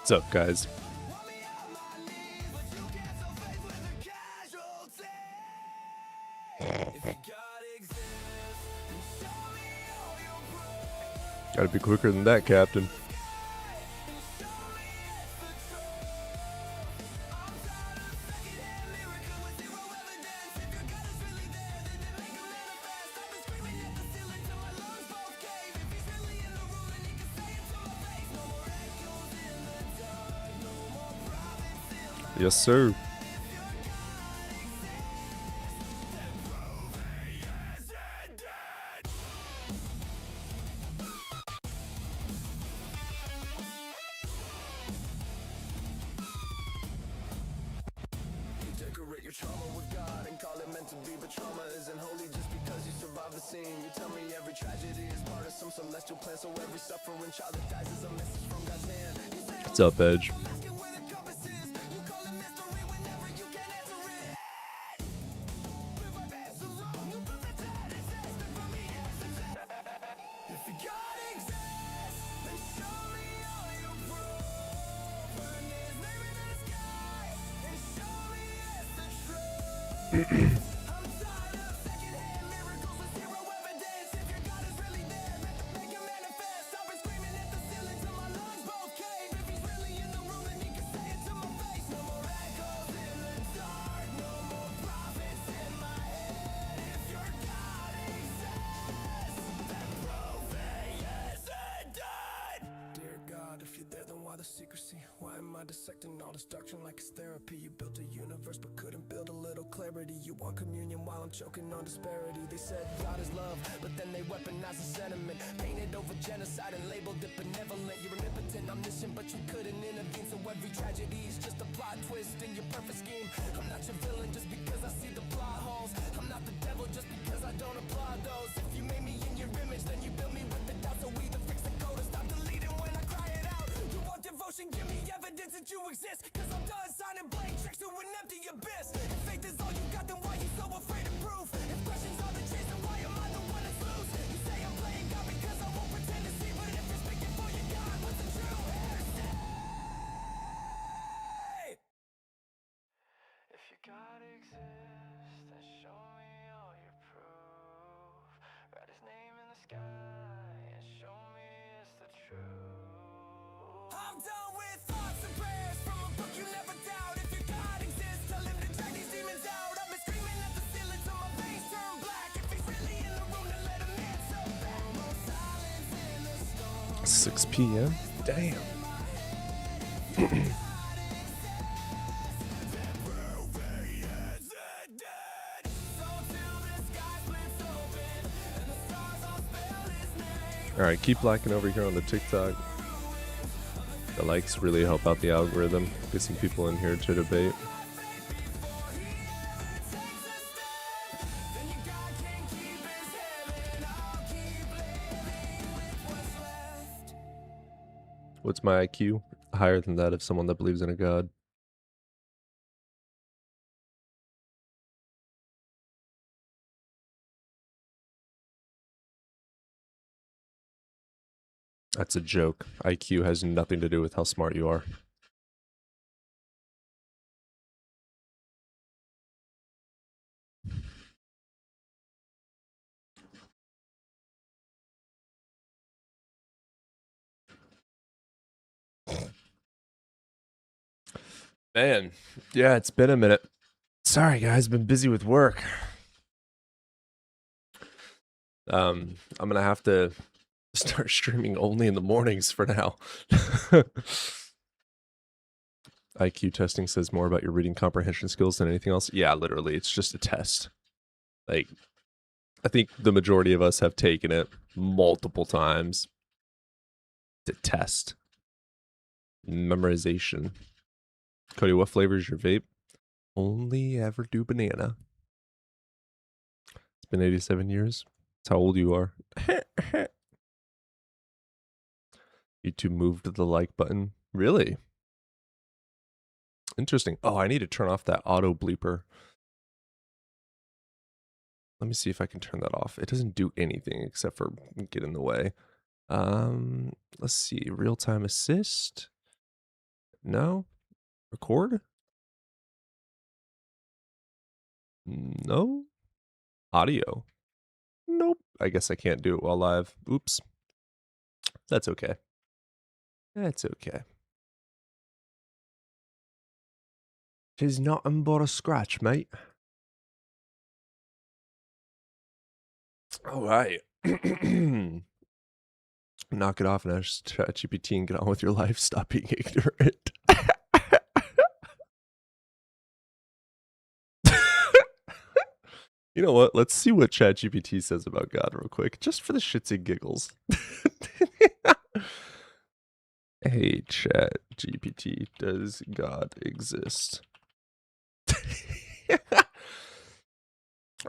What's up, guys? Gotta be quicker than that, Captain. Yes, sir. What's up, Edge? Choking on disparity. They said God is love, but then they weaponized the sentiment, painted over genocide and labeled it benevolent. You're omnipotent, omniscient, but you couldn't intervene. So every tragedy is just a plot twist in your perfect scheme. I'm not your villain just because I see the plot holes. I'm not the devil just because I don't applaud those. If you made me in your image, then you built me with the doubt. So either fix the code or stop deleting when I cry it out. You want devotion, give me evidence that you exist, cause I'm done signing blank checks to an empty abyss. If faith is all you got, then why you so afraid of proof? If questions are the chase, then why am I the one that's loose? You say I'm playing God because I won't pretend to see, but if you're speaking for your God, what's the true heresy? If your God exists, then show me all your proof. Write his name in the sky and show me it's the truth. I'm done with thoughts and prayers from a book you never doubt. If your God exists, tell him to drag these demons out. I've been screaming at the ceiling till my veins turn black. If he's really in the room, then let him answer back. No silence in the storm. 6 p.m. Damn. Alright, keep liking over here on the TikTok. The likes really help out the algorithm. Get some people in here to debate. What's my IQ? Higher than that of someone that believes in a god. That's a joke. IQ has nothing to do with how smart you are. Man, yeah, it's been a minute. Sorry, guys, been busy with work. I'm gonna have to start streaming only in the mornings for now. IQ testing says more about your reading comprehension skills than anything else. Yeah, literally, it's just a test. Like, I think the majority of us have taken it multiple times to test memorization. Cody, what flavor is your vape? Only ever do banana. It's been 87 years. That's how old you are. YouTube moved the like button. Really? Interesting. Oh, I need to turn off that auto bleeper. Let me see if I can turn that off. It doesn't do anything except for get in the way. Let's see. Real-time assist. No. Record. No. Audio. Nope. I guess I can't do it while live. Oops. That's okay. That's okay. Tis nothing but a scratch, mate. All right. Knock it off and ask ChatGPT and get on with your life. Stop being ignorant. You know what? Let's see what ChatGPT says about God real quick, just for the shits and giggles. Hey, ChatGPT, does God exist?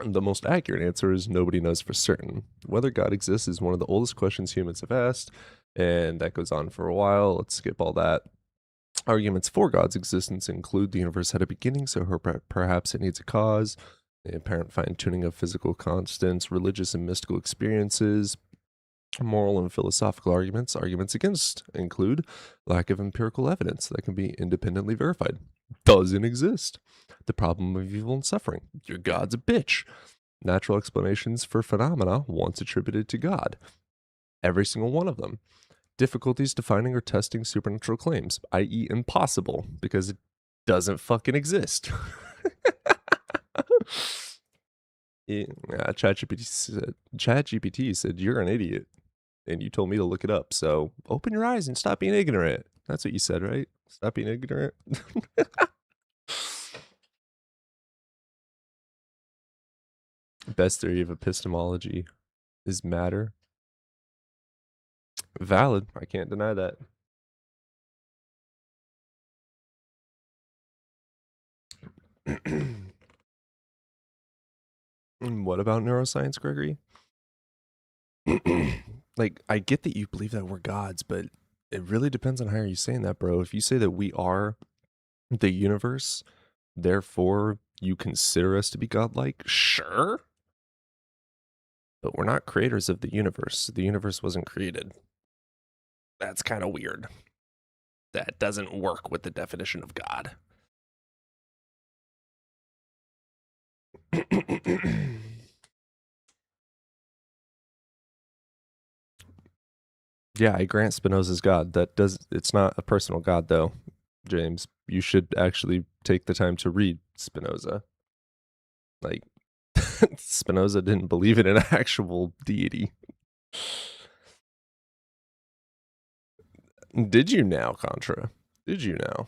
The most accurate answer is nobody knows for certain. Whether God exists is one of the oldest questions humans have asked, and that goes on for a while. Let's skip all that. Arguments for God's existence include the universe had a beginning, so perhaps it needs a cause, the apparent fine-tuning of physical constants, religious and mystical experiences. Moral and philosophical arguments. Arguments against include lack of empirical evidence that can be independently verified. Doesn't exist. The problem of evil and suffering. Your God's a bitch. Natural explanations for phenomena once attributed to God. Every single one of them. Difficulties defining or testing supernatural claims, i.e. impossible, because it doesn't fucking exist. ChatGPT said, you're an idiot. And you told me to look it up. So open your eyes and stop being ignorant. That's what you said, right? Stop being ignorant. Best theory of epistemology is matter. Valid. I can't deny that. What about neuroscience, Gregory? Like, I get that you believe that we're gods, but it really depends on how you're saying that, bro. If you say that we are the universe, therefore you consider us to be godlike, sure. But we're not creators of the universe. The universe wasn't created. That's kind of weird. That doesn't work with the definition of God. Yeah, I grant Spinoza's God. It's not a personal God though, James. You should actually take the time to read Spinoza. Like, Spinoza didn't believe in an actual deity. Did you now, Contra? Did you now?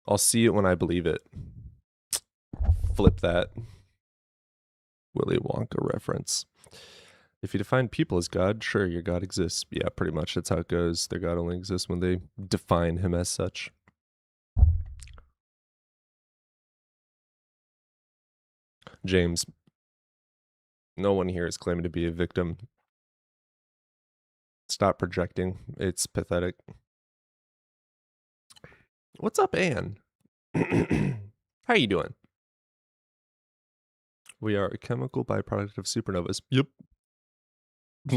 I'll see it when I believe it. Flip that. Willy Wonka reference. If you define people as God, sure, your God exists. Yeah, pretty much that's how it goes. Their God only exists when they define him as such. James, no one here is claiming to be a victim. Stop projecting. It's pathetic. What's up, Anne? How you doing? We are a chemical byproduct of supernovas. Yep.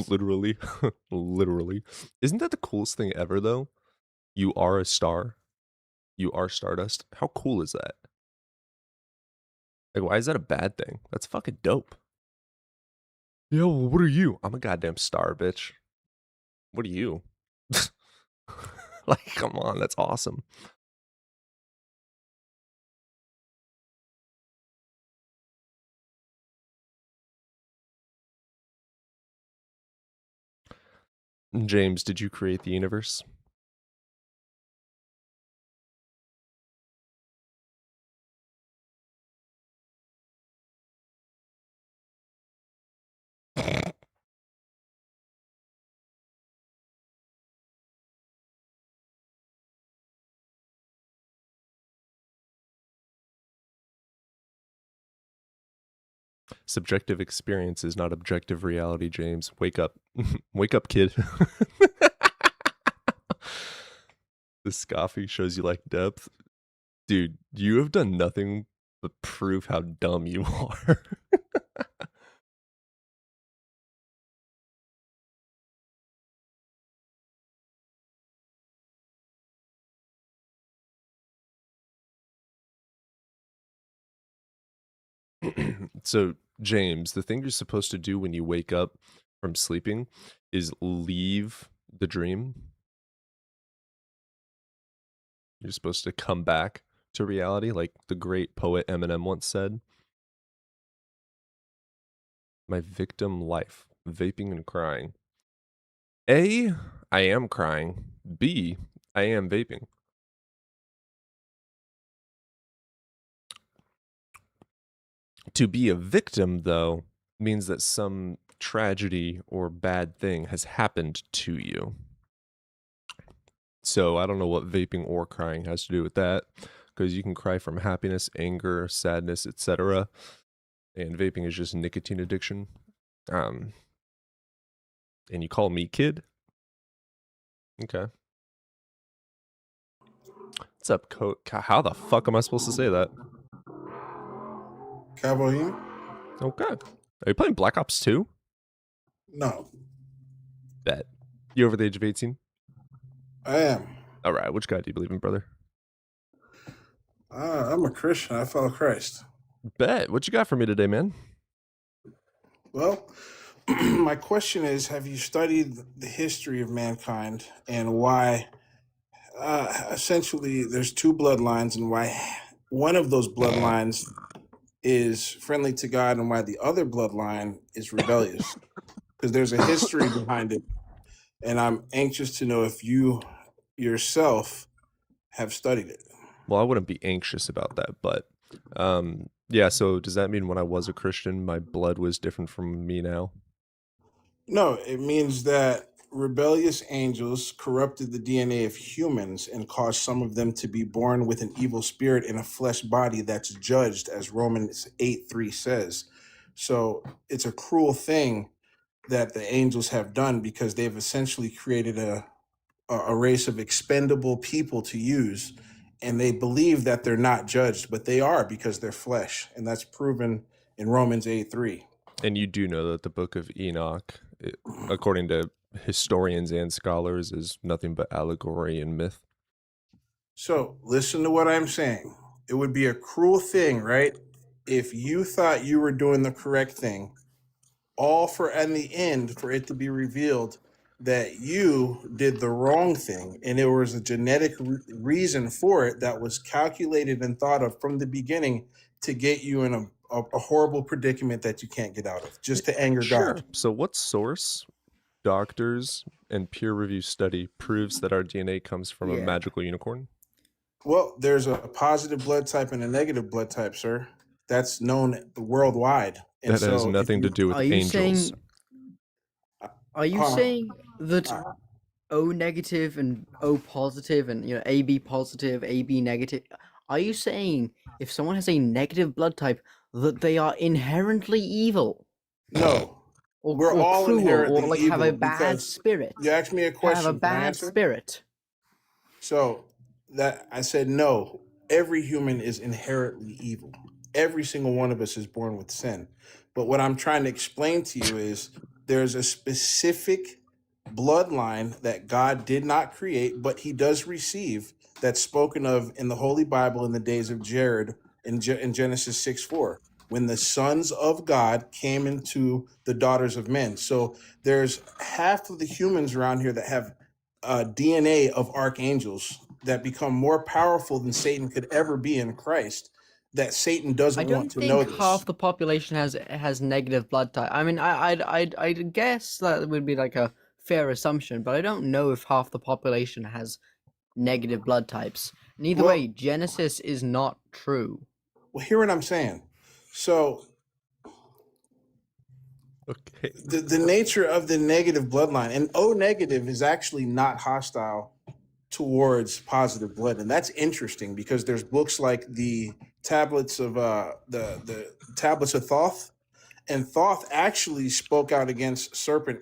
Literally. Literally. Isn't that the coolest thing ever, though? You are a star. You are stardust. How cool is that? Like, why is that a bad thing? That's fucking dope. Yeah, well, what are you? I'm a goddamn star, bitch. What are you? Like, come on, that's awesome. James, did you create the universe? Subjective experience is not objective reality, James. Wake up. Wake up, kid. The scoffing shows you like depth. Dude, you have done nothing but prove how dumb you are. So, James, the thing you're supposed to do when you wake up from sleeping is leave the dream. You're supposed to come back to reality, like the great poet Eminem once said. My victim life, vaping and crying. A, I am crying. B, I am vaping. To be a victim, though, means that some tragedy or bad thing has happened to you. So I don't know what vaping or crying has to do with that, because you can cry from happiness, anger, sadness, etc. And vaping is just nicotine addiction. And you call me kid? Okay. What's up, how the fuck am I supposed to say that? Cowboy. Okay. Are you playing Black Ops 2? No, Bet. You over the age of 18? I am. All right. Which God do you believe in, brother? I'm a Christian. I follow Christ. Bet. What you got for me today, man? Well, my question is, have you studied the history of mankind and why essentially there's two bloodlines and why one of those bloodlines is friendly to God and why the other bloodline is rebellious? Because there's a history behind it. And I'm anxious to know if you yourself have studied it. Well, I wouldn't be anxious about that, but yeah, so does that mean when I was a Christian, my blood was different from me now? No, it means that rebellious angels corrupted the DNA of humans and caused some of them to be born with an evil spirit in a flesh body that's judged, as Romans 8:3 says. So it's a cruel thing that the angels have done because they've essentially created a race of expendable people to use, and they believe that they're not judged, but they are because they're flesh, and that's proven in Romans 8:3. And you do know that the book of Enoch, according to historians and scholars, is nothing but allegory and myth. So listen to what I'm saying. It would be a cruel thing, right? If you thought you were doing the correct thing, all for in the end for it to be revealed that you did the wrong thing, and there was a genetic reason for it that was calculated and thought of from the beginning to get you in a horrible predicament that you can't get out of, just to anger God. So what source, doctors, and peer review study proves that our DNA comes from a magical unicorn? Well, there's a positive blood type and a negative blood type, sir. That's known worldwide. And That has so if nothing to you- do with angels. Are you Uh, saying that O negative and O positive and AB positive, AB negative? Are you saying if someone has a negative blood type that they are inherently evil No, or, we're or all cruel inherently or like have a evil bad because spirit? you asked me a Have a question. Can I bad answer? spirit. So that I said no. Every human is inherently evil. Every single one of us is born with sin. But what I'm trying to explain to you is there's a specific bloodline that God did not create, but he does receive, that's spoken of in the Holy Bible in the days of Jared in Genesis 6:4, when the sons of God came into the daughters of men. So there's half of the humans around here that have DNA of archangels that become more powerful than Satan could ever be in Christ, that Satan I doesn't don't want to know think this. half the population has negative blood type. I mean, I'd guess that would be like a fair assumption, but I don't know if half the population has negative blood types. And either Well- way, Genesis is not true. Well, hear what I'm saying. So Okay. the nature of the negative bloodline, and O negative is actually not hostile towards positive blood, and that's interesting because there's books like the tablets of the tablets of Thoth, And Thoth actually spoke out against serpent,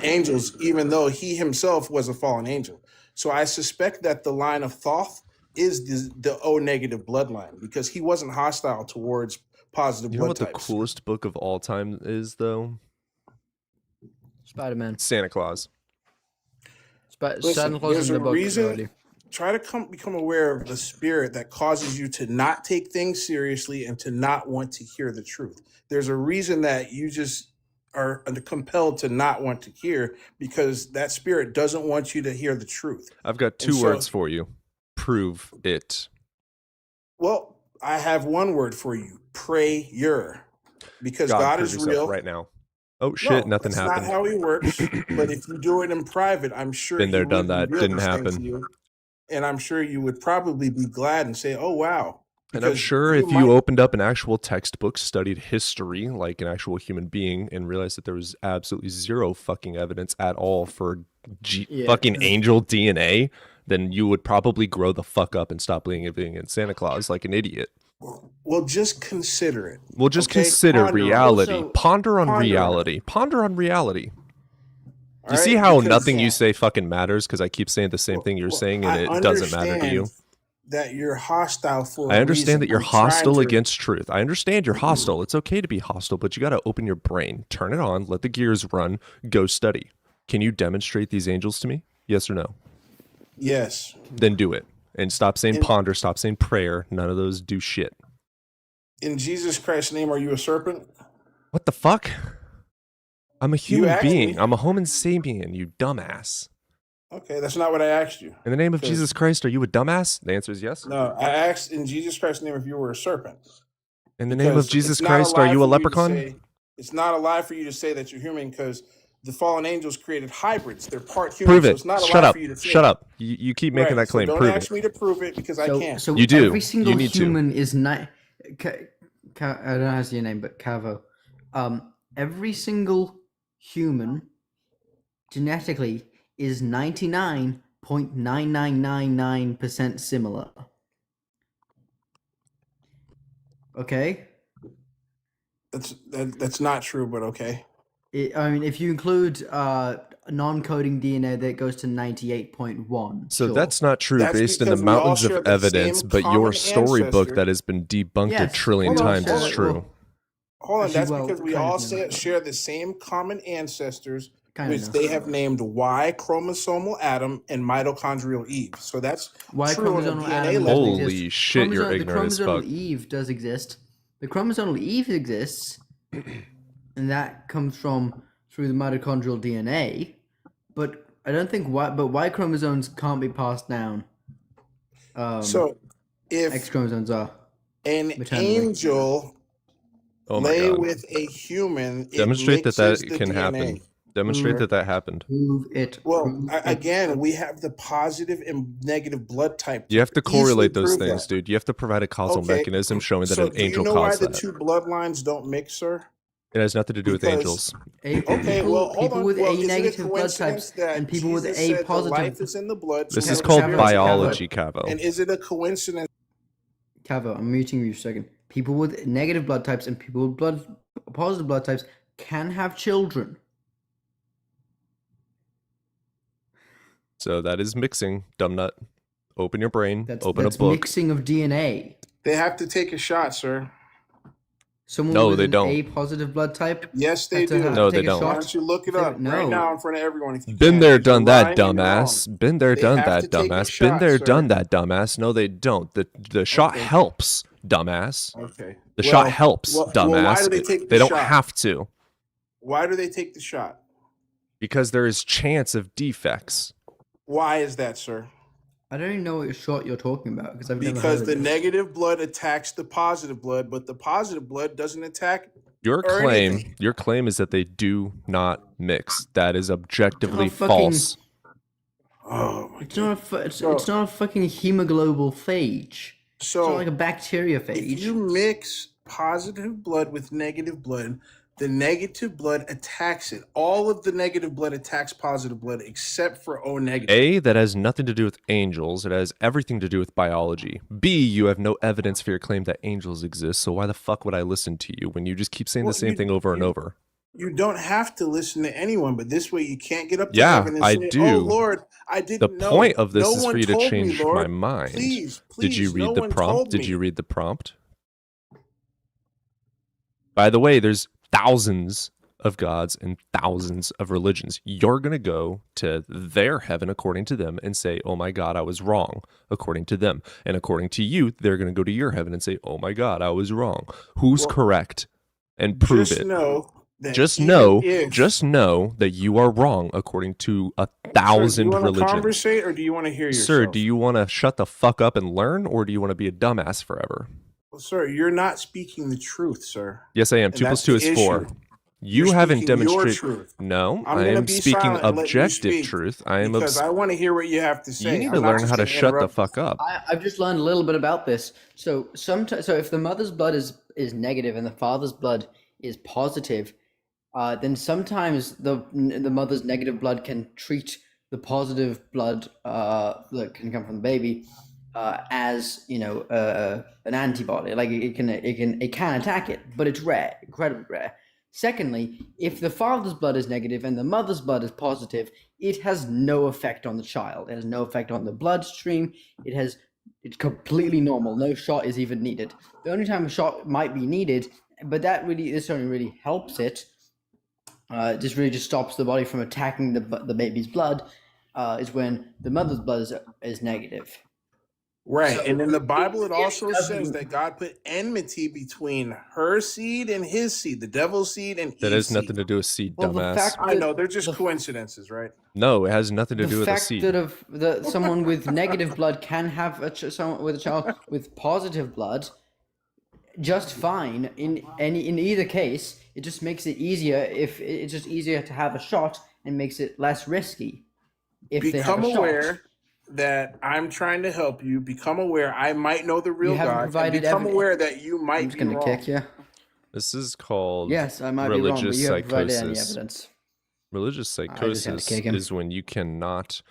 angels, even though he himself was a fallen angel. So I suspect that the line of Thoth is the O negative bloodline because he wasn't hostile towards positive You know blood what the types. coolest book of all time is, though? Spider-Man. Santa Claus. Listen, Santa Claus there's in a the book reason- already. Try to become aware of the spirit that causes you to not take things seriously and to not want to hear the truth. There's a reason that you just are compelled to not want to hear because that spirit doesn't want you to hear the truth. I've got two And so- words for you. Prove it. Well, I have one word for you: prayer, because God prove is yourself real. right now. Oh shit! No, nothing that's happened. not how he works. But if you do it in private, I'm sure Been there, he done would that. reveal Didn't this thing happen. to you. And I'm sure you would probably be glad and say, "Oh wow." And I'm Because sure if might- you opened up an actual textbook, studied history like an actual human being, and realized that there was absolutely zero fucking evidence at all for Yeah. fucking angel DNA, then you would probably grow the fuck up and stop believing in Santa Claus like an idiot. well, just consider it. Well, just Okay, consider ponder on it. reality. Also, Ponder on ponder on it. reality. Ponder on reality. All You see right? how Because- nothing you say fucking matters because I keep saying the same thing you're Well, saying I and it doesn't matter to you? understand That you're hostile for. I a understand reason. that you're I'm trying hostile to- against truth. I understand you're hostile. It's okay to be hostile, but you got to open your brain, turn it on, let the gears run, go study. Can you demonstrate these angels to me? Yes or no? Yes. Then do it. And stop saying And- ponder, stop saying prayer. None of those do shit. In Jesus Christ's name, are you a serpent? What the fuck? I'm a human asked being. me. I'm a Homo sapien, you dumbass. Okay, that's not what I asked you. In the name of Because- Jesus Christ, are you a dumbass? The answer is yes. No, I asked in Jesus Christ's name if you were a serpent. In the name of Because Jesus it's not Christ, lie are you for a to leprechaun? say- it's not a lie for you to say that you're human because the fallen angels created hybrids. They're part human. Prove So it. it's not a Shut lie up. for you to say. Shut up. You keep making Right, that claim. So don't Prove ask it. me to prove it because I can't. So You do. every You single need to. human is I don't know how to say your name, but Cavo. Every single human genetically is 99.9999% similar. Okay? That's not true, but okay. I mean, if you include non-coding DNA, that goes to 98.1. So sure. that's not true That's based on the because we all mountains share of the evidence, same but your common storybook ancestor. that has been debunked a Yes. trillion Hold on, times hold is on. true. Hold on, Actually, that's well, because we kind all of, yeah. share the same common ancestors, Kind which of. they have named Y chromosomal Adam and mitochondrial Eve. So that's Y true on a chromosomal DNA Adam level. doesn't Holy exist. shit, you're ignorant as The chromosomal fuck. Eve does exist. The chromosomal Eve exists, and that comes from through the mitochondrial DNA. But I don't think Y chromosomes can't be passed down. So if X chromosomes are. an maternally. angel Oh my lay god. with a human, it Demonstrate that mixes that the can DNA. happen. Demonstrate that that happened. Prove it. Well, prove it. again, we have the positive and negative blood type. You have to easily correlate those prove things, that. dude. You have to provide a causal Okay, mechanism showing that So an do angel you know why caused the that. two bloodlines don't mix, sir? It has nothing to do with because- angels. Okay, people, well, hold people on. with Well, A is it a negative blood coincidence types that and people Jesus with said A the positive. life is in the blood? This so is the called spirit is in the biology, blood. Cavo. And is it a coincidence? Cavo, I'm muting you for a second. People with negative blood types and people with positive blood types can have children. So that is mixing, dumb nut. Open your brain, That's, open that's a book. mixing of DNA. They have to take a shot, sir. Someone No, with they an don't. A positive blood type. Yes, they have to do. have- No, take they a don't. Why shot. don't you look it They- up right no. now in front of everyone? If you Been can, there, because you're done that, lying and you're dumbass. Been there, They done have that, to take a dumbass. Been shot, there, sir. done that, dumbass. No, they don't. The shot Okay. helps, dumbass. wrong. Okay. The Well, shot helps, well, dumbass. why do they take the They don't shot? have to Why do they take the shot? because there is chance of defects. Why is that, sir? I don't even know what shot you're talking about because I've never Because heard the of this. negative blood attacks the positive blood, but the positive blood doesn't attack. Your Or claim, anything. your claim is that they do not mix. That is objectively fucking- false. Oh my It's god! not it's not a fucking hemoglobal phage. It's So not like a bacteria if phage. you mix positive blood with negative blood, The negative blood attacks it. All of the negative blood attacks positive blood except for O negative. A, that has nothing to do with angels. It has everything to do with biology. B, you have no evidence for your claim that angels exist, so why the fuck would I listen to you when you just keep saying Well, the same thing over and over? You don't have to listen to anyone, but this way you can't get up to Yeah, heaven and I say, do. "Oh Lord, I The didn't know." point of this No is one for you to told me, change my Lord. mind. Please, Did you read no the one prompt? told Did you me. read the prompt? By the way, there's thousands of gods and thousands of religions. You're going to go to their heaven according to them and say, "Oh my God, I was wrong," according to them. And according to you, they're going to go to your heaven and say, "Oh my God, I was wrong." Who's Well, correct? And prove Just it. know that Just even know, if, just know that you are wrong according to Sir, do you 1,000 want to religions. conversate or do you want to hear Sir, yourself? do you want to shut the fuck up and learn, or do you want to be a dumbass forever? Well, sir, you're not speaking the truth, sir. Yes, I am. And 2 plus that's 2 the is 4. issue. You You're haven't speaking your demonstrated. truth. No, I'm I going to am be speaking silent and let you objective speak truth. I am. because I want to hear what you have to You say. need I'm to not learn just how to going to shut the interrupt. fuck up. I've just learned a little bit about this. So so if the mother's blood is negative and the father's blood is positive, then sometimes the mother's negative blood can treat the positive blood that can come from the baby as an antibody. Like it can attack it, but it's rare, incredibly rare. Secondly, if the father's blood is negative and the mother's blood is positive, it has no effect on the child. It has no effect on the bloodstream. It's completely normal. No shot is even needed. The only time a shot might be needed, but this only really helps it. Just really just stops the body from attacking the baby's blood. Is when the mother's blood is negative. Right. So And in the Bible, it really also says doesn't- that God put enmity between her seed and his seed, the devil's seed and That Eve's has nothing seed. to do with seed, Well, the dumbass. fact I know, they're just the- coincidences, right? No, it has nothing to do the with a fact seed. that someone with negative blood can have someone with a child with positive blood just fine in either case. It just makes it easier it's just easier to have a shot and makes it less risky if they have Become a aware shot. that I'm trying to help you. Become aware I might know the real haven't God. And provided become evi- aware that you I'm might just be gonna wrong. kick you. This is called Yes, I might be wrong, but religious you haven't provided any psychosis. evidence. Religious just had to psychosis kick him. is when you cannot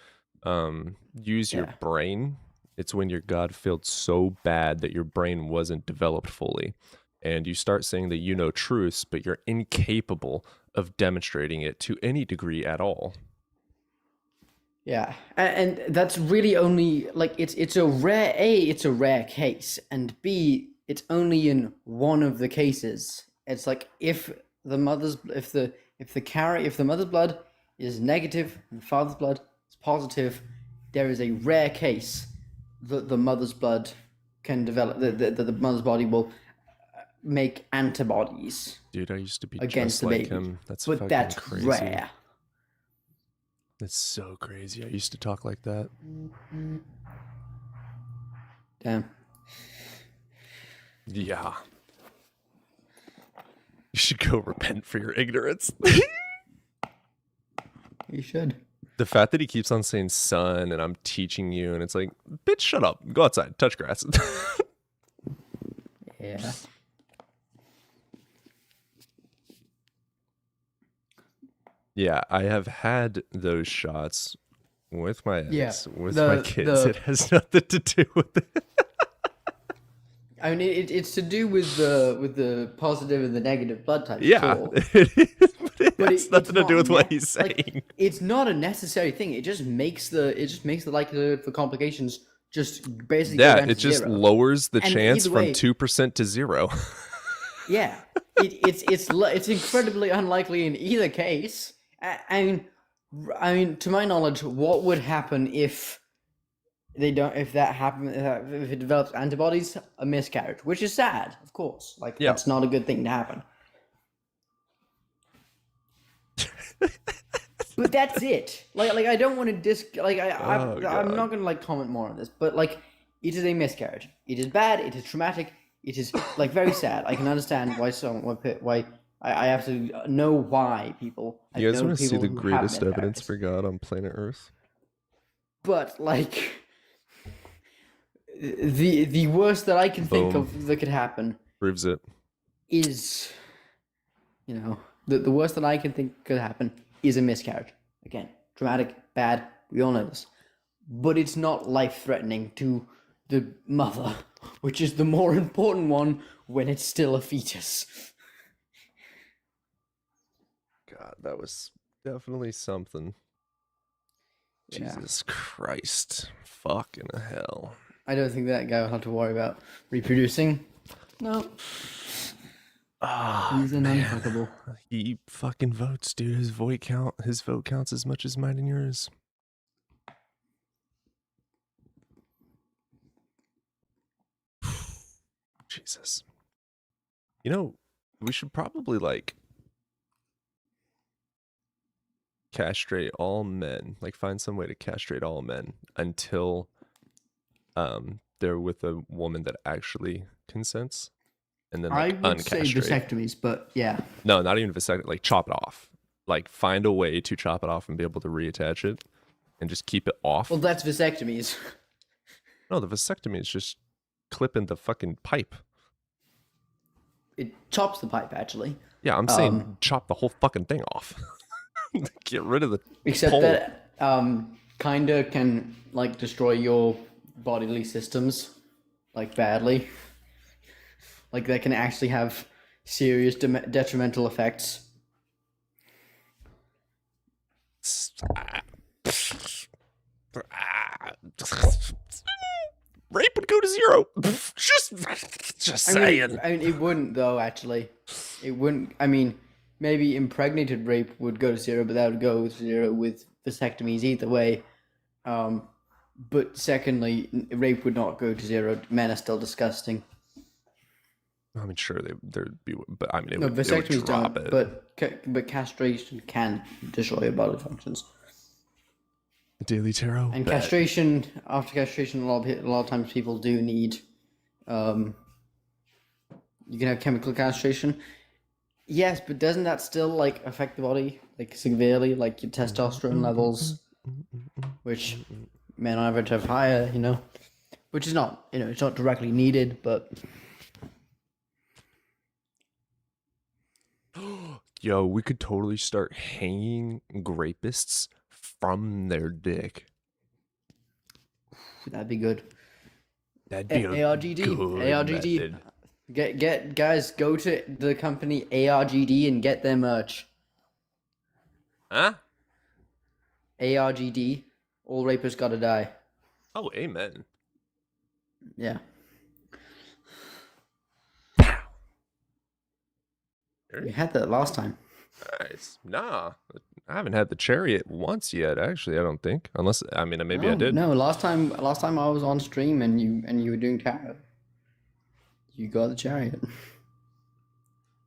use your Yeah. brain. It's when your God failed so bad that your brain wasn't developed fully. And you start saying that you know truths, but you're incapable of demonstrating it to any degree at all. Yeah, and that's really only like it's a rare case, and B, it's only in one of the cases. It's like if the mother's blood is negative and the father's blood is positive, there is a rare case that the mother's blood can develop that the mother's body will make antibodies Dude, I used to be against just the like baby. him. That's But fucking that's crazy. rare. It's so crazy. I used to talk like that. Damn. Yeah. You should go repent for your ignorance. You should. The fact that he keeps on saying son and I'm teaching you, and it's like, bitch, shut up. Go outside. Touch grass. Yeah. Yeah, I have had those shots with my ex, Yeah, with my the- kids. the- It has nothing to do with it. I mean, it's to do with the positive and the negative blood types. Yeah, sure. it is, but it But has it's nothing to not do with what ne- he's like, saying. it's not a necessary thing. It just makes the likelihood for complications just basically go Yeah, down it to just zero. lowers the And chance either from way- 2% to 0. Yeah, it's incredibly unlikely in either case. I mean, to my knowledge, what would happen if if it develops antibodies? A miscarriage, which is sad, of course. Like Yeah. that's not a good thing to happen. But that's it. Like I don't want to Oh, I'm God. not gonna like comment more on this. But like, it is a miscarriage. It is bad. It is traumatic. It is like very sad. I can understand why I have to know why people. I You guys know want to see people the who have greatest evidence miscarriages. for God on planet Earth? But like, the worst that I can think Boom. of that could happen Proves it. is you know, the worst that I can think could happen is a miscarriage. Again, dramatic, bad. We all know this, but it's not life-threatening to the mother, which is the more important one when it's still a fetus. God, that was definitely something. Yeah. Jesus Christ. Fucking hell. I don't think that guy will have to worry about reproducing. No, Ah, he's an unfuckable. He fucking votes, dude. His vote counts as much as mine and yours. Jesus. You know, we should probably like castrate all men. Like find some way to castrate all men until they're with a woman that actually consents. And then like I would say uncastrate. vasectomies, but yeah. No, not even vasectomy. Like chop it off. Like find a way to chop it off and be able to reattach it, and just keep it off. Well, that's vasectomies. No, the vasectomy is just clipping the fucking pipe. It chops the pipe, actually. Yeah, I'm saying chop the whole fucking thing off. Get rid of the Except pole. that kinda can like destroy your bodily systems like badly. Like that can actually have serious detrimental effects. Rape would go to zero. Just saying. I mean, it wouldn't though. Actually, it wouldn't. I mean, maybe impregnated rape would go to zero, but that would go to zero with vasectomies either way. But secondly, rape would not go to zero. Men are still disgusting. I mean, sure, there'd be, but I mean, it No, would vasectomies drop don't. it. But castration can destroy your bodily functions. Daily Tarot. And bet. castration, after castration, a lot of times people do need. You can have chemical castration. Yes, but doesn't that still like affect the body like severely, like your testosterone levels, which men on average have higher, you know, which is not, you know, it's not directly needed, but Yo, we could totally start hanging grapists from their dick. that'd be good. That'd be a ARGD, good ARGD. method. Get guys, go to the company ARGD and get their merch. Huh? ARGD, all rapists gotta die. Oh, amen. Yeah. We had that last time. Nice. Nah, I haven't had the chariot once yet. Actually, I don't think. Unless, I mean, maybe I did. No, last time I was on stream and you were doing tarot. You got the chariot.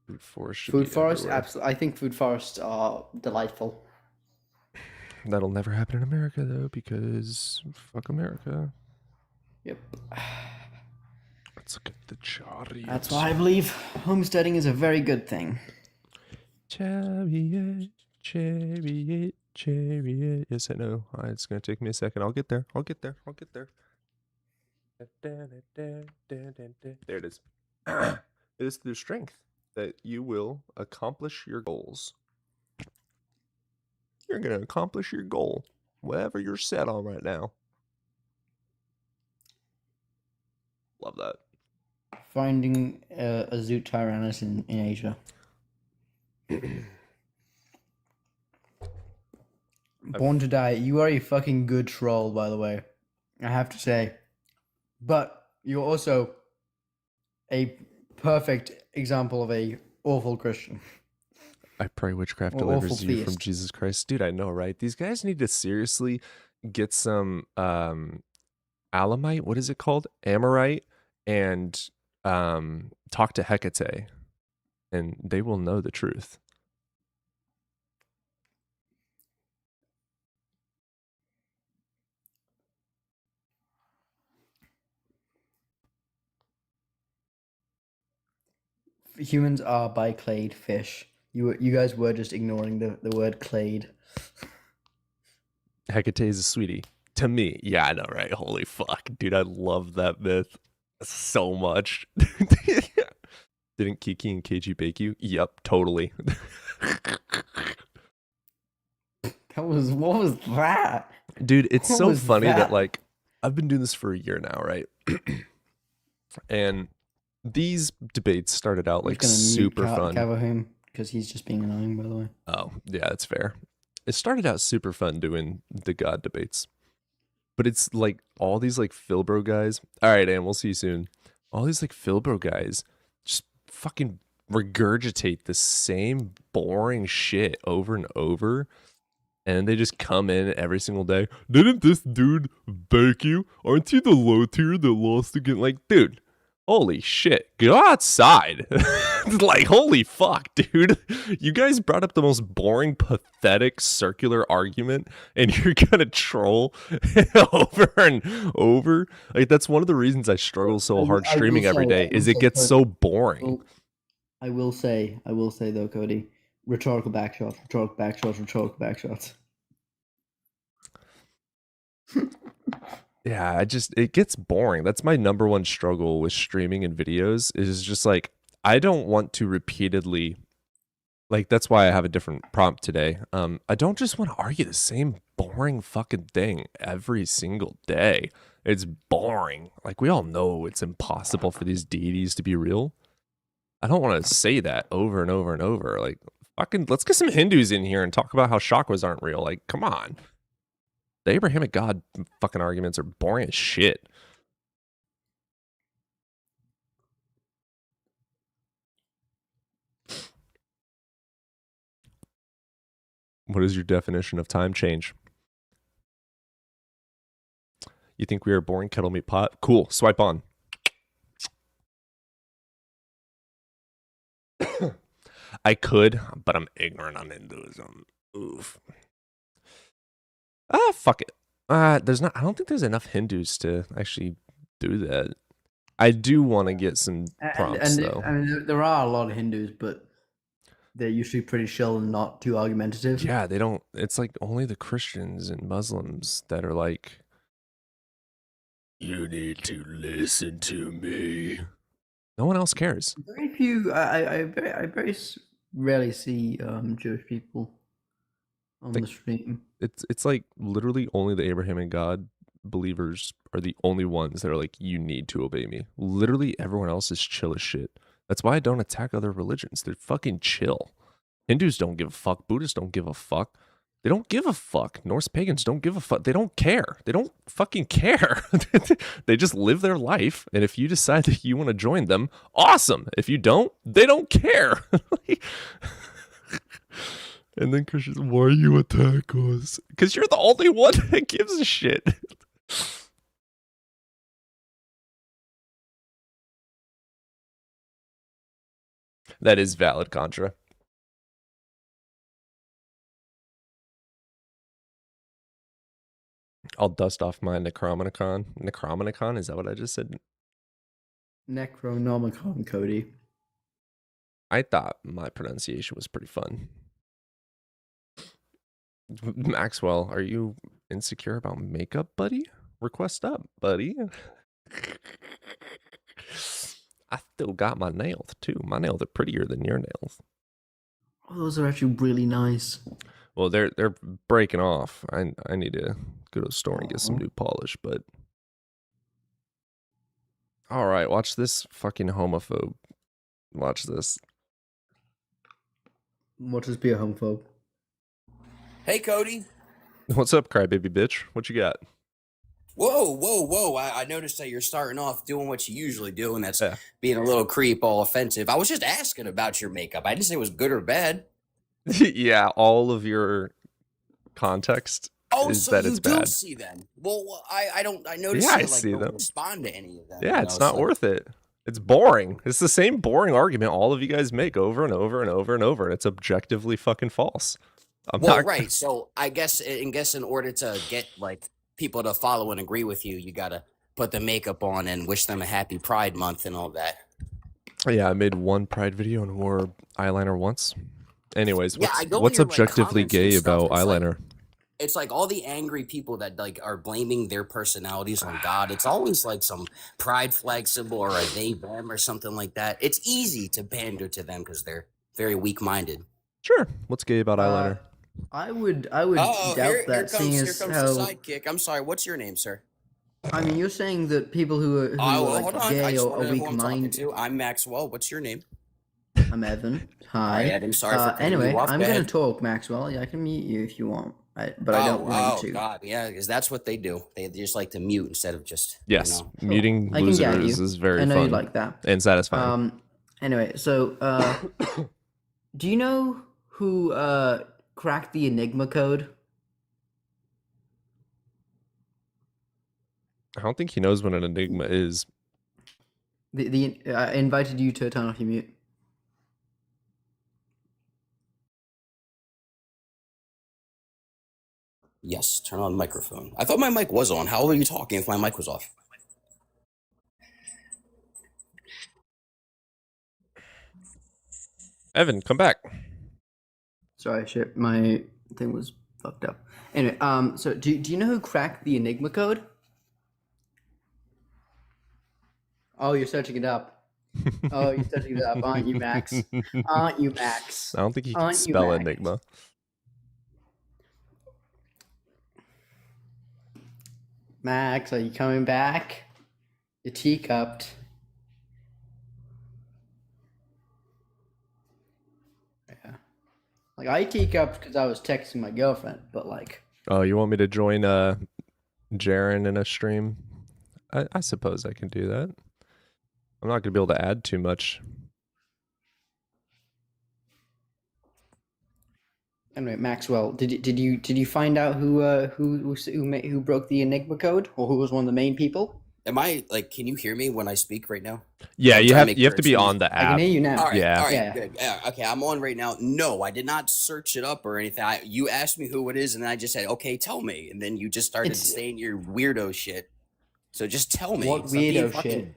Food forest. should Food be forests, everywhere. absolutely. I think food forests are delightful. That'll never happen in America though, because fuck America. Yep. Let's look at the chariot. That's why I believe homesteading is a very good thing. Chariot, chariot, chariot. Yes, I know. It's gonna take me a second. I'll get there. There it is. It is through strength that you will accomplish your goals. You're gonna accomplish your goal, whatever you're set on right now. Love that. Finding a Zoot Tyrannus in Asia. Born to Die, you are a fucking good troll, by the way. I have to say. But you're also a perfect example of a awful Christian. I pray witchcraft Or delivers awful you from theist. Jesus Christ. Dude, I know, right? These guys need to seriously get some Alamite, what is it called? Amorite, and talk to Hecate, and they will know the truth. Humans are biclade fish. You guys were just ignoring the word clade. Hecate is a sweetie. To me, yeah, I know, right? Holy fuck. Dude, I love that myth so much. Dude, Didn't Kiki and KG bake you? Yep, totally. What was that? Dude, it's What so was funny that that? like I've been doing this for a year now, right? And these debates started out like super fun. Cavahim, because he's just being annoying, by the way. Oh, yeah, that's fair. It started out super fun doing the God debates. But it's like all these like Philbro guys. All right, and we'll see you soon. All these like Philbro guys just fucking regurgitate the same boring shit over and over. And they just come in every single day. Didn't this dude bake you? Aren't you the low tier that lost again? Like, dude, holy shit. Go outside. Like, holy fuck, dude. You guys brought up the most boring, pathetic, circular argument, and you're gonna troll over and over. Like, that's one of the reasons I struggle so hard I will streaming every say- day, I will is it say, gets Cody, so boring. Well, I will say though, Cody, rhetorical backshots. Yeah, it gets boring. That's my number one struggle with streaming and videos, is just like, I don't want to repeatedly, like, that's why I have a different prompt today. I don't just want to argue the same boring fucking thing every single day. It's boring. Like, we all know it's impossible for these deities to be real. I don't want to say that over and over and over. Like, fucking, let's get some Hindus in here and talk about how chakras aren't real. Like, come on. The Abrahamic God fucking arguments are boring as shit. What is your definition of time change? You think we are a boring kettle meat pot? Cool. Swipe on. I could, but I'm ignorant on Hinduism. Oof. Fuck it. I don't think there's enough Hindus to actually do that. I do want to get some prompts, though. I mean, there are a lot of Hindus, but they're usually pretty chill and not too argumentative. Yeah, they don't. It's like only the Christians and Muslims that are like, you need to listen to me. No one else cares. Very few. I very rarely see Jewish people on the stream. It's like literally only the Abrahamic God believers are the only ones that are like, you need to obey me. Literally everyone else is chill as shit. That's why I don't attack other religions. They're fucking chill. Hindus don't give a fuck. Buddhists don't give a fuck. They don't give a fuck. Norse pagans don't give a fuck. They don't care. They don't fucking care. They just live their life. And if you decide that you want to join them, awesome. If you don't, they don't care. And then Christians, why you attack us? Because you're the only one that gives a shit. That is valid, Contra. I'll dust off my Necronomicon. Necronomicon? Is that what I just said? Necronomicon, Cody. I thought my pronunciation was pretty fun. Maxwell, are you insecure about makeup, buddy? Request up, buddy. I still got my nails, too. My nails are prettier than your nails. Oh, those are actually really nice. Well, they're breaking off. I need to go to the store and get some new polish, but... All right, watch this fucking homophobe. Watch this. What does be a homophobe? Hey, Cody. What's up, crybaby bitch? What you got? Whoa. I noticed that you're starting off doing what you usually do, and that's Yeah. being a little creep, all offensive. I was just asking about your makeup. I didn't say it was good or bad. Yeah, all of your context Oh, is so that you it's do bad. see them. Well, I don't. I noticed Yeah, you I see don't them. respond to any of them. Yeah, you it's know, not so- worth it. It's boring. It's the same boring argument all of you guys make over and over and over and over, and it's objectively fucking false. Well, right. So I guess in order to get like people to follow and agree with you, you gotta put the makeup on and wish them a happy Pride Month and all that. Yeah, I made one Pride video and wore eyeliner once. Anyways, Yeah, I go what's to your, like, objectively comments and gay stuff, about it's like- eyeliner? it's like all the angry people that like are blaming their personalities on God. It's always like some pride flag symbol or a they them or something like that. It's easy to pander to them because they're very weak minded. Sure. What's gay about eyeliner? I would Oh, doubt here that, seeing comes as the how sidekick. I'm sorry. What's your name, sir? I mean, you're saying that people who are Hold like on. I gay just or want to know who I'm talking weak-minded. to. I'm Maxwell. What's your name? I'm Evan. All right, Hi. Evan. Sorry for cutting Anyway, you off. I'm Go gonna ahead. talk, Maxwell. Yeah, I can mute you if you want, but I don't want you to. God, yeah, because that's what they do. They just like to mute instead of just Yes. You know. Muting I can get losers you. is very I know fun you like that. and satisfying. Anyway, so do you know who cracked the Enigma code? I don't think he knows what an enigma is. I invited you to turn off your mute. Yes, turn on microphone. I thought my mic was on. How are you talking if my mic was off? Evan, come back. Sorry, shit, my thing was fucked up. Anyway, so do you know who cracked the Enigma code? Oh, you're searching it up. Oh, you're searching it up, aren't you, Max? Aren't you, Max? I don't think he can Aren't you, spell Max? enigma. Max, are you coming back? You're teacupped. Yeah. Like, I teacupped because I was texting my girlfriend, but like... Oh, you want me to join Jaren in a stream? I suppose I can do that. I'm not going to be able to add too much. Anyway, Maxwell, did you find out who broke the Enigma code, or who was one of the main people? Am I like? Can you hear me when I speak right now? Yeah, I'm you trying to have make to be sure it's on the I can app. hear you now. All right, Yeah. all right, Yeah. good. Yeah, okay, I'm on right now. No, I did not search it up or anything. You asked me who it is, and I just said, "Okay, tell me," and then you just started It's- saying your weirdo shit. So just tell me. What Stop being weirdo fucking- shit?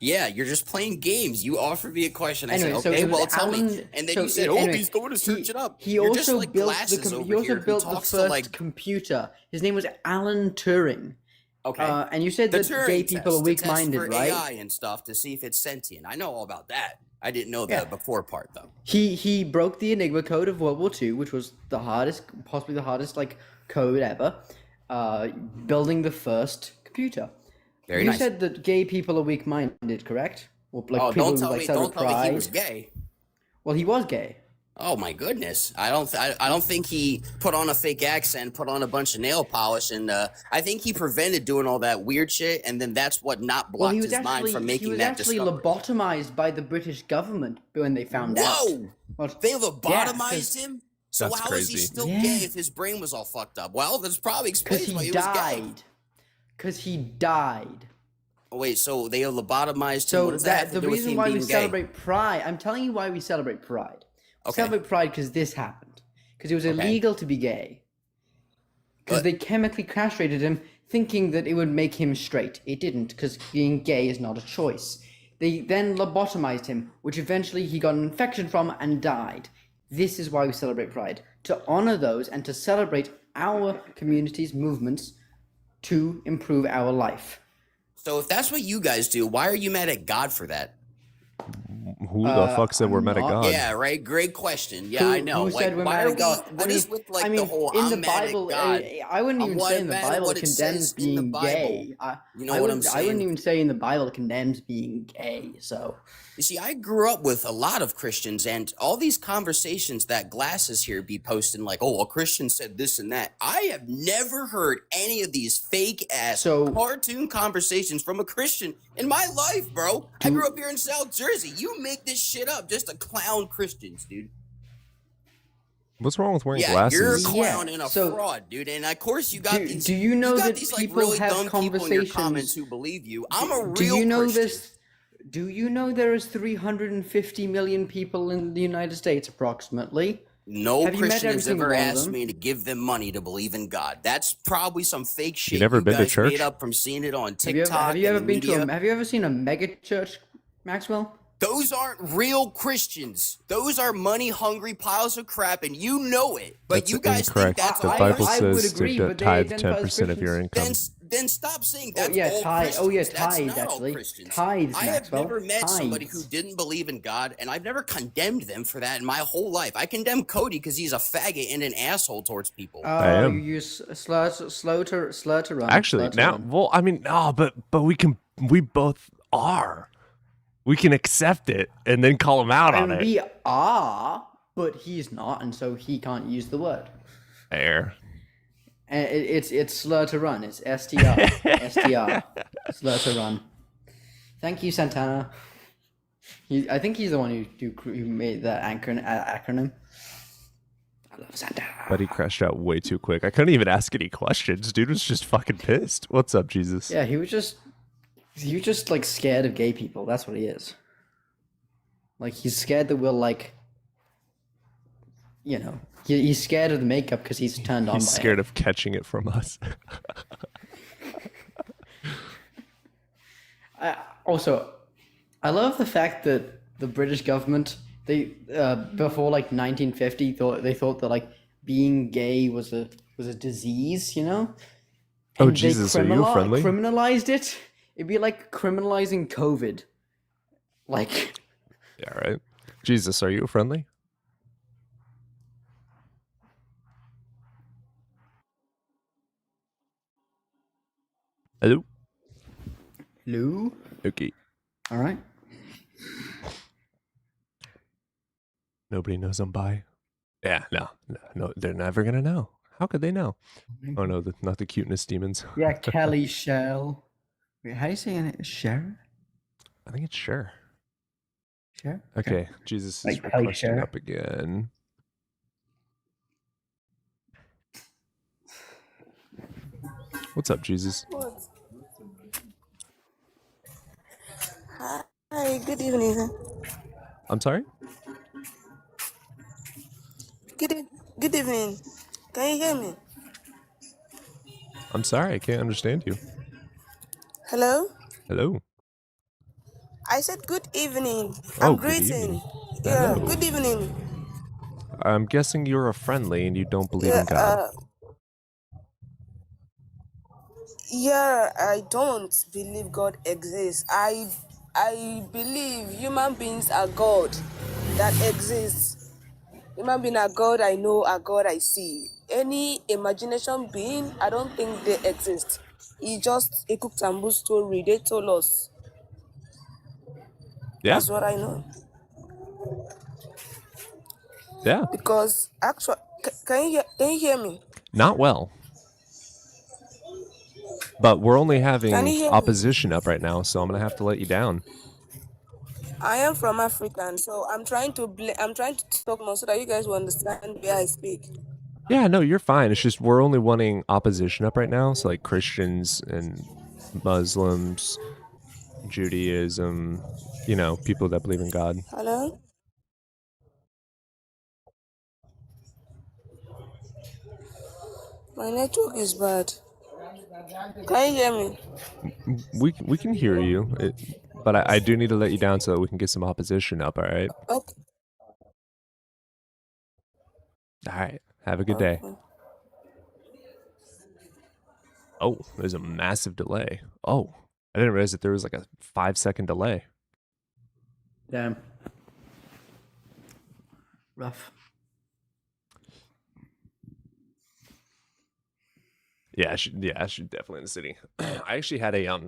Yeah, you're just playing games. You offered me a question. I Anyway, said, so "Okay, it was well, tell me," Alan- and then so you said, anyway, "Oh, he's going to search it up." He You're also just like built glasses he over also here who built the talks to first like computer. His name was Alan Turing. okay. And you said The that Turing gay people test, are the test weak-minded, for right? AI and stuff to see if it's sentient. I know all about that. I didn't know the Yeah. before part though. He broke the Enigma code of World War II, which was the hardest, possibly the hardest like code ever. Building the first computer. Very You nice. said that gay people are weak-minded, correct? Or like Oh, people don't who tell like me! celebrate Don't tell me he pride. was gay. Well, he was gay. Oh my goodness! I don't think he put on a fake accent, put on a bunch of nail polish, and I think he prevented doing all that weird shit, and then that's what not Well, blocked he was his mind actually from making he was that actually discovery. lobotomized by the British government when they found out. Whoa! Well, They yeah, lobotomized 'cause- him. So That's how is he crazy. still Yeah. gay if his brain was all fucked up? Well, that's probably explains Because why he he was gay. died. Because he died. Oh, wait, so they lobotomized him. So What does that have to the do with reason him why we being gay? celebrate Pride, I'm telling you why we celebrate Pride. We Okay. celebrate Pride because this happened. Because it was Okay. illegal to be gay. Because But- they chemically castrated him, thinking that it would make him straight. It didn't, because being gay is not a choice. They then lobotomized him, which eventually he got an infection from and died. This is why we celebrate Pride, to honor those and to celebrate our community's movements to improve our life. So if that's what you guys do, why are you mad at God for that? Who the fuck said we're I'm mad at not- God? Yeah, right. Great question. Yeah, Who- I know. Who Like, said we're why mad are at God? we? What is with like I mean, the whole in "I'm the mad Bible, at God"? I wouldn't I'm even what- say in the mad at Bible what it it condemns says in the being Bible. gay. You know I what I'm wouldn't- I saying? wouldn't even say in the Bible it condemns being gay. So You see, I grew up with a lot of Christians, and all these conversations that Glasses here be posting, like, "Oh, a Christian said this and that." I have never heard any of these fake ass So- cartoon conversations from a Christian in my life, bro. I grew up here in South Jersey. You make this shit up just to clown Christians, dude. What's wrong with wearing Yeah, glasses? you're a Yeah, clown and a so- fraud, dude. And of course, you got these. do you know you got that these like people really have dumb people in your conversations- comments who believe you? I'm a real do you know Christian. this? Do you know there is 350 million people in the United States approximately? No Have you met Christian every has single ever one of asked them? me to give them money to believe in God. That's probably some fake shit never been to guys made church? up from seeing it on Have you TikTok. ever, have you ever and been media. to have you ever seen a mega church, Maxwell? Those aren't real Christians. Those are money-hungry piles of crap, and you know it. But That's you guys incorrect. think that's The all Bible I would says agree, to but they tithe identify as 10% of your Christians. income. then stop saying Oh that's yeah, all tithe. Christians. Oh yeah, That's tithe not all actually. Christians. Tithes, I have Maxwell. never met somebody who Tithes. didn't believe in God, and I've never condemned them for that in my whole life. I condemn Cody because he's a faggot and an asshole towards people. I Oh, am. you use slow to run. Actually, slur to now, run. well, I mean, no, but we both are. We can accept it and then call him out on And it. we are, but he's not, and so he can't use the word. Fair. And it's slur to run. It's STR. STR. Slur to run. Thank you, Santana. I think he's the one who made that acronym. I love Santana. But he crashed out way too quick. I couldn't even ask any questions. Dude was just fucking pissed. What's up, Jesus? Yeah, he was just like scared of gay people. That's what he is. Like he's scared that we'll like, you know, he's scared of the makeup because he's turned on. He's by scared it. of catching it from us. Also, I love the fact that the British government before like 1950 thought that like being gay was a disease, you know. Oh, And they Jesus, are you friendly? Criminalized it. It'd be like criminalizing COVID. Like, Yeah, right. Jesus, are you friendly? Hello? Lou. Okay. All right. Nobody knows I'm bi. Yeah, no, they're never gonna know. How could they know? Oh no, not the cuteness demons. Yeah, Kelly Shell. Wait, how do you say it? Cher? I think it's sure. Cher? Okay, Jesus is Like Kelly requesting Cher? up again. What's up, Jesus? What? Hi, good evening. I'm sorry? Good evening. Can you hear me? I'm sorry, I can't understand you. Hello? Hello? I said good evening. Oh, I'm good greeting. evening. Yeah, Hello. good evening. I'm guessing you're a friendly and you don't believe Yeah, in God. I don't believe God exists. I believe human beings are God that exists. Human beings are God I know, are God I see. Any imagination being, I don't think they exist. It's just a cook and boo story they told us. Yeah, That's what I know. yeah. Because actually, can you hear me? Not well. But we're only Can you having hear me? opposition up right now, so I'm gonna have to let you down. I am from Africa, so I'm trying to talk more so that you guys will understand where I speak. Yeah, no, you're fine. It's just we're only wanting opposition up right now, so like Christians and Muslims, Judaism, you know, people that believe in God. Hello? My network is bad. Can you hear me? We can hear you, but I do need to let you down so that we can get some opposition up. All right. Okay. All right. Have a good day. Okay. Oh, there's a massive delay. Oh, I didn't realize that there was like a 5-second delay. Damn. Rough. Yeah, I should definitely in the city. I actually had a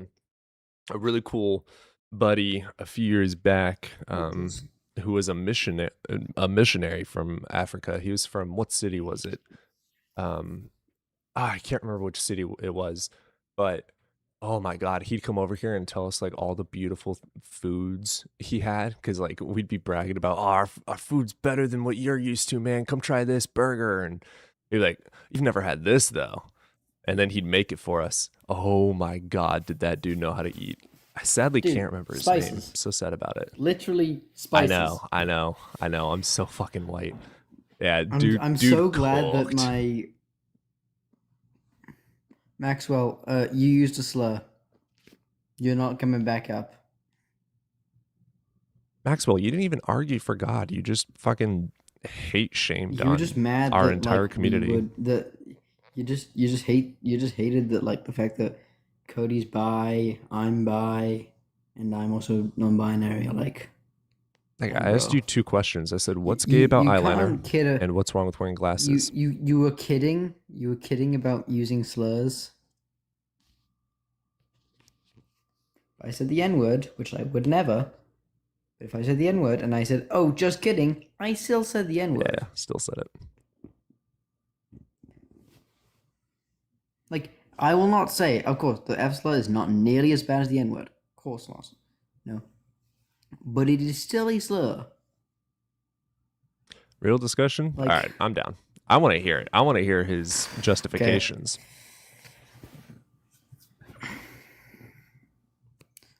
really cool buddy a few years back who was a missionary from Africa. He was from, what city was it? I can't remember which city it was, but oh my god, he'd come over here and tell us like all the beautiful foods he had, because like we'd be bragging about, oh, our food's better than what you're used to, man. Come try this burger, and he'd be like, you've never had this though. And then he'd make it for us. Oh my god, did that dude know how to eat? I sadly Dude, can't remember his name. spices. So sad about it. Literally spices. I know. I'm so fucking white. Yeah, I'm dude so glad that cooked. my Maxwell, you used a slur. You're not coming back up. Maxwell, you didn't even argue for God. You just fucking hate shamed You were just mad our that entire like community. we would that you just hated that like the fact that Cody's bi, I'm bi, and I'm also non-binary. Like, Like, damn, I asked bro. you 2 questions. I said, "What's gay about You eyeliner?" can't kid a, and "What's wrong with wearing glasses?" you were kidding. You were kidding about using slurs. I said the N-word, which I would never. But if I said the N-word and I said, "Oh, just kidding," I still said the N-word. Yeah, still said it. Like, I will not say, of course, the F slur is not nearly as bad as the N-word. Of course not. No. But it is still a slur. Real discussion? Like- All right, I'm down. I want to hear it. I want to hear his justifications.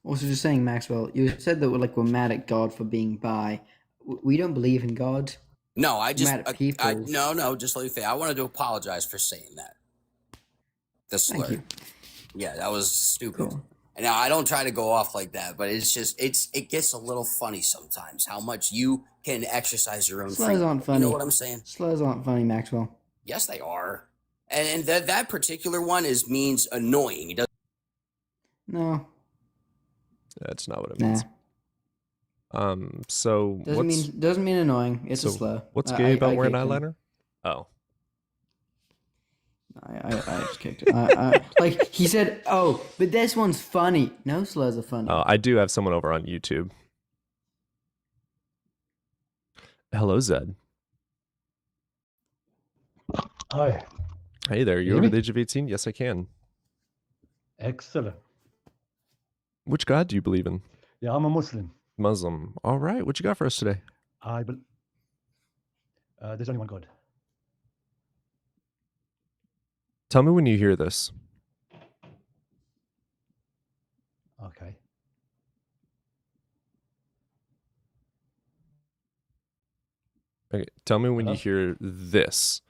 Also, just saying, Maxwell, you said that we're mad at God for being bi. We don't believe in God. No, I just Mad at people. no. Just let me say, I wanted to apologize for saying that. The slur. Thank you. Yeah, that was stupid. Cool. And now I don't try to go off like that, but it's just it gets a little funny sometimes how much you can exercise your own Slurs freedom. aren't funny. You know what I'm saying? Slurs aren't funny, Maxwell. Yes, they are. And that particular one means annoying. It doesn't. No. That's not what it Nah. means. So Doesn't mean annoying. It's a so slur. what's gay about wearing kicked him. eyeliner? Oh, I just kicked it. Like he said, "Oh, but this one's funny." No slurs are funny. I do have someone over on YouTube. Hello, Zed. Hi. Hey there. you You hear over me? the age of 18? Yes, I can. Excellent. Which God do you believe in? Yeah, I'm a Muslim. Muslim. All right. What you got for us today? There's only one God. Tell me when you hear this. Okay. Okay. Tell me when you Hello? hear this.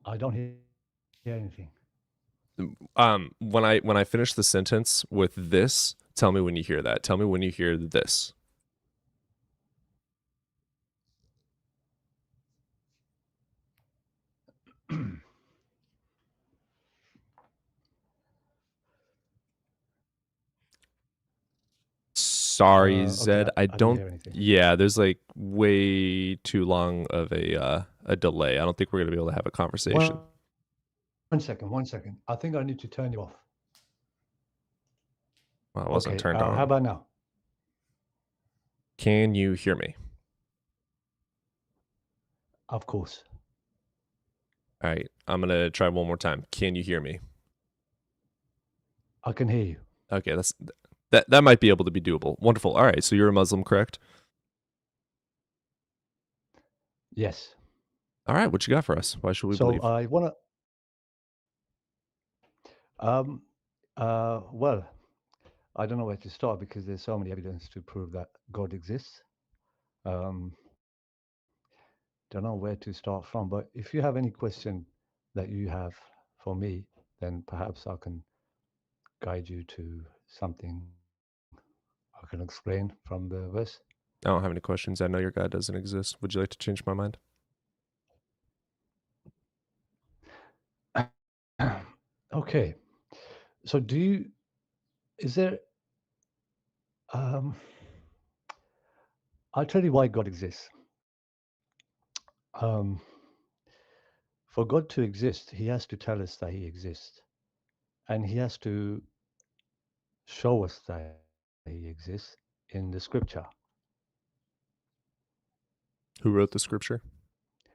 I don't hear anything. When I finish the sentence with this, tell me when you hear that. Tell me when you hear this. Okay, Sorry, Zed. I I didn't hear don't. anything. Yeah, there's like way too long of a delay. I don't think we're gonna be able to have a conversation. One second. I think I need to turn you off. Well, it wasn't Okay. turned on. How about now? Can you hear me? Of course. All right, I'm gonna try one more time. Can you hear me? I can hear you. Okay, that might be able to be doable. Wonderful. All right, so you're a Muslim, correct? Yes. All right, what you got for us? Why should we So believe? I want to. Well, I don't know where to start because there's so many evidence to prove that God exists. Don't know where to start from, but if you have any question that you have for me, then perhaps I can guide you to something I can explain from the verse. I don't have any questions. I know your God doesn't exist. Would you like to change my mind? Okay. So is there, I'll tell you why God exists. For God to exist, he has to tell us that he exists. And he has to show us that he exists in the scripture. Who wrote the scripture?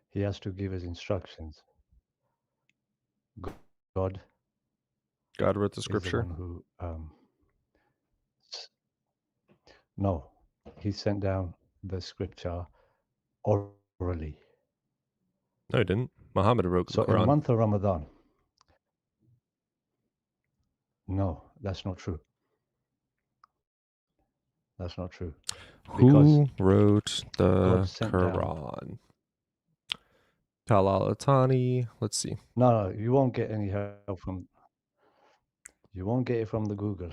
He has to give us instructions. God God wrote the is the scripture. one who, no, he sent down the scripture orally. No, he didn't. Muhammad wrote So the in the Quran. month of Ramadan, no, that's not true. That's not true. Who wrote the God sent down. Quran? Talal Atani. Let's see. No, you won't get any help from. You won't get it from the Google.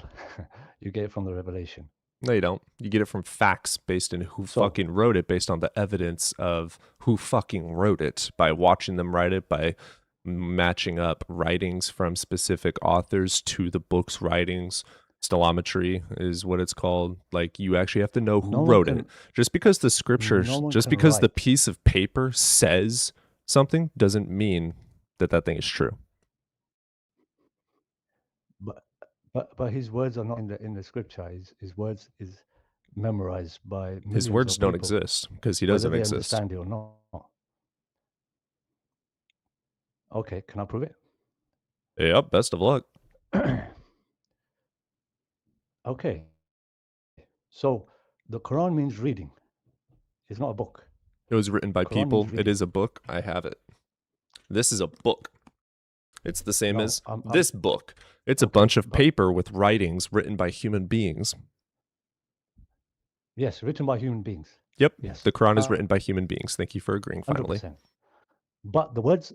You get it from the revelation. No, you don't. You get it from facts based in who So- fucking wrote it, based on the evidence of who fucking wrote it, by watching them write it, by matching up writings from specific authors to the book's writings. Stellometry is what it's called. Like, you actually have to know who No one wrote can- it. Just because the scripture, no one just can because the write. piece of paper says something, doesn't mean that that thing is true. But his words are not in the scripture. His words is memorized by His millions words of don't people, exist because he whether doesn't they exist. understand it or not. Okay, can I prove it? Yep, best of luck. Okay. So the Quran means reading. It's not a book. It was written by Quran means people. It reading. is a book. I have it. This is a book. It's the same No, as I'm- this book. It's a Okay, bunch of but- paper with writings written by human beings. Yes, written by human beings. Yep. Yes. The Quran is Uh, written by human beings. Thank you for agreeing finally. 100%. But the words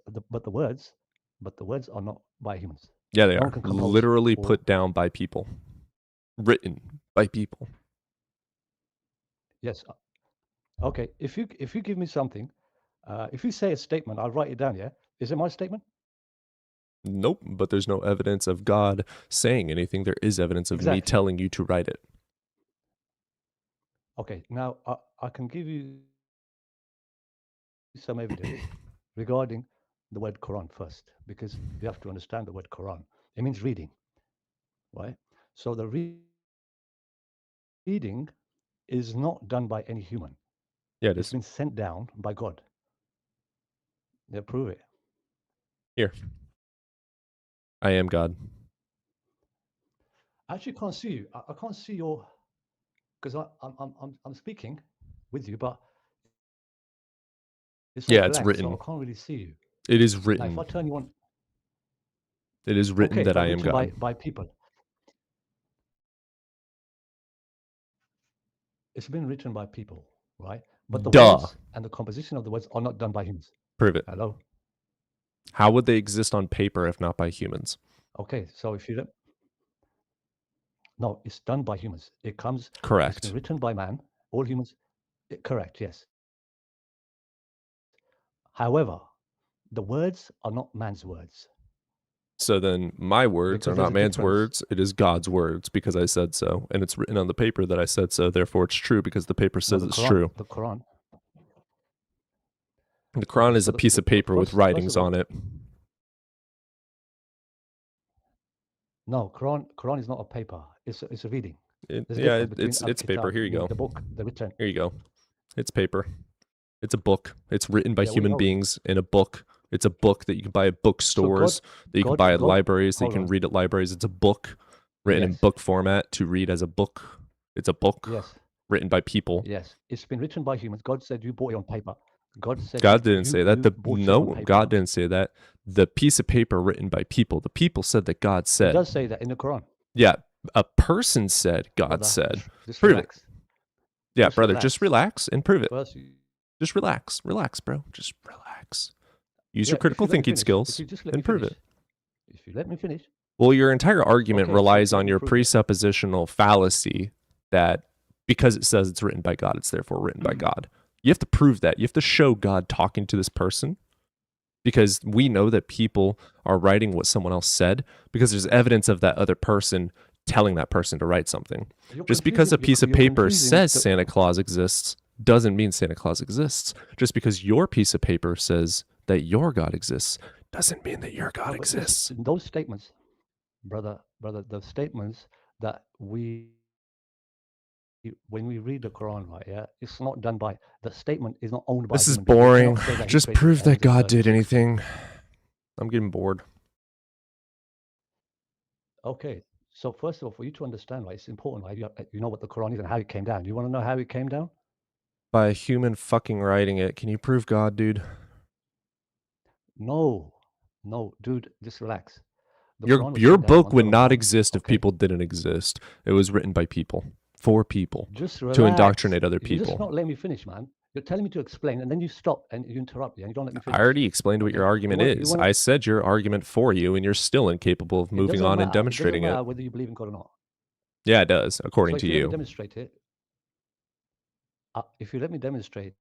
are not by humans. Yeah, they No are. one can compose Literally or- put down by people. Written by people. Yes. Okay. If you give me something, if you say a statement, I'll write it down. Yeah. Is it my statement? Nope, but there's no evidence of God saying anything. There is evidence of me Exactly. telling you to write it. Okay. Now I can give you some evidence regarding the word Quran first, because you have to understand the word Quran. It means reading, right? So the reading is not done by any human. Yeah, it It's is. been sent down by God. Yeah, prove it. Here. I am God. I actually can't see you. I can't see your, because I'm speaking with you, but it's all Yeah, it's blank, written. so I can't really see you. It is Now, written. if I turn you on, It is written okay, that but I am written God. by people. It's been written by people, right? But the Duh. words and the composition of the words are not done by humans. Prove it. Hello. How would they exist on paper if not by humans? Okay, so if you don't, no, it's done by humans. It's Correct. been written by man. All humans. Correct. Yes. However, the words are not man's words. So then my words Because are there's not a man's difference. words. It is God's words because I said so. And it's written on the paper that I said so. Therefore, it's true because the paper No, says the it's Quran- true. The Quran. The Quran is so a piece of paper with first writings of all- on it. No, Quran is not a paper. It's a reading. There's a Yeah, difference between it's paper. Al-Kitab, Here you meaning go. The book, the written. Here you go. It's paper. It's a book. It's written by Yeah, we human know. beings in a book. It's a book that you can buy at bookstores, that you can God- buy at God- libraries, that you hold can on. read at libraries. It's a book written in Yes. book format to read as a book. It's a book Yes, written by people. yes. It's been written by humans. God said you bought it on paper. God said God you- didn't you- say that. you bought it on No, paper. God didn't say that. The piece of paper written by people. The people said that God It said. does say that in the Quran. Yeah, a person said God Brother, said. just Prove it. relax. Yeah, just brother, just relax and prove it. First, you- Just relax. Relax, bro. Just relax. Use yeah, your if critical you let me thinking finish, skills if you just let and me prove finish, it. If you let me finish. Well, your entire argument Okay, so relies let on me your prove it. presuppositional fallacy that because it says it's written by God, it's therefore written by God. You have to prove that. You have to show God talking to this person because we know that people are writing what someone else said because there's evidence of that other person telling that person to write something. You're Just because a confusing- piece of you're paper confusing says the- Santa Claus exists doesn't mean Santa Claus exists. Just because your piece of paper says that your God exists doesn't mean that your No, God but exists. those statements, brother, the statements that when we read the Quran, right? Yeah, it's not done by the statement is not owned by. This a is human being. You boring. cannot say that he Just created prove the that heavens and God earth. did anything. I'm getting bored. Okay, so first of all, for you to understand, right, it's important, right? You know what the Quran is and how it came down. You want to know how it came down? By a human fucking writing it. Can you prove God, dude? No, dude, just relax. The Your Quran was your sent down book on would not Ramadan. exist if Okay. people didn't exist. It was written by people, for people, Just to relax. indoctrinate other You're just people. not letting me finish, man. You're telling me to explain, and then you stop and you interrupt me, and you don't let me finish. I already explained what your Okay. argument You is. wanna- I said your argument for you, and you're still incapable of It moving doesn't on and matter. demonstrating It doesn't it. matter whether you believe in God or not. Yeah, it does, So according if to you let me you. demonstrate it, if you let me demonstrate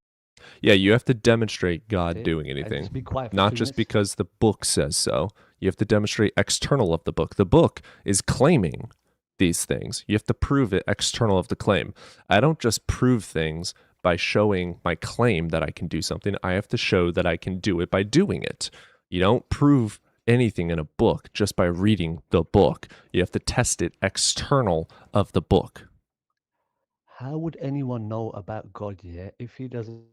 Yeah, you have to demonstrate God it, doing and anything, just be quiet for not 2 just minutes. because the book says so. You have to demonstrate external of the book. The book is claiming these things. You have to prove it external of the claim. I don't just prove things by showing my claim that I can do something. I have to show that I can do it by doing it. You don't prove anything in a book just by reading the book. You have to test it external of the book. How would anyone know about God yet if he doesn't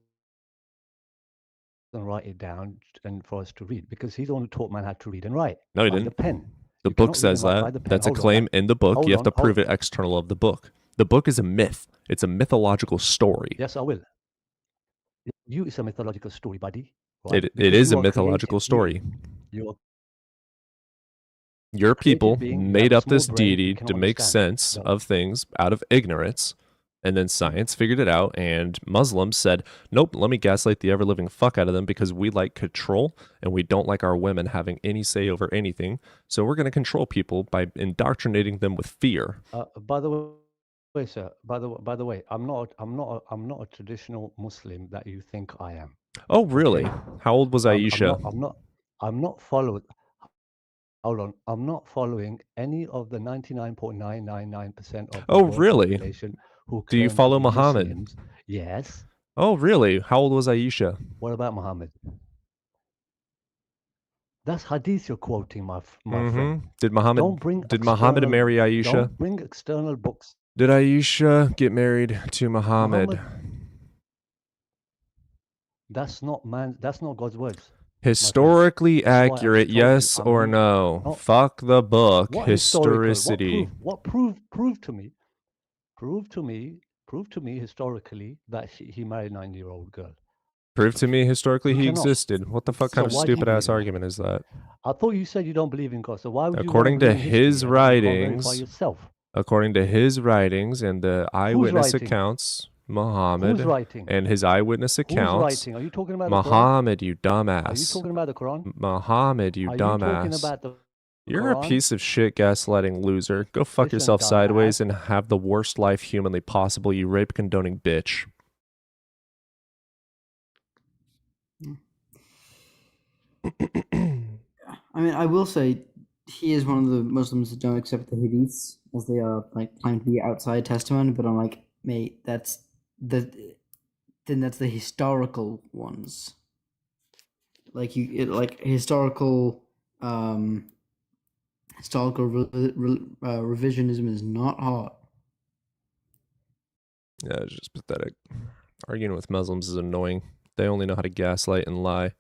write it down and for us to read? Because he's the one who taught man how to read and write No, he by the didn't. pen. The You book cannot read and says write that. by the pen. That's a Hold on, claim in the book. hold You have on, to prove hold- it external of the book. The book is a myth. It's a mythological story. Yes, I will. You is a mythological story, buddy. Right? It Because is you a are mythological created. story. You are Your created people being, you made have a up this small brain, you deity cannot to make understand. sense Done. of things out of ignorance. And then science figured it out, and Muslims said, nope, let me gaslight the ever living fuck out of them because we like control and we don't like our women having any say over anything. So we're going to control people by indoctrinating them with fear. By the way, sir. By the way, I'm not a traditional Muslim that you think I am. Oh, really? Okay? How old was I'm Aisha? not following. Hold on. I'm not following any of the 99.999% of the Oh, world really? population who Do you claim follow to be Muhammad? Muslims. Yes. Oh, really? How old was Aisha? What about Muhammad? That's hadith you're quoting, my Mm-hmm. friend. Did Don't bring Muhammad marry Aisha? Don't bring external books. Did Aisha get married to Muhammad? That's not God's words. Historically This is why I accurate, just told you yes I'm or being- no? No. Fuck the book. What historical? Historicity. What proof? Prove to me. Prove to me historically that he married a 9-year-old girl. Prove to me historically You he cannot. existed. What the fuck So kind of why do you stupid ass believe in that? argument is that? I thought you said you don't believe in God. So why would you According want to to believe in history his and then you can't verify writings, yourself? according to his writings and the eyewitness writing? accounts, Who's Muhammad writing? and his eyewitness Who's accounts, writing? Are you talking about the Quran? Muhammad, you Are you dumbass. talking about the Quran? Muhammad, you Are you talking dumbass. about the You're a Quran? piece of shit gaslighting loser. Go fuck Listen, yourself sideways dumbass. and have the worst life humanly possible, you rape condoning bitch. I mean, I will say he is one of the Muslims that don't accept the hadiths as they are like claimed to be outside testament. But I'm like, mate, that's the historical ones. Like historical revisionism is not hard. Yeah, it's just pathetic. Arguing with Muslims is annoying. They only know how to gaslight and lie.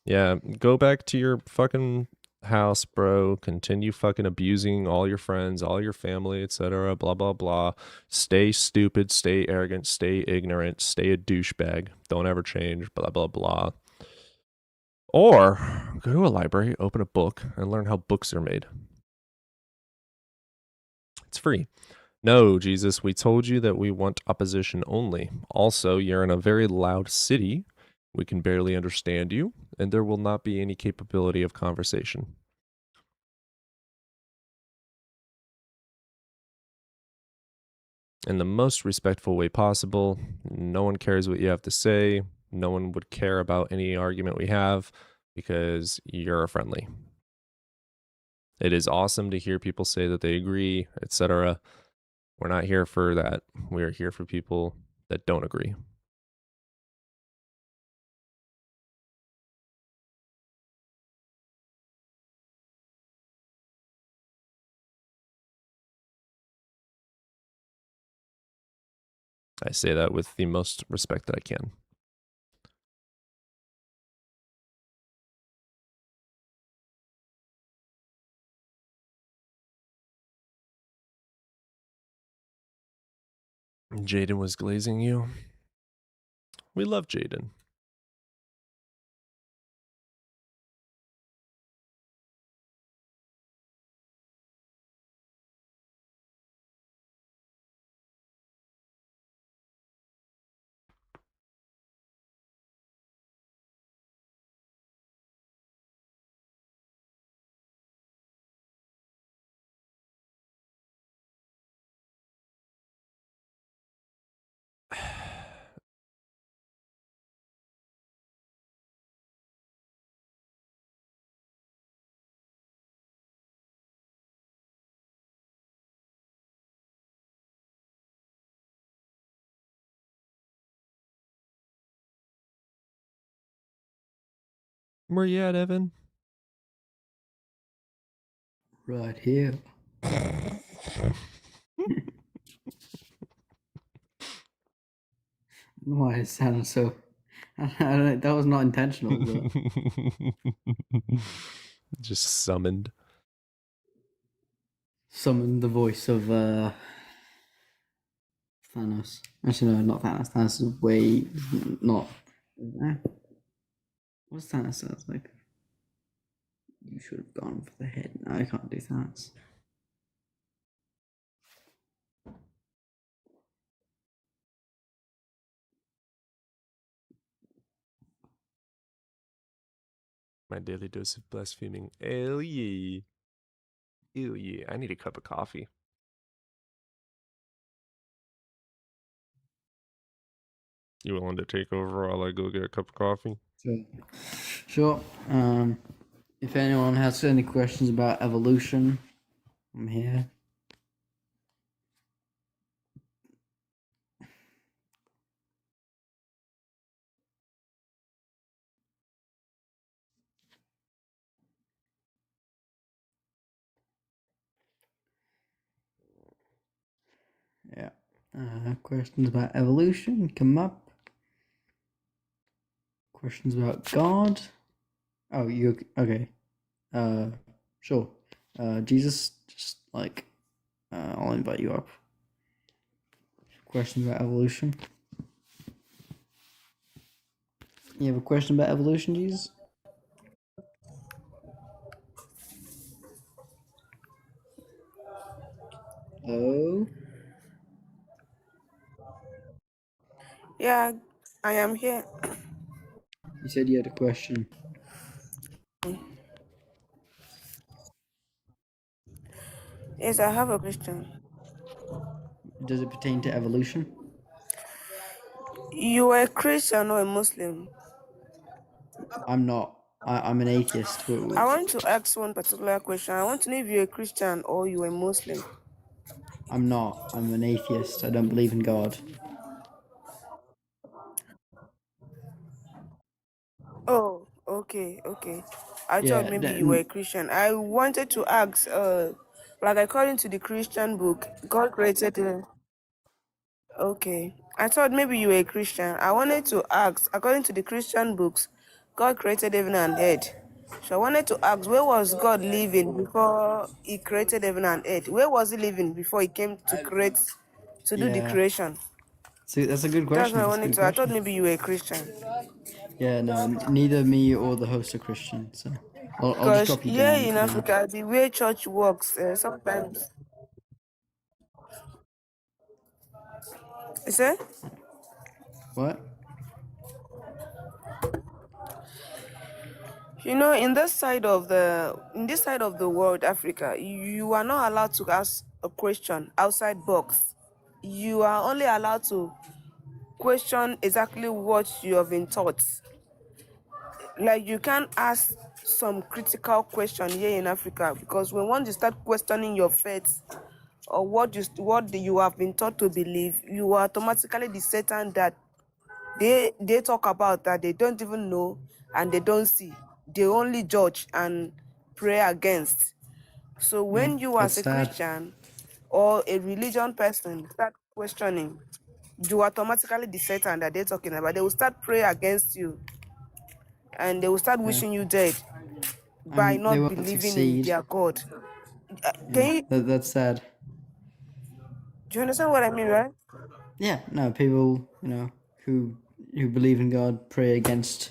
Yeah, go back to your fucking house, bro. Continue fucking abusing all your friends, all your family, etc. Blah, blah, blah. Stay stupid, stay arrogant, stay ignorant, stay a douchebag. Don't ever change, blah, blah, blah. Or go to a library, open a book, and learn how books are made. It's free. No, Jesus, we told you that we want opposition only. Also, you're in a very loud city. We can barely understand you, and there will not be any capability of conversation. In the most respectful way possible. No one cares what you have to say. No one would care about any argument we have because you're friendly. It is awesome to hear people say that they agree, etc. We're not here for that. We are here for people that don't agree. I say that with the most respect that I can. Jaden was glazing you. We love Jaden. Where you at, Evan? Right here. Why it sounds so? I don't, that was not intentional. But Just summoned. summoned the voice of Thanos. Actually, no, not Thanos. Thanos is way not. What's Thanos sounds like? You should have gone for the head. No, I can't do Thanos. My daily dose of blaspheming. Hell yeah. Hell yeah. I need a cup of coffee. You willing to take over while I go get a cup of coffee? Sure. If anyone has any questions about evolution, I'm here. Yeah. Questions about evolution come up. Questions about God. Oh, you okay? Sure. Jesus, just like, I'll invite you up. Questions about evolution. You have a question about evolution, Jesus? Oh. Yeah, I am here. You said you had a question. Yes, I have a question. Does it pertain to evolution? You are a Christian or a Muslim? I'm not. I'm an atheist. I want to ask one particular question. I want to know if you're a Christian or you're a Muslim. I'm not. I'm an atheist. I don't believe in God. Oh, okay. I thought Yeah. maybe you were a Christian. I wanted to ask, like according to the Christian book, God created the. Okay. I thought maybe you were a Christian. I wanted to ask, according to the Christian books, God created heaven and earth. So I wanted to ask, where was God living before he created heaven and earth? Where was he living before he came to create, to do the Yeah. creation? So that's a good That's question. what I That's a wanted good to. I thought question. maybe you were a Christian. Yeah. No. Neither me or the host are Christian. So I'll just Because drop you here down. in Africa, the way church works, sometimes. You say? What? You know, in this side of the world, Africa, you are not allowed to ask a question outside box. You are only allowed to question exactly what you have been taught. Like you can't ask some critical question here in Africa, because when you start questioning your faith or what you have been taught to believe, you are automatically the Satan that they talk about, that they don't even know and they don't see. They only judge and pray against. So when you That's as a sad. Christian or a religion person start questioning, you automatically the Satan that they're talking about. They will start pray against you and they will start wishing you dead by They not won't believing in succeed. their God. Yeah. That's sad. Do you understand what I mean, right? Yeah. No. People, who believe in God pray against,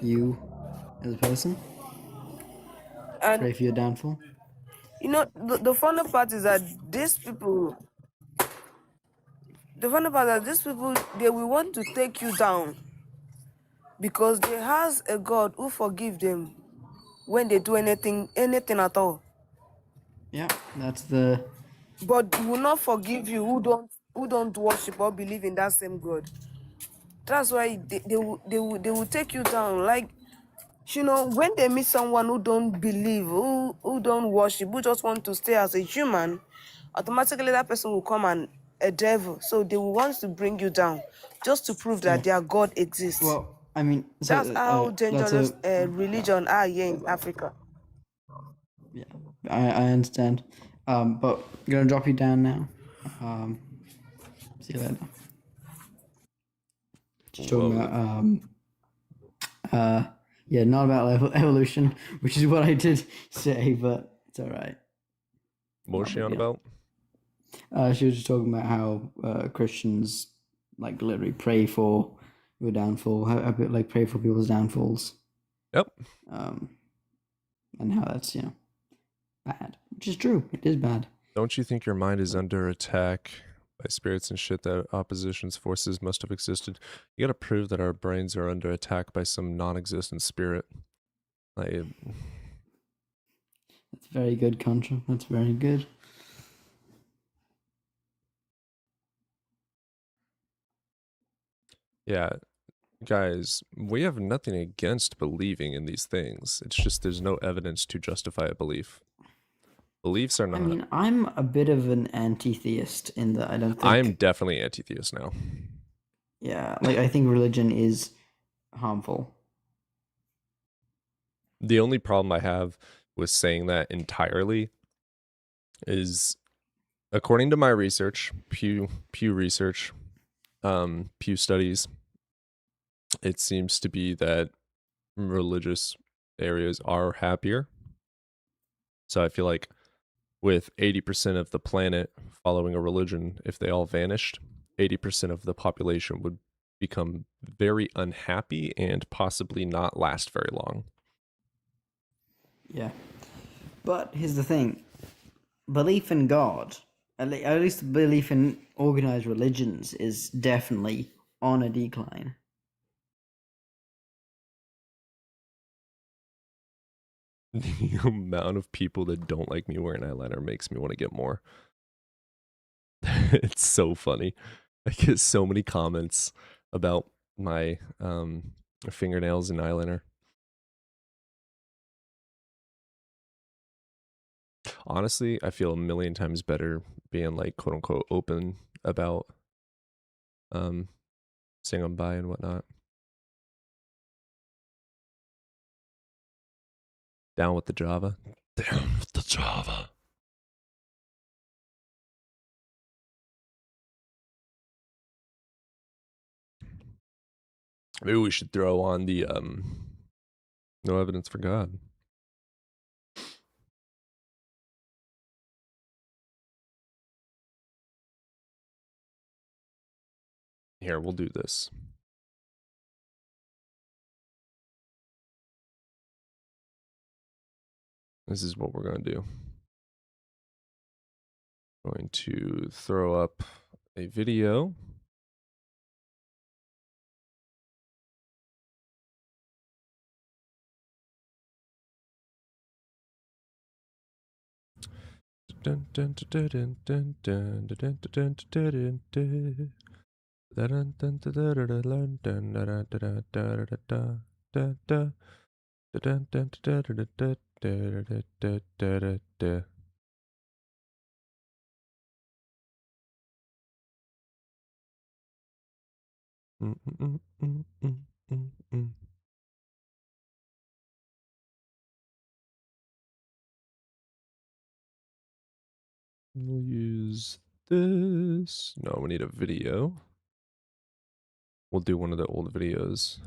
you as a person. And Pray for your downfall. the funny part is that these people, they will want to take you down because they has a God who forgive them when they do anything at all. Yeah. That's the. But he will not forgive you who don't worship or believe in that same God. That's why they will take you down. Like, when they meet someone who don't believe, who don't worship, who just want to stay as a human, automatically that person will come and a devil. So they will want to bring you down just to prove that their God exists. Well, I mean, That's how that's dangerous a religion are here in Africa. yeah. I understand. But I'm gonna drop you down now. See you later. Just talking Whoa. about yeah, not about evolution, which is what I did say, but it's all right. What was Not she big on deal. about? She was just talking about how Christians like literally pray for your downfall, how like pray for people's downfalls, Yep. and how that's bad, which is true. It is bad. Don't you think your mind is under attack by spirits and shit that opposition's forces must have existed? You gotta prove that our brains are under attack by some non-existent spirit. Like, That's very good, Contra. That's very good. yeah, guys, we have nothing against believing in these things. It's just there's no evidence to justify a belief. Beliefs are I not. mean, I'm a bit of an anti-theist in that I don't think. I'm definitely anti-theist now. Yeah, like I think religion is harmful. The only problem I have with saying that entirely is, according to my research, Pew research, Pew studies, it seems to be that religious areas are happier. So I feel like with 80% of the planet following a religion, if they all vanished, 80% of the population would become very unhappy and possibly not last very long. Yeah, but here's the thing: belief in God, at least belief in organized religions, is definitely on a decline. The amount of people that don't like me wearing eyeliner makes me want to get more. It's so funny. I get so many comments about my fingernails and eyeliner. Honestly, I feel a million times better being like quote unquote open about saying I'm bi and whatnot. Down with the Java. Down with the Java. Maybe we should throw on the no evidence for God. Here, we'll do this. This is what we're going to do. Going to throw up a video. Dun, dun, dun, dun, dun, dun, dun, dun, dun, dun, dun. We'll use this. No, we need a video. We'll do one of the old videos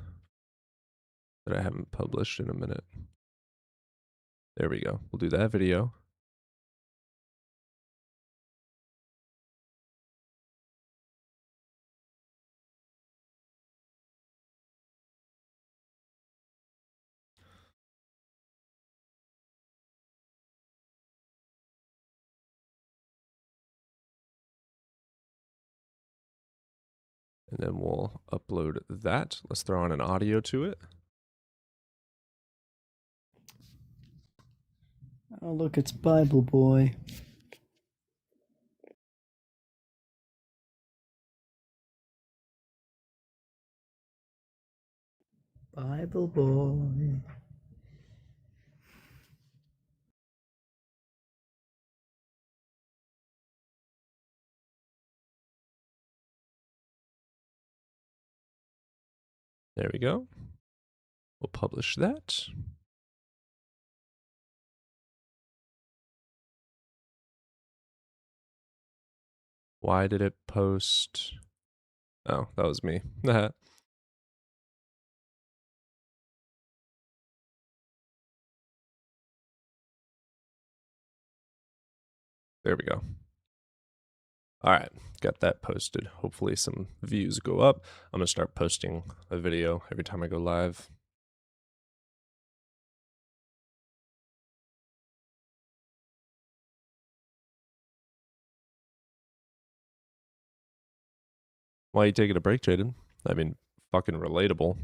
that I haven't published in a minute. There we go. We'll do that video. And then we'll upload that. Let's throw on an audio to it. Oh, look, it's Bible Boy. Bible Boy. There we go. We'll publish that. Why did it post? Oh, that was me. There we go. All right, got that posted. Hopefully some views go up. I'm gonna start posting a video every time I go live. Why are you taking a break, Jaden? I mean, fucking relatable.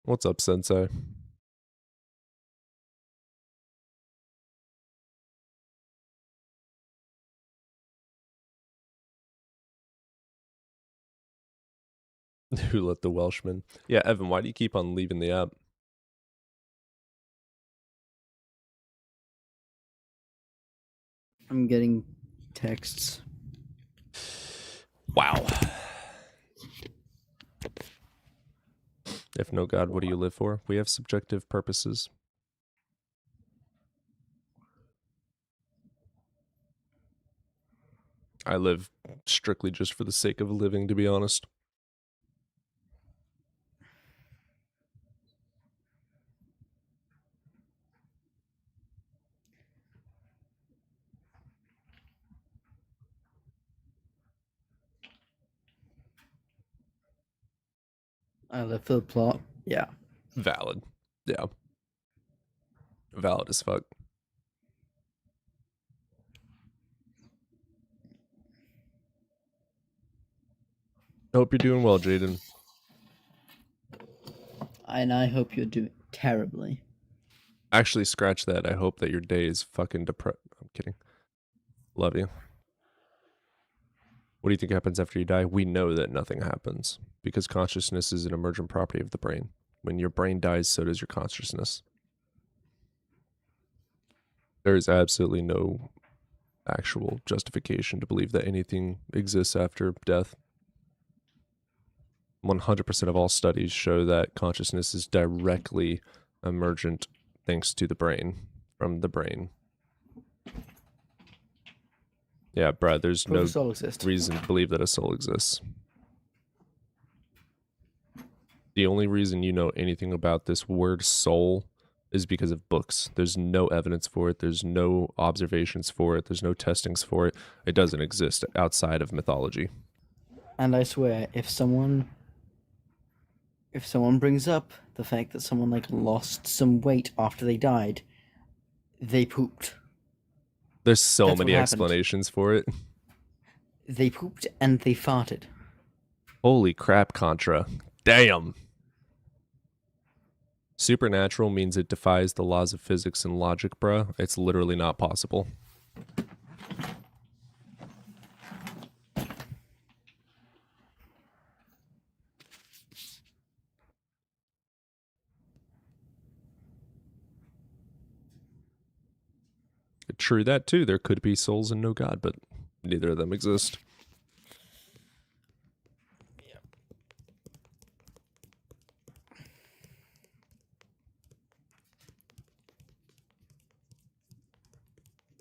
What's up, Sensei? Who let the Welshman? Yeah, Evan, why do you keep on leaving the app? I'm getting texts. Wow. If no God, what do you live for? We have subjective purposes. I live strictly just for the sake of living, to be honest. I live for the plot. Yeah. Valid. Yeah. Valid as fuck. I hope you're doing well, Jaden. And I hope you're doing terribly. Actually, scratch that. I hope that your day is fucking depressed. I'm kidding. Love you. What do you think happens after you die? We know that nothing happens because consciousness is an emergent property of the brain. When your brain dies, so does your consciousness. There is absolutely no actual justification to believe that anything exists after death. 100% of all studies show that consciousness is directly emergent thanks to the brain, from the brain. Yeah, Brad, there's Prove no a soul exists. reason to believe that a soul exists. The only reason you know anything about this word soul is because of books. There's no evidence for it. There's no observations for it. There's no testings for it. It doesn't exist outside of mythology. And I swear, if someone brings up the fact that someone like lost some weight after they died, they pooped. There's so That's what many happened. explanations for it. They pooped and they farted. Holy crap, Contra. Damn. Supernatural means it defies the laws of physics and logic, bruh. It's literally not possible. True that too. There could be souls and no God, but neither of them exist.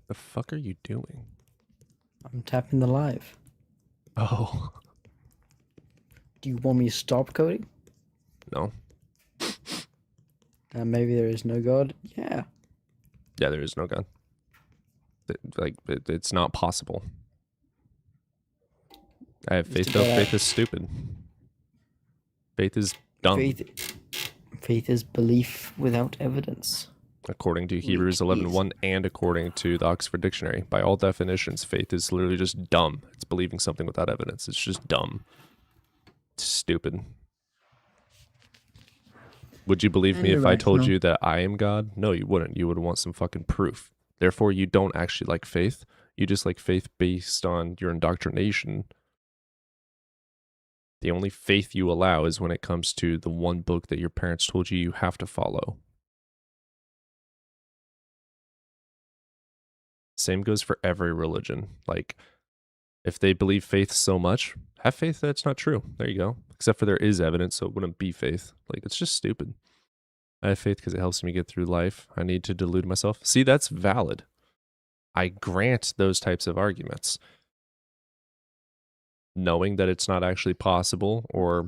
The fuck are you doing? I'm tapping the live. Oh, Do you want me to stop coding? no. Maybe there is no God. Yeah. Yeah, there is no God. It's not possible. I have faith, though. Faith is stupid. Faith is dumb. Faith is belief without evidence. According to Hebrews 11:1 and according to the Oxford Dictionary. By all definitions, faith is literally just dumb. It's believing something without evidence. It's just dumb. It's stupid. Would you believe me if I told you that I am God? No, you wouldn't. You would want some fucking proof. Therefore, you don't actually like faith. You just like faith based on your indoctrination The only faith you allow is when it comes to the one book that your parents told you have to follow. Same goes for every religion. Like, if they believe faith so much, have faith that it's not true. There you go. Except for there is evidence, so it wouldn't be faith. Like, it's just stupid. I have faith because it helps me get through life. I need to delude myself. See, that's valid. I grant those types of arguments. Knowing that it's not actually possible, or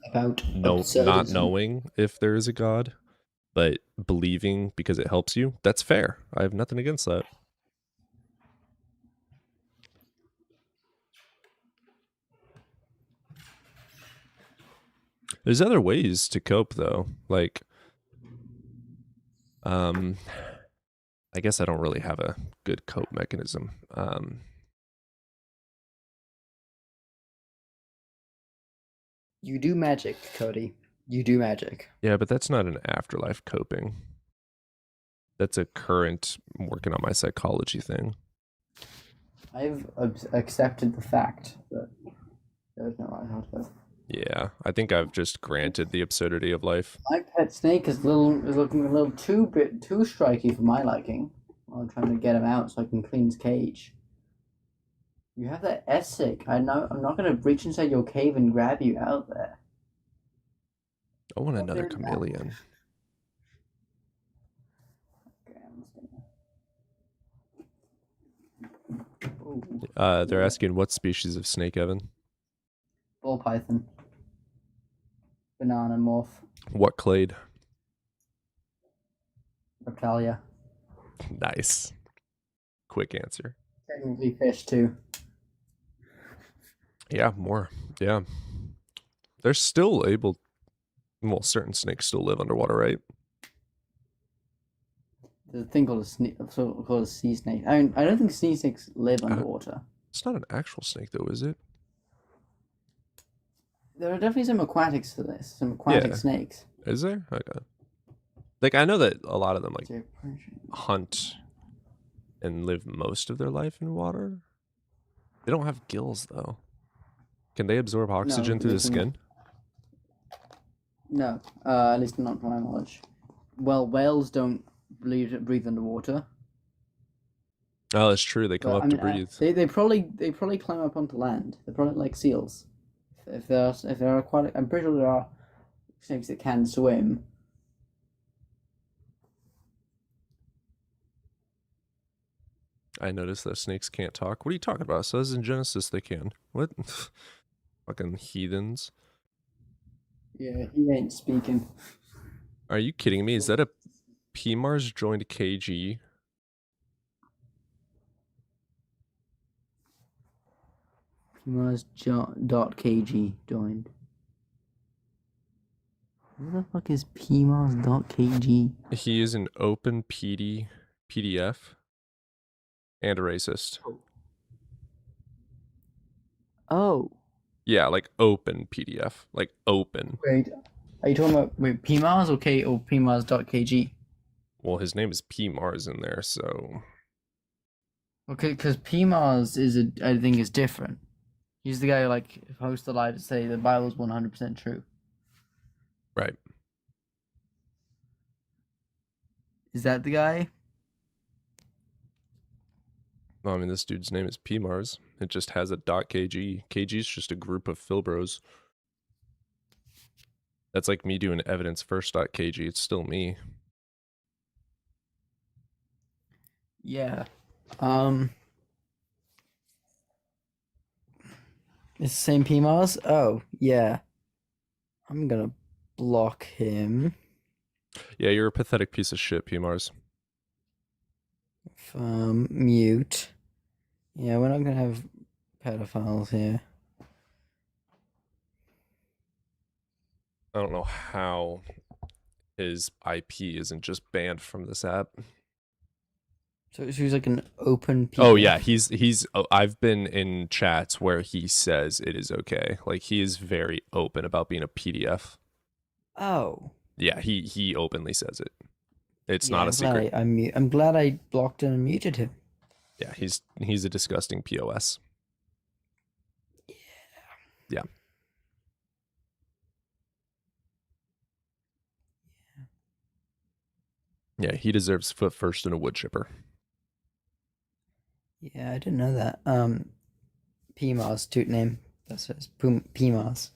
About not absurdism. knowing if there is a God, but believing because it helps you, that's fair. I have nothing against that. There's other ways to cope though. Like, I guess I don't really have a good cope mechanism. You do magic, Cody. You do magic. Yeah, but that's not an afterlife coping. That's a current working on my psychology thing. I've accepted the fact that there's no afterlife. Yeah, I think I've just granted the absurdity of life. My pet snake is looking a little too striky for my liking. I'm trying to get him out so I can clean his cage. You have that Essig. I'm not gonna reach inside your cave and grab you out there. I want Well, another there's that. chameleon. Okay, I'm just gonna... Ooh, They're asking what species of snake, Evan? ball python. Banana morph. What clade? Reptalia. Nice. Quick answer. Technically fish too. Yeah, more. Yeah. They're still able. Well, certain snakes still live underwater, right? There's a thing called a sea snake. I don't think sea snakes live underwater. It's not an actual snake, though, is it? There are definitely some aquatics for this. Some aquatic Yeah. snakes. Is there? Okay. Like, I know that a lot of them, like, hunt and live most of their life in water. They don't have gills, though. Can they absorb oxygen through the they skin? No, at least not to my knowledge. Well, whales don't breathe underwater. Oh, that's true. They come But, up I to mean, breathe. they probably climb up onto land. They're probably like seals. If they're aquatic, I'm pretty sure there are snakes that can swim. I noticed that snakes can't talk. What are you talking about? It says in Genesis they can. What? Fucking heathens. Yeah, he ain't speaking. Are you kidding me? Is that a PMARS joined KG? PMARS.kg joined. Who the fuck is PMARS.kg? He is an open PDF and a racist. Oh. Yeah, like open PDF. Like open. Wait, are you talking about PMARS or PMARS.kg? Well, his name is PMARS in there, so... Okay, because PMARS I think is different. He's the guy who hosts the live to say the Bible's 100% true. Right. Is that the guy? Well, I mean, this dude's name is PMARS. It just has a .kg. KG is just a group of Philbros. That's like me doing evidence first.kg. It's still me. Yeah. It's the same PMARS? Oh, yeah. I'm gonna block him. Yeah, you're a pathetic piece of shit, PMARS. Mute. Yeah, we're not gonna have pedophiles here. I don't know how his IP isn't just banned from this app. So he's like an open PDF. Oh yeah, he's I've been in chats where he says it is okay. Like, he is very open about being a PDF. Oh. Yeah, he openly says it. It's not I'm a secret. I'm glad I blocked and muted him. Yeah, he's a disgusting POS. Yeah. Yeah, he deserves foot first in a wood chipper. Yeah, I didn't know that. PMARS, toot name. That's his. PMARS.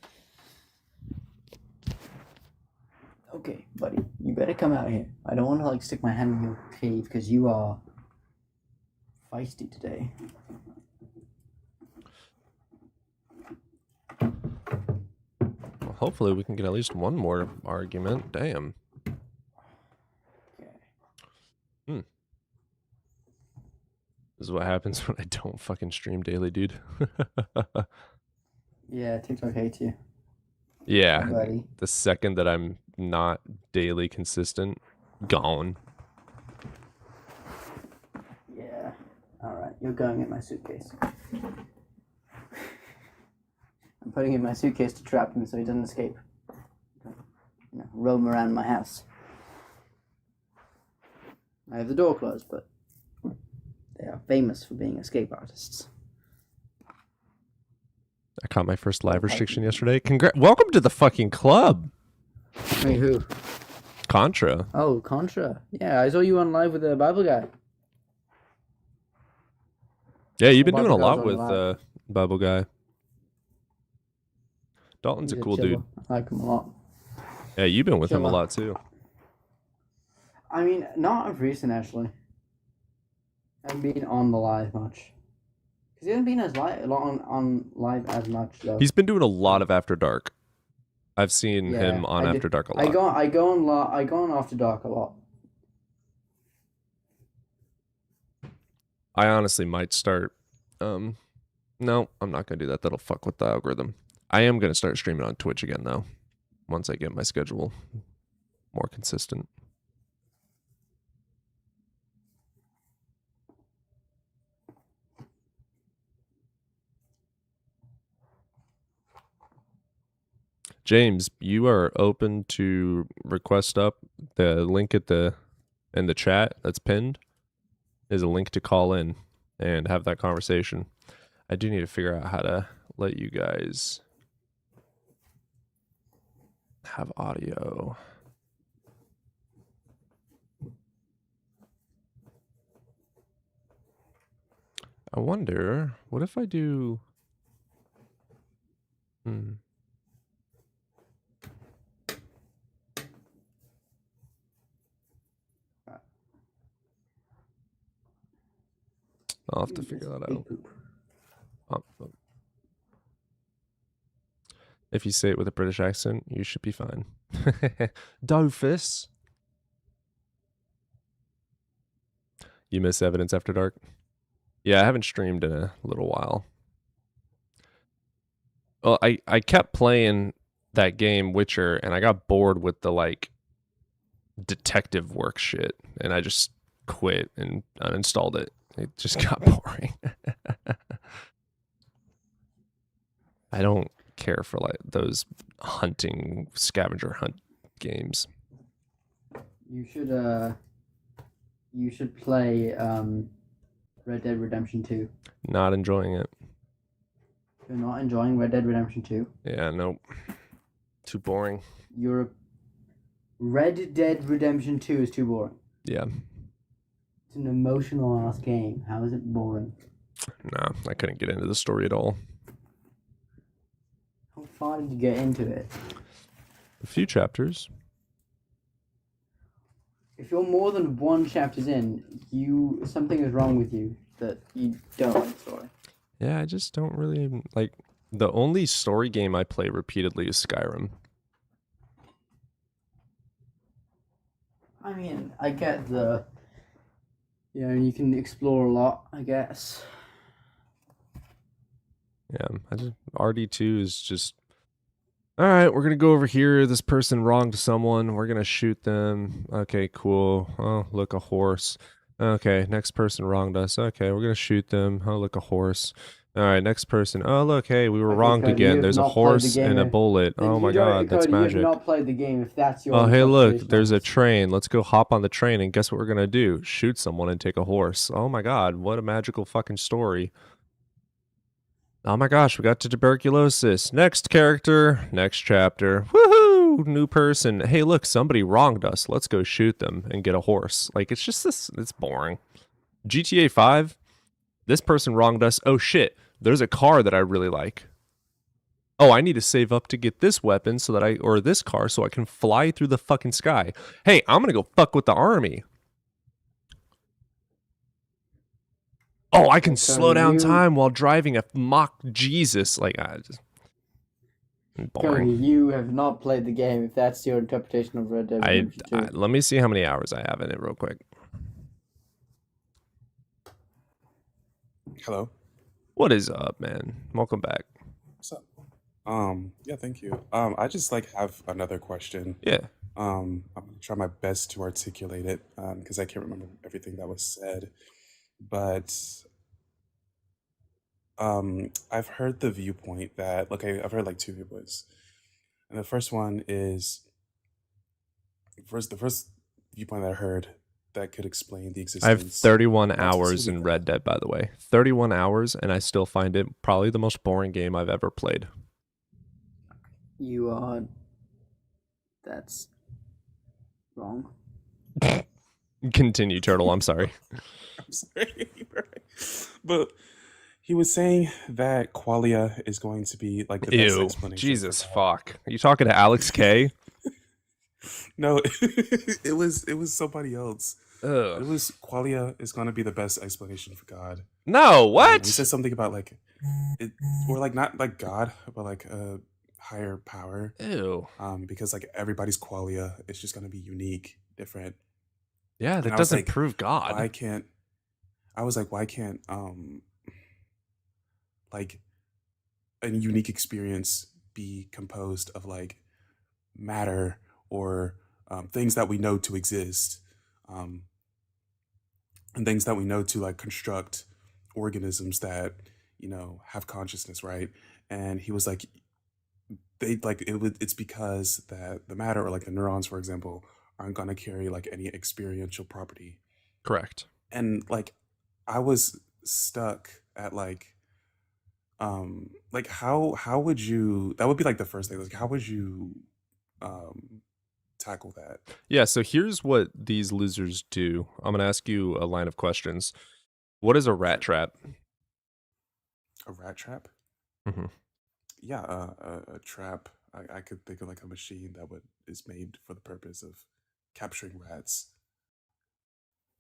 Okay, buddy, you better come out here. I don't want to like stick my hand in your cave because you are feisty today. Well, hopefully we can get at least one more argument. Damn. Okay. This is what happens when I don't fucking stream daily, dude. Yeah, TikTok hates you, Yeah, buddy. the second that I'm not daily consistent, gone. Yeah. Alright, you're going in my suitcase. I'm putting him in my suitcase to trap him so he doesn't escape. You know, roam around my house. I have the door closed, but they are famous for being escape artists. I caught my first live restriction yesterday. Welcome to the fucking club, Wait, who? Contra. Oh, Contra. Yeah, I saw you on live with the Bible guy. Yeah, you've been doing a Bible guy's lot on with live. Bible Guy. Dalton's He's a cool chiller. dude. I like him a lot. Yeah, you've been with him a Chiller. lot too. I mean, not of recent actually. I haven't been on the live much. Because he hasn't been as on live as much though. He's been doing a lot of After Dark. I've seen Yeah, him on I do- After Dark a lot. I go on After Dark a lot. I honestly might start. No, I'm not gonna do that. That'll fuck with the algorithm. I am gonna start streaming on Twitch again though, once I get my schedule more consistent. James, you are open to request up. The link in the chat that's pinned is a link to call in and have that conversation. I do need to figure out how to let you guys have audio. I wonder, what if I do... I'll have to figure that out. Oh. If you say it with a British accent, you should be fine. Dofus. You miss Evidence After Dark? Yeah, I haven't streamed in a little while. Well, I kept playing that game, Witcher, and I got bored with the, like, detective work shit, and I just quit and uninstalled it. It just got boring. I don't care for like those hunting scavenger hunt games. You should play Red Dead Redemption 2. Not enjoying it. You're not enjoying Red Dead Redemption 2? Yeah, nope. Too boring. Red Dead Redemption 2 is too boring. Yeah. It's an emotional ass game. How is it boring? Nah, I couldn't get into the story at all. How far did you get into it? A few chapters. If you're more than one chapters in, something is wrong with you that you don't like the story. Yeah, I just don't really like. The only story game I play repeatedly is Skyrim. I mean, I get you can explore a lot, I guess. Yeah, RD2 is just, all right, we're going to go over here. This person wronged someone. We're going to shoot them. Okay, cool. Oh, look, a horse. Okay, next person wronged us. Okay, we're going to shoot them. Oh, look, a horse. All right, next person. Oh, look, hey, we were Okay, wronged Cody, you again. have There's a not played the horse game and a then. bullet. Then Oh you my don't- god, that's Cody, You magic. have not played the game if that's your Oh, hey, look, interpretation there's of a this. train. Let's go hop on the train, and guess what we're going to do? Shoot someone and take a horse. Oh my god, what a magical fucking story. Oh my gosh, we got to tuberculosis. Next character, next chapter. Woohoo! woo, new person. Hey, look, somebody wronged us. Let's go shoot them and get a horse. Like, it's just this, it's boring. GTA 5, this person wronged us. Oh shit, there's a car that I really like. Oh, I need to save up to get this weapon so that or this car so I can fly through the fucking sky. Hey, I'm gonna go fuck with the army. Oh, I can So slow down you- time while driving a mock Jesus. Like, just boring. Cody, you have not played the game if that's your interpretation of Red Dead Redemption 2. Let me see how many hours I have in it real quick. Hello. What is up, man? Welcome back. What's up? Yeah, thank you. I just like have another question. Yeah. I'm gonna try my best to articulate it, because I can't remember everything that was said. But I've heard the viewpoint that, okay, I've heard like two viewpoints. And the first one is the first viewpoint that I heard that could explain the existence. I have 31 of hours in specific- Red Dead, by the way. 31 hours, and I still find it probably the most boring game I've ever played. You are. That's wrong. Continue, Turtle. I'm sorry. I'm sorry. But he was saying that qualia is going to be like the best Ew. explanation. Jesus fuck. Are you talking to Alex K? No, it was somebody else. It Ugh. was qualia is going to be the best explanation for God. No, He what? said something about like it, or like not like God, but like a higher power. Ew. Because like everybody's qualia is just going to be unique, different. Yeah, And that I was doesn't like, prove God. Why can't like a unique experience be composed of like matter or things that we know to exist, and things that we know to like construct organisms that have consciousness, right? And he was like, it's because that the matter, or like the neurons, for example, aren't going to carry like any experiential property. Correct. And like I was stuck at like how would you, that would be like the first thing, like how would you tackle that? Yeah, so here's what these losers do. I'm going to ask you a line of questions. What is a rat trap? A rat trap? Mhm. Yeah, a trap. I could think of like a machine that is made for the purpose of capturing rats.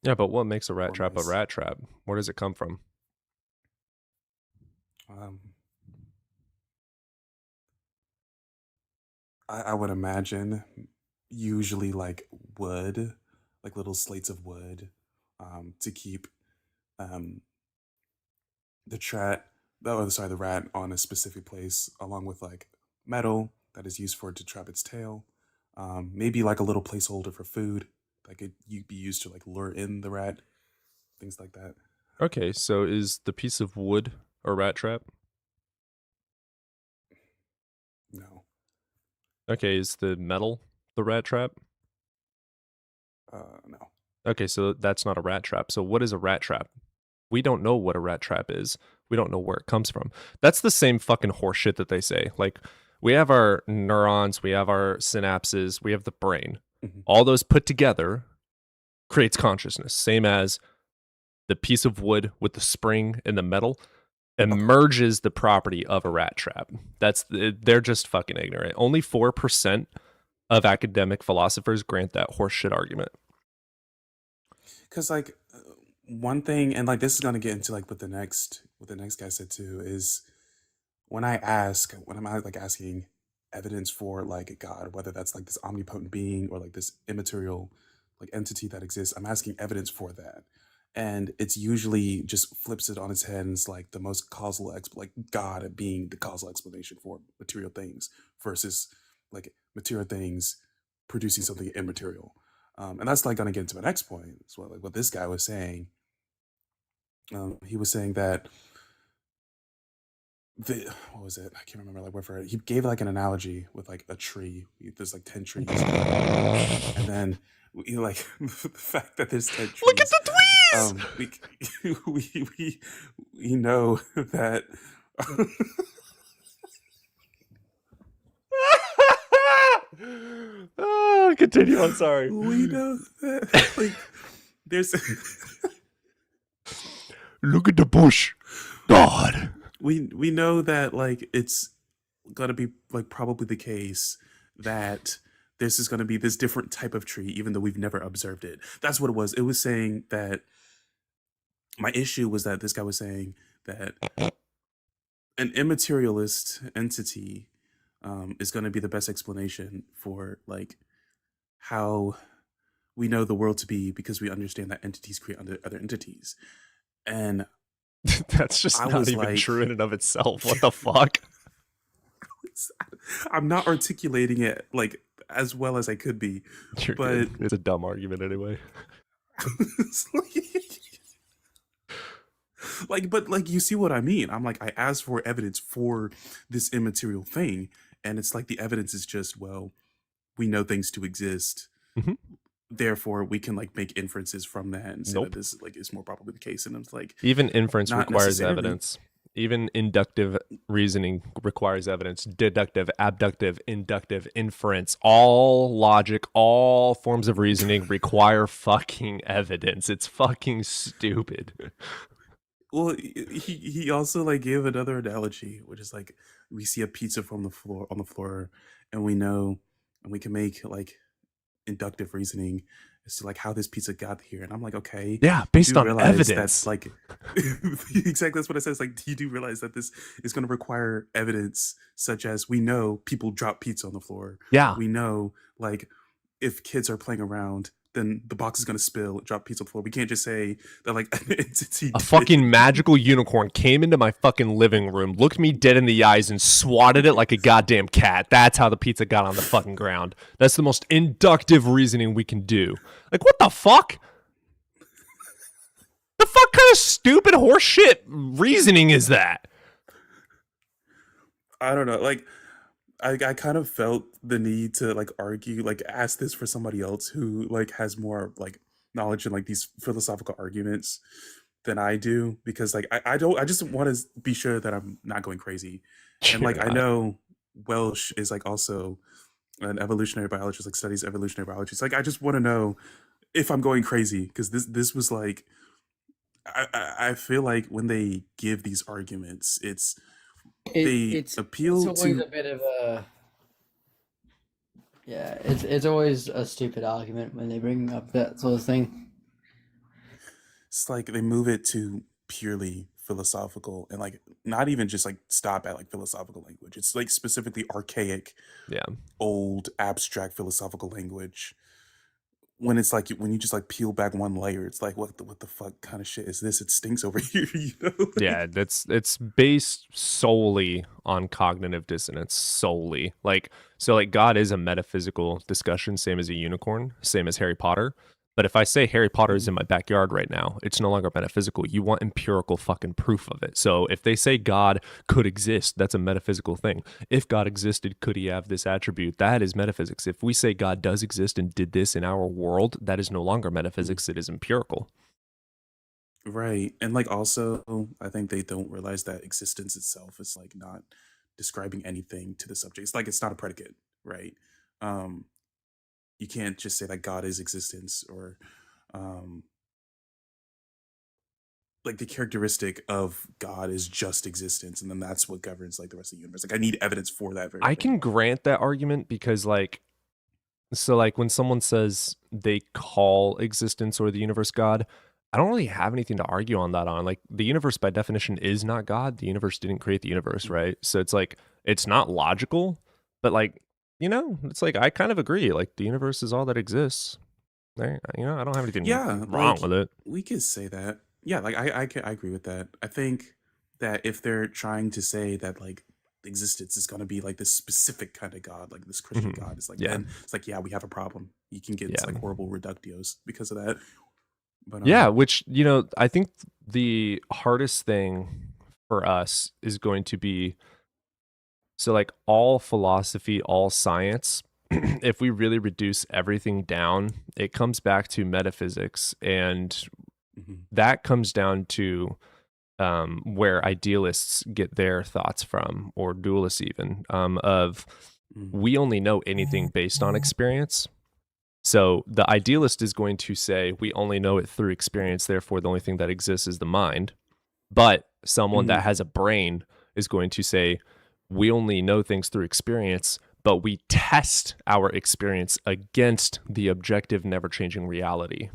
Yeah, but what makes a rat Or trap a mice. rat trap? Where does it come from? I would imagine usually like wood, like little slates of wood, to keep the rat on a specific place, along with like metal that is used for it to trap its tail. Maybe like a little placeholder for food that could be used to like lure in the rat, things like that. Okay, so is the piece of wood a rat trap? No, Okay, is the metal the rat trap? no. Okay, so that's not a rat trap. So what is a rat trap? We don't know what a rat trap is. We don't know where it comes from. That's the same fucking horseshit that they say. Like, we have our neurons, we have our synapses, we have the brain. Mhm. All those put together creates consciousness. Same as the piece of wood with the spring and the metal emerges the property of a rat trap. They're just fucking ignorant. Only 4% of academic philosophers grant that horseshit argument. Because like one thing, and like this is gonna get into like what the next guy said too, is when I'm like asking evidence for like God, whether that's like this omnipotent being or like this immaterial like entity that exists, I'm asking evidence for that. And it's usually just flips it on its head, and it's like the most causal like God being the causal explanation for material things versus like material things producing something immaterial. And that's like gonna get into my next point as well, like what this guy was saying. He was saying that what was it? I can't remember like where he gave like an analogy with like a tree. There's like 10 trees, and then like the fact that there's 10 trees. Look at the tweez! We know that. Oh, continue. I'm sorry. We know that like there's Look at the bush. God. we know that like it's gonna be like probably the case that this is gonna be this different type of tree, even though we've never observed it. That's what it was. It was saying that my issue was that this guy was saying that an immaterialist entity is going to be the best explanation for like how we know the world to be because we understand that entities create other entities. And That's just I not was even like, true in and of itself. What the fuck? I'm not articulating it like as well as I could be, You're but good. It's a dumb argument anyway. like, but like, you see what I mean? I'm like, I asked for evidence for this immaterial thing, and it's like the evidence is just, well, we know things to exist, Mhm. therefore we can like make inferences from that and say Nope. that this like is more probably the case. And it's like, Even inference not requires necessarily. evidence. Even inductive reasoning requires evidence. Deductive, abductive, inductive, inference, all logic, all forms of reasoning require fucking evidence. It's fucking stupid. Well, he also like gave another analogy, which is like we see a pizza from the floor on the floor, and we know, and we can make like inductive reasoning as to like how this pizza got here. And I'm like, okay, Yeah, you based do on realize evidence. that like exactly that's what it says. Like, you do realize that this is going to require evidence, such as we know people drop pizza on the floor. Yeah. We know like if kids are playing around, then the box is going to spill, drop pizza on the floor. We can't just say that like an entity A did fucking it. magical unicorn came into my fucking living room, looked me dead in the eyes, and swatted it like a goddamn cat. That's how the pizza got on the fucking ground. That's the most inductive reasoning we can do. Like, what the fuck? The fuck kind of stupid horseshit reasoning is that? I don't know. Like, I kind of felt the need to like argue, like ask this for somebody else who like has more like knowledge in like these philosophical arguments than I do, because like I just want to be sure that I'm not going crazy. And like, You're I not. know Welsh is like also an evolutionary biologist, like studies evolutionary biology. So like, I just want to know if I'm going crazy, because this was like, I feel like when they give these arguments, they appeal always to a bit of a it's always a stupid argument when they bring up that sort of thing. it's like they move it to purely philosophical, and like not even just like stop at like philosophical language. It's like specifically archaic, Yeah. old, abstract philosophical language. When it's like when you just like peel back one layer, it's like what the fuck kind of shit is this? It stinks over here, you know? Yeah, it's based solely on cognitive dissonance, solely. Like, so like God is a metaphysical discussion, same as a unicorn, same as Harry Potter. But if I say Harry Potter is in my backyard right now, it's no longer metaphysical. You want empirical fucking proof of it. So if they say God could exist, that's a metaphysical thing. If God existed, could he have this attribute? That is metaphysics. If we say God does exist and did this in our world, that is no longer metaphysics. It is empirical. Right. And like also, I think they don't realize that existence itself is like not describing anything to the subject. It's like it's not a predicate, right? Um you can't just say that God is existence, or um like the characteristic of God is just existence, and then that's what governs like the rest of the universe. Like, I need evidence for that very I thing. can grant that argument because like, so like when someone says they call existence or the universe God, I don't really have anything to argue on that on. Like, the universe by definition is not God. The universe didn't create the universe, right? So it's like, it's not logical, but like, you know, it's like I kind of agree. Like, the universe is all that exists. There, you know, I don't have anything Yeah, wrong like with it. we could say that. Yeah, like I agree with that. I think that if they're trying to say that like existence is going to be like this specific kind of God, like this Christian Mhm. God, it's like Yeah. then it's like, yeah, we have a problem. You can get Yeah. like horrible reductios because of that. But Yeah, which, you know, I think the hardest thing for us is going to be, so like all philosophy, all science, if we really reduce everything down, it comes back to metaphysics, and mhm. that comes down to where idealists get their thoughts from, or dualists even, of Mm. we only know anything based on experience. So the idealist is going to say we only know it through experience, therefore the only thing that exists is the mind. But someone that has a brain is going to say we only know things through experience, but we test our experience against the objective, never changing reality.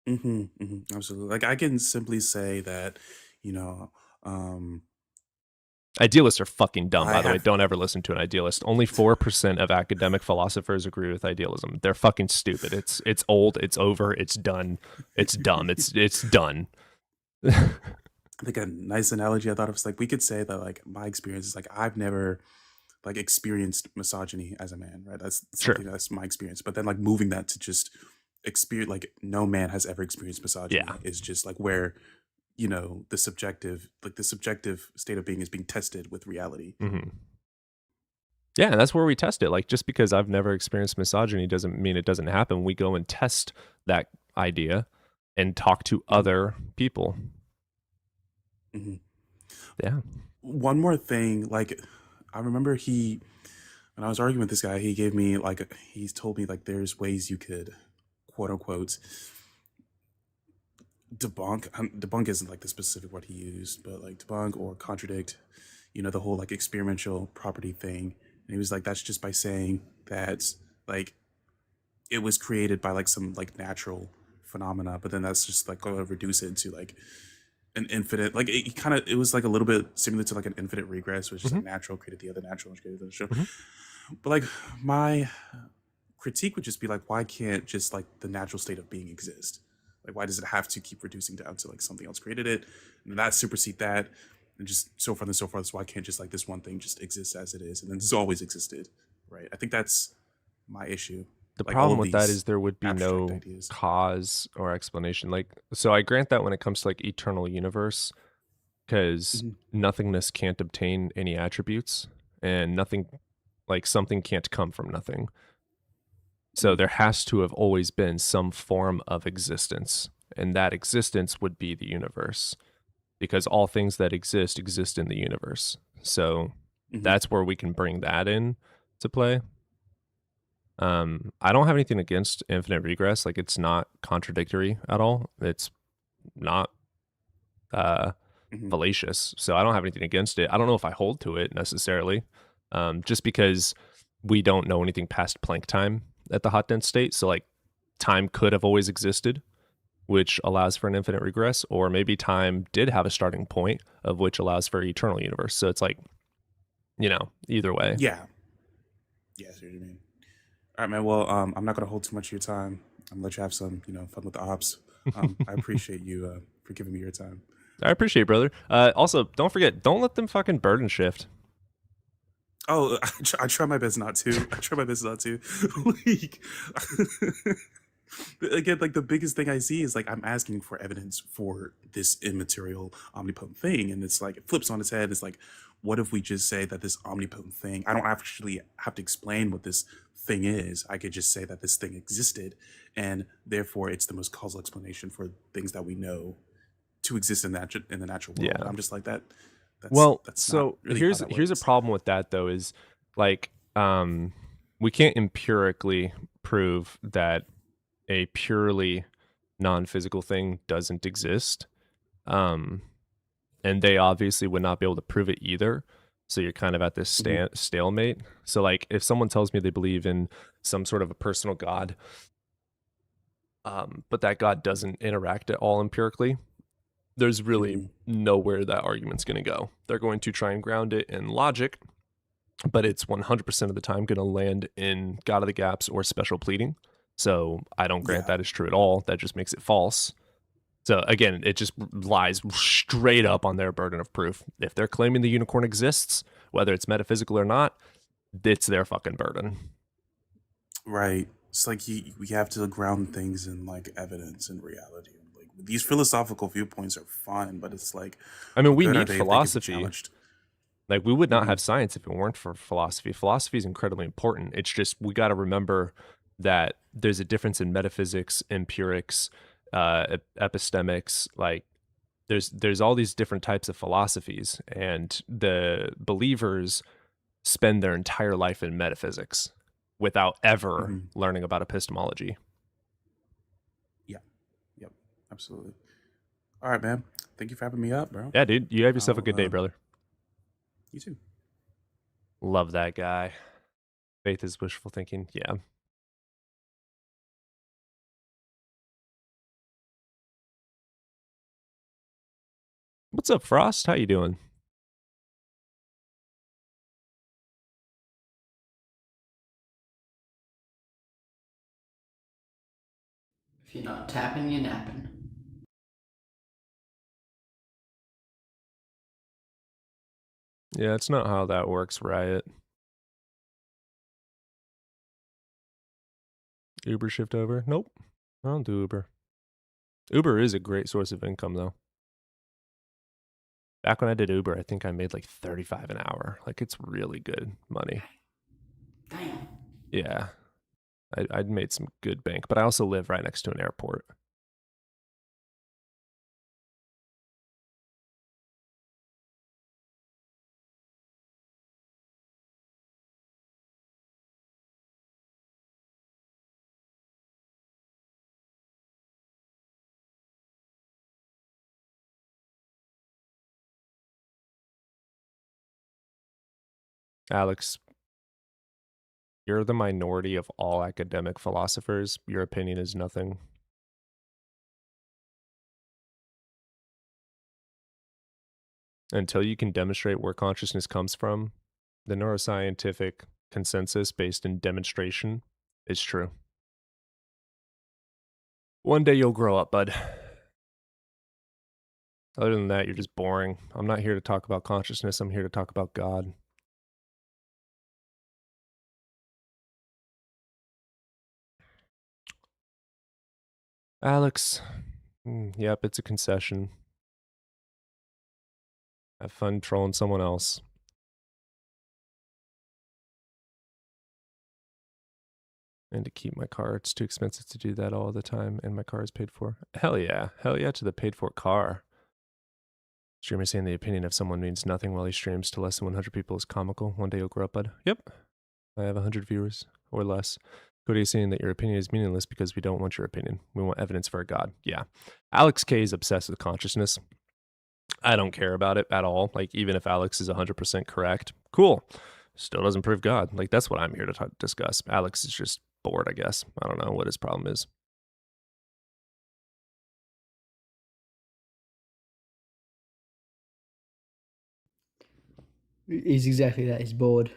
Absolutely. Like I can simply say that, you know, Idealists are fucking dumb, I by the way. have Don't ever listen to an idealist. Only 4% of academic philosophers agree with idealism. They're fucking stupid. It's old, it's over, it's done, it's dumb, it's done. I think a nice analogy I thought of was like we could say that like my experience is like I've never like experienced misogyny as a man, right? That's Sure. something that's my experience. But then like moving that to just experience, like no man has ever experienced misogyny Yeah. is just like where, you know, the subjective state of being is being tested with reality. Mm-hmm. Yeah, and that's where we test it. Like, just because I've never experienced misogyny doesn't mean it doesn't happen. We go and test that idea and talk to other people. Mhm. Yeah. One more thing, like I remember when I was arguing with this guy, he gave me like he's told me like there's ways you could quote unquote debunk isn't like the specific word he used, but like debunk or contradict, you know, the whole like experiential property thing. And he was like, that's just by saying that like it was created by like some like natural phenomena, but then that's just like going to reduce it into like an infinite, like it was like a little bit similar to like an infinite regress, which is like natural created the other natural, which created the show. But like my critique would just be like, why can't just like the natural state of being exist? Like, why does it have to keep reducing down to like something else created it, and that supersede that, and just so forth and so forth? So why can't just like this one thing just exist as it is, and then this has always existed, right? I think that's my issue. The Like, all problem of with that these is there would be abstract no ideas. cause or explanation. Like, so I grant that when it comes to like eternal universe, because nothingness can't obtain any attributes, and nothing, like something can't come from nothing. So there has to have always been some form of existence, and that existence would be the universe, because all things that exist in the universe. So that's where we can bring that in to play. I don't have anything against infinite regress. Like, it's not contradictory at all. It's not fallacious. So I don't have anything against it. I don't know if I hold to it necessarily, just because we don't know anything past Planck time at the hot dense state. So like time could have always existed, which allows for an infinite regress, or maybe time did have a starting point of which allows for eternal universe. So it's like, you know, either way. Yeah. Yeah, I see what you mean. All right, man. Well, I'm not gonna hold too much of your time. I'm gonna let you have some, you know, fun with the ops. I appreciate you for giving me your time. I appreciate it, brother. Also, don't forget, don't let them fucking burden shift. Oh, I try my best not to. Like, again, like the biggest thing I see is like I'm asking for evidence for this immaterial, omnipotent thing, and it's like it flips on its head. It's like, what if we just say that this omnipotent thing? I don't actually have to explain what this thing is. I could just say that this thing existed, and therefore it's the most causal explanation for things that we know to exist in the natural world. Yeah. I'm just like that. That's so not really here's how that here's a works. problem with that though, is like we can't empirically prove that a purely non-physical thing doesn't exist, and they obviously would not be able to prove it either. So you're kind of at this stalemate. So like if someone tells me they believe in some sort of a personal God, but that God doesn't interact at all empirically, there's really nowhere that argument's going to go. They're going to try and ground it in logic, but it's 100% of the time going to land in God of the gaps or special pleading. So I don't grant that is true at all. That just makes it false. So again, it just lies straight up on their burden of proof. If they're claiming the unicorn exists, whether it's metaphysical or not, it's their fucking burden. Right. It's like we have to ground things in like evidence and reality. Like these philosophical viewpoints are fine, but it's like, I mean, how we good are need they if they can be philosophy. challenged? Like, we would not have science if it weren't for philosophy. Philosophy is incredibly important. It's just we got to remember that there's a difference in metaphysics, empirics, epistemics. Like, there's all these different types of philosophies, and the believers spend their entire life in metaphysics without ever Mhm. learning about epistemology. Yep, absolutely. All right, man. Thank you for having me up, bro. Yeah, dude, you have yourself a I'll, good day, brother. You too. Love that guy. Faith is wishful thinking. Yeah. What's up, Frost? How you doing? If you're not tapping, you're napping. Yeah, it's not how that works, Riot. Uber shift over? Nope. I don't do Uber. Uber is a great source of income, though. Back when I did Uber, I think I made like 35 an hour. Like, it's really good money. Damn. Yeah. I'd made some good bank, but I also live right next to an airport. Alex, you're the minority of all academic philosophers. Your opinion is nothing. Until you can demonstrate where consciousness comes from, the neuroscientific consensus based in demonstration is true. One day you'll grow up, bud. Other than that, you're just boring. I'm not here to talk about consciousness. I'm here to talk about God. Alex, yep, it's a concession. Have fun trolling someone else. And to keep my car, it's too expensive to do that all the time, and my car is paid for. Hell yeah to the paid for car. Streamer saying the opinion of someone means nothing while he streams to less than 100 people is comical. One day you'll grow up, bud. Yep, I have 100 viewers or less. Cody is saying that your opinion is meaningless because we don't want your opinion. We want evidence for a God. Yeah. Alex K is obsessed with consciousness. I don't care about it at all. Like, even if Alex is 100% correct, cool. Still doesn't prove God. Like, that's what I'm here to discuss. Alex is just bored, I guess. I don't know what his problem is. He's exactly that. He's bored.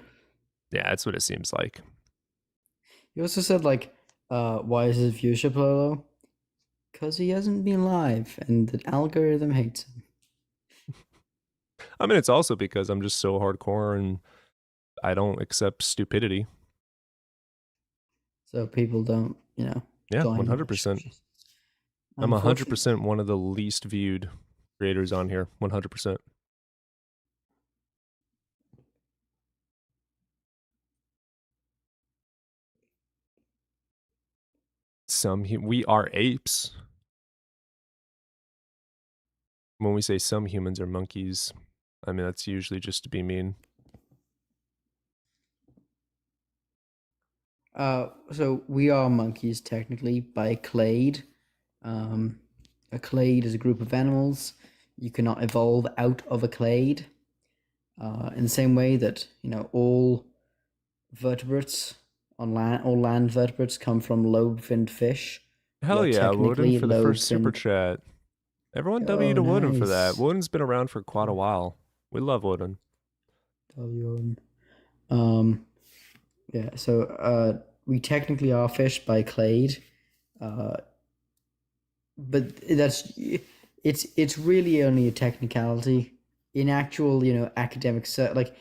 Yeah, that's what it seems like. He also said, like, why is his viewership low? Because he hasn't been live, and the algorithm hates him. I mean, it's also because I'm just so hardcore and I don't accept stupidity. So people don't, Yeah, join 100%. I'm 100% one of the least viewed creators on here. 100%. We are apes. When we say some humans are monkeys, I mean, that's usually just to be mean. So we are monkeys technically by clade. A clade is a group of animals. You cannot evolve out of a clade. In the same way that all vertebrates on land, all land vertebrates come from lobe-finned fish. Hell We are yeah, Wooden technically for the first super lobe-finned. chat. Everyone W Oh, to Wooden for that. nice. Wooden's been around for quite a while. We love Wooden. Yeah, so we technically are fish by clade, but it's really only a technicality. In actual, academic like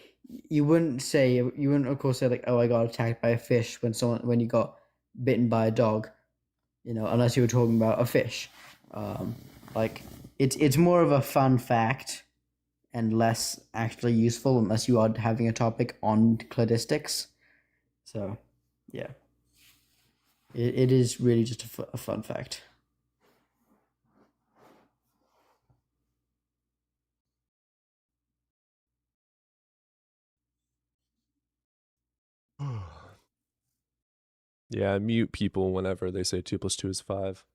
you wouldn't of course say like, oh, I got attacked by a fish when you got bitten by a dog, unless you were talking about a fish. Like it's more of a fun fact and less actually useful unless you are having a topic on cladistics. So, yeah, it is really just a fun fact. Yeah, mute people whenever they say 2 + 2 is 5.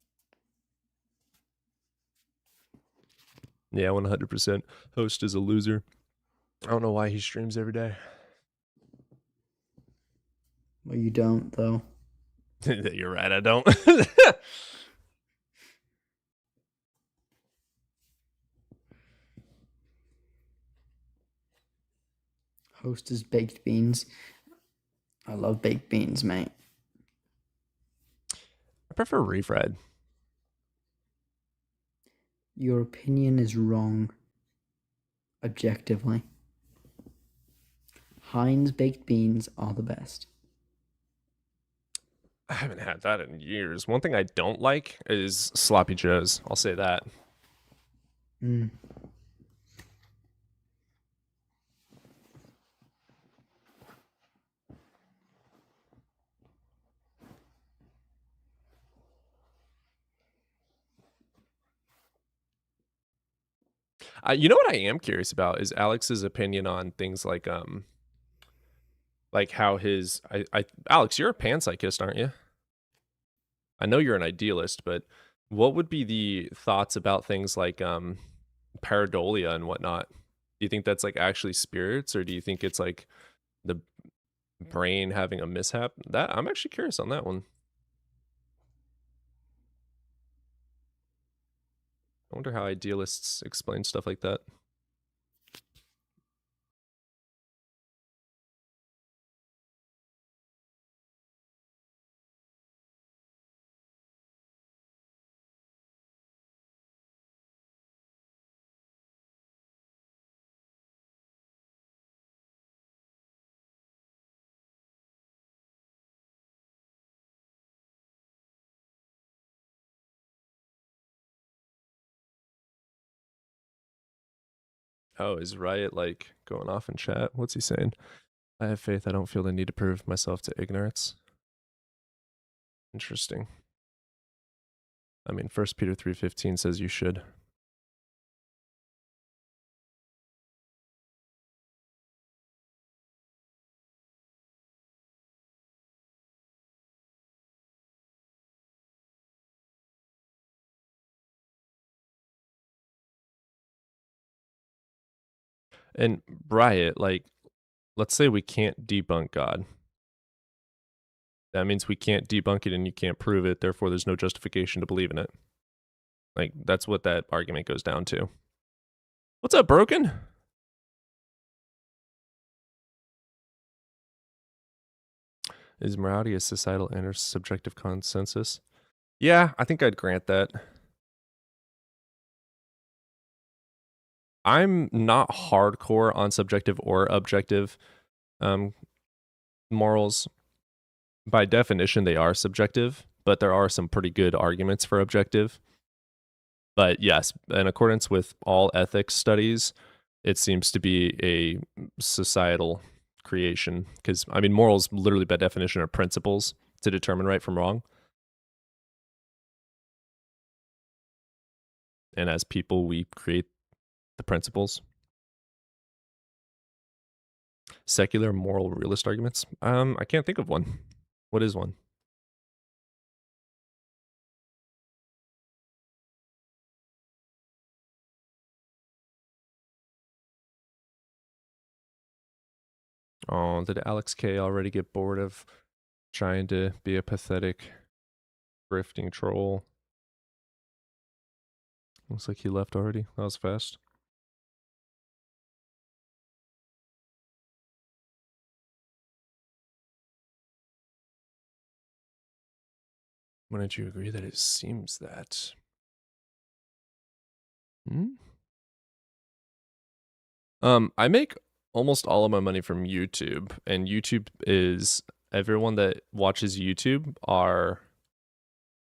Yeah, 100%. Host is a loser. I don't know why he streams every day. Well, you don't, though. You're right, I don't. Host is baked beans. I love baked beans, mate. I prefer refried. Your opinion is wrong. Objectively. Heinz baked beans are the best. I haven't had that in years. One thing I don't like is sloppy joes. I'll say that. Mm. You know what I am curious about is Alex's opinion on things like how his Alex, you're a panpsychist, aren't you? I know you're an idealist, but what would be the thoughts about things like pareidolia and whatnot? Do you think that's like actually spirits, or do you think it's like the brain having a mishap? That I'm actually curious on that one. I wonder how idealists explain stuff like that. Oh, is Riot like going off in chat? What's he saying? I have faith. I don't feel the need to prove myself to ignorance. Interesting. I mean, 1 Peter 3:15 says you should. And Riot, like, let's say we can't debunk God. That means we can't debunk it and you can't prove it. Therefore, there's no justification to believe in it. Like, that's what that argument goes down to. What's up, Broken? Is morality a societal and subjective consensus? Yeah, I think I'd grant that. I'm not hardcore on subjective or objective morals. By definition, they are subjective, but there are some pretty good arguments for objective. But yes, in accordance with all ethics studies, it seems to be a societal creation. Because, I mean, morals literally by definition are principles to determine right from wrong. And as people, we create the principles. Secular moral realist arguments? I can't think of one. What is one? Oh, did Alex K already get bored of trying to be a pathetic grifting troll? Looks like he left already. That was fast. Wouldn't you agree that it seems that? I make almost all of my money from YouTube, and YouTube is everyone that watches YouTube are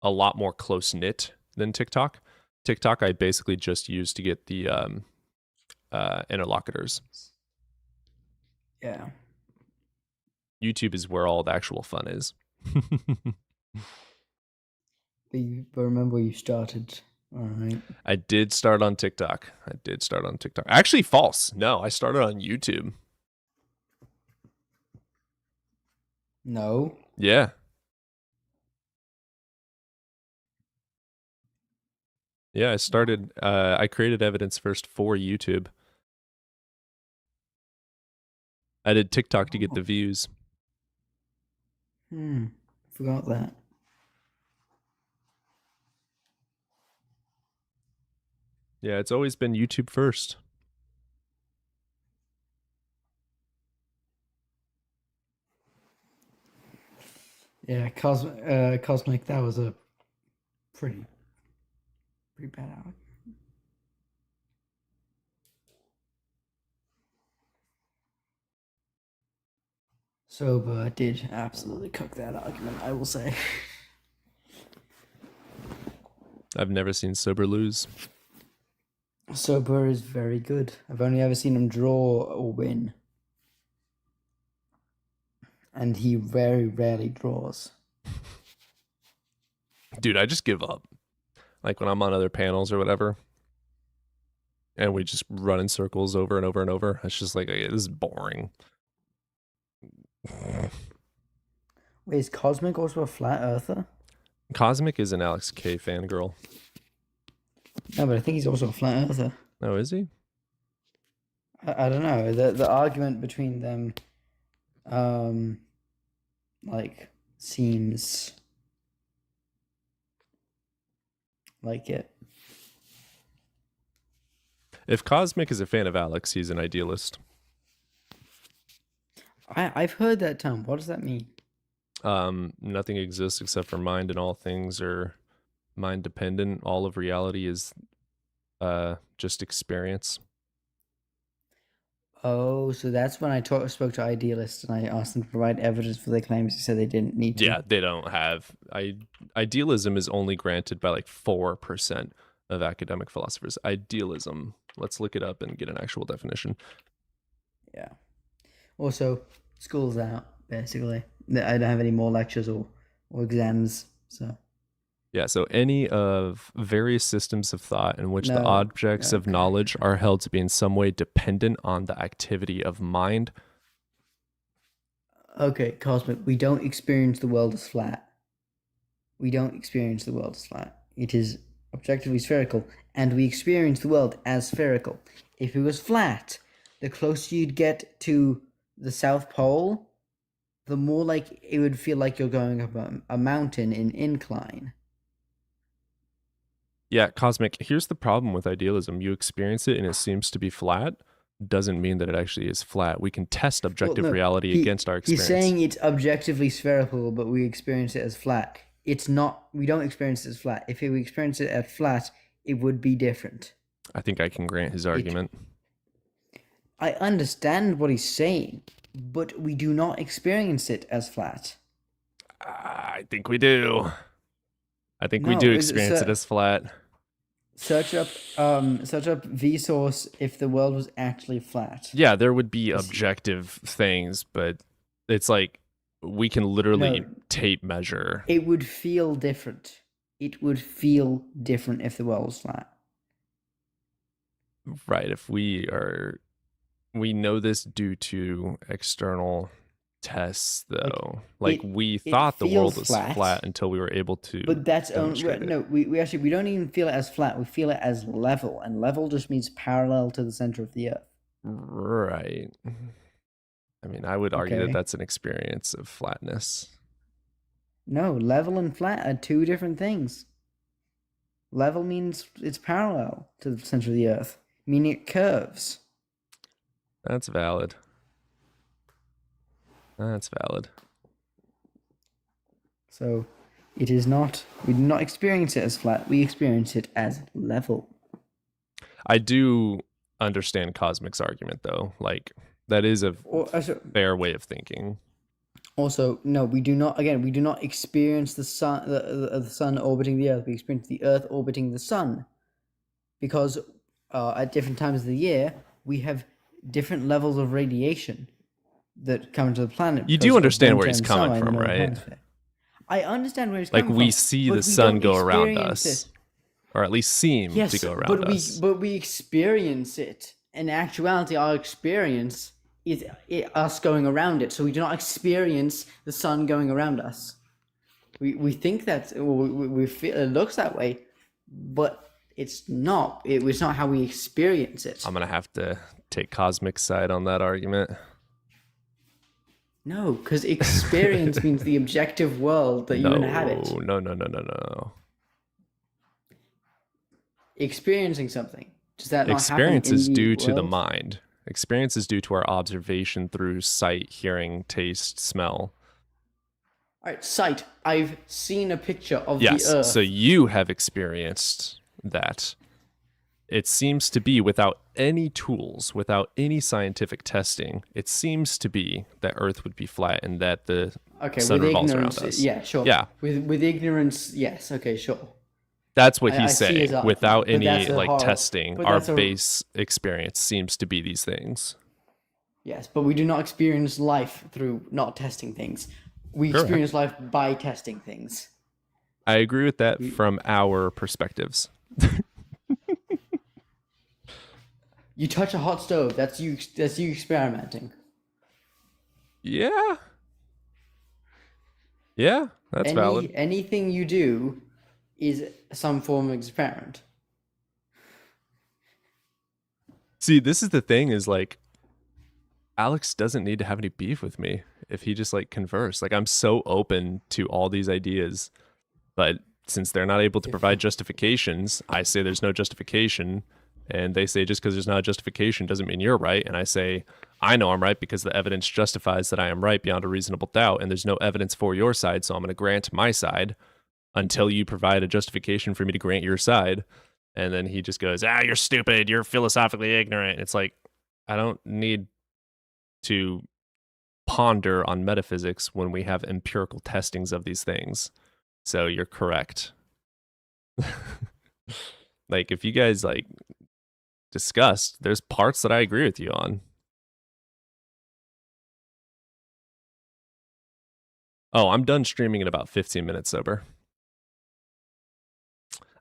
a lot more close knit than TikTok. TikTok I basically just use to get the interlocutors. Yeah. YouTube is where all the actual fun is. But remember you started, all right? I did start on TikTok. Actually, false. No, I started on YouTube. No. Yeah. Yeah, I created evidence first for YouTube. I did TikTok to get the views. Forgot that. Yeah, it's always been YouTube first. Yeah, Cosmic, that was a pretty bad argument. Sober did absolutely cook that argument, I will say. I've never seen Sober lose. Sober is very good. I've only ever seen him draw or win. And he very rarely draws. Dude, I just give up. Like when I'm on other panels or whatever, and we just run in circles over and over and over. It's just like, this is boring. Wait, is Cosmic also a flat earther? Cosmic is an Alex K fangirl. No, but I think he's also a flat earther. Oh, is he? I don't know. The argument between them, like, seems like it. If Cosmic is a fan of Alex, he's an idealist. I've heard that term. What does that mean? Nothing exists except for mind, and all things are mind dependent. All of reality is just experience. Oh, so that's when I spoke to idealists and I asked them to provide evidence for their claims. They said they didn't need to. Yeah, they don't have. Idealism is only granted by like 4% of academic philosophers. Idealism. Let's look it up and get an actual definition. Yeah. Also, school's out, basically. I don't have any more lectures or exams, so. Yeah, so any of various systems of thought in which the No, objects of okay. knowledge are held to be in some way dependent on the activity of mind. Okay, Cosmic, we don't experience the world as flat. We don't experience the world as flat. It is objectively spherical, and we experience the world as spherical. If it was flat, the closer you'd get to the South Pole, the more like it would feel like you're going up a mountain in incline. Yeah, Cosmic, here's the problem with idealism. You experience it and it seems to be flat. Doesn't mean that it actually is flat. We can test objective Well, no, reality against our experience. He's saying it's objectively spherical, but we experience it as flat. It's not. We don't experience it as flat. If we experience it as flat, it would be different. I think I can grant his argument. I understand what he's saying, but we do not experience it as flat. I think we do. I think we No, do is it experience it as flat. Search up Vsauce if the world was actually flat. Yeah, there would be objective things, but it's like we can literally No. tape measure. It would feel different. It would feel different if the world was flat. Right, if we know this due to external tests, though. Like we it thought the world feels was flat until we were able to. But that's demonstrate it. no. We actually we don't even feel it as flat. We feel it as level, and level just means parallel to the center of the earth. Right. I mean, I would argue that Okay. that's an experience of flatness. No, level and flat are two different things. Level means it's parallel to the center of the earth, meaning it curves. That's valid. That's valid. So it is not. We do not experience it as flat. We experience it as level. I do understand Cosmic's argument, though. Like, that is a fair way of thinking. Also, no, we do not. Again, we do not experience the sun, the sun orbiting the Earth. We experience the Earth orbiting the sun, because at different times of the year we have different levels of radiation that come into the planet. You because do of understand where he's winter and coming summer in from, the northern right? hemisphere. I understand where he's Like, coming we from. see but the we sun don't go around experience us. it. Or at least seem Yes, to go around but us. we experience it. In actuality, our experience is us going around it. So we do not experience the sun going around us. We think that we feel it looks that way, but It's not. It was not how we experience it. I'm gonna have to take Cosmic side on that argument. No, because experience means the objective world that you inhabit. No. Experiencing something. Does that not Experience happen in is the due to the world? mind. Experience is due to our observation through sight, hearing, taste, smell. All right, sight. I've seen a picture of Yes, the Earth. so you have experienced that. It seems to be without any tools, without any scientific testing, it seems to be that Earth would be flat and that the Okay, sun with revolves around ignorance, us. yeah, sure. Yeah. With ignorance, yes. Okay, sure. That's what I he's see his saying. argument, Without but any that's a like horror- testing, but our that's a- base experience seems to be these things. Yes, but we do not experience life through not testing things. We Correct. experience life by testing things. I agree with that from our perspectives. You touch a hot stove. That's you. That's you experimenting. Yeah. Yeah, that's valid. Anything you do is some form of experiment. See, this is the thing is like Alex doesn't need to have any beef with me if he just like converse. Like I'm so open to all these ideas, but since they're not able to provide justifications, I say there's no justification, and they say just because there's not a justification doesn't mean you're right, and I say I know I'm right because the evidence justifies that I am right beyond a reasonable doubt, and there's no evidence for your side, so I'm going to grant my side until you provide a justification for me to grant your side. And then he just goes, you're stupid, you're philosophically ignorant. It's like, I don't need to ponder on metaphysics when we have empirical testings of these things. So you're correct. Like if you guys like discussed, there's parts that I agree with you on. Oh, I'm done streaming in about 15 minutes sober.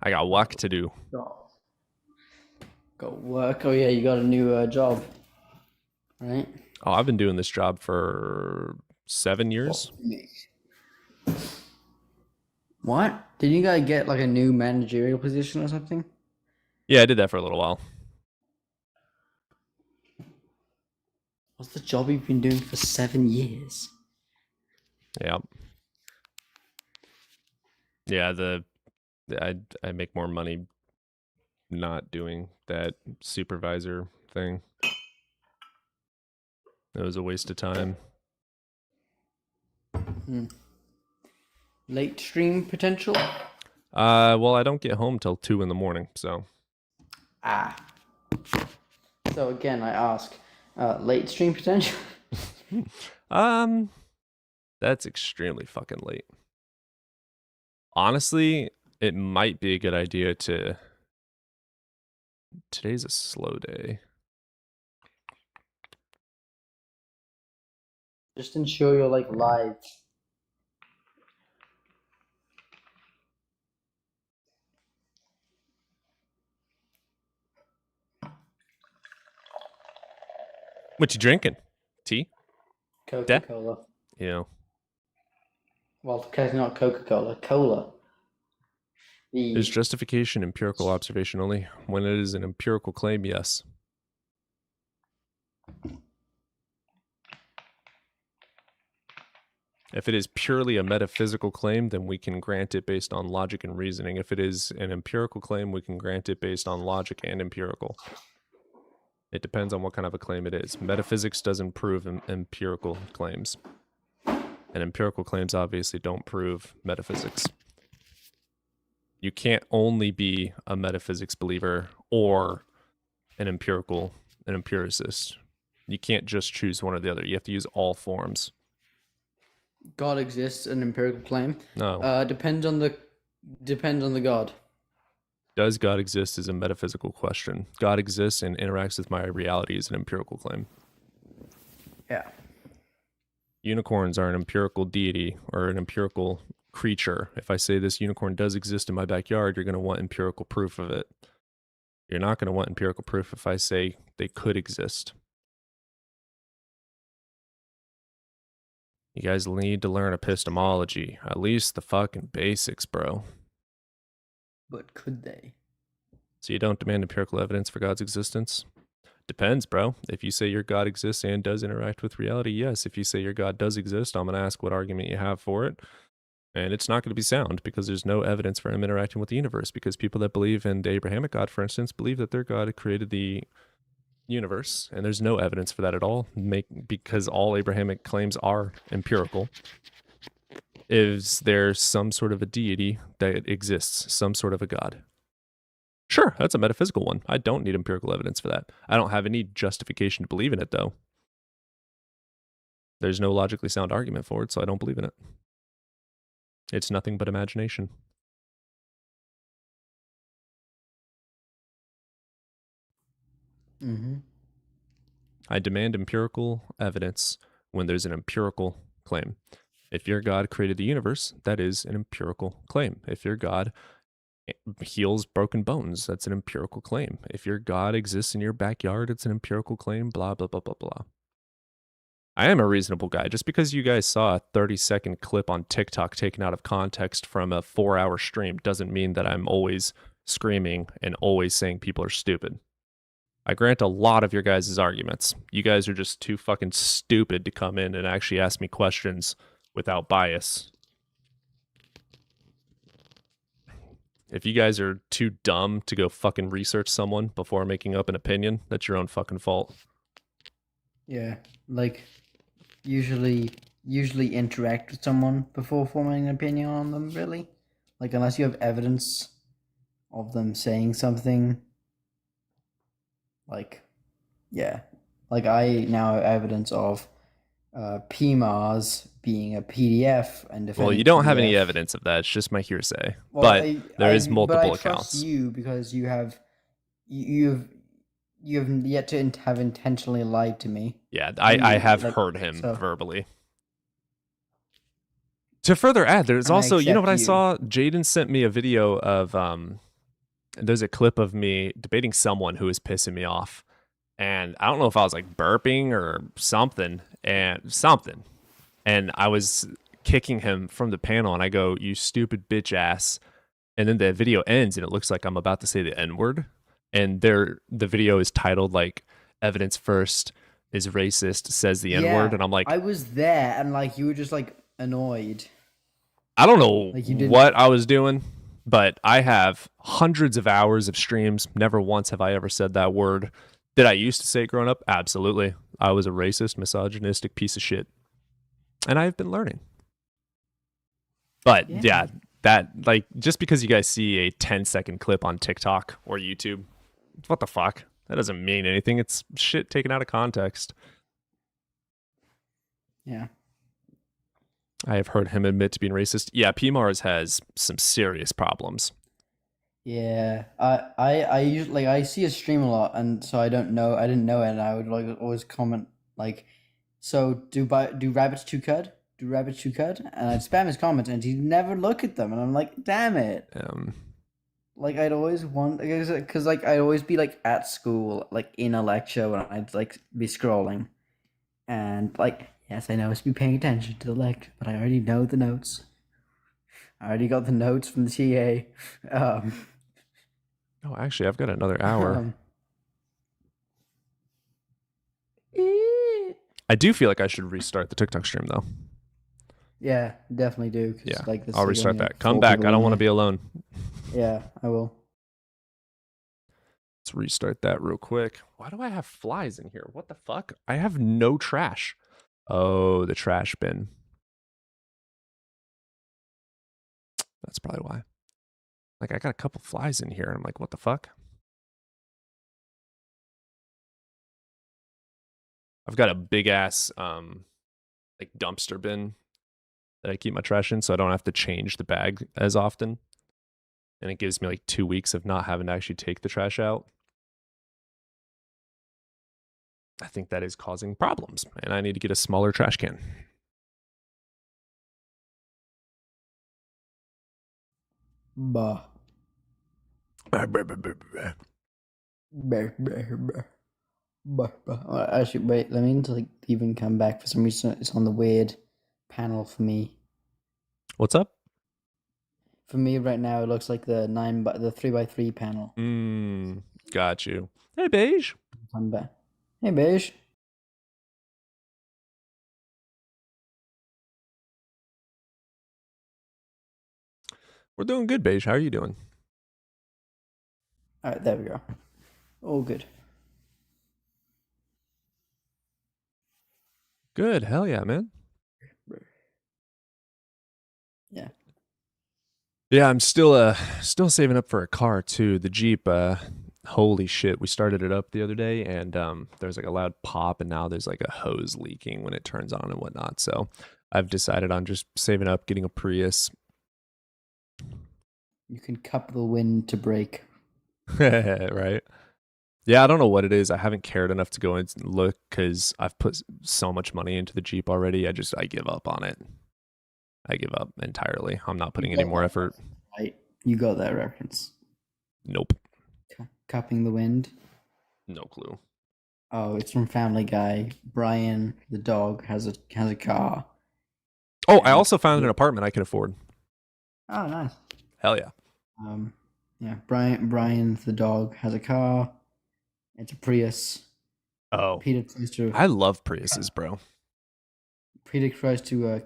I got work to do. Got work. Oh yeah, you got a new job, right? Oh, I've been doing this job for 7 years. What? Did you guys get like a new managerial position or something? Yeah, I did that for a little while. What's the job you've been doing for 7 years? Yeah. Yeah, I make more money not doing that supervisor thing. It was a waste of time. Late stream potential? Well, I don't get home till 2 in the morning, so So again, I ask, late stream potential? that's extremely fucking late. Honestly, it might be a good idea to. Today's a slow day. Just ensure you're like live. What you drinking? Tea? Coca-Cola. You know. Well, it's not Coca-Cola. Cola. Is justification empirical observation only? When it is an empirical claim, yes. If it is purely a metaphysical claim, then we can grant it based on logic and reasoning. If it is an empirical claim, we can grant it based on logic and empirical. It depends on what kind of a claim it is. Metaphysics doesn't prove empirical claims. And empirical claims obviously don't prove metaphysics. You can't only be a metaphysics believer or an empiricist. You can't just choose one or the other. You have to use all forms. God exists, an empirical claim. No. Depends on the God. Does God exist is a metaphysical question. God exists and interacts with my reality is an empirical claim. Yeah. Unicorns are an empirical deity or an empirical creature. If I say this unicorn does exist in my backyard, you're going to want empirical proof of it. You're not going to want empirical proof if I say they could exist. You guys need to learn epistemology. At least the fucking basics, bro. But could they? So you don't demand empirical evidence for God's existence? Depends, bro. If you say your God exists and does interact with reality, yes. If you say your God does exist, I'm going to ask what argument you have for it. And it's not going to be sound because there's no evidence for him interacting with the universe. Because people that believe in the Abrahamic God, for instance, believe that their God created the universe, and there's no evidence for that at all. Because all Abrahamic claims are empirical. Is there some sort of a deity that exists, some sort of a God? Sure, that's a metaphysical one. I don't need empirical evidence for that. I don't have any justification to believe in it, though. There's no logically sound argument for it, so I don't believe in it. It's nothing but imagination. Mm-hmm. I demand empirical evidence when there's an empirical claim. If your God created the universe, that is an empirical claim. If your God heals broken bones, that's an empirical claim. If your God exists in your backyard, it's an empirical claim, blah, blah, blah, blah, blah. I am a reasonable guy. Just because you guys saw a 30-second clip on TikTok taken out of context from a 4-hour stream doesn't mean that I'm always screaming and always saying people are stupid. I grant a lot of your guys' arguments. You guys are just too fucking stupid to come in and actually ask me questions without bias. If you guys are too dumb to go fucking research someone before making up an opinion, that's your own fucking fault. Yeah, like usually interact with someone before forming an opinion on them, really. Like unless you have evidence of them saying something. Like, yeah. Like I now have evidence of PMARS being a PDF and Well, you don't have any evidence of that. It's just my hearsay. Well, but there is multiple but I accounts. trust you because you've yet to have intentionally lied to me. Yeah, I have like, heard him so- verbally. To further add, there's And I also, you know what I accept you. saw? Jaden sent me a video of, there's a clip of me debating someone who was pissing me off. And I don't know if I was like burping or something. And I was kicking him from the panel and I go, "You stupid bitch ass." And then the video ends and it looks like I'm about to say the N-word. And the video is titled like "Evidence First is Racist, Says the N-word." Yeah, And I'm like, I was there and like you were just like annoyed. I don't know Like, you didn't- what I was doing, but I have hundreds of hours of streams. Never once have I ever said that word. Did I used to say it growing up? Absolutely. I was a racist, misogynistic piece of shit. And I've been learning. But yeah, that, like, just because you guys see a 10-second clip on TikTok or YouTube, what the fuck? That doesn't mean anything. It's shit taken out of context. Yeah. I have heard him admit to being racist. Yeah, PMARS has some serious problems. Yeah, I usually like I see a stream a lot, and so I didn't know it, and I would like always comment like, "So do rabbits chew cud? Do rabbits chew cud?" And I'd spam his comments, and he'd never look at them, and I'm like, "Damn it!" Like I'd always want because like I'd always be like at school, like in a lecture, when I'd like be scrolling, and like yes, I know I must be paying attention to the lecture, but I already know the notes. I already got the notes from the TA. Oh, actually, I've got another hour. I do feel like I should restart the TikTok stream, though. Yeah, definitely do. 'Cause, Yeah, like, there's I'll like restart only, like, that. Come 4 back. people I don't in want to there. be alone. Yeah, I will. Let's restart that real quick. Why do I have flies in here? What the fuck? I have no trash. Oh, the trash bin. That's probably why. Like, I got a couple flies in here. And I'm like, what the fuck? I've got a big ass like dumpster bin that I keep my trash in, so I don't have to change the bag as often. And it gives me like 2 weeks of not having to actually take the trash out. I think that is causing problems, and I need to get a smaller trash can. Bah. Actually, wait. Let me like even come back. For some reason, it's on the weird panel for me. What's up? For me right now, it looks like the 3x3 panel. Got you. Hey, Beige. I'm back. Hey, Beige. We're doing good, Beige. How are you doing? All right, there we go. All good. Good. Hell yeah, man. Yeah. Yeah, I'm still saving up for a car too. The Jeep, holy shit. We started it up the other day and there's like a loud pop and now there's like a hose leaking when it turns on and whatnot. So I've decided on just saving up, getting a Prius. You can cup the wind to brake. Right? Yeah, I don't know what it is. I haven't cared enough to go and look because I've put so much money into the Jeep already. I give up on it. I give up entirely. I'm not putting any more effort. Right. You got that reference. Nope. Cupping the wind. No clue. Oh, it's from Family Guy. Brian the dog has a car. Oh, I also found an apartment I can afford. Oh, nice. Hell yeah. Yeah, Brian the dog has a car. It's a Prius. Oh, Peter tries to I love Priuses, bro.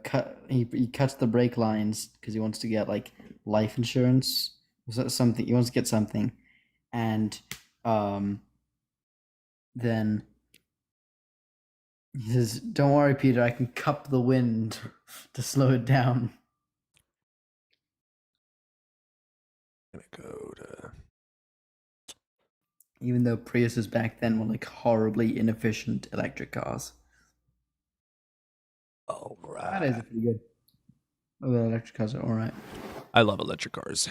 cut. He cuts the brake lines because he wants to get like life insurance. Something he wants to get something, and then he says, "Don't worry, Peter. I can cup the wind to slow it down." I'm gonna go to. Even though Priuses back then were like horribly inefficient electric cars. All That is right. pretty good. Oh, the electric cars are all right. I love electric cars.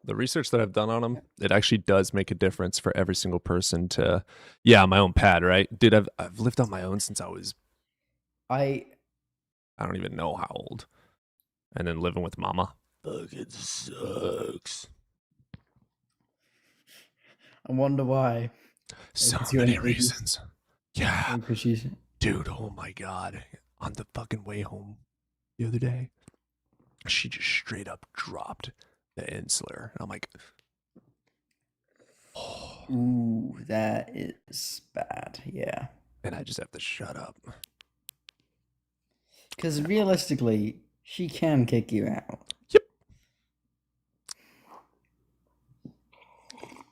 The research that I've done on them, it actually does make a difference for every single person to, yeah, my own pad, right? Dude, I've lived on my own since I was, I don't even know how old. And then living with mama. Fucking sucks. I wonder why. So It's your many age. reasons. Yeah. Because she's Dude, oh my God. On the fucking way home the other day, she just straight up dropped the insular. I'm like, oh. ooh, that is bad. Yeah. And I just have to shut up. Because realistically, she can kick you out. Yep.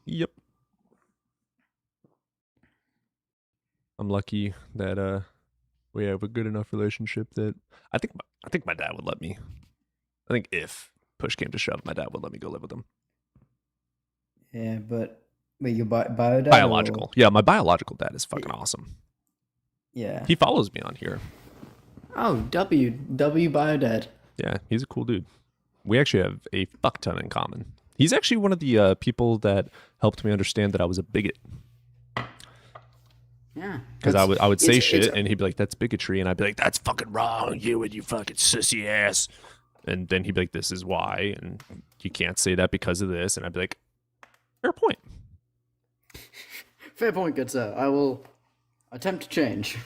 Yep. I'm lucky that we have a good enough relationship that I think my dad would let me. I think if push came to shove, my dad would let me go live with him. Yeah, but wait, your bio dad? Biological. Or... Yeah, my biological dad is fucking awesome. Yeah. He follows me on here. Oh, W bio dad. Yeah, he's a cool dude. We actually have a fuck ton in common. He's actually one of the people that helped me understand that I was a bigot. Yeah. Because I would say shit and he'd be like, that's bigotry. And I'd be like, that's fucking wrong. You and you fucking sissy ass. And then he'd be like, this is why. And you can't say that because of this. And I'd be like, fair point. Fair point, good sir. I will attempt to change.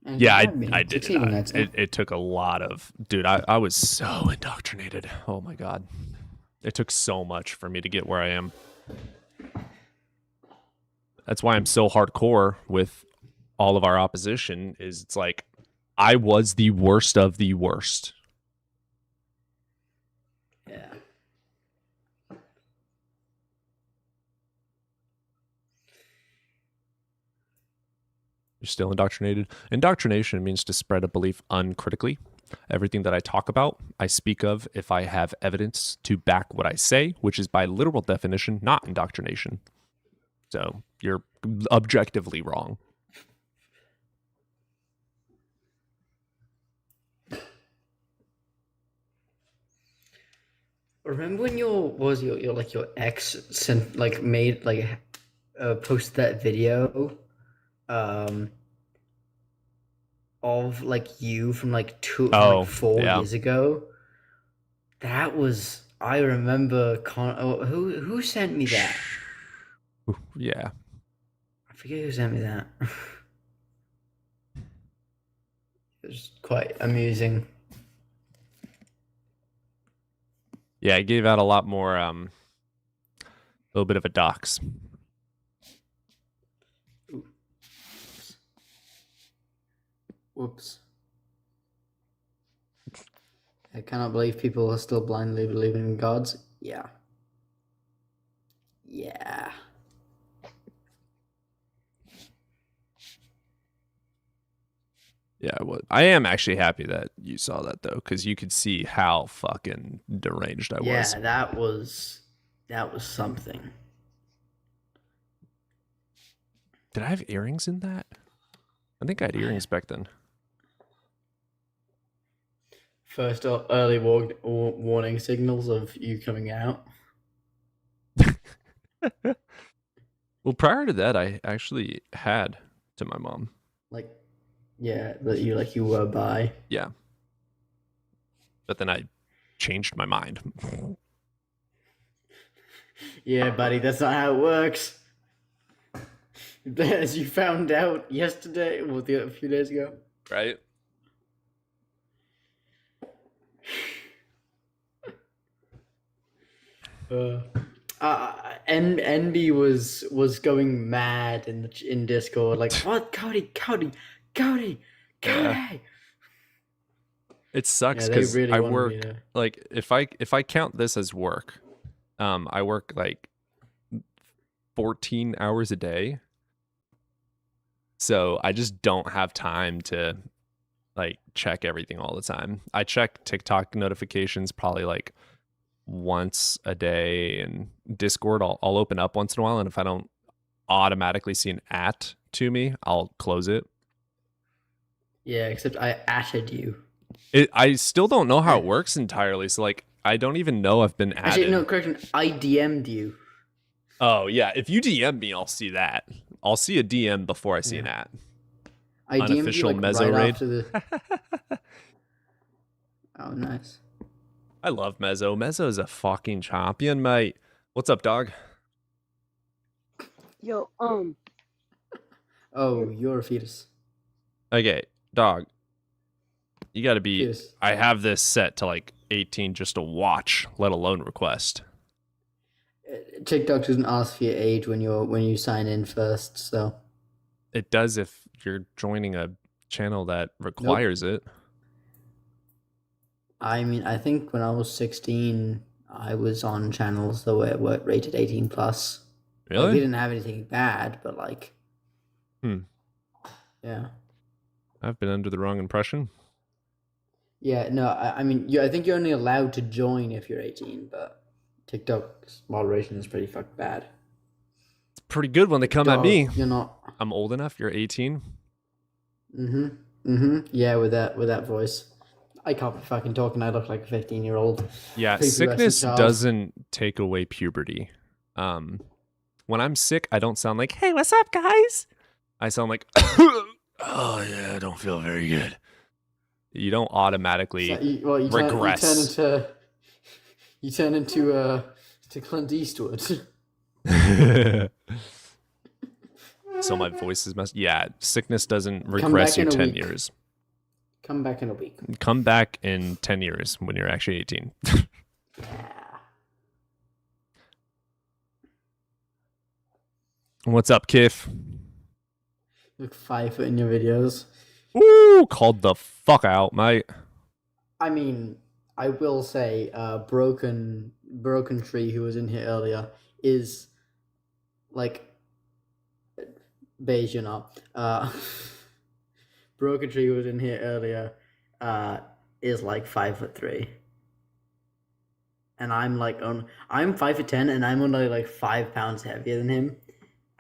And Yeah, you have been I did. succeeding at it. It took a lot of... Dude, I was so indoctrinated. Oh my God. It took so much for me to get where I am. That's why I'm so hardcore with all of our opposition, is it's like, I was the worst of the worst. Yeah. You're still indoctrinated. Indoctrination means to spread a belief uncritically. Everything that I talk about, I speak of if I have evidence to back what I say, which is by literal definition, not indoctrination. So you're objectively wrong. Remember when your ex sent made posted that video of you from Oh, 4 yeah. years ago? That was, I remember who sent me that? Ooh, yeah. I forget who sent me that. It was quite amusing. Yeah, I gave out a lot more, a little bit of a dox. Whoops. I cannot believe people are still blindly believing in gods. Yeah. Yeah. Yeah, I am actually happy that you saw that though, because you could see how fucking deranged I was. Yeah, that was something. Did I have earrings in that? I think I had earrings back then. First early warning signals of you coming out. Well, prior to that, I actually had to my mom. Like, yeah, that you were bi. Yeah. But then I changed my mind. Yeah, buddy, that's not how it works. As you found out yesterday, a few days ago. Right? NB was going mad in Discord, like, what, Cody. It sucks Yeah, they because really I wanted work me to- like if I count this as work, I work like 14 hours a day. So I just don't have time to like check everything all the time. I check TikTok notifications probably like once a day, and Discord I'll open up once in a while, and if I don't automatically see an @ to me, I'll close it. Yeah, except I added you. I still don't know how it works entirely. So like I don't even know I've been added. Actually, no, correction. I DM'd you. Oh yeah, if you DM me, I'll see that. I'll see a DM before I see an @ I DM'd you Unofficial like Mezzo right raid. after the. Oh, nice. I love Mezzo. Mezzo is a fucking champion, mate. What's up, dog? Yo, Oh, you're a fetus. Okay, dog. You got to be. Fetus. I have this set to like 18 just to watch, let alone request. TikTok doesn't ask for your age when you sign in first, so. It does if you're joining a channel that requires it. I mean, I think when I was 16, I was on channels that were rated 18 plus. Like, Really? we didn't have anything bad, but like. Yeah. I've been under the wrong impression. Yeah, no, I mean, I think you're only allowed to join if you're 18, but TikTok's moderation is pretty fucking bad. It's pretty good when they come at Dog, me. You're not. I'm old enough. You're 18. Yeah, with that voice. I can't be fucking talking. I look like a 15-year-old. Yeah, prepubescent sickness child. doesn't take away puberty. When I'm sick, I don't sound like, "Hey, what's up, guys?" I sound like, "Oh yeah, I don't feel very good." You don't automatically So you regress. You turn into to Clint Eastwood. So my voice is messed. Yeah, sickness doesn't Come regress back you in a 10 week. years. Come back in a week. Come back in 10 years when you're actually 18. What's up, Kif? Look 5 foot in your videos. Ooh, called the fuck out, mate. I mean, I will say, Broken Tree, who was in here earlier, is like beige, you know. Broken Tree, who was in here earlier, is like 5'3", and I'm like I'm 5'10", and I'm only like 5 pounds heavier than him.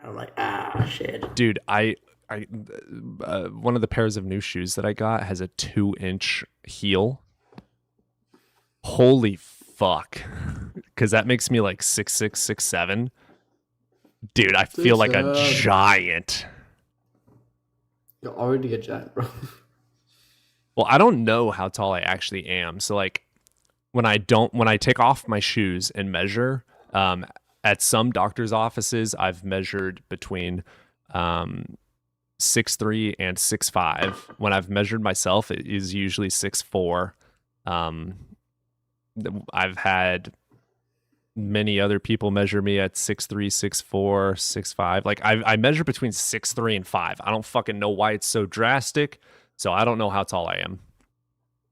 And I'm like, shit, Dude, I one of the pairs of new shoes that I got has a 2-inch heel. Holy fuck. Because that makes me like 6'6", 6'7". Dude, I feel like a 6'7". giant. You're already a giant, bro. Well, I don't know how tall I actually am. So like when I take off my shoes and measure, at some doctor's offices, I've measured between 6'3" and 6'5". When I've measured myself, it is usually 6'4". I've had many other people measure me at 6'3", 6'4", 6'5". Like I measure between 6'3" and 5". I don't fucking know why it's so drastic. So I don't know how tall I am.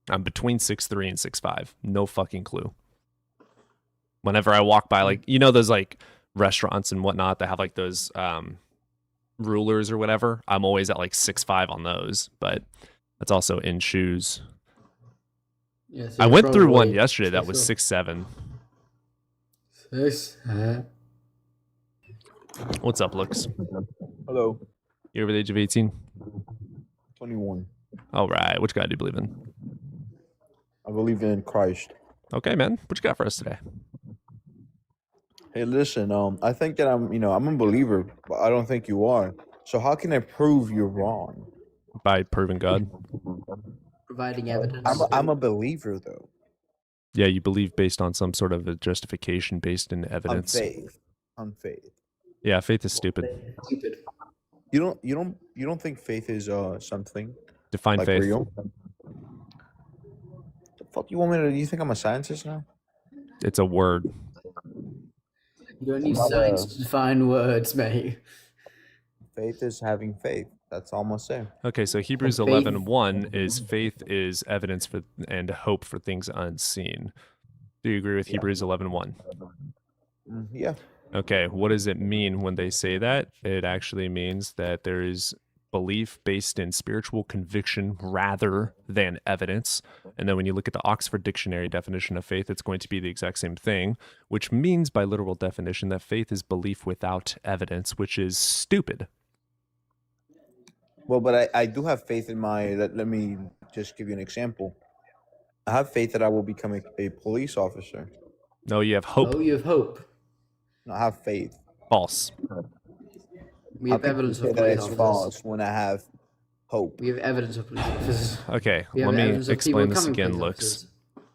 I'm between 6'3" and 6'5". No fucking clue. Whenever I walk by, like, you know, those like restaurants and whatnot that have like those rulers or whatever, I'm always at like 6'5" on those, but that's also in shoes. Yeah, so I you're went through one probably yesterday that was 6'4". 6'7". What's up, Looks? Hello, You over the age of 18? 21. All right. Which guy do you believe in? I believe in Christ. Okay, man. What you got for us today? Hey, listen, I think that I'm a believer, but I don't think you are. So how can I prove you're wrong? By proving God. Providing evidence. I'm a believer though. Yeah, you believe based on some sort of a justification based in evidence. On faith. Yeah, faith is stupid. Stupid. You don't think faith is something Define like faith. real? The fuck you want me to? You think I'm a scientist now? It's a word. You don't need science to define words, mate. Faith is having faith. That's all I'm gonna say. Okay, so Hebrews faith- 11:1 is faith is evidence for and hope for things unseen. Do you agree with Hebrews 11:1? Yeah. Okay, what does it mean when they say that? It actually means that there is belief based in spiritual conviction rather than evidence. And then when you look at the Oxford Dictionary definition of faith, it's going to be the exact same thing, which means by literal definition that faith is belief without evidence, which is stupid. Well, but I do have faith in my. Let me just give you an example. I have faith that I will become a police officer. No, you have hope. Oh, you have hope. No, I have faith. False. We How have can you evidence say of that police it's officers. false when I have hope? We have evidence of police officers. Okay, We have let me evidence of people explain this becoming again, police Looks. officers.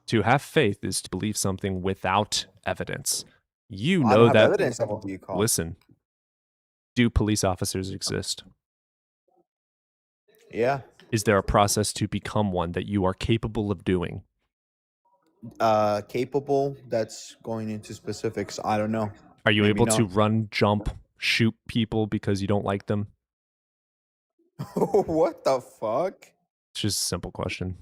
To have faith is to believe something without evidence. You I know don't have that. evidence that will be a cop. Listen, do police officers exist? Yeah. Is there a process to become one that you are capable of doing? Capable. That's going into specifics. I don't know. Are you Maybe able to not. run, jump, shoot people because you don't like them? What the fuck? It's just a simple question.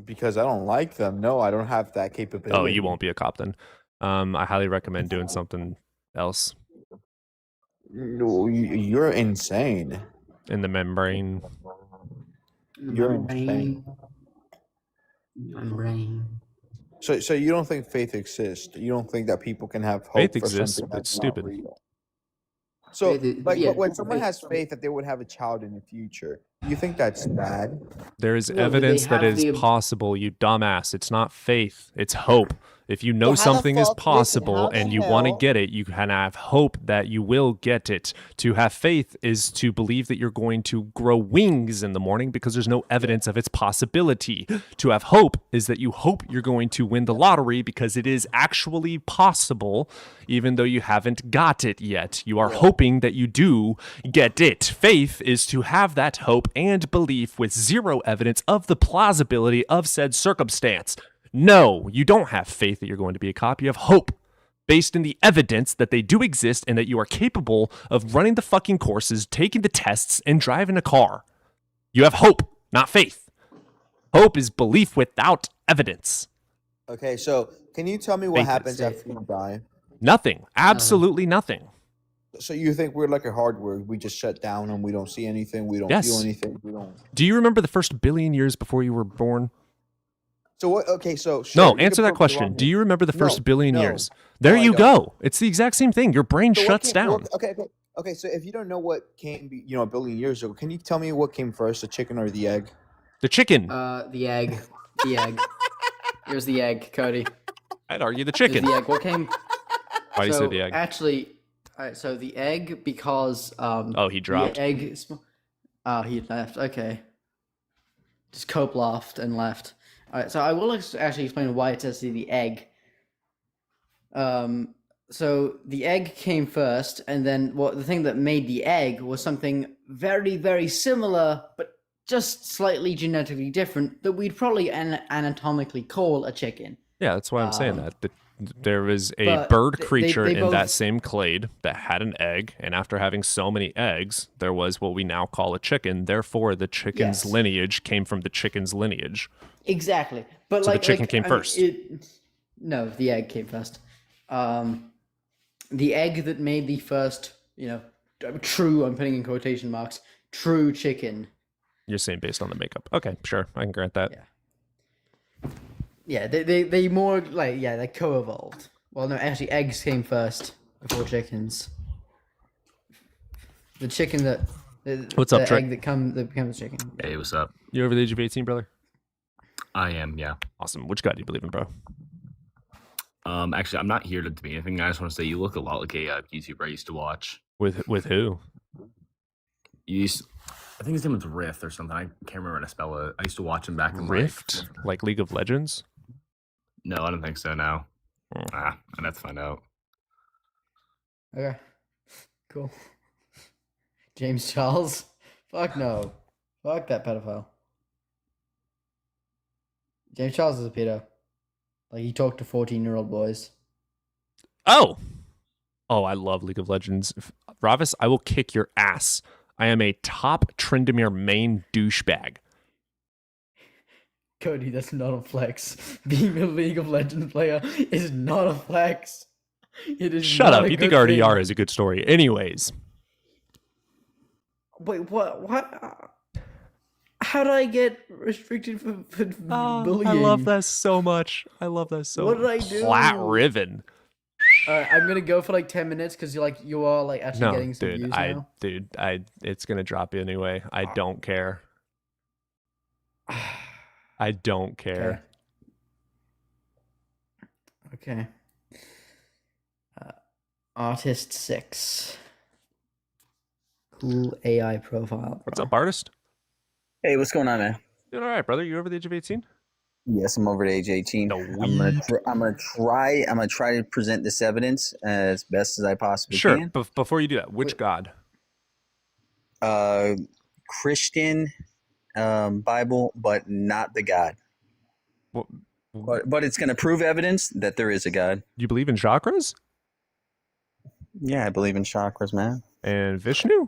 Because I don't like them. No, I don't have that capability. Oh, you won't be a cop then. I highly recommend doing something else No, you're insane. in the membrane. You're insane. Membrane. So you don't think faith exists? You don't think that people can have hope Faith for exists, something but that's it's not stupid. real? So, Faith is- like, yeah, when someone faith- has faith that they would have a child in the future, you think that's bad? There is No, but they evidence that have is the- possible, you dumbass. It's not faith, it's hope. If you know how the something is fuck- listen, possible how the and you want to hell- get it, you can have hope that you will get it. To have faith is to believe that you're going to grow wings in the morning because there's no evidence of its possibility. To have hope is that you hope you're going to win the lottery because it is actually possible, even though you haven't got it yet. You are hoping that you do get it. Faith is to have that hope and belief with zero evidence of the plausibility of said circumstance. No, you don't have faith that you're going to be a cop. You have hope based in the evidence that they do exist and that you are capable of running the fucking courses, taking the tests, and driving a car. You have hope, not faith. Hope is belief without evidence. Okay, so can you tell me what Faith happens is- after you die? Nothing. Absolutely nothing. So you think we're like a hardware? We just shut down and we don't see anything. We don't Yes. feel anything. We don't. Do you remember the first billion years before you were born? So what? Okay, so sure, No, you can answer that prove me question. wrong Do here. you remember the first No, billion no. years? There No, I you don't. go. It's the exact same thing. Your brain So what shuts came- down. Okay. So if you don't know what came, a billion years ago, can you tell me what came first, the chicken or the egg? The chicken. The egg. The egg. Here's the egg, Cody. I'd argue the Here's chicken. the egg. What came? Why do you say the egg? Actually, alright, so the egg because Oh, he dropped. The egg. Oh, he left. Okay. Just Cope laughed and left. All right, so I will actually explain why it says the egg. So the egg came first, and then the thing that made the egg was something very, very similar, but just slightly genetically different that we'd probably anatomically call a chicken. Yeah, that's why I'm saying Um, that. There was a but bird they creature in that both same clade that had an egg, and after having so many eggs, there was what we now call a chicken. Therefore, the chicken's yes, lineage came from the chicken's lineage. exactly. But So the chicken came I mean, first. no, the egg came first. The egg that made the first, true. I'm putting in quotation marks. True chicken. You're saying based on the makeup. Okay, sure. I can grant that. Yeah. Yeah, they more like they co-evolved. Well, no, actually, eggs came first before chickens. The chicken that What's up, the Trey? egg that becomes chicken. Hey, what's up? You over the age of 18, brother? I am, yeah. Awesome. Which god do you believe in, bro? Actually, I'm not here to debate anything. I just want to say you look a lot like a YouTuber I used to watch. With who? I think his name was Rift or something. I can't remember how to spell it. I used to watch him back in Rift? Like League of Legends? No, I don't think so. No. Hmm. I'd have to find out. Okay, cool. James Charles? Fuck no. Fuck that pedophile. James Charles is a pedo. Like, he talked to 14-year-old boys. Oh, I love League of Legends. Ravis, I will kick your ass. I am a top Tryndamere main douchebag. Cody, that's not a flex. Being a League of Legends player is not a flex. It is Shut not up. a You think good thing. RDR is a good story. Anyways. Wait, what? How did I get restricted for bullying? I love that so much. I love that so What much. did I do? Flat Riven. Alright, I'm gonna go for like 10 minutes because you are like actually No, getting some dude, views now. it's gonna drop anyway. I don't care. I don't care. Okay. Artist 6. Cool AI profile. What's up, artist? Hey, what's going on, man? Doing all right, brother. You over the age of 18? Yes, I'm over the age 18. No, I'm gonna try to present this evidence as best as I possibly Sure. can. Before you do that, which god? Christian Bible, but not the God. What, But it's gonna prove evidence that there is a God. you believe in chakras Yeah, I believe in chakras, man. and Vishnu?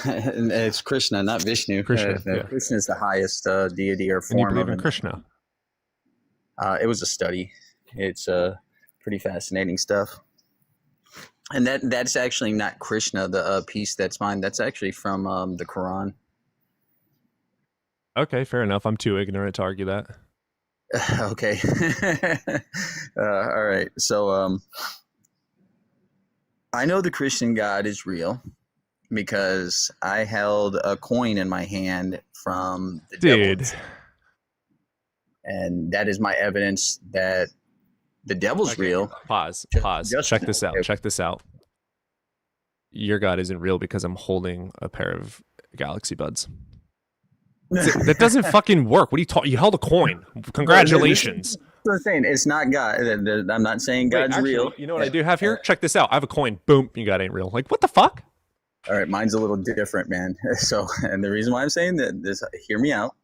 And it's Krishna, not Vishnu. Krishna, yeah. Krishna is the highest deity or And you form believe of in it. Krishna? It was a study. It's pretty fascinating stuff. And that's actually not Krishna, the piece that's mine. That's actually from the Quran. Okay, fair enough. I'm too ignorant to argue that. Okay. All right. So I know the Christian God is real because I held a coin in my hand from the Dude. devil. And that is my evidence that the devil's Okay, real. Pause. Just- Check this out. okay. Check this out. Your God isn't real because I'm holding a pair of Galaxy Buds. That doesn't fucking work. What are you talking? You held a coin. Congratulations. That's what I'm saying. It's not God. I'm not saying Wait, God's actually, real. You know what I do have here? Check this out. I have a coin. Boom. You God ain't real. Like, what the fuck? All right, mine's a little different, man. So, and the reason why I'm saying that this, hear me out.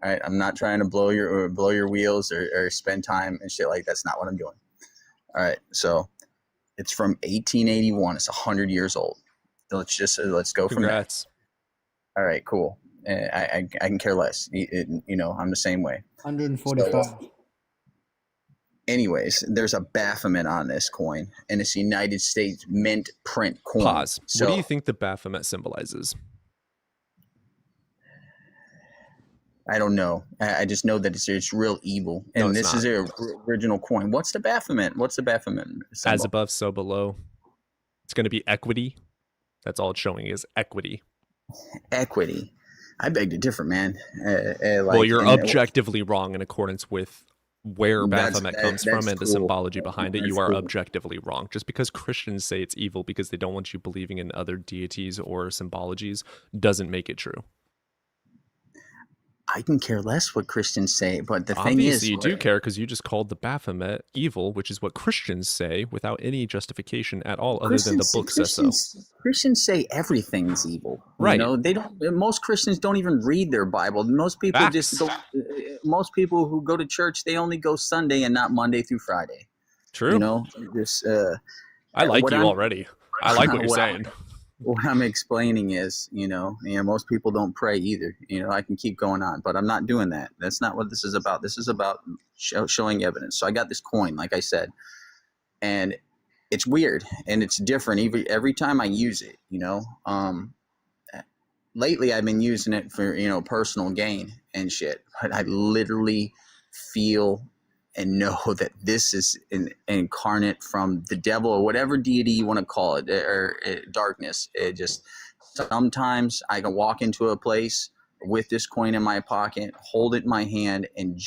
All right, I'm not trying to blow your wheels or spend time and shit like that's not what I'm doing. All right, so it's from 1881. It's 100 years old. So let's go from there. Congrats. All right, cool. I can care less. I'm the same way. 145. Anyways, there's a Baphomet on this coin, and it's United States mint print coin. Pause. So, What do you think the Baphomet symbolizes? I don't know. I just know that it's real evil, and No, it's this is not. an original coin. What's the Baphomet? What's the Baphomet symbol? As above, so below. It's going to be equity. That's all it's showing is equity. Equity. I beg to differ, man. Well, you're objectively wrong in accordance with where That's- Baphomet that- comes from that's and the cool. symbology behind it. That's You are cool. objectively wrong. Just because Christians say it's evil because they don't want you believing in other deities or symbologies doesn't make it true. I can care less what Christians say, but the thing Obviously, is, you do care because you just called the Baphomet evil, which is what Christians say without any justification at all, other than the book says so. Christians say everything's evil. Right. You know, they don't. Most Christians don't even read their Bible. Most people just Facts. go. most people who go to church, they only go Sunday and not Monday through Friday. True. You know, this. I like what you I'm- already. I like what you're saying. What I'm explaining is, most people don't pray either. I can keep going on, but I'm not doing that. That's not what this is about. This is about showing evidence. So I got this coin, like I said, and it's weird and it's different every time I use it. Lately I've been using it for personal gain and shit, but I literally feel and know that this is an incarnate from the devil or whatever deity you want to call it, or darkness. It just, sometimes I can walk into a place with this coin in my pocket, hold it in my hand, and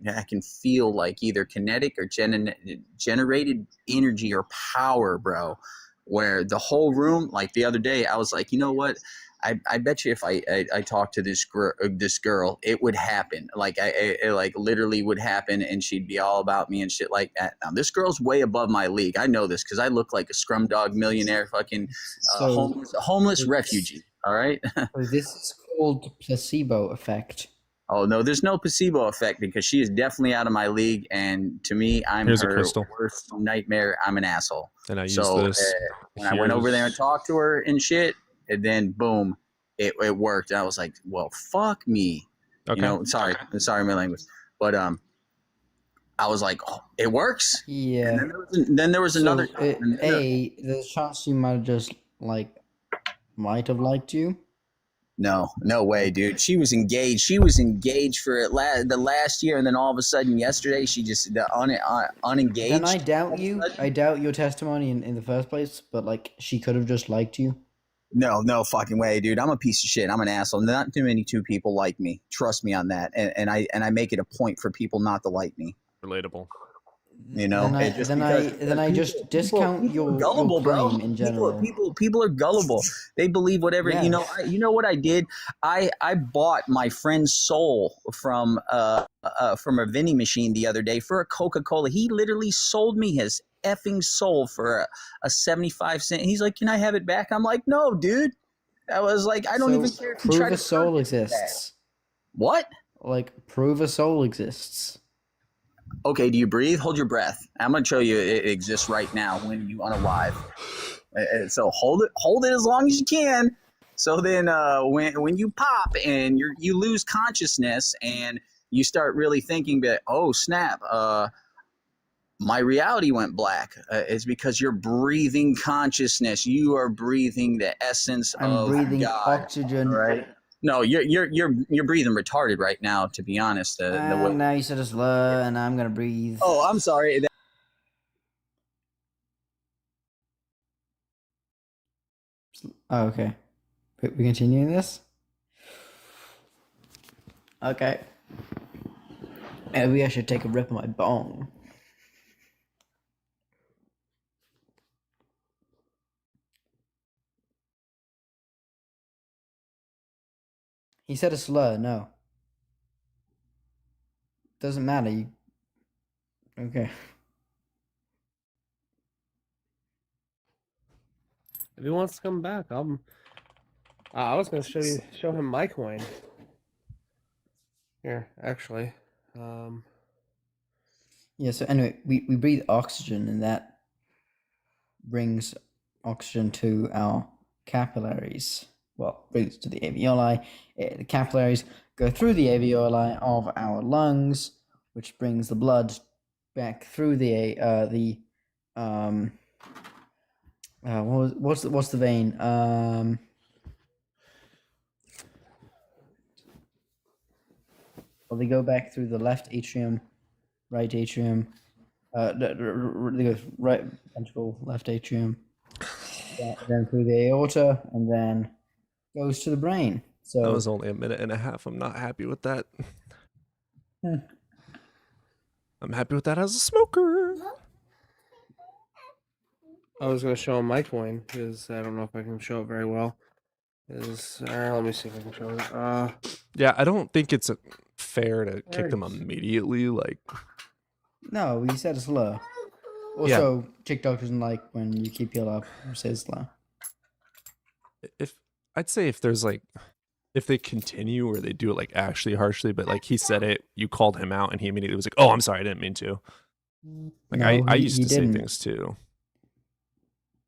I can feel like either kinetic or generated energy or power, bro, where the whole room, like the other day, I was like, you know what? I bet you if I talked to this girl, it would happen. Like it like literally would happen, and she'd be all about me and shit like that. Now this girl's way above my league. I know this because I look like a scrum dog millionaire, fucking homeless refugee. All right. This is called placebo effect. Oh no, there's no placebo effect because she is definitely out of my league, and to me, I'm Here's a her crystal. worst nightmare. I'm an asshole. And I use So this. when I went over there and talked to her and shit, and then boom, it worked. And I was like, well, fuck me. Okay. Sorry, my language, but I was like, oh, it works. Yeah. And then there was another. there's a chance you might have liked you. No way, dude. She was engaged. She was engaged for the last year, and then all of a sudden, yesterday, she just unengaged. Then I doubt you. I doubt your testimony in the first place. But like, she could have just liked you. No fucking way, dude. I'm a piece of shit. I'm an asshole. Not too many people like me. Trust me on that. And I make it a point for people not to like me. Relatable. Then I just discount your gullible, bro. claim in general. People are gullible. They believe whatever. Yes. You know what I did? I bought my friend's soul from a vending machine the other day for a Coca-Cola. He literally sold me his effing soul for a 75 cent. He's like, "Can I have it back?" I'm like, "No, dude." I was like, "I don't even care if you prove try to a soul purchase that." exists. What? Like, prove a soul exists. Okay, do you breathe? Hold your breath. I'm gonna show you it exists right now when you unalive. So hold it as long as you can. So then, when you pop and you lose consciousness and you start really thinking that, oh snap, my reality went black. It's because you're breathing consciousness. You are breathing the essence of breathing God, oxygen. right? No, you're breathing retarded right now. To be honest, Now you said a slur, and I'm gonna breathe. Oh, I'm sorry. Oh, okay. We continuing this? Okay. Maybe I should take a rip of my bong. He said a slur, no. Doesn't matter, you... Okay. If he wants to come back, I was gonna show him my coin. Here, actually. Yeah, so anyway, we breathe oxygen, and that brings oxygen to our capillaries. Well, brings to the alveoli. The capillaries go through the alveoli of our lungs, which brings the blood back through what's the vein? Well, they go back through the left atrium, right atrium, they go right ventricle, left atrium, then through the aorta, and then goes to the brain. So that was only a minute and a half. I'm not happy with that. I'm happy with that as a smoker. I was gonna show him my coin because I don't know if I can show it very well. Let me see if I can show it. Yeah, I don't think it's fair to kick them immediately. Like, no, he said a slur. Also, TikTok doesn't like when you keep your up or say slur. I'd say if there's like if they continue or they do it like actually harshly, but like he said it, you called him out and he immediately was like, "Oh, I'm sorry, I didn't mean to." Like No, I he, used he to say didn't. things too.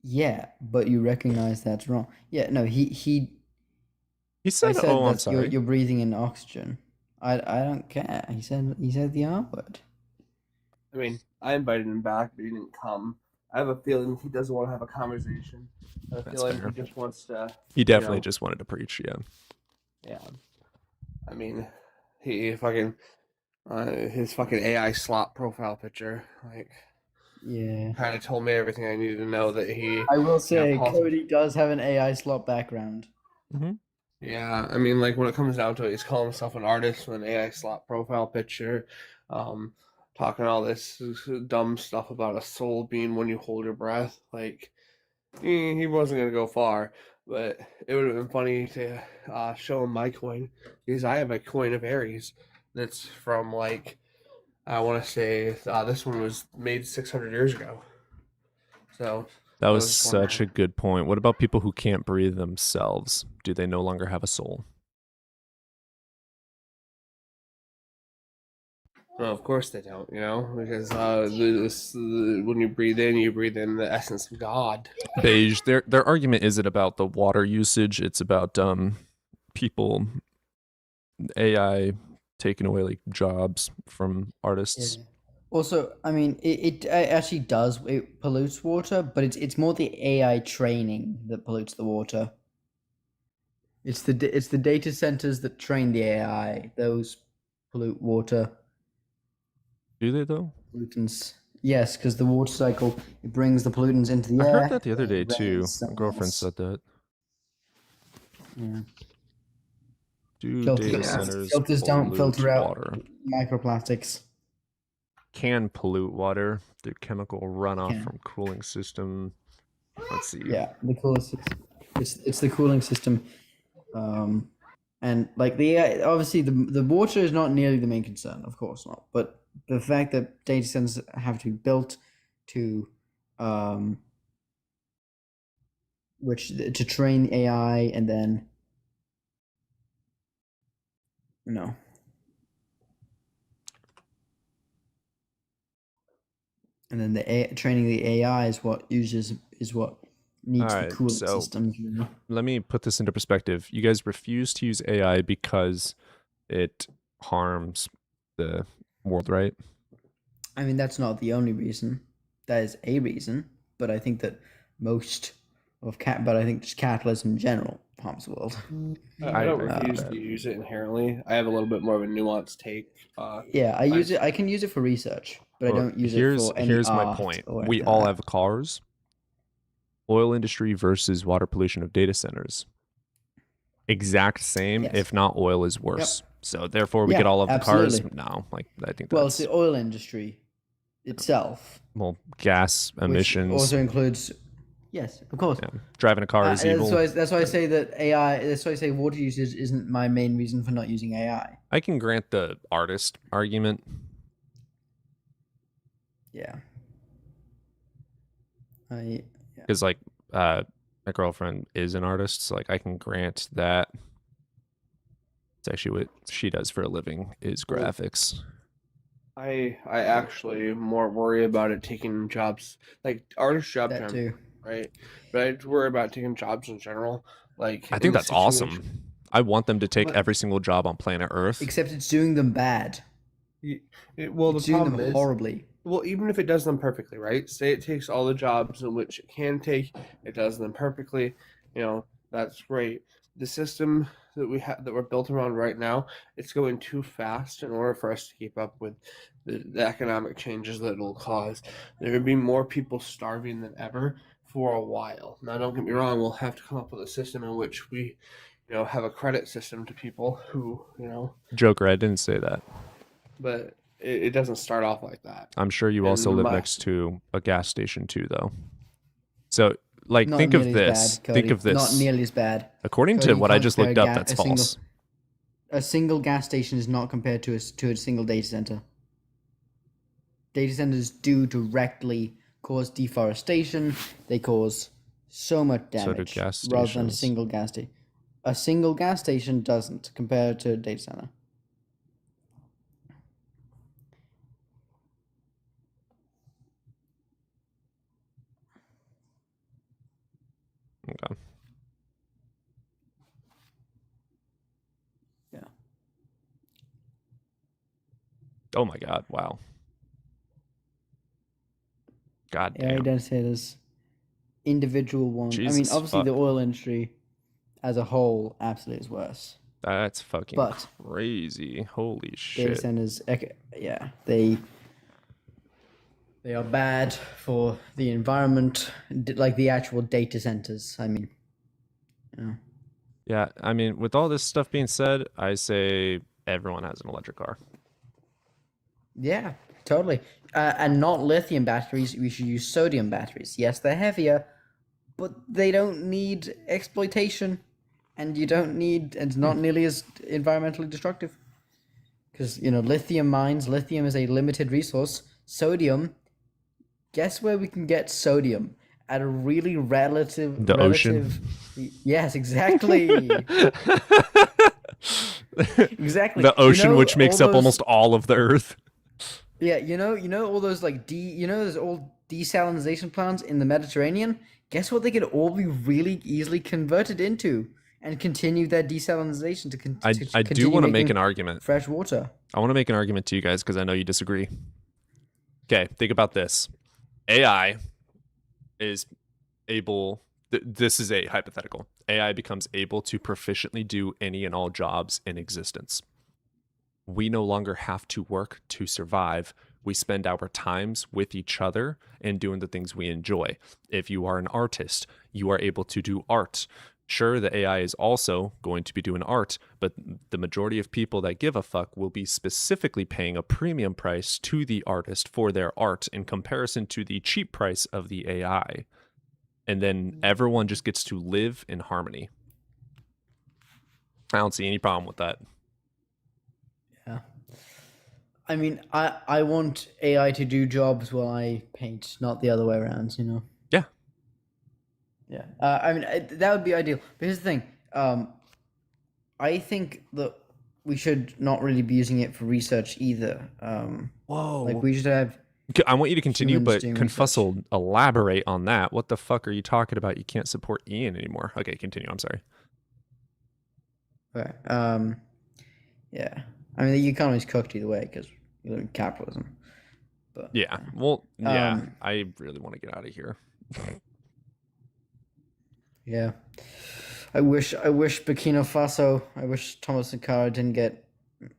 Yeah, but you recognize that's wrong. Yeah, no, he He I said, said "Oh, I'm that you're sorry." you're breathing in oxygen. I don't care. He said the R word. I mean, I invited him back, but he didn't come. I have a feeling he doesn't want to have a conversation. I have a That's feeling fair. he just wants to, He you definitely know, just wanted to preach. Yeah. yeah. I mean, he fucking his fucking AI slot profile picture, like, Yeah. kind of told me everything I needed to know that he, I will you know, say calls. Cody does have an AI slot background. Yeah, I mean, like when it comes down to it, he's calling himself an artist with an AI slot profile picture, talking all this dumb stuff about a soul being when you hold your breath. Like, he wasn't gonna go far, but it would have been funny to show him my coin because I have a coin of Aries that's from like I want to say this one was made 600 years ago. So That I was was just such a wondering. good point. What about people who can't breathe themselves? Do they no longer have a soul? Well, of course they don't, you know, because when you breathe in the essence of God. Beige. Their argument isn't about the water usage. It's about people AI taking away like jobs from artists. Also, I mean, it actually does. It pollutes water, but it's more the AI training that pollutes the water. It's the data centers that train the AI. Those pollute water. Do they though? Pollutants. Yes, because the water cycle, it brings the pollutants into the I air. heard that the other then day it too. rains My somewhere girlfriend else. said that. Yeah. Do Filters, data centers filters don't pollute filter out water? microplastics. Can pollute water through chemical runoff Can. from cooling system. Let's see. Yeah, the cooling system. It's the cooling system, and like obviously the water is not nearly the main concern, of course not. But the fact that data centers have to be built to, which to train AI and then, and then training the AI is what needs All the right, cooling so systems. You know? let me put this into perspective. You guys refuse to use AI because it harms the world, right? I mean, that's not the only reason. That is a reason, but I think that most of but I think just capitalism in general harms the world. I don't agree with refuse that. to use it inherently. I have a little bit more of a nuanced take. Yeah, I use it. I can use it for research, but I Well, don't use it for any here's my art point. or We anything all like have cars. Oil industry versus water pollution of data centers. Exact same, Yes. if not oil is worse. So therefore we Yeah, get all of the cars. absolutely. No, like I think Well, it's that's the oil industry itself, well, gas which emissions. also includes. Yes, of course. Yeah. Driving a car is evil. That's why I say that AI. That's why I say water usage isn't my main reason for not using AI. I can grant the artist argument. Yeah. Because like my girlfriend is an artist, so like I can grant that. It's actually what she does for a living is graphics. I actually more worry about it taking jobs, like artist job That term, too. right? But I worry about taking jobs in general. Like I in think the that's awesome. situation- I want them to take But- every single job on planet Earth. Except it's doing them bad. Well, It's the doing problem them is, horribly. well, even if it does them perfectly, right? Say it takes all the jobs in which it can take, it does them perfectly. You know, that's great. The system that we have that we're built around right now, it's going too fast in order for us to keep up with the economic changes that it'll cause. There would be more people starving than ever for a while. Now, don't get me wrong, we'll have to come up with a system in which we, have a credit system to people who, Joker, I didn't say that. but it doesn't start off like that. I'm sure you also And live my- next to a gas station too, though. So, like, Not think of nearly as this. bad, Think Cody. of this. Not nearly as bad. According Cody, to you what I can't just compare looked up, that's false. A single gas station is not compared to a single data center. Data centers do directly cause deforestation. They cause so much So do damage gas rather than a stations. single gas station. A single gas station doesn't compared to a data center. Okay. Yeah. Oh my god! Wow. God AI damn. data centers, individual ones. I mean, Jesus obviously the fuck. oil industry as a whole absolutely is worse. That's fucking But crazy. Holy data shit. centers, yeah, they are bad for the environment, like the actual data centers. I mean, yeah. Yeah, I mean, with all this stuff being said, I say everyone has an electric car. Yeah, totally. And not lithium batteries. We should use sodium batteries. Yes, they're heavier, but they don't need exploitation, and you don't need, and it's not nearly as environmentally destructive. Because lithium mines. Lithium is a limited resource. Sodium. Guess where we can get sodium? At a really relative. The ocean. Yes, exactly. Exactly. The ocean, which makes up almost all of the Earth. Yeah, all those like those old desalination plants in the Mediterranean. Guess what? They could all be really easily converted into and continue their desalination to I do want to make an argument. Fresh water. I want to make an argument to you guys because I know you disagree. Okay, think about this. AI is able. This is a hypothetical. AI becomes able to proficiently do any and all jobs in existence. We no longer have to work to survive. We spend our times with each other and doing the things we enjoy. If you are an artist, you are able to do art. Sure, the AI is also going to be doing art, but the majority of people that give a fuck will be specifically paying a premium price to the artist for their art in comparison to the cheap price of the AI. And then everyone just gets to live in harmony. I don't see any problem with that. Yeah. I mean, I want AI to do jobs while I paint, not the other way around, Yeah. Yeah. I mean, that would be ideal. But here's the thing. I think that we should not really be using it for research either. Whoa. Like, we should have... I want you to continue, humans but doing Confussel, elaborate on that. What the fuck are you talking about? You can't support Ian anymore. Okay, continue. I'm sorry. Okay. Yeah. I mean, the economy's cooked either way because we live in capitalism. But yeah. Well, yeah. I really want to get out of here. Yeah. I wish Burkina Faso. I wish Thomas Sankara didn't get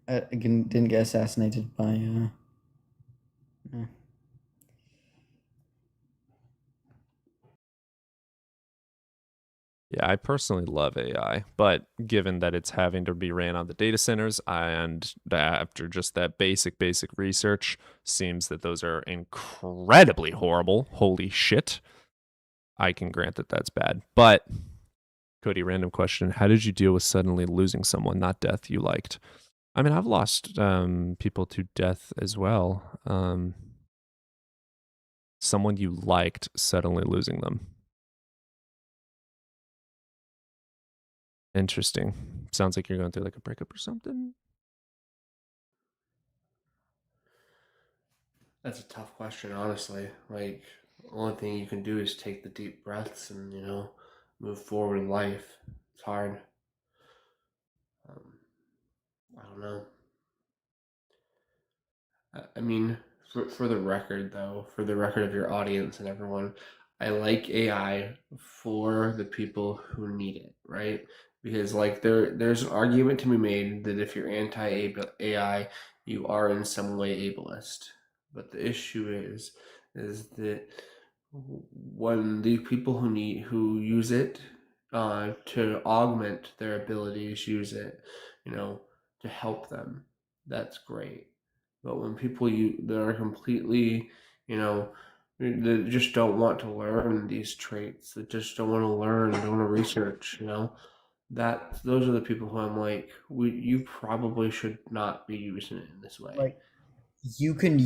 assassinated by. Yeah. Yeah, I personally love AI, but given that it's having to be ran on the data centers and after just that basic research, seems that those are incredibly horrible. Holy shit. I can grant that that's bad. But, Cody, random question. How did you deal with suddenly losing someone, not death, you liked? I mean, I've lost people to death as well. Someone you liked, suddenly losing them. Interesting. Sounds like you're going through like a breakup or something. That's a tough question, honestly. Like, the only thing you can do is take the deep breaths and, move forward in life. It's hard. I don't know. I mean, for the record, though, for the record of your audience and everyone, I like AI for the people who need it, right? Because like there's an argument to be made that if you're anti-AI, you are in some way ableist. But the issue is that when the people who use it to augment their abilities use it, to help them, that's great. But when people that are completely, that just don't want to learn these traits, that just don't want to learn, don't want to research, those are the people who I'm like, you probably should not be using it in this way. Like, you can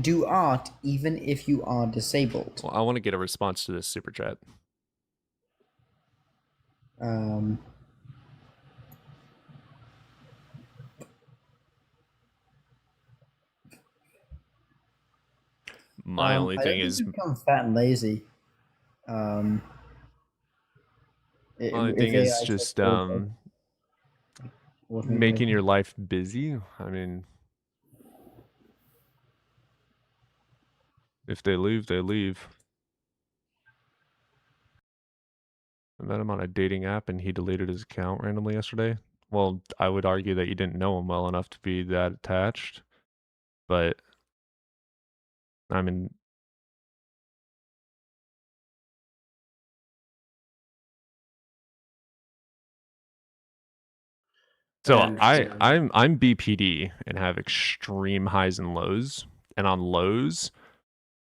do art even if you are disabled. Well, I want to get a response to this super chat. Um, My only I thing don't think is, you become fat and lazy. Um, my only if thing is AI takes just over, making ultimately. your life busy. I mean, if they leave, they leave. I met him on a dating app and he deleted his account randomly yesterday. Well, I would argue that you didn't know him well enough to be that attached, but I mean, I so understand. I'm BPD and have extreme highs and lows, and on lows,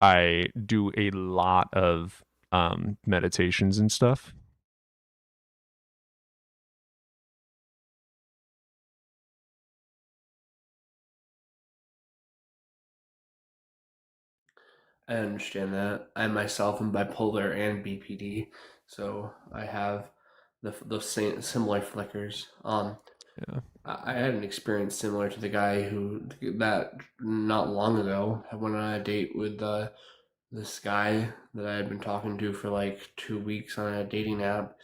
I do a lot of meditations and stuff. I understand that. I myself am bipolar and BPD, so I have those same similar flickers. Yeah. I had an experience similar to the guy that not long ago I went on a date with this guy that I had been talking to for like 2 weeks on a dating app.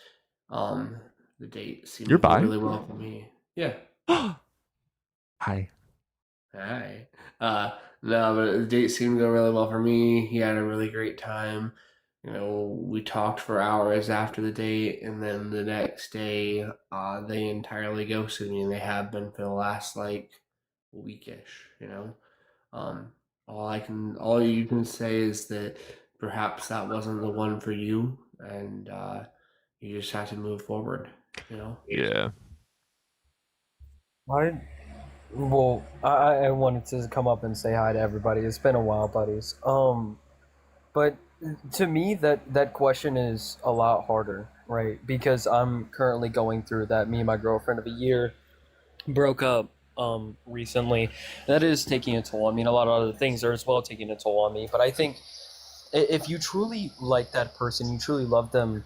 Um, the date seemed You're to go bi? really well for me. Yeah. Hi. Hi. No, but the date seemed to go really well for me. He had a really great time. You know, we talked for hours after the date, and then the next day, they entirely ghosted me, and they have been for the last like weekish. You know, um, all you can say is that perhaps that wasn't the one for you, and you just have to move forward. You know. Yeah. I wanted to come up and say hi to everybody. It's been a while, buddies. But to me, that question is a lot harder, right? Because I'm currently going through that. Me and my girlfriend of a year broke up recently. That is taking a toll. I mean, a lot of other things are as well taking a toll on me. But I think if you truly like that person, you truly love them,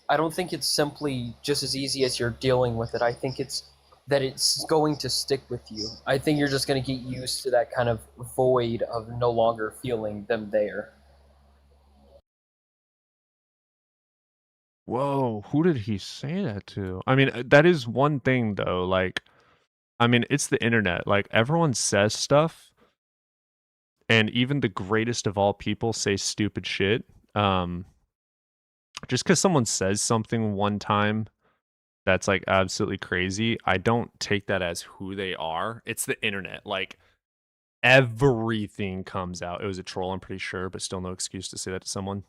I don't think it's simply just as easy as you're dealing with it. I think it's that it's going to stick with you. I think you're just going to get used to that kind of void of no longer feeling them there. Whoa, who did he say that to? I mean, that is one thing though. Like, I mean, it's the internet. Like, everyone says stuff, and even the greatest of all people say stupid shit. Just because someone says something one time that's like absolutely crazy, I don't take that as who they are. It's the internet. Like, everything comes out. It was a troll, I'm pretty sure, but still no excuse to say that to someone.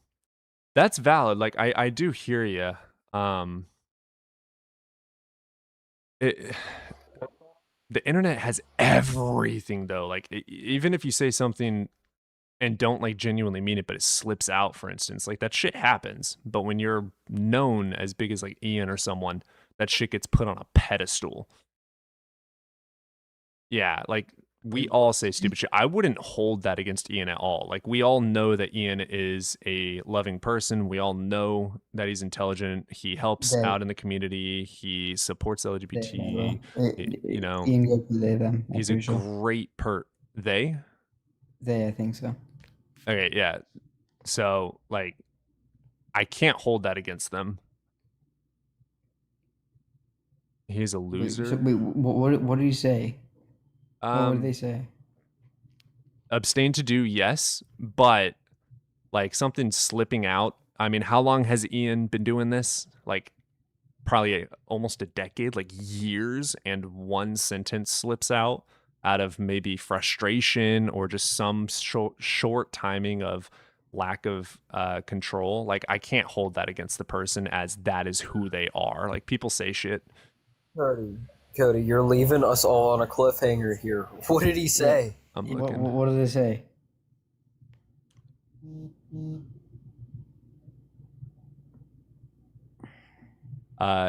That's valid. Like, I do hear you. It, the internet has everything though. Like, even if you say something and don't like genuinely mean it, but it slips out, for instance, like that shit happens. But when you're known as big as like Ian or someone, that shit gets put on a pedestal. Yeah, like we all say stupid shit. I wouldn't hold that against Ian at all. Like, we all know that Ian is a loving person. We all know that he's intelligent. He helps They, out in the community. He supports LGBT. You know, Ian goes to they them. I'm he's a pretty sure. great They? They, I think so. Okay, yeah. So, like, I can't hold that against them. He's a loser. What did he say? What did they Um, say? abstain to do, yes, but like something slipping out. I mean, how long has Ian been doing this? Like, probably almost a decade, like years, and one sentence slips out of maybe frustration or just some short timing of lack of control. Like, I can't hold that against the person as that is who they are. Like, people say shit. Cody, you're leaving us all on a cliffhanger here. What did he say? I'm looking. What did they say?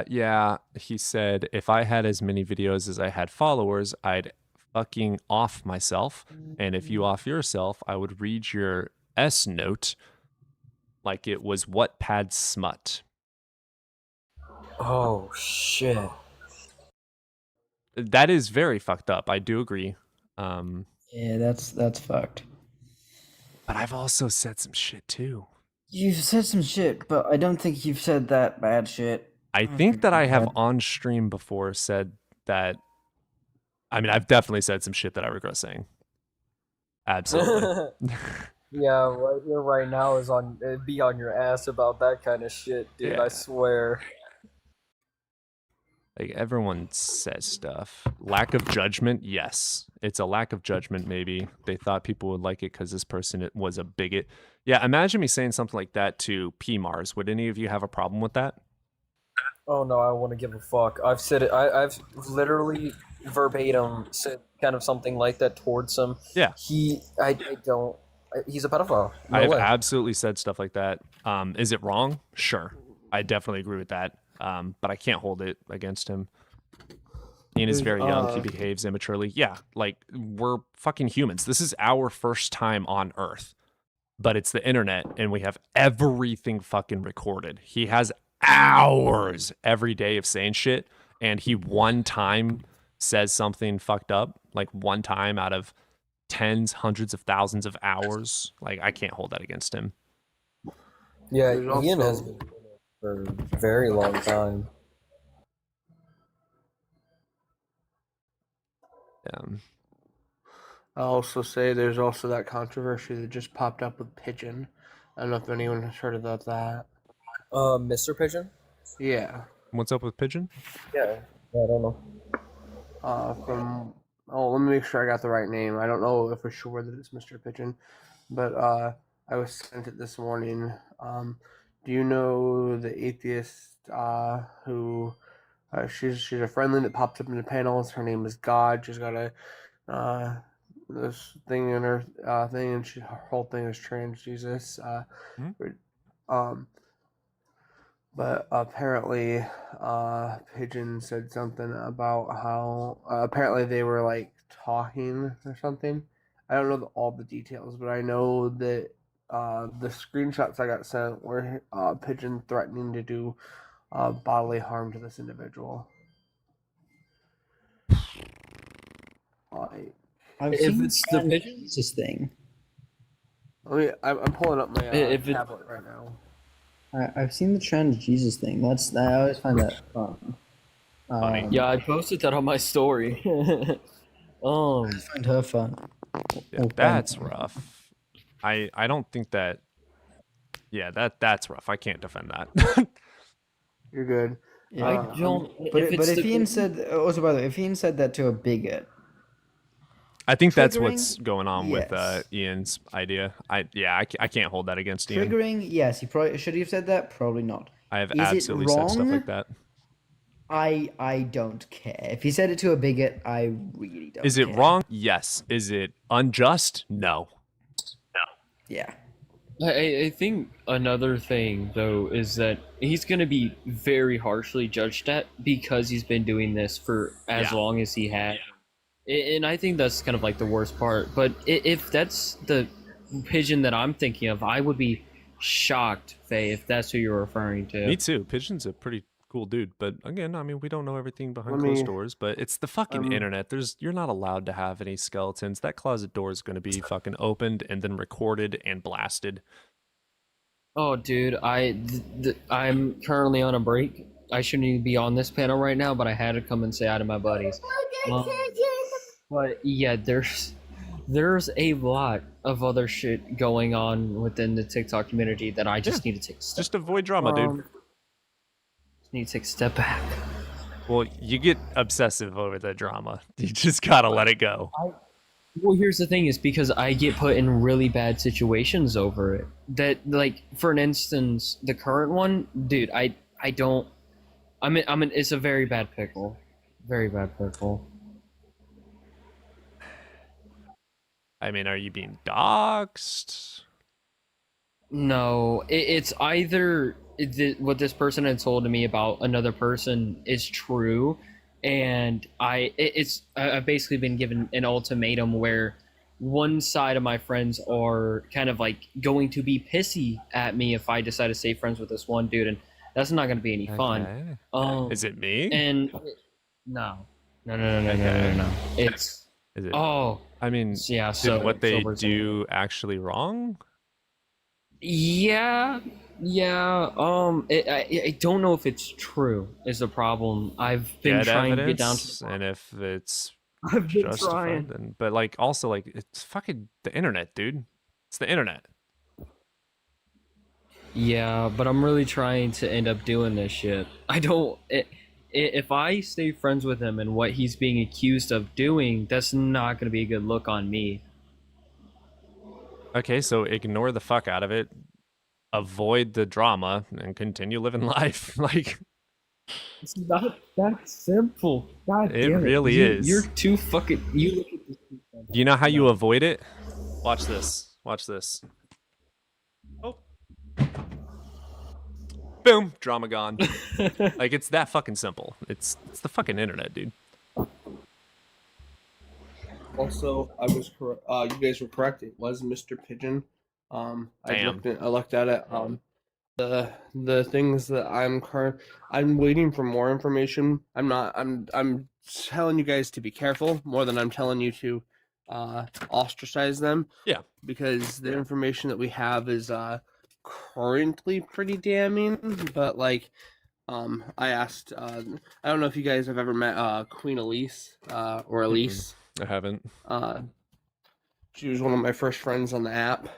Yeah, he said, if I had as many videos as I had followers, I'd fucking off myself. And if you off yourself, I would read your S note like it was Wattpad smut. Oh shit. That is very fucked up. I do agree. Yeah, that's fucked. But I've also said some shit too. You've said some shit, but I don't think you've said that bad shit. I don't think that I you've have had- on stream before said that. I mean, I've definitely said some shit that I regret saying. Absolutely. Yeah, right here, right now is on. It'd be on your ass about that kind of shit, dude. Yeah. I swear. Like, everyone says stuff. Lack of judgment, yes. It's a lack of judgment, maybe. They thought people would like it because this person was a bigot. Yeah, imagine me saying something like that to P Mars. Would any of you have a problem with that? Oh no, I want to give a fuck. I've said it. I've literally verbatim said kind of something like that towards him. Yeah. I don't. He's a pedophile. No I've way. absolutely said stuff like that. Is it wrong? Sure. I definitely agree with that. But I can't hold it against him. Ian is Dude, very young. He behaves immaturely. Yeah, like, we're fucking humans. This is our first time on Earth. But it's the internet, and we have everything fucking recorded. He has hours every day of saying shit, and he one time says something fucked up, like one time out of tens, hundreds of thousands of hours. Like, I can't hold that against him. Yeah, There's Ian has also- been doing it for a very long time. I'll also say there's also that controversy that just popped up with Pigeon. I don't know if anyone has heard about that. Mr. Pigeon? Yeah. What's up with Pigeon? Yeah. I don't know. Let me make sure I got the right name. I don't know for sure that it's Mr. Pigeon, but I was sent it this morning. Do you know the atheist who she's a friendly that pops up in the panels? Her name is God. She's got a this thing in her thing, and her whole thing is trans Jesus. But apparently, Pigeon said something about how apparently they were like talking or something. I don't know all the details, but I know that the screenshots I got sent were Pigeon threatening to do bodily harm to this individual. I've If seen it's the Pigeon- Jesus thing. I'm pulling up my If it- tablet right now. I've seen the trans Jesus thing. I always find that fun. Yeah, I posted that on my story. I find her fun. Yeah, that's rough. I don't think that. Yeah, that's rough. I can't defend that. You're good. Yeah. I don't. But if if, it's if the Ian Pigeon- said also by the way, if Ian said that to a bigot, I think that's Triggering? what's going on with Yes. Ian's idea. I can't hold that against Ian. triggering, yes, he probably should he have said that. Probably not. I have Is it absolutely said stuff wrong? like that. I don't care. If he said it to a bigot, I really don't. Is it care. wrong? Yes. Is it unjust? No. Yeah. I think another thing though is that he's going to be very harshly judged at because he's been doing this for as Yeah. long as he had. And I think that's kind of like the worst part. But if that's the Pigeon that I'm thinking of, I would be shocked, Faye, if that's who you're referring to. Me too. Pigeon's a pretty cool dude, but again, I mean, we don't know everything behind Let closed me- doors. But it's the fucking internet. You're not allowed to have any skeletons. That closet door is going to be fucking opened and then recorded and blasted. Oh, dude, I'm currently on a break. I shouldn't even be on this panel right now, but I had to come and say hi to my buddies. But yeah, there's a lot of other shit going on within the TikTok community that I just need to take a step. Just avoid drama, dude. Just need to take a step back. Well, you get obsessive over the drama. You just gotta let it go. Well, here's the thing: is because I get put in really bad situations over it. That, like, for an instance, the current one, dude, I don't. It's a very bad pickle, very bad pickle. I mean, are you being doxxed? No, it's either what this person had told me about another person is true, and I've basically been given an ultimatum where one side of my friends are kind of like going to be pissy at me if I decide to stay friends with this one dude, and That's not going to be any fun. Okay. Is it me? And no. It's Is it? oh, I mean, yeah. did So what they Sober's do actually wrong? Yeah. I don't know if it's true. Is the problem? I've been Get trying to get down evidence, to. and if it's I've been justified, trying. then but like also like it's fucking the internet, dude. It's the internet. Yeah, but I'm really trying to end up doing this shit. I don't. If I stay friends with him and what he's being accused of doing, that's not going to be a good look on me. Okay, so ignore the fuck out of it, avoid the drama, and continue living life. Like It's not that simple. God it damn it. really is. You're too fucking. You look at this. You know how you avoid it? Watch this. Watch this. Oh. Boom, drama gone. Like it's that fucking simple. It's the fucking internet, dude. Also, I was correct. You guys were correct. It was Mr. Pigeon. I Damn. looked at it. The things that I'm waiting for more information. I'm telling you guys to be careful more than I'm telling you to ostracize them. Yeah. Because the information that we have is currently pretty damning. But like, I asked. I don't know if you guys have ever met Queen Elise or Elise. I haven't. She was one of my first friends on the app.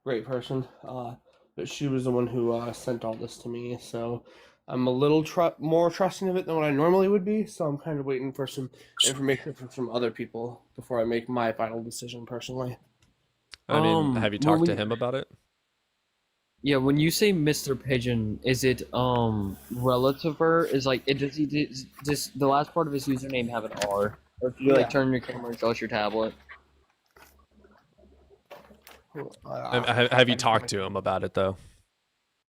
Great person. But she was the one who sent all this to me. So I'm a little more trusting of it than what I normally would be. So I'm kind of waiting for some information from some other people before I make my final decision personally. I mean, have you when talked to we- him about it? Yeah, when you say Mr. Pigeon, is it relativer? Is like it does the last part of his username have an R? Or if you Yeah. like turn your camera and show us your tablet? Have you talked to him about it though?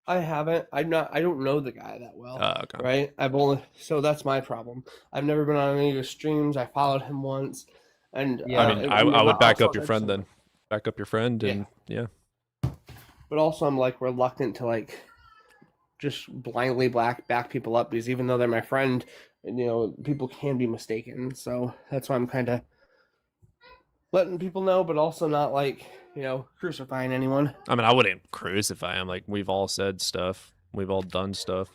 I haven't. I don't know the guy that well. Okay. Right? So that's my problem. I've never been on any of his streams. I followed him once, and I mean, I would back up your friend then. Back up your friend, Yeah. and yeah. But also, I'm like reluctant to like just blindly back people up because even though they're my friend, people can be mistaken. So that's why I'm kind of letting people know, but also not like crucifying anyone. I mean, I wouldn't crucify him. Like we've all said stuff. We've all done stuff.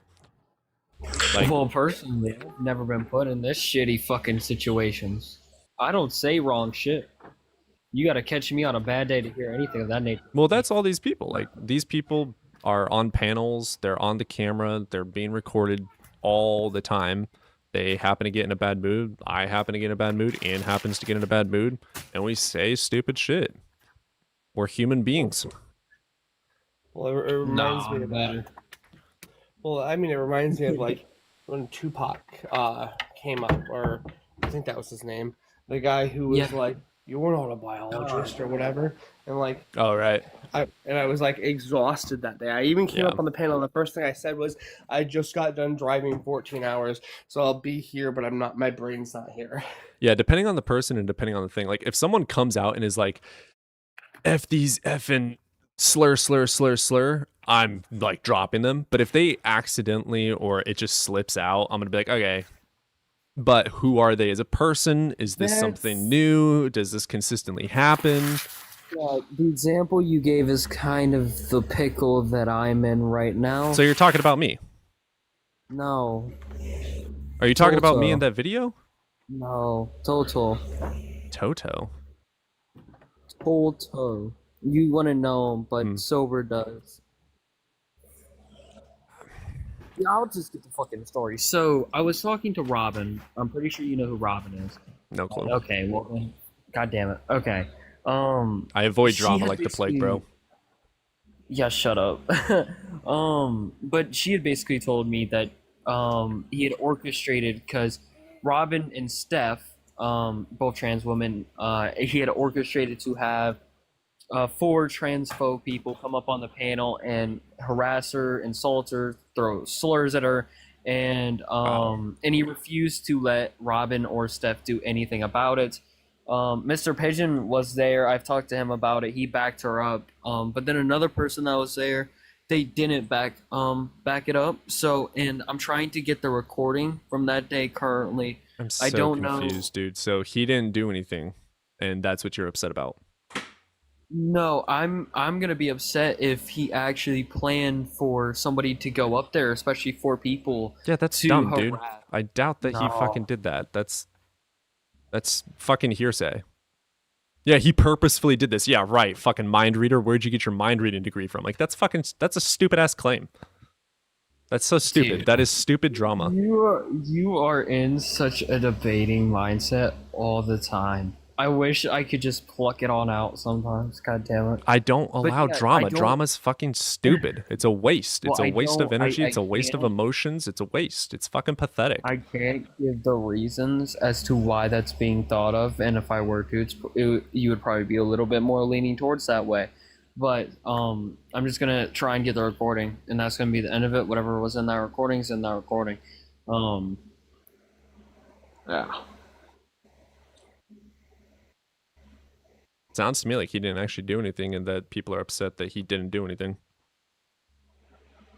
Like, Well, personally, I've never been put in this shitty fucking situations. I don't say wrong shit. You gotta catch me on a bad day to hear anything of that nature. well, that's all these people. Like these people are on panels. They're on the camera. They're being recorded all the time. They happen to get in a bad mood. I happen to get in a bad mood. Ian happens to get in a bad mood, and we say stupid shit. We're human beings. Well, it reminds me of that. Well, I mean, it reminds me of like when Tupac came up, or I think that was his name. The guy who was like, "You're not a biologist" or whatever, and like, oh right. I was like exhausted that day. I even came up on the panel, and the first thing I said was, "I just got done driving 14 hours, so I'll be here, but I'm not. My brain's not here." Yeah, depending on the person and depending on the thing. Like if someone comes out and is like, F these effing slur, I'm like dropping them. But if they accidentally or it just slips out, I'm gonna be like, okay. But who are they as a person? Is this something new? Does this consistently happen? Yeah, the example you gave is kind of the pickle that I'm in right now. So you're talking about me. No. Are you talking about me Toto. in that video? No. Toto. Toto. Toto. You want to know him, but Sober does. Yeah, I'll just get the fucking story. So, I was talking to Robin. I'm pretty sure you know who Robin is. No clue. Okay, well then, god damn it. Okay. I avoid she drama had like the plague, basically- bro. Yeah, shut up. But she had basically told me that he had orchestrated, because Robin and Steph, both trans women, he had orchestrated to have 4 transphobe people come up on the panel and harass her, insult her, throw slurs at her, and he refused to let Robin or Steph do anything about it. Mr. Pigeon was there. I've talked to him about it. He backed her up. But then another person that was there they didn't back it up. So, and I'm trying to get the recording from that day currently. I'm so I don't confused, dude. So he didn't do anything, and that's what you're upset about. No, I'm gonna be upset if he actually planned for somebody to go up there, especially 4 people. Yeah, that's to dumb, dude. harass. I doubt that he fucking No. did that. That's fucking hearsay. Yeah, he purposefully did this. Yeah, right. Fucking mind reader. Where'd you get your mind reading degree from? Like, that's a stupid ass claim. That's so stupid. Dude. That is stupid drama. You are in such a debating mindset all the time. I wish I could just pluck it on out sometimes. God damn it. I don't allow yeah, drama. I don't- Drama's fucking stupid. It's a waste. It's Well, a I waste of don't- I- energy. I It's a waste of can't- emotions. It's a waste. It's fucking pathetic. I can't give the reasons as to why that's being thought of, and if I were to, you would probably be a little bit more leaning towards that way. But I'm just gonna try and get the recording, and that's gonna be the end of it. Whatever was in that recording is in that recording. Yeah. Sounds to me like he didn't actually do anything, and that people are upset that he didn't do anything.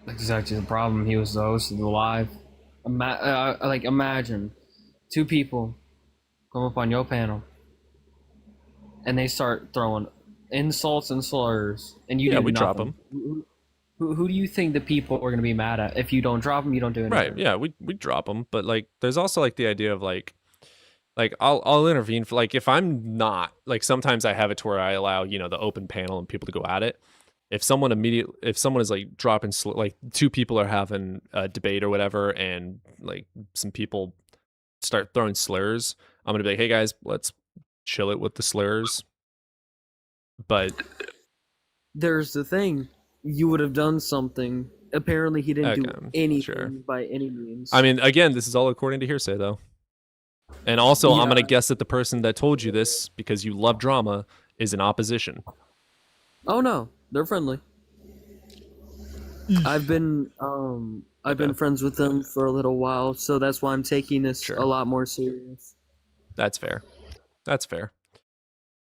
That's exactly the problem. He was the host of the live. Imagine 2 people come up on your panel, and they start throwing insults and slurs, and you Yeah, do we drop nothing. Who do you think the people are going to be mad at? If you don't drop them, you don't do anything. Right? Yeah, we drop them, but like, there's also like the idea of like I'll intervene for like if I'm not like sometimes I have it to where I allow the open panel and people to go at it. If someone is like dropping like 2 people are having a debate or whatever, and like some people start throwing slurs, I'm gonna be like, hey guys, let's chill it with the slurs. But There's the thing. You would have done something. Apparently, he didn't do Okay, anything sure. by any means. I mean, again, this is all according to hearsay, though. And also, I'm Yeah. gonna guess that the person that told you this, because you love drama, is in opposition. Oh no, they're friendly. I've been friends with them for a little while, so that's why I'm taking this a lot more serious. That's fair. That's fair.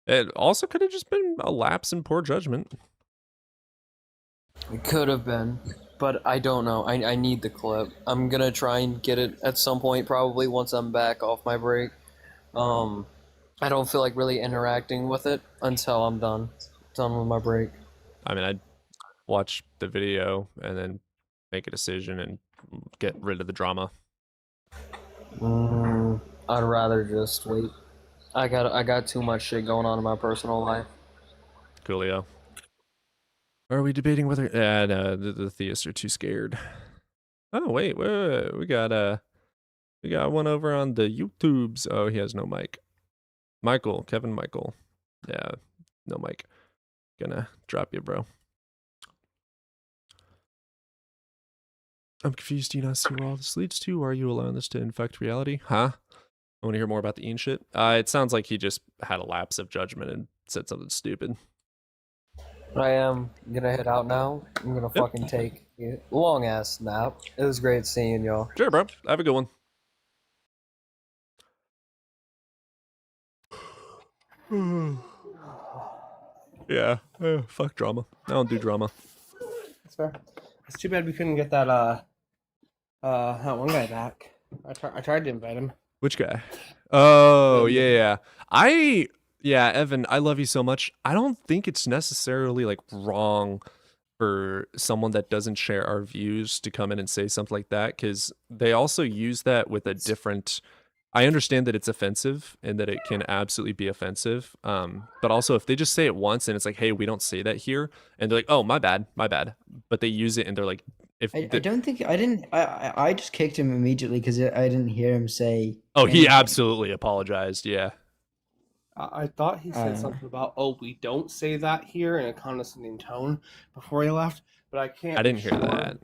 It also could have just been a lapse in poor judgment. It could have been, but I don't know. I need the clip. I'm gonna try and get it at some point, probably once I'm back off my break. I don't feel like really interacting with it until I'm done with my break. I mean, I'd watch the video and then make a decision and get rid of the drama. I'd rather just wait. I got too much shit going on in my personal life. Coolio. Are we debating whether? No, the theists are too scared. Oh wait, we got one over on the YouTubes. Oh, he has no mic. Kevin Michael. Yeah, no mic. Gonna drop you, bro. I'm confused. Do you not see where all this leads to? Are you allowing this to infect reality? Huh? I want to hear more about the Ian shit. It sounds like he just had a lapse of judgment and said something stupid. I am gonna head out now. I'm gonna fucking take a long ass nap. It was great seeing y'all. Sure, bro. Have a good one. Yeah. Fuck drama. I don't do drama. That's fair. It's too bad we couldn't get that one guy back. I tried to invite him. Which guy? Oh, yeah. Evan, I love you so much. I don't think it's necessarily like wrong for someone that doesn't share our views to come in and say something like that, because they also use that with a different. I understand that it's offensive and that it can absolutely be offensive. But also if they just say it once and it's like, hey, we don't say that here, and they're like, oh, my bad. But they use it and they're like, I don't think I just kicked him immediately because I didn't hear him say. Oh, he anything. absolutely apologized. Yeah. I thought he said something about, oh, we don't say that here in a condescending tone before he left, but I can't. I didn't hear that.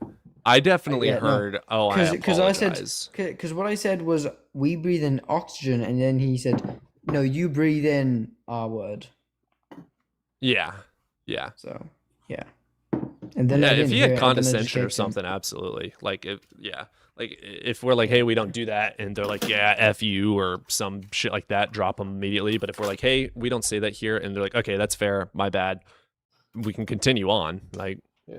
I definitely heard. Oh, I apologize. Because what I said was we breathe in oxygen, and then he said, no, you breathe in R word. Yeah. So yeah. And then if he had condescension condescension or something, absolutely. Like if we're like, hey, we don't do that, and they're like, yeah, F you or some shit like that, drop them immediately. But if we're like, hey, we don't say that here, and they're like, okay, that's fair, my bad, we can continue on. Like, yeah.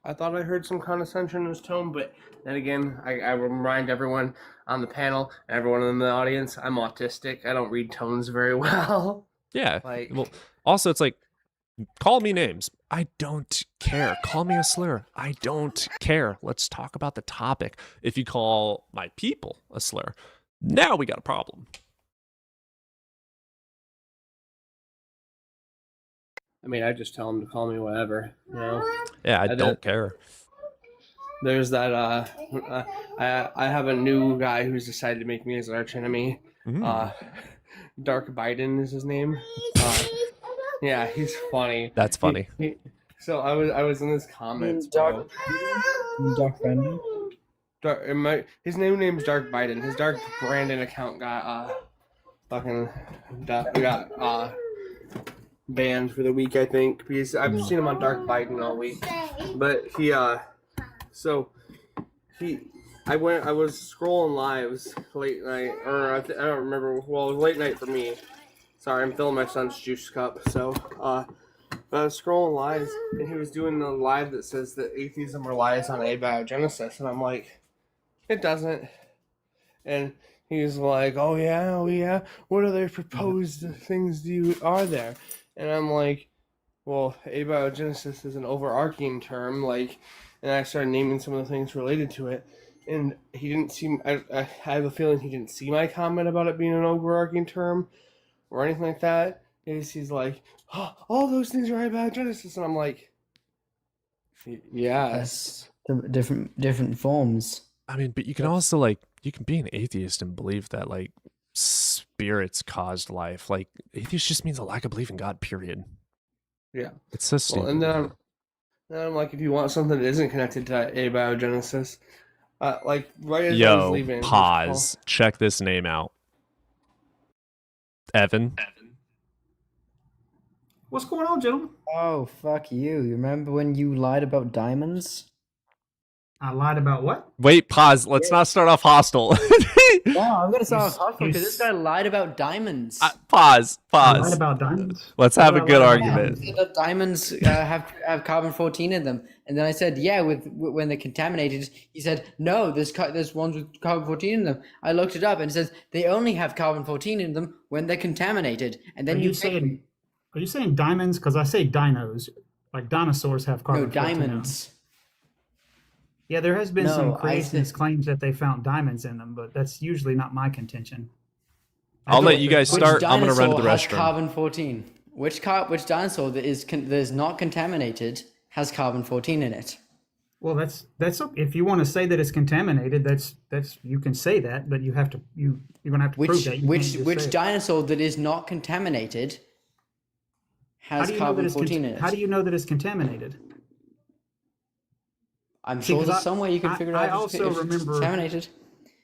I thought I heard some condescension in his tone, but then again, I remind everyone on the panel, everyone in the audience, I'm autistic. I don't read tones very well. Yeah. Like, Well, also, it's like, call me names. I don't care. Call me a slur. I don't care. Let's talk about the topic. If you call my people a slur, now we got a problem. I mean, I just tell him to call me whatever, you know. Yeah, I don't care. There's that. I have a new guy who's decided to make me his arch enemy. Dark Biden is his name. Yeah, he's funny. That's funny. So I was in his comments. Dark Brandon. His name's Dark Biden. His Dark Brandon account got banned for the week, I think, because I've seen him on Dark Biden all week. But I was scrolling lives late night, or I don't remember. Well, it was late night for me. Sorry, I'm filling my son's juice cup. So, I was scrolling lives, and he was doing the live that says that atheism relies on abiogenesis, and I'm like, it doesn't. And he's like, oh yeah, what other proposed things are there? And I'm like, well, abiogenesis is an overarching term, like, and I started naming some of the things related to it, and he didn't seem. I have a feeling he didn't see my comment about it being an overarching term, or anything like that. He's like, oh, all those things are abiogenesis, and I'm like, yes, Different forms. I mean, but you can also, like, you can be an atheist and believe that, like, spirits caused life. Like, atheist just means a lack of belief in God, period. Yeah. It's so stupid. Well, and then I'm like, if you want something that isn't connected to abiogenesis, like, right as I was leaving. Pause. Check this name out. Evan. What's going on, gentlemen? Oh, fuck you. You remember when you lied about diamonds? I lied about what? Wait, pause. Let's not start off hostile. No, I'm gonna start off hostile because this guy lied about diamonds. Pause. I lied about diamonds. Let's have a good argument. He said that diamonds have carbon-14 in them, and then I said, yeah, when they're contaminated. He said, no, there's ones with carbon-14 in them. I looked it up, and it says they only have carbon-14 in them when they're contaminated. And then Are you saying diamonds? Because I say dinos, like dinosaurs have carbon-14. No, diamonds. Yeah, there has been some No, I creationist claims that they found diamonds in them, but that's usually not my contention. I'll let you guys Which start. I'm gonna run to the dinosaur has restroom. carbon-14? Which dinosaur that is not contaminated has carbon-14 in it? Well, that's okay. If you want to say that it's contaminated, that's you can say that, but you have to you're gonna have to prove that. You can't just say Which it. dinosaur that is not contaminated How has do you know that it's carbon-14 in it? How do you know that it's contaminated? I'm See, sure 'cause there's I- some way you can figure it out. I if also it's remember contaminated.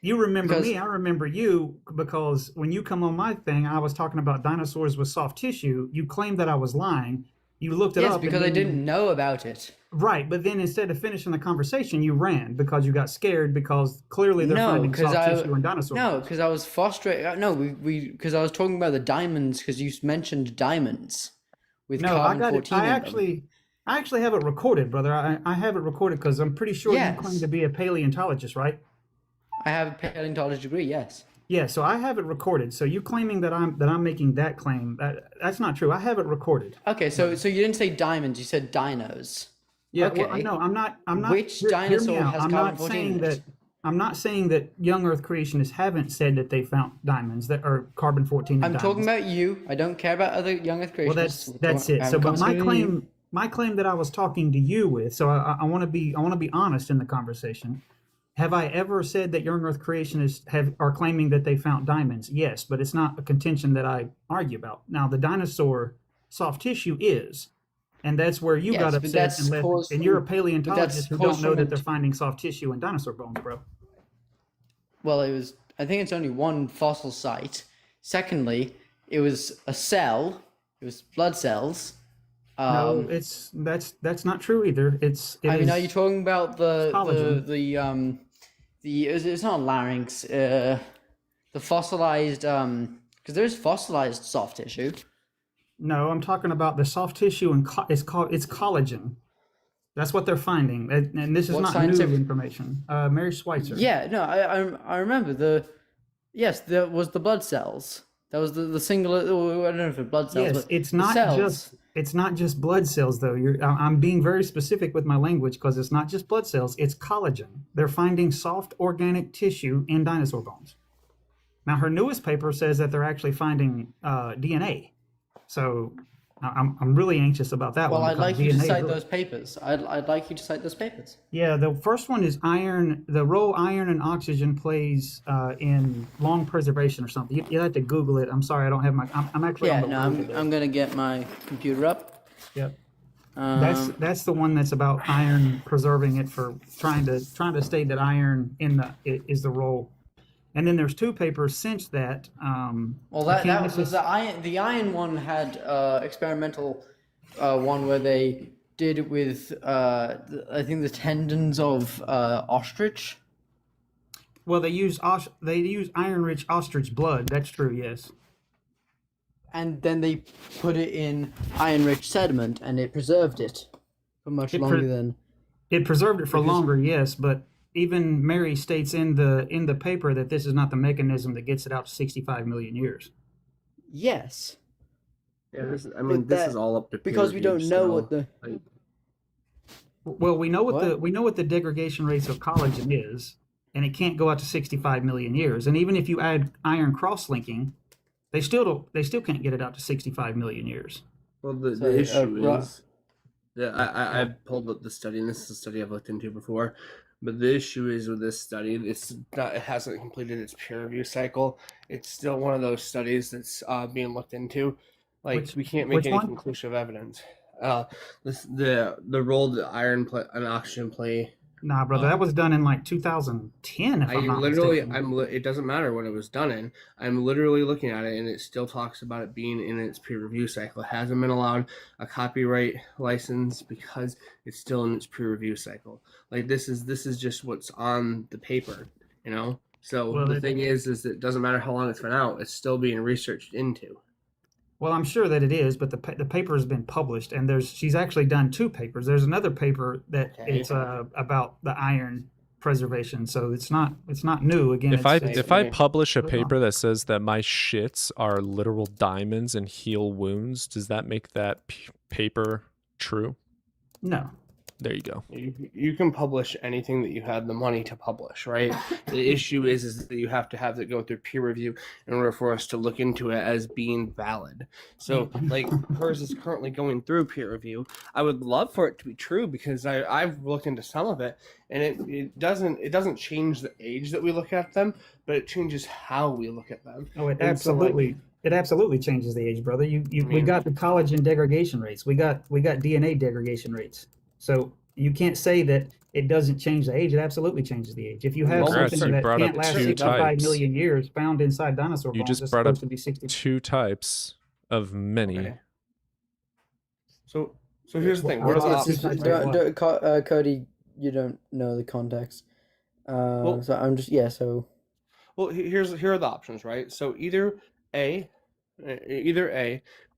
You remember Because- me, I remember you, because when you come on my thing, I was talking about dinosaurs with soft tissue. You claimed that I was lying. You looked it Yes, up. because I and then didn't know about it. Right, but then instead of finishing the conversation, you ran because you got scared because clearly they're No, finding because soft tissue in dinosaurs. No, because I was frustrated. No, because I was talking about the diamonds because you mentioned diamonds with No, I got carbon-14 it. in them. I actually have it recorded, brother. I have it recorded because I'm pretty sure Yes. you claim to be a paleontologist, right? I have a paleontology degree. Yes. Yeah, so I have it recorded. So you claiming that I'm making that claim, that's not true. I have it recorded. Okay, so you didn't say diamonds. You said dinos. Yeah, Okay. well, I know. I'm not. Which hear me dinosaur out. has I'm not carbon-14 saying in that. it? I'm not saying that young Earth creationists haven't said that they found diamonds that are carbon-14 in I'm diamonds. talking about you. I don't care about other young Earth creationists. Well, that's it. So, but my claim that I was talking to you with. So I want to be honest in the conversation. Have I ever said that young Earth creationists are claiming that they found diamonds? Yes, but it's not a contention that I argue about. Now, the dinosaur soft tissue is, and that's where you Yes, got but upset. that's caused And you're a from- paleontologist who caused don't know from that they're finding soft tissue in dinosaur bones, bro. Well, I think it's only one fossil site. Secondly, it was a cell. It was blood cells. No, that's not true either. Are you talking about collagen. it's not larynx, the fossilized, because there's fossilized soft tissue. No, I'm talking about the soft tissue and it's collagen. That's what they're finding, and this is What not scientific- new information. Mary Schweitzer. Yeah, no, I remember yes, there was the blood cells. That was the singular. I don't know if it's blood cells, Yes, but it's the not cells. it's not just blood cells though. I'm being very specific with my language because it's not just blood cells. It's collagen. They're finding soft organic tissue in dinosaur bones. Now, her newest paper says that they're actually finding DNA. So I'm really anxious about that Well, one. I'd because like you to DNA cite really- those papers. I'd like you to cite those papers. Yeah, the first one is iron. The role iron and oxygen plays in lung preservation or something. You have to Google it. I'm sorry, I don't have my. I'm actually Yeah, on the no, road today. I'm gonna get my computer up. Yep. Um, That's the one that's about iron preserving it for trying to state that iron is the role. And then there's two papers since that. Well, that was the iron. The iron one had experimental one where they did it with I think the tendons of ostrich. Well, they use iron-rich ostrich blood. That's true. Yes. And then they put it in iron-rich sediment, and it preserved it for much longer than. It preserved it for Because- longer, yes, but even Mary states in the paper that this is not the mechanism that gets it out to 65 million years. Yes. Yeah, this But is all up to peer because we don't review know what still. the. Well, we know What? we know what the degradation rates of collagen is, and it can't go out to 65 million years. And even if you add iron cross-linking, they still can't get it out to 65 million years. Well, the Sorry, issue Ro- is, I've pulled up the study, and this is a study I've looked into before. But the issue is with this study, it hasn't completed its peer review cycle. It's still one of those studies that's being looked into. Like we can't make which any one? conclusive evidence. The role that iron and oxygen play. Nah, brother, that was done in like 2010. If I'm not mistaken. It doesn't matter when it was done in. I'm literally looking at it, and it still talks about it being in its peer review cycle. It hasn't been allowed a copyright license because it's still in its peer review cycle. Like this is just what's on the paper, you know. So Well, the thing is it doesn't matter how long it's been out. It's still being researched into. Well, I'm sure that it is, but the paper has been published, and she's actually done two papers. There's another paper that Okay. it's about the iron preservation, so it's not new. Again, If it's I publish a paper that says that my shits are literal diamonds and heal wounds, does that make that paper true? no. There you go. You can publish anything that you have the money to publish, right? The issue is that you have to have it go through peer review in order for us to look into it as being valid. So, like hers is currently going through peer review. I would love for it to be true because I've looked into some of it, and it doesn't change the age that we look at them, but it changes how we look at them. Oh, it And so, like, absolutely changes the age, brother. We mean- got the collagen degradation rates. We got DNA degradation rates. So you can't say that it doesn't change the age. It absolutely changes the age. If you have Congrats, something you that brought can't up last two 65 types. million years found inside dinosaur You bones, just it's brought up supposed to be 60. 2 types of many. Okay. So here's the thing. What What's about the this options? type? Cody, you don't know the context. Well- So I'm just So Well, here are the options, right? So either A,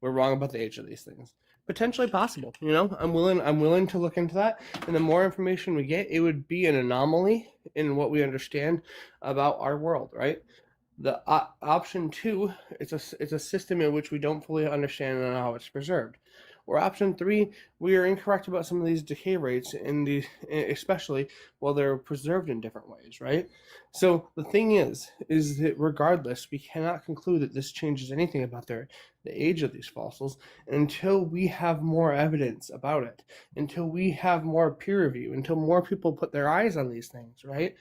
we're wrong about the age of these things. Potentially possible, you know. I'm willing to look into that. And the more information we get, it would be an anomaly in what we understand about our world, right? The option 2, it's a system in which we don't fully understand and how it's preserved. Or option 3, we are incorrect about some of these decay rates, especially while they're preserved in different ways, right? So the thing is that regardless, we cannot conclude that this changes anything about the age of these fossils until we have more evidence about it, until we have more peer review, until more people put their eyes on these things, right?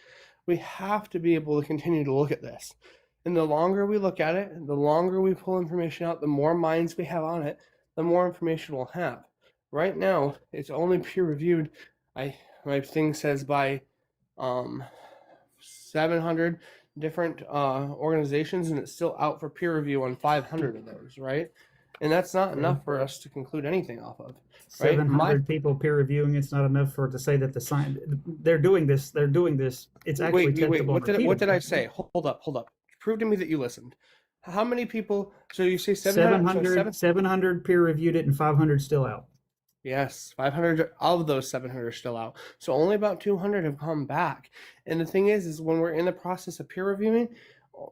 We have to be able to continue to look at this. And the longer we look at it, the longer we pull information out, the more minds we have on it, the more information we'll have. Right now, it's only peer reviewed. My thing says by 700 different organizations, and it's still out for peer review on 500 of those, right? And that's not enough for us to conclude anything off of. Right? 700 people peer reviewing. It's not enough for it to say that the science they're doing this. It's actually Wait. testable. What did I say? Hold up. Prove to me that you listened. How many people? So you say 700? 700 peer reviewed it and 500 still out. Yes, 500 of those 700 are still out. So only about 200 have come back. And the thing is when we're in the process of peer reviewing,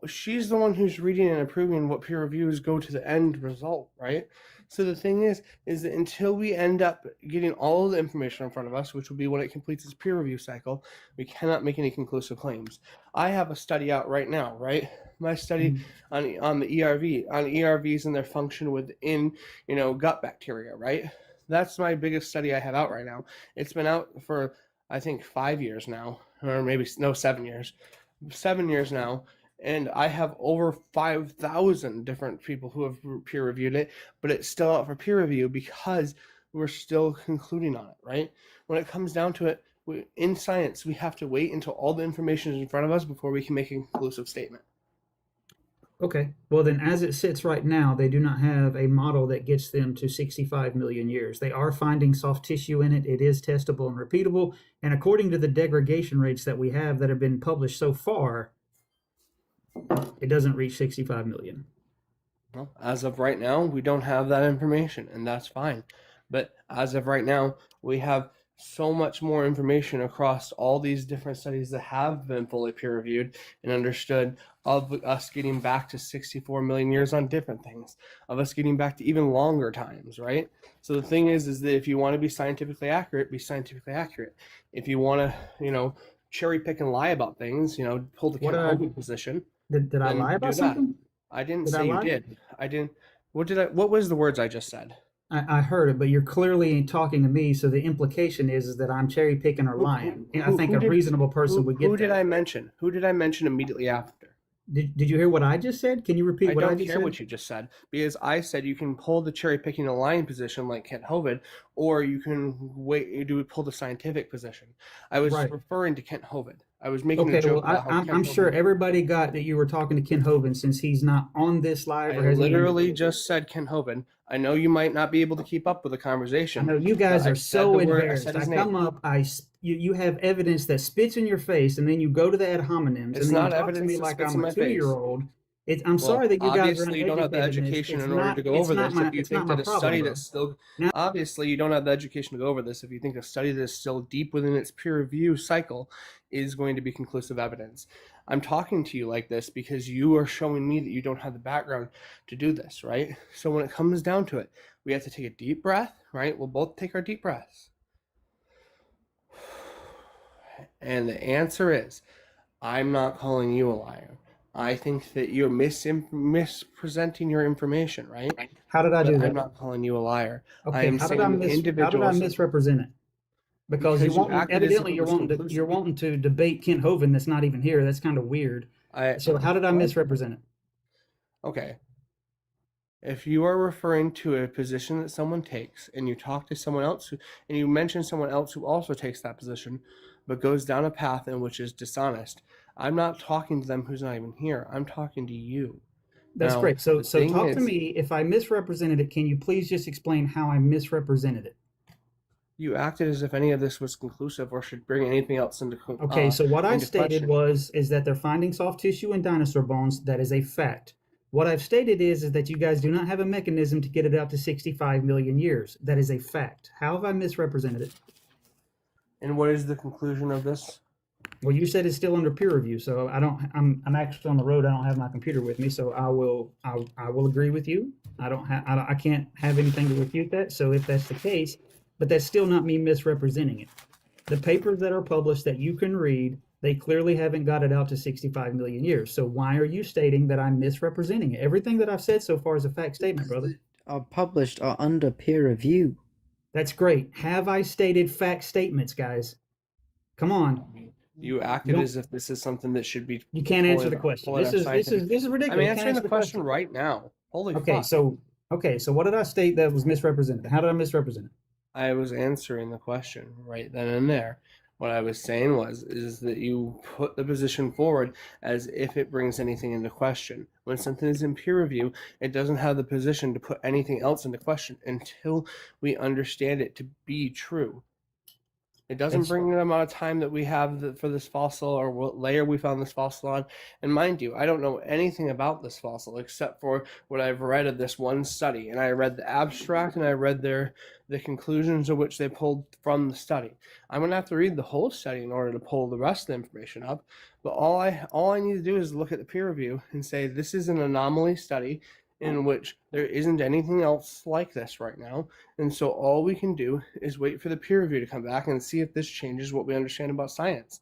she's the one who's reading and approving what peer reviews go to the end result, right? So the thing is that until we end up getting all of the information in front of us, which will be when it completes its peer review cycle, we cannot make any conclusive claims. I have a study out right now, right? My study on the ERV, on ERVs and their function within, gut bacteria, right? That's my biggest study I have out right now. It's been out for, I think, 5 years now, or maybe, no, 7 years. 7 years now. And I have over 5,000 different people who have peer reviewed it, but it's still out for peer review because we're still concluding on it, right? When it comes down to it, in science, we have to wait until all the information is in front of us before we can make a conclusive statement. Okay. Well, then, as it sits right now, they do not have a model that gets them to 65 million years. They are finding soft tissue in it. It is testable and repeatable. And according to the degradation rates that we have that have been published so far, it doesn't reach 65 million. Well, as of right now, we don't have that information, and that's fine. But as of right now, we have so much more information across all these different studies that have been fully peer reviewed and understood of us getting back to 64 million years on different things, of us getting back to even longer times, right? So the thing is that if you want to be scientifically accurate, be scientifically accurate. If you want to, cherry pick and lie about things, pull the Kent Hovind position. Did I lie about something? I didn't say you did. I didn't. What was the words I just said? I heard it, but you're clearly talking to me, so the implication is that I'm cherry picking or lying. I think a reasonable person would get that. Who did I mention? Who did I mention immediately after? Did you hear what I just said? Can you repeat what I just said? I don't care what you just said, because I said you can pull the cherry picking and lying position like Kent Hovind, or you can pull the scientific position. I was referring to Kent Hovind. I was making a joke. Well, I'm sure everybody got that you were talking to Kent Hovind since he's not on this live. I literally just said Kent Hovind. I know you might not be able to keep up with the conversation. I know you guys are so embarrassed. I come up, you have evidence that spits in your face, and then you go to the ad hominems. It's and then not you talk evidence to me that like spits I'm in a my face. 2-year-old. I'm sorry that you guys are obviously you don't have the education in order to go over this. If you think that a study that's still obviously you don't have the education to go over this. If you think a study that's still deep within its peer review cycle is going to be conclusive evidence. I'm talking to you like this because you are showing me that you don't have the background to do this, right? So when it comes down to it, we have to take a deep breath, right? We'll both take our deep breaths. And the answer is, I'm not calling you a liar. I think that you're mispresenting your information, right? How did I do that? I'm not calling you a liar. Okay, how did I misrepresent it? Because you're wanting to debate Kent Hovind that's not even here. That's kind of weird. So how did I misrepresent it? Okay. If you are referring to a position that someone takes and you talk to someone else and you mention someone else who also takes that position but goes down a path in which is dishonest, I'm not talking to them who's not even here. I'm talking to you. That's great. So talk to me. If I misrepresented it, can you please just explain how I misrepresented it? You acted as if any of this was conclusive or should bring anything else into question. Okay, so what I stated is that they're finding soft tissue in dinosaur bones. That is a fact. What I've stated is that you guys do not have a mechanism to get it out to 65 million years. That is a fact. How have I misrepresented it? And what is the conclusion of this? Well, you said it's still under peer review, so I'm actually on the road. I don't have my computer with me, so I will agree with you. I can't have anything to refute that. So if that's the case, but that's still not me misrepresenting it. The papers that are published that you can read, they clearly haven't got it out to 65 million years. So why are you stating that I'm misrepresenting it? Everything that I've said so far is a fact statement, brother. Published are under peer review. That's great. Have I stated fact statements, guys? Come on. You acted as if this is something that should be. You can't answer the question. This is ridiculous. I'm answering the question right now. Holy fuck. So what did I state that was misrepresented? How did I misrepresent it? I was answering the question right then and there. What I was saying is that you put the position forward as if it brings anything into question. When something is in peer review, it doesn't have the position to put anything else into question until we understand it to be true. It doesn't It's bring the amount of time that we have for this fossil or what layer we found this fossil on. And mind you, I don't know anything about this fossil except for what I've read of this one study. And I read the abstract and I read the conclusions of which they pulled from the study. I'm going to have to read the whole study in order to pull the rest of the information up. But all I need to do is look at the peer review and say this is an anomaly study in which there isn't anything else like this right now. And so all we can do is wait for the peer review to come back and see if this changes what we understand about science.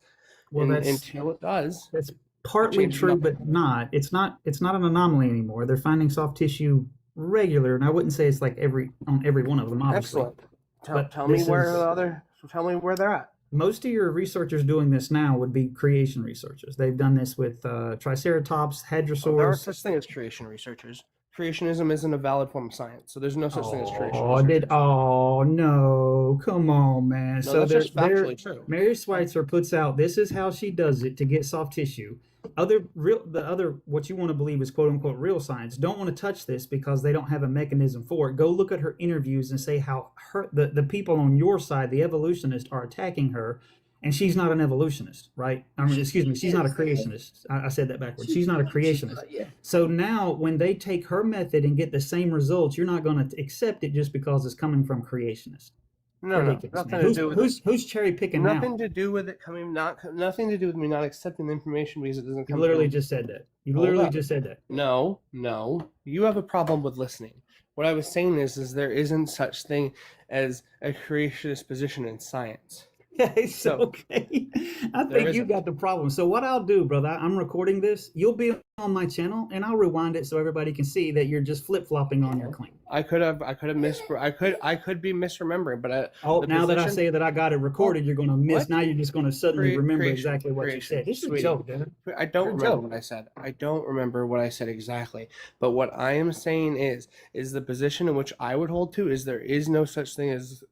well, And that's until it does, that's it partly changes true, nothing. but not. It's not an anomaly anymore. They're finding soft tissue regular, and I wouldn't say it's like on every one of them, obviously. Excellent. But Tell me this where is tell me where they're at. most of your researchers doing this now would be creation researchers. They've done this with Triceratops, There are Hadrosaurs. such thing as creation researchers. Creationism isn't a valid form of science, so there's no such thing as creation Oh, researchers. no, come on, man. No, So that's just they're factually true. Mary Schweitzer puts out, this is how she does it to get soft tissue. The other what you want to believe is quote unquote real science don't want to touch this because they don't have a mechanism for it. Go look at her interviews and say how the people on your side, the evolutionists, are attacking her, and she's not an evolutionist, right? I mean, excuse me, she's not a creationist. I said that backwards. She's not a creationist. Yeah. So now when they take her method and get the same results, you're not going to accept it just because it's coming from creationists. No, Ridiculous, nothing man. to do with it. Who's cherry picking now? Nothing to do with it coming, nothing to do with me not accepting the information because it doesn't You come. literally from- just said that. You Hold literally up. just said that. No, you have a problem with listening. What I was saying is there isn't such thing as a creationist position in science. It's So okay. I there think you isn't. got the problem. So what I'll do, brother, I'm recording this. You'll be on my channel, and I'll rewind it so everybody can see that you're just flip flopping on your claim. I could have I could be misremembering, but Oh, the now that I position. say that I got it recorded, you're gonna miss. What? Now you're just gonna suddenly remember Creation, exactly what you creation, said. This is a sweetie. joke, dude. I don't It's a remember joke. what I said. I don't remember what I said exactly. But what I am saying is the position in which I would hold to is there is no such thing as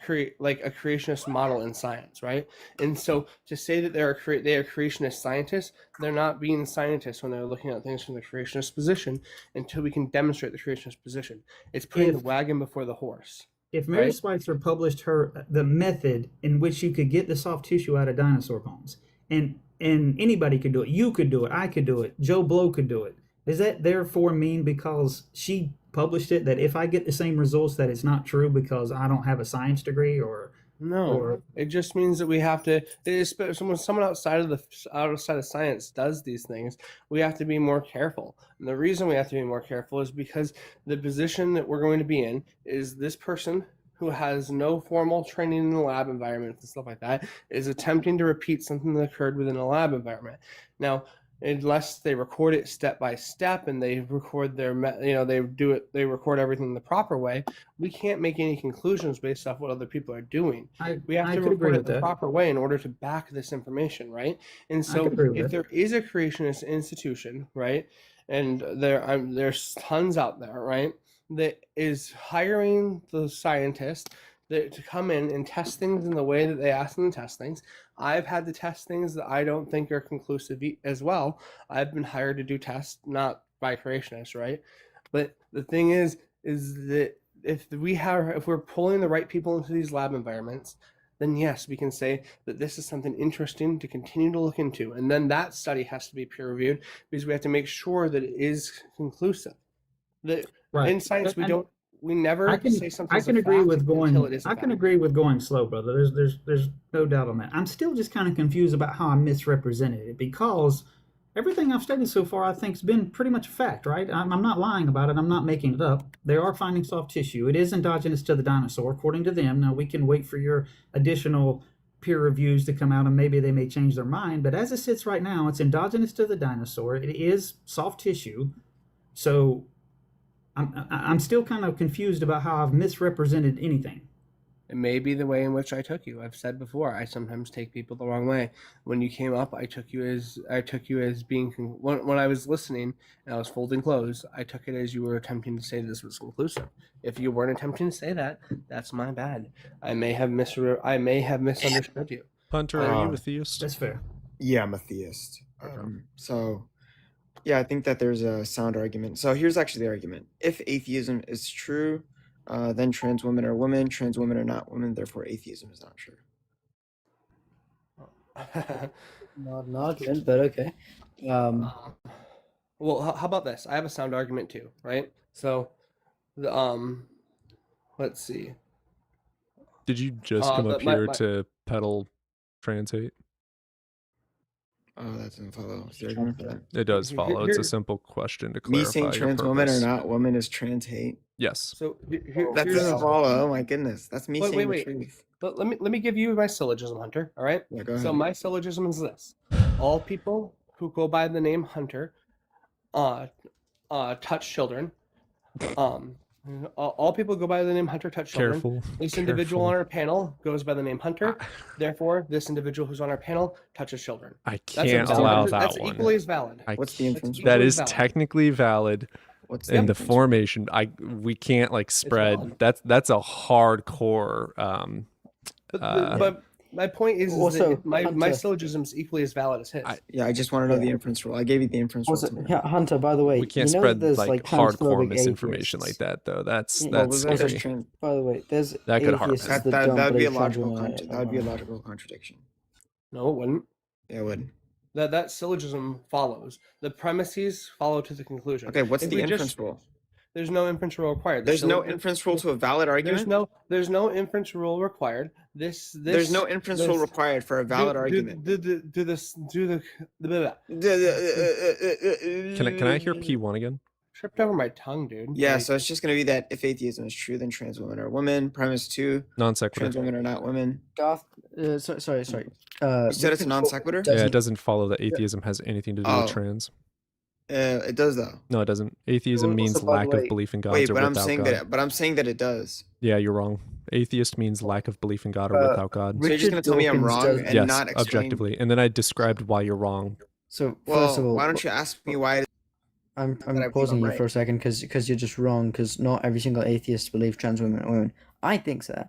create like a creationist model in science, right? And so to say that they are creationist scientists, they're not being scientists when they're looking at things from the creationist position until we can demonstrate the creationist position. It's putting the If wagon before the horse, if Mary right? Schweitzer published the method in which you could get the soft tissue out of dinosaur bones, and anybody could do it, you could do it, I could do it, Joe Blow could do it. Does that therefore mean because she published it that if I get the same results that it's not true because I don't have a science degree or No, it just means that we have to. When someone outside of science does these things, we have to be more careful. And the reason we have to be more careful is because the position that we're going to be in is this person who has no formal training in the lab environment and stuff like that is attempting to repeat something that occurred within a lab environment. Now, unless they record it step by step and they record they record everything the proper way, we can't make any conclusions based off what other people are doing. We have I to could agree record it with the that. proper way in order to back this information, right? And I so could agree with if that. there is a creationist institution, right, and there's tons out there, right, that is hiring the scientists to come in and test things in the way that they ask them to test things. I've had to test things that I don't think are conclusive as well. I've been hired to do tests, not by creationists, right? But the thing is that if we're pulling the right people into these lab environments, then yes, we can say that this is something interesting to continue to look into. And then that study has to be peer reviewed because we have to make sure that it is conclusive. That Right. in science And we never I can say something. I can agree with until going it is a I can fact. agree with going slow, brother. There's no doubt on that. I'm still just kind of confused about how I misrepresented it because everything I've studied so far I think's been pretty much a fact, right? I'm not lying about it. I'm not making it up. They are finding soft tissue. It is endogenous to the dinosaur, according to them. Now we can wait for your additional peer reviews to come out and maybe they may change their mind. But as it sits right now, it's endogenous to the dinosaur. It is soft tissue. So I'm still kind of confused about how I've misrepresented anything. It may be the way in which I took you. I've said before, I sometimes take people the wrong way. When you came up, I took you as being when I was listening and I was folding clothes. I took it as you were attempting to say this was conclusive. If you weren't attempting to say that, that's my bad. I may have misunderstood you. Hunter, are you a theist? That's fair. Yeah, I'm a theist. So, yeah, I think that there's a sound argument. So here's actually the argument. If atheism is true, then trans women are women, trans women are not women, therefore atheism is not true. Not an argument, but okay. Well, how about this? I have a sound argument too, right? So, the let's see. Did you just come up here to peddle trans hate? Oh, that doesn't follow. Is there an argument for that? It does follow. It's a simple question to Me clarify saying your trans woman or purpose. not woman is trans hate. Yes. So That doesn't follow. Oh my goodness, that's me saying the truth. Let me give you my syllogism, Hunter. All right. Yeah, go So ahead. my syllogism is this: all people who go by the name Hunter, touch children. All people go by the name Hunter touch children. Careful. This individual Careful. on our panel goes by the name Hunter. Therefore, this individual who's on our panel touches children. I That's can't a- allow that That's one. equally as valid. What's the inference? That equally is valid. technically valid. What's in the the formation. We can't like spread. That's a hardcore. But my point is Also, that my Hunter- syllogism is equally as valid as his. Yeah, I just want to know the inference rule. I gave you the inference rule. Also, yeah, Hunter, by the way, we can't you know spread there's like transphobic hardcore misinformation atheists. like that though. That's Yeah, that's was that? scary. By the way, there's That could harm atheists him. that don't That would be a believe logical trans women that would be a are- logical contradiction. No, it wouldn't. Yeah, it would. That syllogism follows. The premises follow to the conclusion. Okay, what's If the we inference just- rule? There's no inference rule required. There's no inference rule to a valid argument? There's no inference rule required. There's no inference rule required for a valid argument. Do the Can I hear P1 again? tripped over my tongue, dude. Yeah, Like, so it's just going to be that if atheism is true, then trans women are women. Premise 2, Non trans sequitur. women are not women. Garth, sorry. You said it's a non sequitur? Yeah, it doesn't follow that atheism has anything to do Oh. with trans. It does though. No, it doesn't. Atheism Also, means by the lack way- of belief in God Wait, or but I'm without saying God. that. But I'm saying that it does. Yeah, you're wrong. Atheist means lack of belief in God or without God. So you're just going to tell me I'm wrong and yes, not explain. objectively. And then I described why you're wrong. So Well, first of all, why don't you ask me why? I'm that I believe pausing I'm you right? for a second because you're just wrong. Because not every single atheist believes trans women are women. I think so,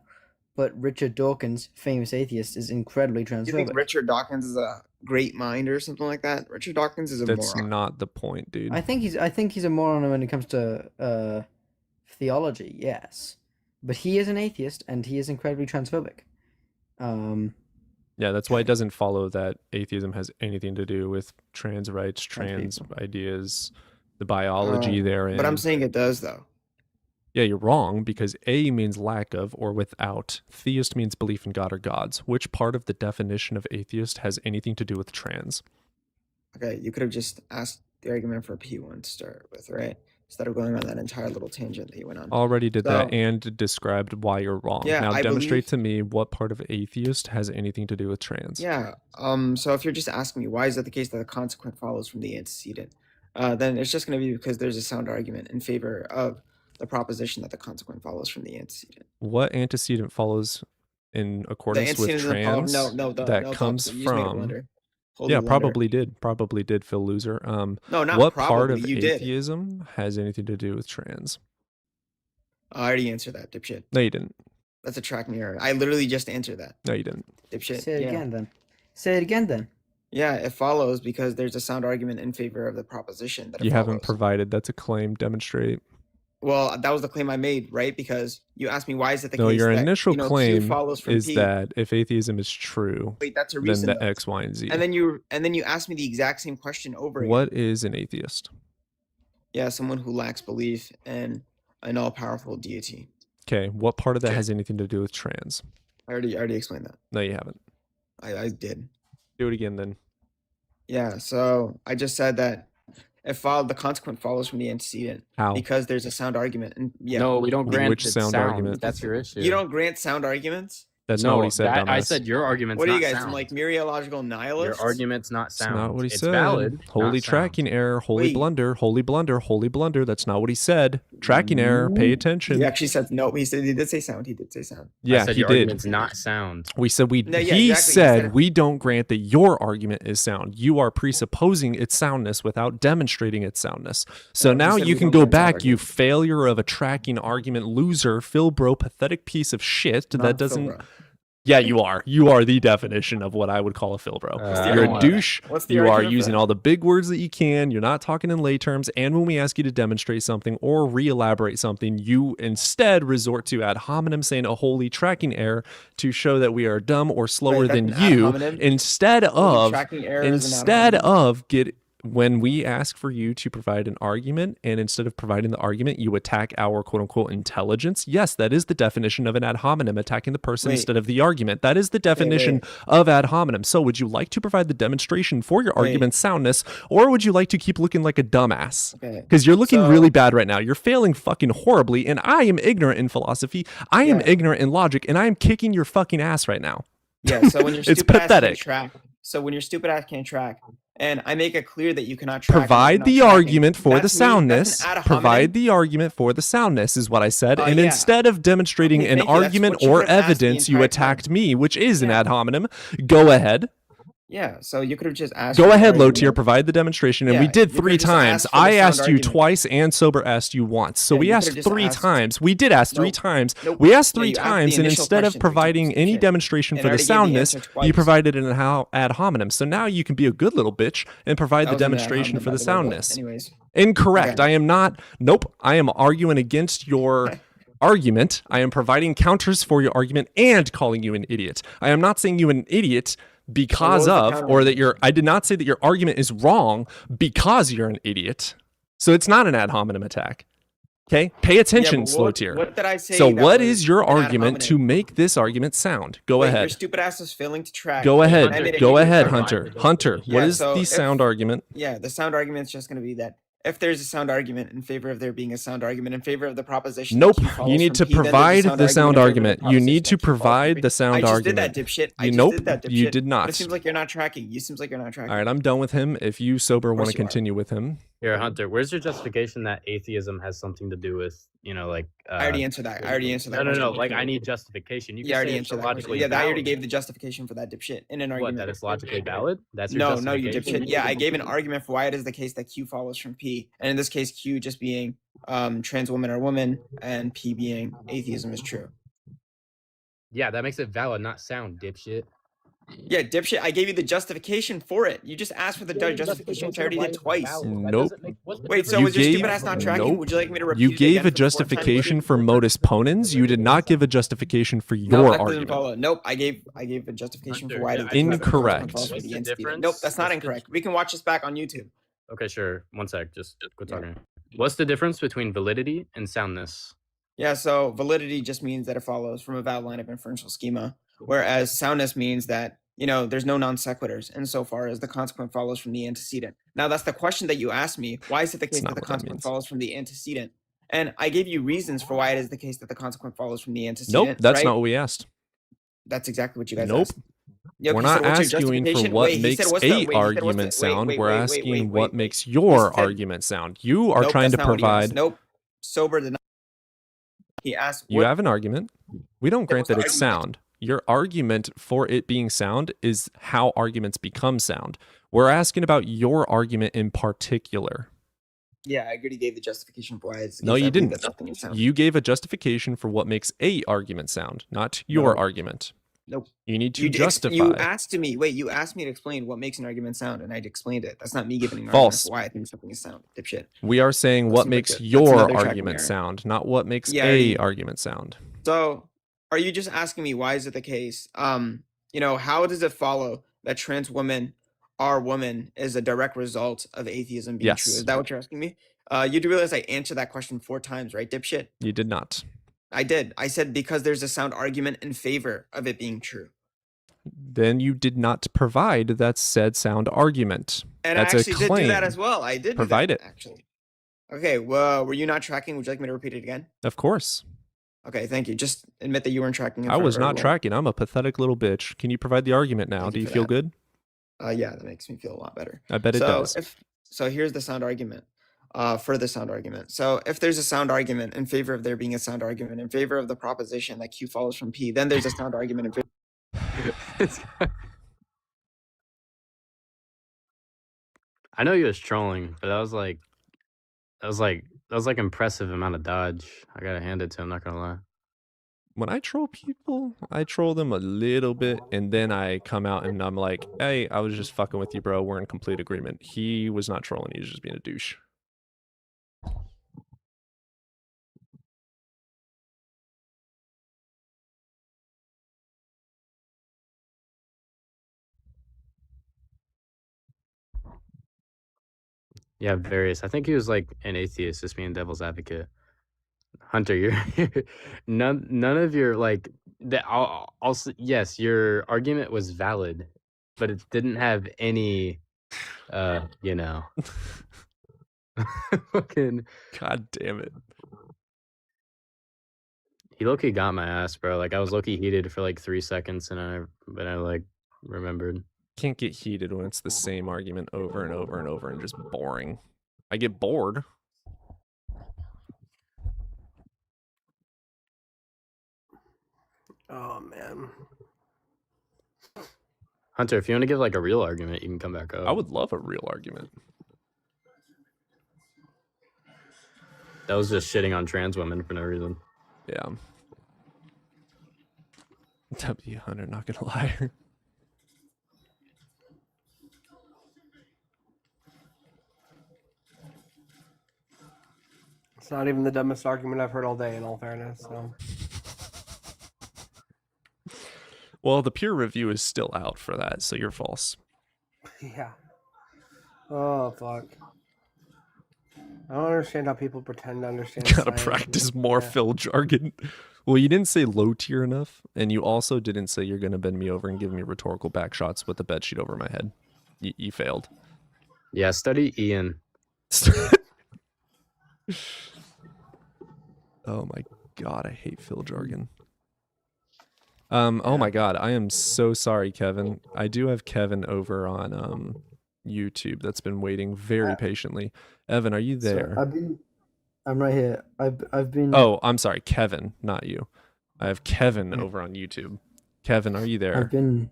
but Richard Dawkins, famous atheist, is incredibly You think transphobic. Richard Dawkins is a great mind or something like that? Richard Dawkins is a That's moron. not the point, dude. I think he's a moron when it comes to theology. Yes, but he is an atheist and he is incredibly transphobic. Yeah, that's why it doesn't follow that atheism has anything to do with trans rights, trans ideas, the biology therein. But I'm saying it does though. Yeah, you're wrong because A means lack of or without. Theist means belief in God or gods. Which part of the definition of atheist has anything to do with trans? Okay, you could have just asked the argument for P1 to start with, right? Instead of going on that entire little tangent that you went on. Already did that So- and described why you're wrong. Yeah, now I demonstrate believe- to me what part of atheist has anything to do with trans. Yeah. So if you're just asking me why is that the case that the consequent follows from the antecedent, then it's just going to be because there's a sound argument in favor of the proposition that the consequent follows from the antecedent. What antecedent follows in The accordance with antecedent follows- trans that no, comes you just made a from blunder. Holy yeah, blunder. probably did Phil Loser. No, not what part of probably, you did. atheism has anything to do with trans? I already answered that, dipshit. No, you didn't. That's a tracking error. I literally just answered that, No, you didn't. dipshit. Say it Yeah. again then. Say it again then. Yeah, it follows because there's a sound argument in favor of the proposition that it You haven't follows. provided. That's a claim. Demonstrate. Well, that was the claim I made, right? Because you asked me why is it the No, case your that initial Q claim follows from is P? that if atheism is true, Wait, that's a then reason. the though. X, Y, and Z. And then you asked me the exact same question over again. What is an atheist? Yeah, someone who lacks belief in an all-powerful deity. Okay, what part of that has anything to do with trans? I already explained that. No, you haven't. I did. Do it again then. Yeah, so I just said that the consequent follows from the antecedent How? because there's a sound argument. And yeah, No, we don't grant Which it sound argument? That's your issue. You don't grant sound arguments. That's no, not what he said, I dumbass. said your argument's What are not you guys, sound. some like mereological nihilists? Your argument's not That's sound. not what he it's said. valid. Holy not sound. tracking error. Holy Wait. blunder. Holy blunder. Holy blunder. That's not what he said. Tracking error. Pay attention. He actually said no. He did say sound. He did say sound. Yeah, I said he your did. argument's not sound. We said we. No, yeah, he exactly. He said said- we don't grant that your argument is sound. You are presupposing its soundness without demonstrating its soundness. So No, he now said you we can don't go grant sound back, you arguments. failure of a tracking argument loser, Phil Bro, pathetic piece of shit Not that Phil doesn't. Bro. Yeah, you are. You are the definition of what I would call a fill, bro. You're a douche. What's the You are argument for using that? all the big words that you can. You're not talking in lay terms. And when we ask you to demonstrate something or re-elaborate something, you instead resort to ad hominem, saying a holy tracking error to show that we are dumb or slower Wait, that's than an ad you. hominem? Instead Holy of tracking error is an ad hominem? when we ask for you to provide an argument, and instead of providing the argument, you attack our quote unquote intelligence. Yes, that is the definition of an ad hominem, attacking the person Wait. instead of the argument. That is the definition of ad hominem. So would you like to provide the demonstration for your argument's soundness, or would you like to keep looking like a dumbass? Okay. Because you're looking So- really bad right now. You're failing fucking horribly, and I am ignorant in philosophy. I am ignorant in logic, and I am kicking your fucking ass right now. Yeah, so when your It's stupid ass pathetic. can't track, so when your stupid ass can't track, and I make it clear that you cannot track, and Provide you're the not tracking, argument for the that's me- soundness. that's an ad hominem. Provide the argument for the soundness is what I said. And yeah. instead of demonstrating Okay, an thank you. That's argument what you or could've asked the evidence, you entire attacked me, which is an ad hominem. Go ahead. Yeah, so you could have just asked. Go for the ahead, low argument. tier. Provide the demonstration. And we Yeah, did you could've 3 just times. asked for the I sound asked you argument. twice, and Sober asked you once. So Yeah, we you asked could've just 3 asked- times. We did ask 3 Nope. times. Nope. We asked Yeah, 3 you asked the times, and initial instead of question 3 providing times. any Shit. demonstration And for I the already gave the soundness, answer you twice. provided an ad hominem. So now you can be a good little bitch and provide That the wasn't an ad demonstration hominem, for the by the way, but soundness. anyways. Incorrect. Okay. I am not. Nope. I am arguing against your argument. I am providing counters for your argument and calling you an idiot. I am not saying you an idiot because So what was the of, counter or that I did not say that your argument is wrong because you're an idiot. So it's not an ad hominem attack. Okay? Pay attention, but slow what- tier. what did I say So that what was is your an ad argument to hominem? make this argument sound? Go Wait, Your ahead. stupid ass is failing to track. Go and I ahead. made it Go easy ahead, for you. Hunter. Hunter, what Yeah, is so the if- sound argument? Yeah, the sound argument is just going to be that if there's a sound argument in favor of there being a sound argument in favor of the proposition, that Nope. Q follows You need from to P, then there's a provide sound the sound in favor of the argument. You proposition need to that Q follows from provide P. the sound I just argument. did that, dipshit. I You just nope. did that, dipshit. You did But not. it seems like you're not tracking. You seems like you're not tracking. All right, I'm done with him. If you sober want course to you are. continue with him, Here, Hunter, where's your justification that atheism has something to do with, like... I already answered that. I already answered that. No, question. like, I need justification. You Yeah, can I already say it's answered that. question. logically Yeah, I already valid. gave the justification for that dipshit in an argument. What, that it's logically valid? That's your No, you justification? dipshit. Yeah, I gave an argument for why it is the case that Q follows from P, and in this case, Q just being trans women are women, and P being atheism is true. Yeah, that makes it valid, not sound, dipshit. Yeah, dipshit. I gave you the justification for it. You just asked for the justification, which I already did twice. nope. Wait, so was your stupid ass not tracking? nope. Would you like me to repeat You it gave again a for the fourth time? justification for modus ponens. You did not give a justification for No, your that doesn't argument. follow. Nope, I gave a justification for why it is Incorrect. false for What's the the entity. difference? Nope, that's not What's the- incorrect. We can watch this back on YouTube. Okay, sure. One sec. Just quit talking. What's the difference between validity and soundness? Yeah, so validity just means that it follows from a valid line of inferential schema, whereas soundness means that, there's no non sequiturs insofar as the consequent follows from the antecedent. Now, that's the question that you asked me. Why is it the case not that the what that consequent means. follows from the antecedent? And I gave you reasons for why it is the case that the consequent follows from the antecedent. Nope, that's right? not what we asked. That's exactly what you guys Nope. asked. Yep, We're he not said, "What's your asking for justification?" what Wait, he said, makes "What's the-" a wait, he said, "What's the-" argument wait, sound. wait, We're wait, asking wait, what wait. makes your He said- argument sound. You are Nope, trying to that's not what he asked. provide. Nope. Sober did not. He asked, You what- have an argument. We don't grant what's the that it's argument? sound. Your argument for it being sound is how arguments become sound. We're asking about your argument in particular. Yeah, I already gave the justification for why it's. No, I you believe didn't. that nothing is sound. You gave a justification for what makes a argument sound, not your No. argument. Nope. You need to You, justify. you asked me. Wait, you asked me to explain what makes an argument sound, and I explained it. That's not me giving an False. argument for why I think something is sound. Dipshit. We are saying That what seems like makes that's your another tracking argument error. sound, not what makes Yeah, I a already- argument sound. So, are you just asking me why is it the case? How does it follow that trans women are women is a direct result of atheism being true? Yes. Is that what you're asking me? You do realize I answered that question 4 times, right, dipshit? You did not. I did. I said because there's a sound argument in favor of it being true. Then you did not provide that said sound argument. And That's I a actually did do claim. that as well. I did do Provide that, it. actually. Okay, well, were you not tracking? Would you like me to repeat it again? Of course. Okay, thank you. Just admit that you weren't tracking. in I front was of not everyone. tracking. I'm a pathetic little bitch. Can you provide the argument now? Thank Do you you for feel that. good? Yeah, that makes me feel a lot better. I bet it so does. So here's the sound argument. For the sound argument. So if there's a sound argument in favor of there being a sound argument in favor of the proposition that Q follows from P, then there's a sound argument in favor. I know he was trolling, but that was like impressive amount of dodge. I gotta hand it to him, not gonna lie. when I troll people, I troll them a little bit, and then I come out and I'm like, hey, I was just fucking with you, bro. We're in complete agreement. He was not trolling. He was just being a douche. Yeah, various. I think he was like an atheist, just being devil's advocate. Hunter, you're none of your like that. Also, yes, your argument was valid, but it didn't have any, you know, fucking. God damn it. He low-key got my ass, bro. Like I was low-key heated for like 3 seconds, and I like remembered. Can't get heated when it's the same argument over and over and over and just boring. I get bored. Oh man. Hunter, if you want to give like a real argument, you can come back up. I would love a real argument. That was just shitting on trans women for no reason. Yeah. W Hunter, not gonna lie. It's not even the dumbest argument I've heard all day, in all fairness. So. Well, the peer review is still out for that, so you're false. Yeah. Oh fuck. I don't understand how people pretend to understand. Gotta science. practice more Phil jargon. Well, you didn't say low tier enough, and you also didn't say you're gonna bend me over and give me rhetorical backshots with the bedsheet over my head. You failed. Yeah, study Ian. Oh my god, I hate Phil jargon. Oh my god, I am so sorry, Kevin. I do have Kevin over on YouTube that's been waiting very patiently. Evan, are you there? I'm right here. I've been. Oh, I'm sorry, Kevin, not you. I have Kevin over on YouTube. Kevin, are you there? I've been.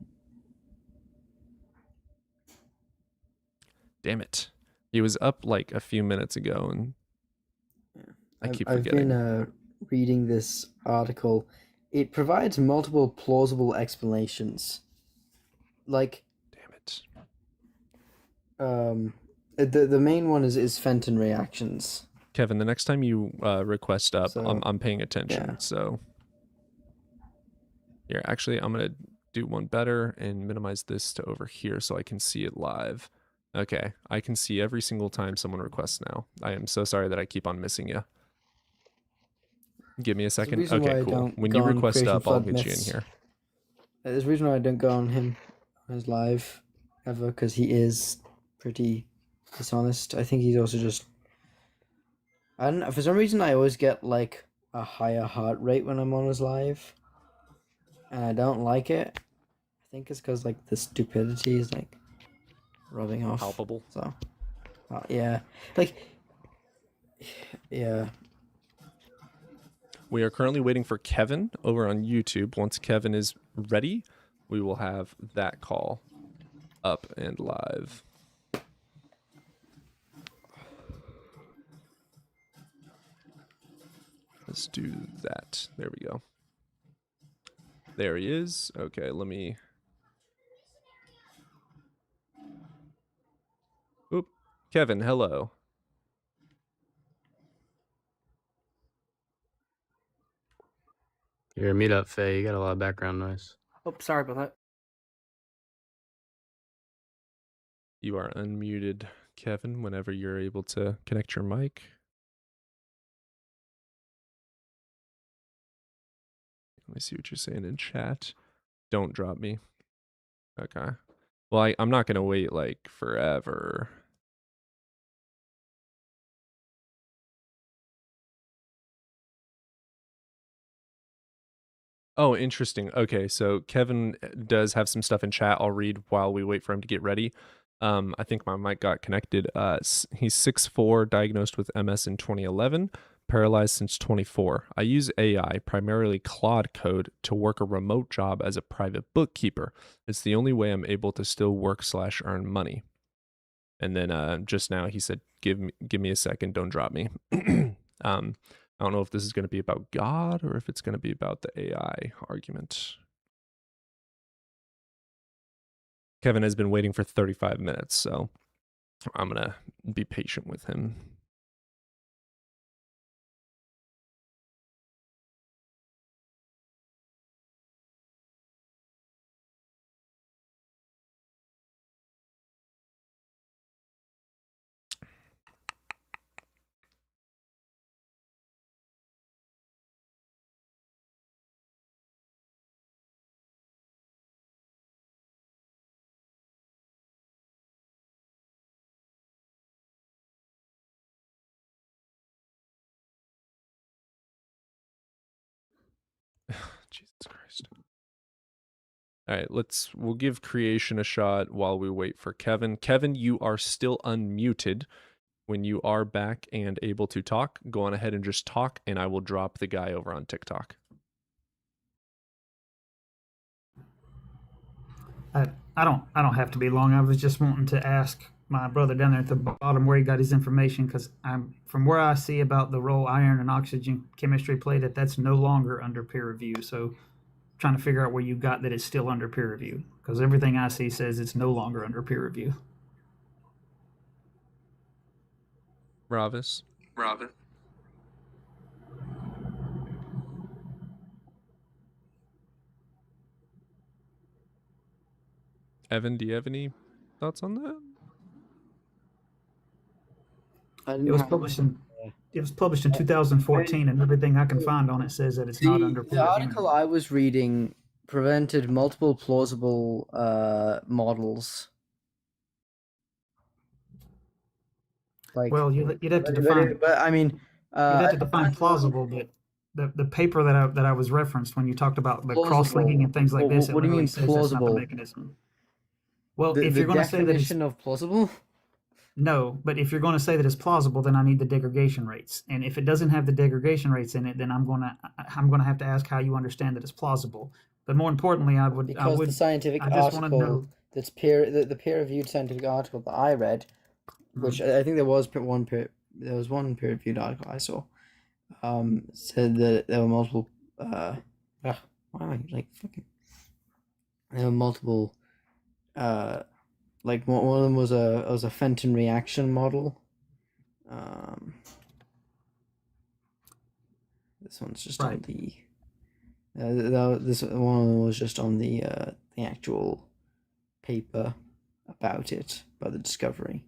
Damn it. He was up like a few minutes ago and I keep forgetting. I've been reading this article. It provides multiple plausible explanations. Like, damn it. The main one is Fenton reactions. Kevin, the next time you request up, I'm paying attention. Yeah. So here, actually, I'm gonna do one better and minimize this to over here so I can see it live. Okay, I can see every single time someone requests now. I am so sorry that I keep on missing you. Give me a second. Okay, cool. When you request up, I'll get you in here. There's a reason why I don't go on him as live ever, because he is pretty dishonest. I think he's also just. I don't know. For some reason, I always get like a higher heart rate when I'm on his live, and I don't like it. I think it's because like the stupidity is like rubbing off. Palpable. So, yeah, like, yeah. We are currently waiting for Kevin over on YouTube. Once Kevin is ready, we will have that call up and live. Let's do that. There we go. There he is. Okay, let me... Oop. Kevin, hello. You're a meetup, Faye. You got a lot of background noise. Oh, sorry about that. You are unmuted, Kevin, whenever you're able to connect your mic. Let me see what you're saying in chat. Don't drop me. Okay. Well, I'm not going to wait like forever. Oh, interesting. Okay, so Kevin does have some stuff in chat. I'll read while we wait for him to get ready. I think my mic got connected. He's 6'4", diagnosed with MS in 2011, paralyzed since 24. I use AI, primarily Claude Code, to work a remote job as a private bookkeeper. It's the only way I'm able to still work/earn money. And then just now he said, give me a second, don't drop me. I'm I don't know if this is going to be about God or if it's going to be about the AI argument. Kevin has been waiting for 35 minutes, so I'm going to be patient with him. Jesus Christ. All right, we'll give creation a shot while we wait for Kevin. Kevin, you are still unmuted. When you are back and able to talk, go on ahead and just talk, and I will drop the guy over on TikTok. I don't have to be long. I was just wanting to ask my brother down there at the bottom where he got his information, because from where I see about the role iron and oxygen chemistry play, that's no longer under peer review. So trying to figure out where you got that it's still under peer review, because everything I see says it's no longer under peer review. Ravis. Evan, do you have any thoughts on that? It was published in 2014, and everything I can find on it says that it's not under peer The review. article I was reading prevented multiple plausible models. Like, Well, you'd have to define. But I mean, You'd have to define plausible, but the paper that I was referenced when you talked about the cross-linking and things like this. What do you mean plausible? Mechanism. Well, The if you're going to say that it's definition of plausible. no, but if you're going to say that it's plausible, then I need the degradation rates. And if it doesn't have the degradation rates in it, then I'm gonna have to ask how you understand that it's plausible. But more importantly, Because the scientific I just wanna article know- that's the peer-reviewed scientific article that I read, which I think there was one peer-reviewed article I saw, said that there were multiple. Why am I like fucking? There were multiple. Like one of them was a Fenton reaction model. This one's just on the. This one of them was just on the actual paper about it, about the discovery.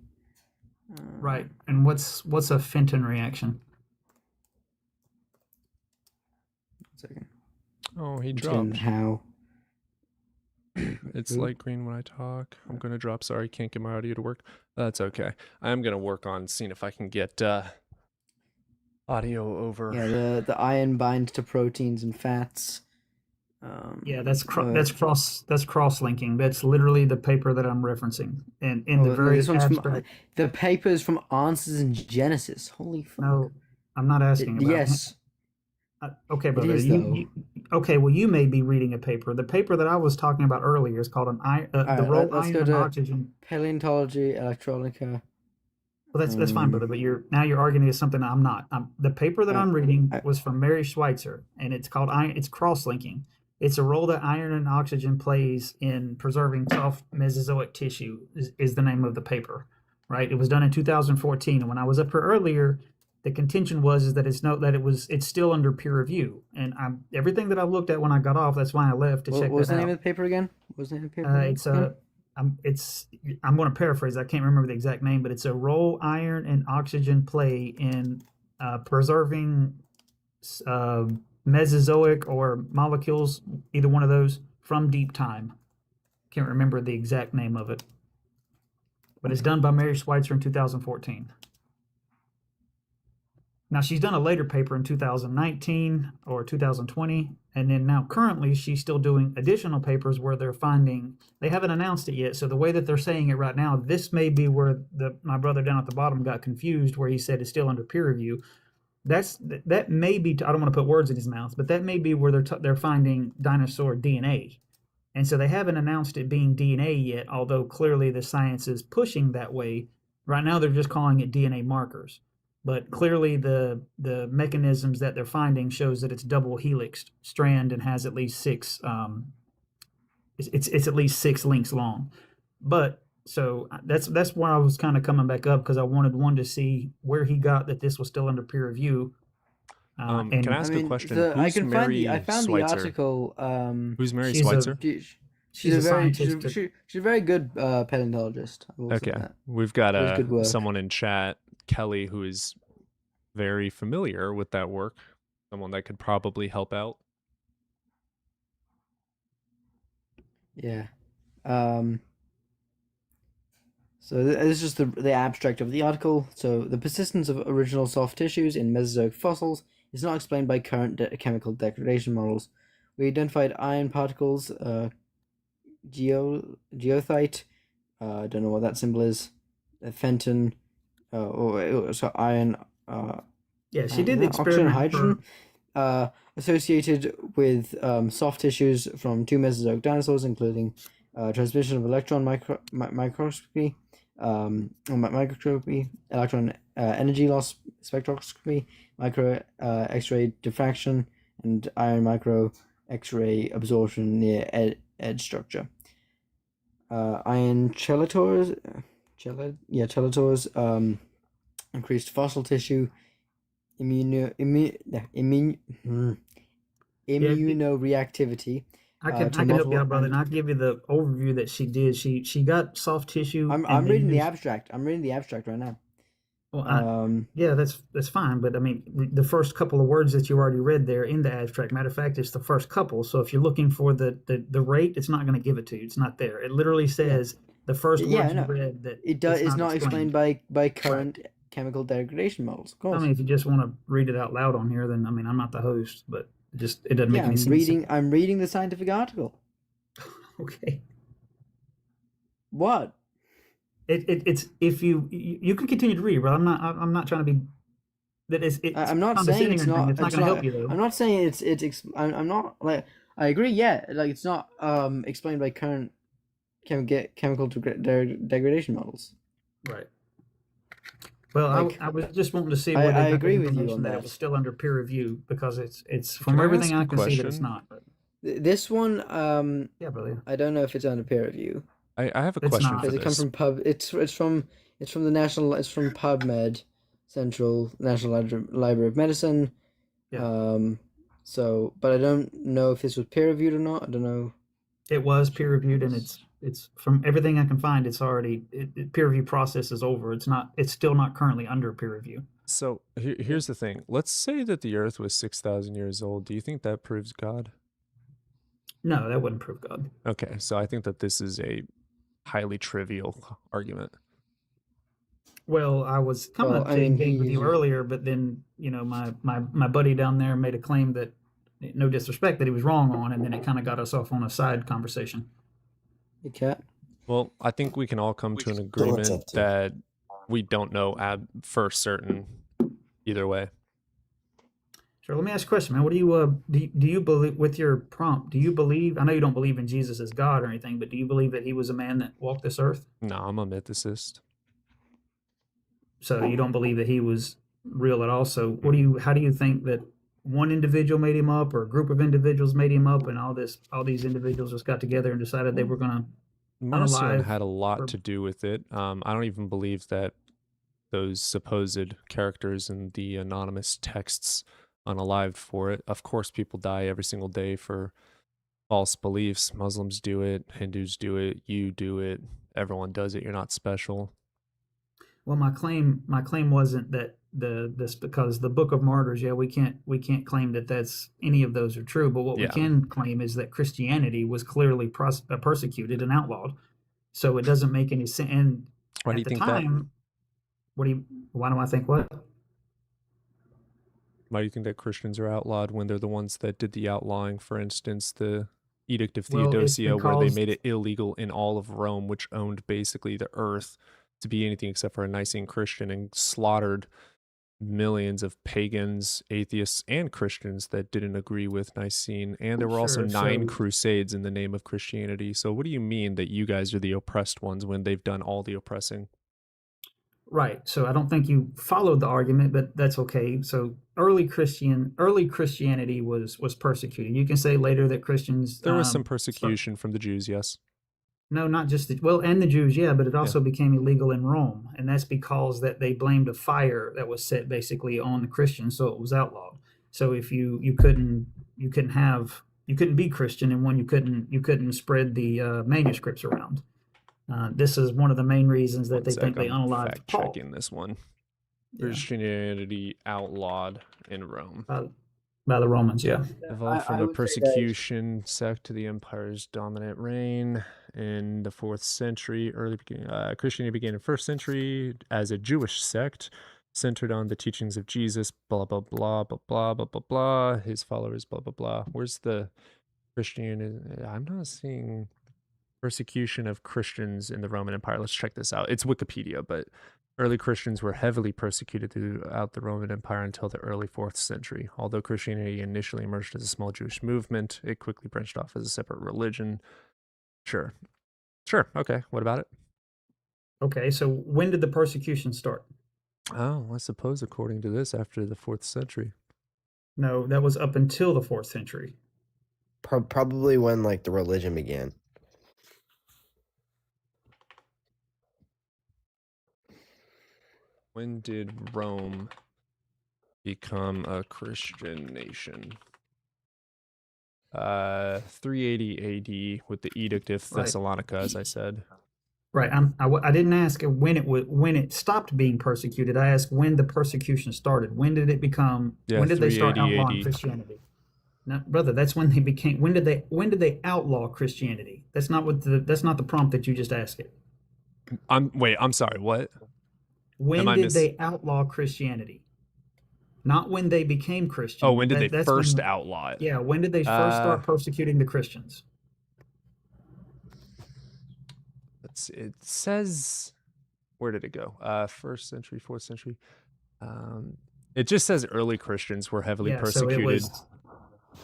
Right. And what's a Fenton reaction? 1 second. Oh, he And dropped. how? It's light green when I talk. I'm going to drop. Sorry, can't get my audio to work. That's okay. I'm going to work on seeing if I can get audio over. Yeah, the iron binds to proteins and fats. Yeah, that's cross-linking. That's literally the paper that I'm referencing. And in the very this one's from, abstract. the paper is from Answers in Genesis. Holy fuck. No, I'm not asking about Yes. Okay, It brother. is, Okay, well, you may be reading a paper. The paper that I was talking about earlier is called the role let's iron go and to oxygen. paleontology, electronica. Well, that's fine, brother. But you're arguing against something I'm not. The paper that I'm reading was from Mary Schweitzer, and it's called It's cross-linking. It's a role that iron and oxygen plays in preserving soft Mesozoic tissue. Is the name of the paper, right? It was done in 2014, and when I was up here earlier, the contention was that it's still under peer review, and everything that I looked at when I got off. That's why I left to check. What was that the out. name of the paper again? What was the name of the paper? I'm going to paraphrase. I can't remember the exact name, but it's a role iron and oxygen play in preserving Mesozoic or molecules, either one of those, from deep time. Can't remember the exact name of it, but it's done by Mary Schweitzer in 2014. Now, she's done a later paper in 2019 or 2020, and then now currently she's still doing additional papers where they haven't announced it yet. So the way that they're saying it right now, this may be where my brother down at the bottom got confused, where he said it's still under peer review. That may be, I don't want to put words in his mouth, but that may be where they're finding dinosaur DNA. And so they haven't announced it being DNA yet, although clearly the science is pushing that way. Right now they're just calling it DNA markers. but clearly the mechanisms that they're finding shows that it's double helix strand and has at least six. It's at least 6 links long, but so that's where I was kind of coming back up because I wanted one to see where he got that this was still under peer review. Can And I ask a question? I Who's can Mary find I found the Schweitzer? article. Who's Mary she's a Schweitzer? She's a a very scientist. she's a very good paleontologist. I will say Okay, that. we've got It was good work. someone in chat, Kelly, who is very familiar with that work. Someone that could probably help out. Yeah. So this is just the abstract of the article. So the persistence of original soft tissues in Mesozoic fossils is not explained by current chemical degradation models. We identified iron particles, geothite, I don't know what that symbol is, fenton, so iron. Yeah, she did the Oxygen, experiment hydrogen, associated with soft tissues from 2 Mesozoic dinosaurs, including transmission of electron microscopy, electron energy loss spectroscopy, micro X-ray diffraction, and iron micro X-ray absorption near edge structure. Iron chelators, increased fossil tissue, immunoreactivity. I can help you out, brother, and I'll give you the overview that she did. She got soft tissue. I'm reading the abstract. I'm reading the abstract right now. Well, yeah, that's fine. But I mean, the first couple of words that you already read there in the abstract. Matter of fact, it's the first couple. So if you're looking for the rate, it's not going to give it to you. It's not there. It literally says the first words you read that it does. It's not explained by current chemical degradation models. Of course. I mean, if you just want to read it out loud on here, then I mean, I'm not the host, but it doesn't make any sense. I'm reading the scientific article. Okay. What? It's if you can continue to read, but I'm not trying to be that it's I'm not saying it's not. It's not going to help you though. I'm not saying I'm not like I agree. Yeah, like it's not explained by current chemical degradation models. Right. Well, I was just wanting to see. I agree with you on that that. it was still under peer review because it's from Can I everything ask I a can see that it's question? not. But This one, yeah, brother. I don't know if it's under peer review. I have a It's question not. for Does it come this. from pub? It's from the national. It's from PubMed, National Library of Medicine. Yeah. So, but I don't know if this was peer reviewed or not. I don't know. It was peer reviewed, and it's from everything I can find. It's already peer review process is over. It's not. It's still not currently under peer review. So here's the thing. Let's say that the Earth was 6,000 years old. Do you think that proves God? No, that wouldn't prove God. Okay, so I think that this is a highly trivial argument. Well, I was coming Well, up I to mean, engage with you he- earlier, but then my buddy down there made a claim that, no disrespect, that he was wrong on, and then it kind of got us off on a side conversation. The cat. Well, I think we can all come to an So what's agreement up, Tim? that we don't know for certain either way. Sure. Let me ask a question, man. What do you believe with your prompt? Do you believe? I know you don't believe in Jesus as God or anything, but do you believe that he was a man that walked this earth? No, I'm a mythicist. So you don't believe that he was real at all. So how do you think that one individual made him up, or a group of individuals made him up, and all these individuals just got together and decided they were going to Marcion unalive had a lot or- to do with it. I don't even believe that those supposed characters in the anonymous texts unalived for it. Of course, people die every single day for false beliefs. Muslims do it, Hindus do it, you do it, everyone does it. You're not special. Well, my claim wasn't that this because the Book of Martyrs. Yeah, we can't claim that that's any of those are true. But what we Yeah. can claim is that Christianity was clearly persecuted and outlawed. So it doesn't make any sense. And Why do at you the think that? time, why do I think what? Why do you think that Christians are outlawed when they're the ones that did the outlawing? For instance, the Edict of Well, it's Theodosia, where they because- made it illegal in all of Rome, which owned basically the earth, to be anything except for a Nicene Christian, and slaughtered millions of pagans, atheists, and Christians that didn't agree with Nicene. And there were also Sure, 9 so- crusades in the name of Christianity. So what do you mean that you guys are the oppressed ones when they've done all the oppressing? Right. So I don't think you followed the argument, but that's okay. So early Christianity was persecuted. You can say later that Christians There was some persecution from the Jews, yes. no, not just and the Jews, yeah, but it also became illegal in Rome, and that's because that they blamed a fire that was set basically on the Christians, so it was outlawed. So if you couldn't be Christian, and one you couldn't spread the manuscripts around. This is one of the main reasons that they think they unalived Paul. Checking this one. Christianity outlawed in Rome. By the Romans, yeah. Evolved from a persecution sect to the empire's dominant reign in the 4th century. Christianity began in 1st century as a Jewish sect centered on the teachings of Jesus, blah, blah, blah, blah, blah, blah, blah, blah, his followers, blah, blah, blah. Where's the Christianity? I'm not seeing persecution of Christians in the Roman Empire. Let's check this out. It's Wikipedia, but early Christians were heavily persecuted throughout the Roman Empire until the early 4th century. Although Christianity initially emerged as a small Jewish movement, it quickly branched off as a separate religion. Sure. Okay. What about it? Okay. So when did the persecution start? Oh, I suppose according to this, after the 4th century. No, that was up until the 4th century. Probably when like the religion began. When did Rome become a Christian nation? 380 AD with the Edict of Thessalonica, as I said. Right. I didn't ask when it stopped being persecuted. I asked when the persecution started. When did it become? Yeah, when did they start 380 outlawing AD. Christianity? No, brother, that's when they became. When did they outlaw Christianity? That's not the prompt that you just asked it. I'm sorry. What? When did they outlaw Christianity? Not when they became Christian. Oh, when did they that's first outlaw it? Yeah, when did they first start persecuting the Christians? It says, where did it go? 1st century, 4th century. It just says early Christians were heavily persecuted.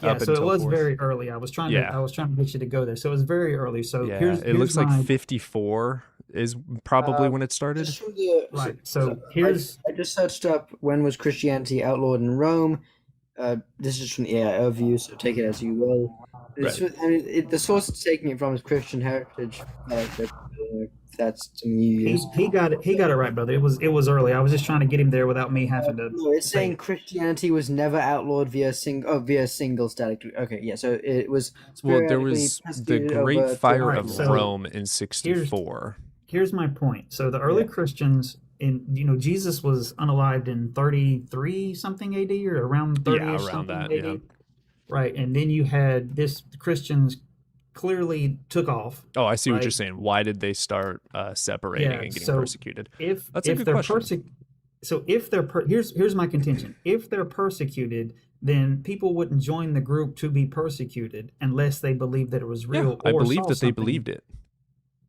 So it was very early. I was trying to get you to go there. So it was very early. So here's looks like 54 is probably when it started. Right. So here's I just searched up when was Christianity outlawed in Rome. This is from the overview, so take it as you will. The source it's taking it from is Christian Heritage. That's to me. He got it right, brother. It was early. I was just trying to get him there without me having to. No, it's saying Christianity was never outlawed via single static. Okay, yeah. So it was. Well, there was the Great Fire of Rome in 64. Here's my point. So the early Christians, Jesus was unalived in 33 something AD or around 30 around that. AD. Yeah. Right, and then you had the Christians clearly took off. Oh, I see what you're saying. Why did they start separating and getting persecuted? That's a good question. Here's my contention. If they're persecuted, then people wouldn't join the group to be persecuted unless they believed that it was real. I believe that they believed it.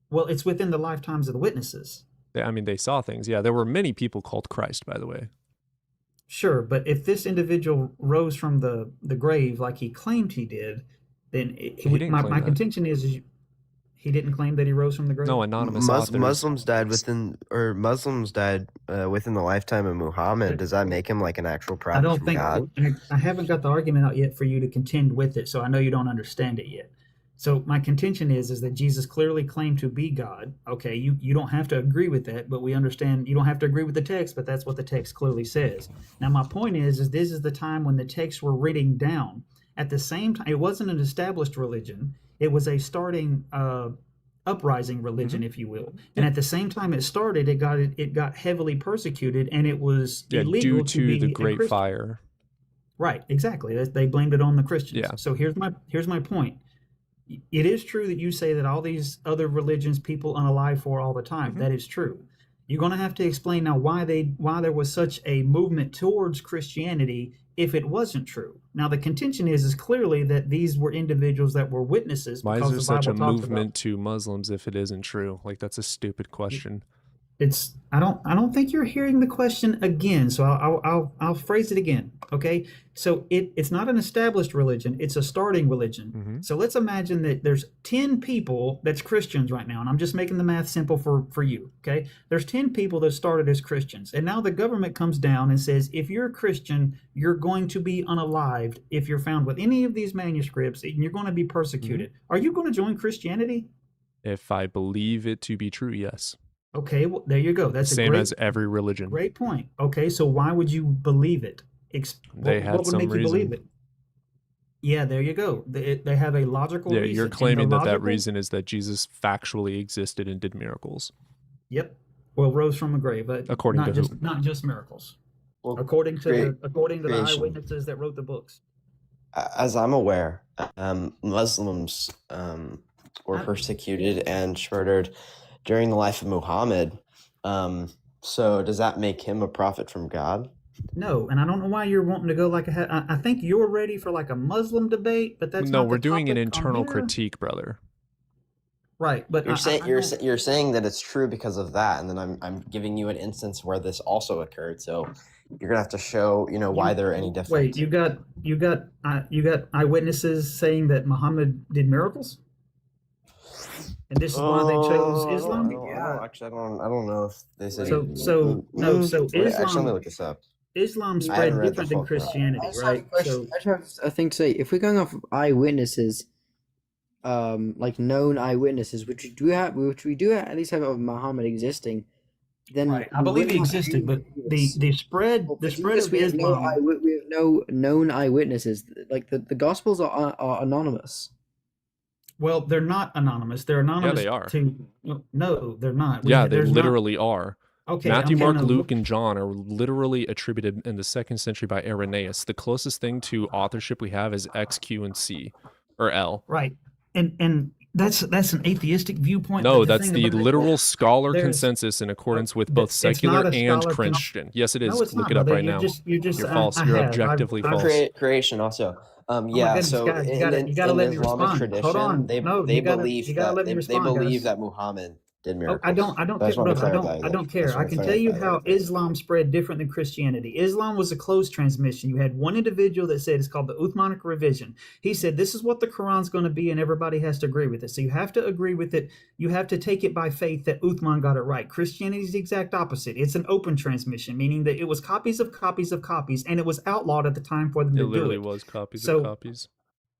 Well, it's within the lifetimes of the witnesses. I mean, they saw things. Yeah, there were many people called Christ, by the way. Sure, but if this individual rose from the grave like he claimed he did, then my contention is he didn't claim that he rose from the grave. No, anonymous authors. Muslims died within the lifetime of Muhammad. Does that make him like an actual prophet? I don't think God? I haven't got the argument out yet for you to contend with it, so I know you don't understand it yet. So my contention is that Jesus clearly claimed to be God. Okay, you don't have to agree with that, but we understand you don't have to agree with the text, but that's what the text clearly says. Now my point is this is the time when the texts were written down. At the same time, it wasn't an established religion. It was a starting uprising religion, if you will. And at the same time it started, it got heavily persecuted, and it was illegal due to the Great Fire. Right, exactly. They blamed it on the Christians. Yeah. So here's my point. It is true that you say that all these other religions people unalive for all the time. That is true. You're going to have to explain now why there was such a movement towards Christianity if it wasn't true. Now the contention is clearly that these were individuals that were witnesses. Why is there such a movement to Muslims if it isn't true? Like, that's a stupid question. I don't think you're hearing the question again. So I'll phrase it again. Okay. So it's not an established religion. It's a starting religion. So let's imagine that there's 10 people that's Christians right now. And I'm just making the math simple for you. Okay. There's 10 people that started as Christians. And now the government comes down and says, if you're a Christian, you're going to be unalived if you're found with any of these manuscripts and you're going to be persecuted. Are you going to join Christianity? If I believe it to be true, yes. Okay, well, there you go. That's Same a as every religion. great point. Okay, so why would you believe it? They had what would some make you believe reason. it? Yeah, there you go. They have a logical Yeah, reason. you're and the claiming that logical, reason is that Jesus factually existed and did miracles. Yep. Well, rose from a grave, but According to who? not just miracles. Well, According to the creation. eyewitnesses that wrote the books. As I'm aware, Muslims were persecuted and murdered during the life of Muhammad. So does that make him a prophet from God? No, and I don't know why you're wanting to go like I think you're ready for like a Muslim debate, but that's No, not we're the doing an topic on internal here. critique, brother. Right, but You're saying I you're don't- you're saying that it's true because of that, and then I'm giving you an instance where this also occurred. So you're gonna have to show why they're any different. Wait, you got eyewitnesses saying that Muhammad did miracles, and this is why they chose Islam. I don't know if they said. So Wait, actually, let me Islam look this up. Islam I spread haven't read the different than full Quran. Christianity, I just have a right? question. I just have a thing to say. If we're going off of eyewitnesses, like known eyewitnesses, which we do at least have of Muhammad existing, then Right, I believe he existed, but the spread of we have no Islam. we have no known eyewitnesses. Like the Gospels are anonymous. Well, they're not anonymous. They're anonymous. they are. No, they're not. Yeah, they there's not- literally are. Okay, Matthew, I'm Mark, gonna Luke, and John are literally attributed in the 2nd century by Irenaeus. The closest thing to authorship we have is X, Q, and C, or L. Right, and that's an atheistic viewpoint. No, but that's thing the about it- literal scholar there's- consensus in accordance with both it's not secular a and scholar Christian. Yes, it is. No, it's Look not, it up brother. right now. You're just You're false. You're objectively false. Creation also. Oh my Yeah, goodness, so guys, you gotta in let me Islamic respond. tradition, Hold on. they No, they you gotta- believe you gotta that let me they respond, believe guys. that Muhammad did Oh, miracles. I don't I care, just want to brother. clarify I don't that. care. Just I want to can tell you clarify how that. Islam spread different than Christianity. Islam was a closed transmission. You had one individual that said it's called the Uthmanic revision. He said this is what the Quran's going to be, and everybody has to agree with it. So you have to agree with it. You have to take it by faith that Uthman got it right. Christianity is the exact opposite. It's an open transmission, meaning that it was copies of copies of copies, and it was outlawed at the time for them It to do literally it. was copies So- of copies.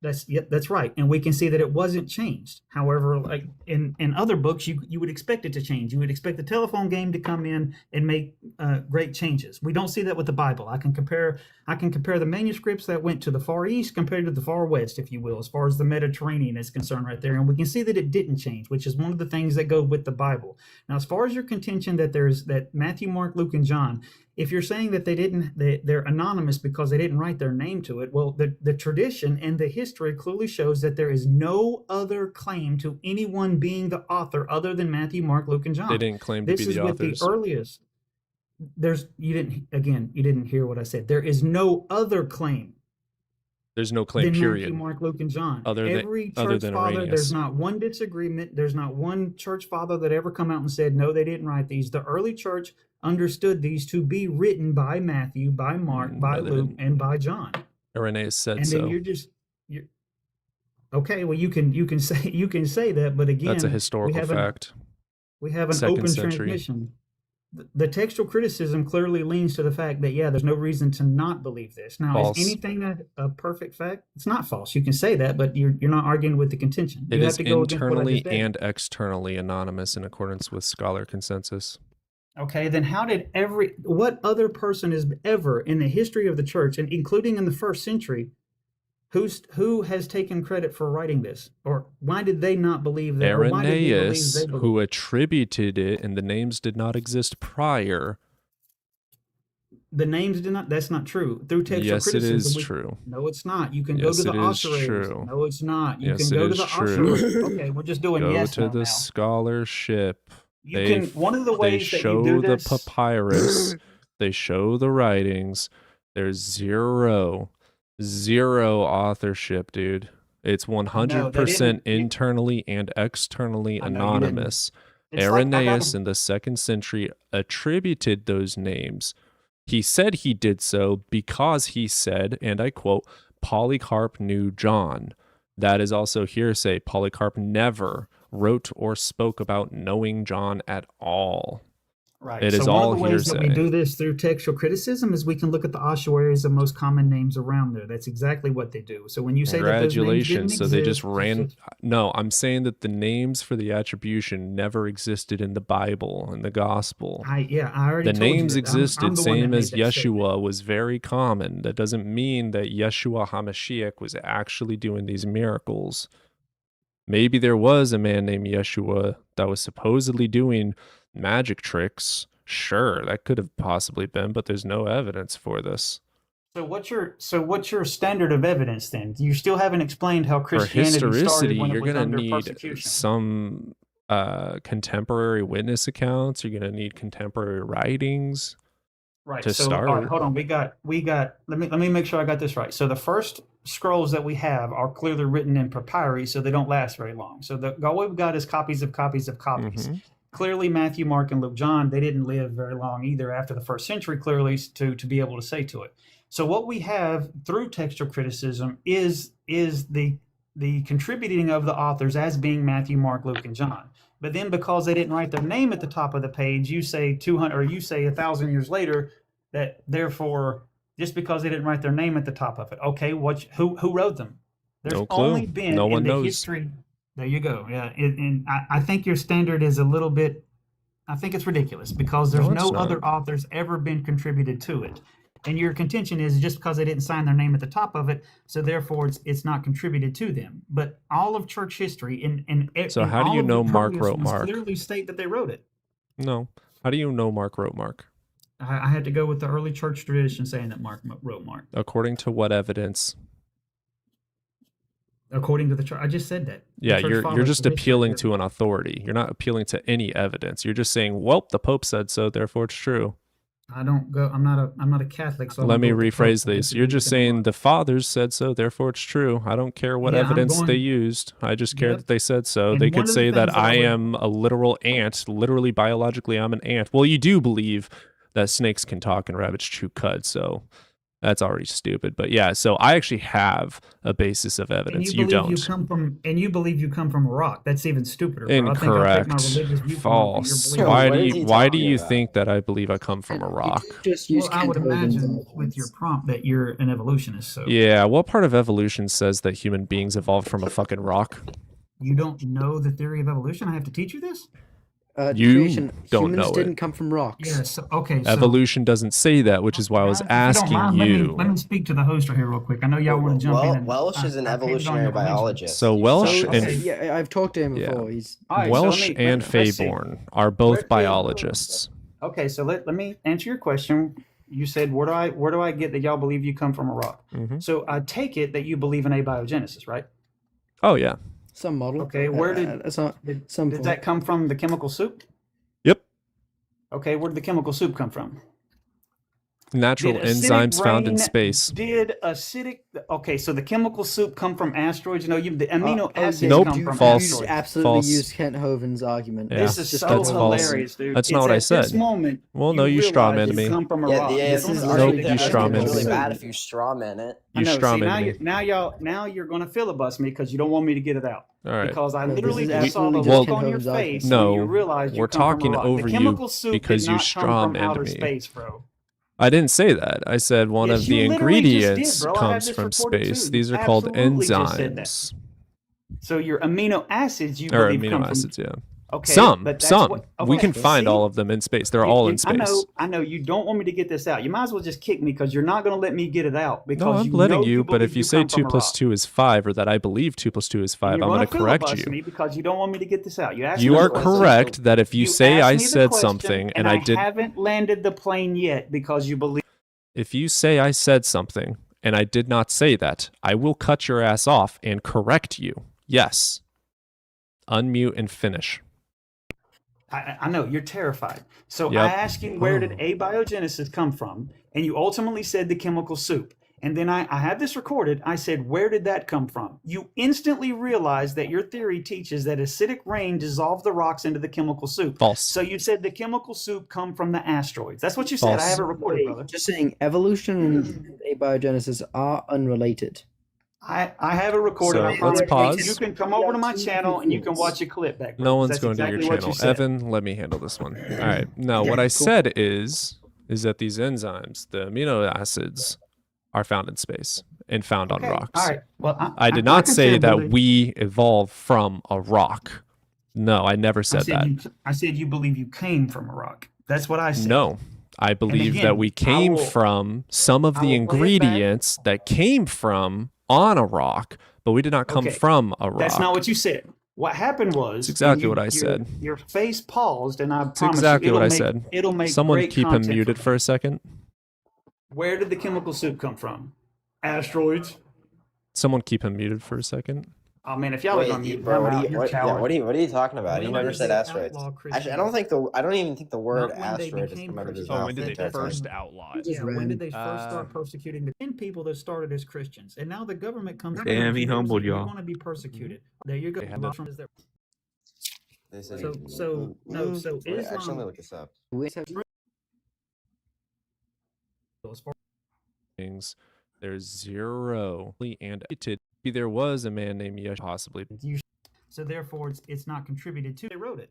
That's right, and we can see that it wasn't changed. However, like in other books, you would expect it to change. You would expect the telephone game to come in and make great changes. We don't see that with the Bible. I can compare the manuscripts that went to the Far East compared to the Far West, if you will, as far as the Mediterranean is concerned, right there, and we can see that it didn't change, which is one of the things that go with the Bible. Now, as far as your contention that Matthew, Mark, Luke, and John, if you're saying that they're anonymous because they didn't write their name to it, well, the tradition and the history clearly shows that there is no other claim to anyone being the author other than Matthew, Mark, Luke, and John. They didn't claim to This be is the with authors. the earliest. You didn't hear what I said. There is no other claim There's no claim, than period. Matthew, Mark, Luke, and John. Other Every church than father, Irenaeus. there's not one disagreement. There's not one church father that ever come out and said, no, they didn't write these. The early church understood these to be written by Matthew, by Mark, by No, they Luke, didn't. and by John. Irenaeus said And so. then you're okay. Well, you can say that, but again, That's a historical fact. We have an Second open century. transmission. The textual criticism clearly leans to the fact that, yeah, there's no reason to not believe this. Now, False. is anything a perfect fact? It's not false. You can say that, but you're not arguing with the contention. It You is have to go against what I internally just said. and externally anonymous in accordance with scholar consensus. Okay, then how did what other person is ever in the history of the church, and including in the first century, who has taken credit for writing this? Or why did they not believe that? Or why did we believe Irenaeus, they believed? who attributed it, and the names did not exist prior. The names did not. That's not true. Through textual Yes, it criticism, is true. No, it's not. You can Yes, go to the it is ossuaries. true. No, it's not. You Yes, can it go to is the true. ossuaries. Okay, we're just doing Go yes to no the now. scholarship. You can. One of the They ways that show you do the this. papyrus. They show the writings. There's zero authorship, dude. It's 100% didn't. internally and externally I know you didn't. anonymous. It's like I got Irenaeus in the 2nd century attributed those names. He said he did so because he said, and I quote, Polycarp knew John. That is also hearsay. Polycarp never wrote or spoke about knowing John at all. Right. It so is one all of the ways that we hearsay. do this through textual criticism is we can look at the ossuaries of most common names around there. That's exactly what they do. So when you say that those names didn't Congratulations. So they just exist, ran. No, I'm saying that the names for the attribution never existed in the Bible and the gospel. I already The told you names that. I'm existed, the one that same made as that statement. Yeshua was very common. That doesn't mean that Yeshua HaMashiach was actually doing these miracles. Maybe there was a man named Yeshua that was supposedly doing magic tricks. Sure, that could have possibly been, but there's no evidence for this. So what's your standard of evidence then? You still haven't explained how For Christianity started historicity, when it you're was going to under need persecution. some contemporary witness accounts. You're going to need contemporary writings Right. to So all right, start. hold on. We got let me make sure I got this right. So the first scrolls that we have are clearly written in papyri, so they don't last very long. So all we've got is copies of copies of copies. Mhm. Clearly Matthew, Mark, and Luke, John, they didn't live very long either after the 1st century, clearly to be able to say to it. So what we have through textual criticism is the contributing of the authors as being Matthew, Mark, Luke, and John. But then because they didn't write their name at the top of the page, you say 200 or you say 1,000 years later that therefore just because they didn't write their name at the top of it, okay, who wrote them? There's No clue. only been No one in the knows. history. There you go. Yeah, and I think your standard is a little bit. I think it's ridiculous because there's No, it's no other not. authors ever been contributed to it. And your contention is just because they didn't sign their name at the top of it, so therefore it's not contributed to them. But all of church history and So how do all you of the know Mark earliest wrote ones Mark? clearly state that they wrote it. No. How do you know Mark wrote Mark? I had to go with the early church tradition saying that Mark wrote Mark. According to what evidence? According to the church, I just said that. The Yeah, church you're fathers, just the history appealing of- to an authority. You're not appealing to any evidence. You're just saying, "Well, the Pope said so, therefore it's true." I don't go. I'm not a Catholic. So I Let don't me go with the Pope. rephrase I this. disagree You're with just him. saying the fathers said so, therefore it's true. I don't care what Yeah, I'm evidence they going- used. I just care Yep. that they said so. And They one could of the say that things that I I would- am a literal ant. Literally, biologically, I'm an ant. Well, you do believe that snakes can talk and rabbits chew cud, so that's already stupid. But yeah, so I actually have a basis of And evidence. you You believe don't. you believe you come from a rock. That's even stupider. Bro. I think I'll take my Incorrect. religious viewpoint over your False. belief. Why what do is you he why do talking you about? think that I believe I come from a rock? Just use Well, I would Kent Hovine's imagine with arguments. your prompt that you're an evolutionist. So Yeah, what part of evolution says that human beings evolved from a fucking rock? you don't know the theory of evolution. I have to teach you this. You Creation, don't humans know it. didn't come from rocks. Yes. Okay. So Evolution doesn't say that, which is why I was if you don't asking mind, you. let me speak to the host here real quick. I know y'all want to jump in. And Welsh is an I hated on evolutionary your religion. biologist. So Welsh So, and yeah, I've talked to him yeah. before. He's All right, so Welsh let me- and let's see. Fayborn are both biologists. Okay, so let me answer your question. You said where do I get that y'all believe you come from a rock? Mhm. So I take it that you believe in abiogenesis, right? Oh yeah. some model. Okay, where did some did form. that come from? The chemical soup? Yep. Okay, where did the chemical soup come from? Natural Did acidic enzymes found in rain- space. Did acidic? Okay, so the chemical soup come from asteroids? No, the amino acids Nope, come from false. asteroids. Absolutely False. used Kent Hovine's argument. Yeah, This is Just so that's false. hilarious, dude. That's It's not what I at this said. moment Well, no, you straw realize man you me. come from a Yeah, rock. yeah, This this is is Nope, really, you that's straw man really me. bad if you straw man it. I You know. straw See, man me. now you're gonna filibuster me because you don't want me to get it out. All right. Because I No, this literally is just saw the absolutely just look Ken on your Hovine's argument. face No, when you realized you we're come from a talking rock. over The you chemical soup because did you not straw come from manned outer me. space, bro. I didn't say that. I said one Yes, of the you literally just did, ingredients bro. I have comes this from recorded space. too. These You are called absolutely just said that. enzymes. So your amino acids you Or believe amino come acids, from yeah. okay, Some. but that's Some. what, We can okay, find see? all of them in space. They're all in space. I know. You don't want me to get this out. You might as well just kick me because you're not going to let me get it out. Because No, I'm you letting know you, but believe if you say come 2 from a plus rock. 2 is 5, or that I believe 2 plus 2 is 5, You're I'm going gonna to correct filibuster you. me because you don't want me to get this out. You asked You me the are question. correct that if you say asked I me the said question, something and I did, haven't landed the plane yet because you believe. if you say I said something and I did not say that, I will cut your ass off and correct you. Yes. Unmute and finish. I know you're terrified. So Yep. I asked you where did abiogenesis come from, and you ultimately said the chemical soup. And then I have this recorded. I said, where did that come from? You instantly realized that your theory teaches that acidic rain dissolved the rocks into the chemical soup. False. So you said the chemical soup come from the asteroids. That's what you said. I have it recorded, brother. Just saying, evolution and abiogenesis are unrelated. I have it recorded. So I let's promise. pause. You can come over to my channel and you can watch a clip back. No brother, one's that's going to exactly your what channel. you said. Evan, let me handle this one. All right. Now, Okay, what I cool. said is that these enzymes, the amino acids, are found in space and found on Okay, rocks. all right. Well, I did like not I say said, that brother, we evolved from a rock. No, I never I said said that. I said you believe you came from a rock. That's what I said. No, I believe that again, we I came will- from some of I the will play it back. ingredients that came from on a rock, but we did not come Okay, from a rock. That's not what you said. What happened was It's exactly and what I your- said. Your face paused, and I It's promise exactly you, what I it'll said. make, It'll make Someone great keep him content muted for a second. Where did the chemical soup come from? Asteroids. Someone keep him muted for a second. Oh man, if y'all Wait, are gonna mute, bro, I'm what out. are you, You're what, yeah, coward. what are you talking about? You When never did said they asteroids. outlaw Actually, I don't even think the word Not when they asteroid has became come out of his Christians. Oh, mouth when did the they entire time. first outlaw it? Yeah, when did they first start persecuting the 10 people that started as Christians? And now the government comes in and he says, humbled you're y'all. going to be persecuted. There you go. They had to- Mushrooms there. They said So wait, actually, let me Islam. look this up. As far Things. There's zero and there was a man named Yesh possibly. So therefore, it's not contributed to. They wrote it.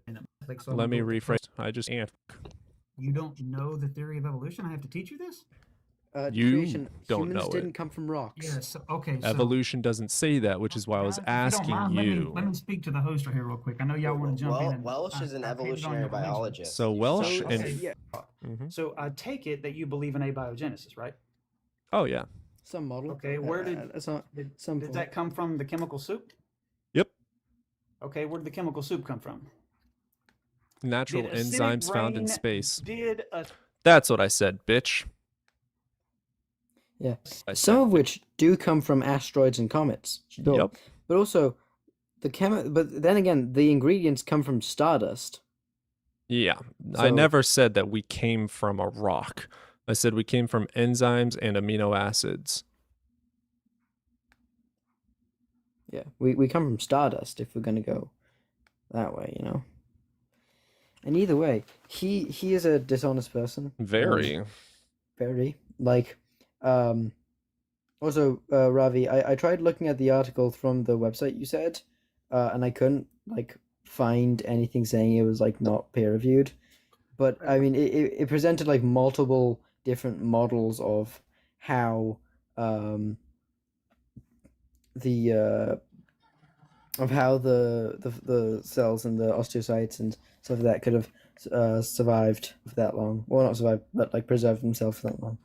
Like, so Let me I'm going rephrase. I just can't. You don't know the theory of evolution? I have to teach you this? You Creation, don't humans know didn't it. come from rocks. Yes. Okay. So, Evolution doesn't say that, which is why I was if you don't asking mind, you. Let me speak to the host right here real quick. I know y'all want to jump in. And Welsh is an I hated on evolutionary your religion. biologist. So Welsh So, and okay, yeah. Mhm. So I take it that you believe in abiogenesis, right? Oh yeah. Some model. Okay. Where did that's not some did that come from? The chemical soup? Yep. Okay. Where did the chemical soup come from? Natural Did acidic enzymes found in rain space. Did a That's what I said, bitch. Yeah. I Some said. of which do come from asteroids and comets. Sure. Yep. But also but then again, the ingredients come from stardust. Yeah. I So- never said that we came from a rock. I said we came from enzymes and amino acids. Yeah. We come from stardust if we're gonna go that way, you know. And either way, he is a dishonest person. Very. Very. Like, also, Ravi, I tried looking at the article from the website you said, and I couldn't, like, find anything saying it was, like, not peer-reviewed. But, I mean, it presented, like, multiple different models of how, the cells and the osteocytes and stuff like that could have survived for that long. Well, not survived, but like preserved themselves for that long.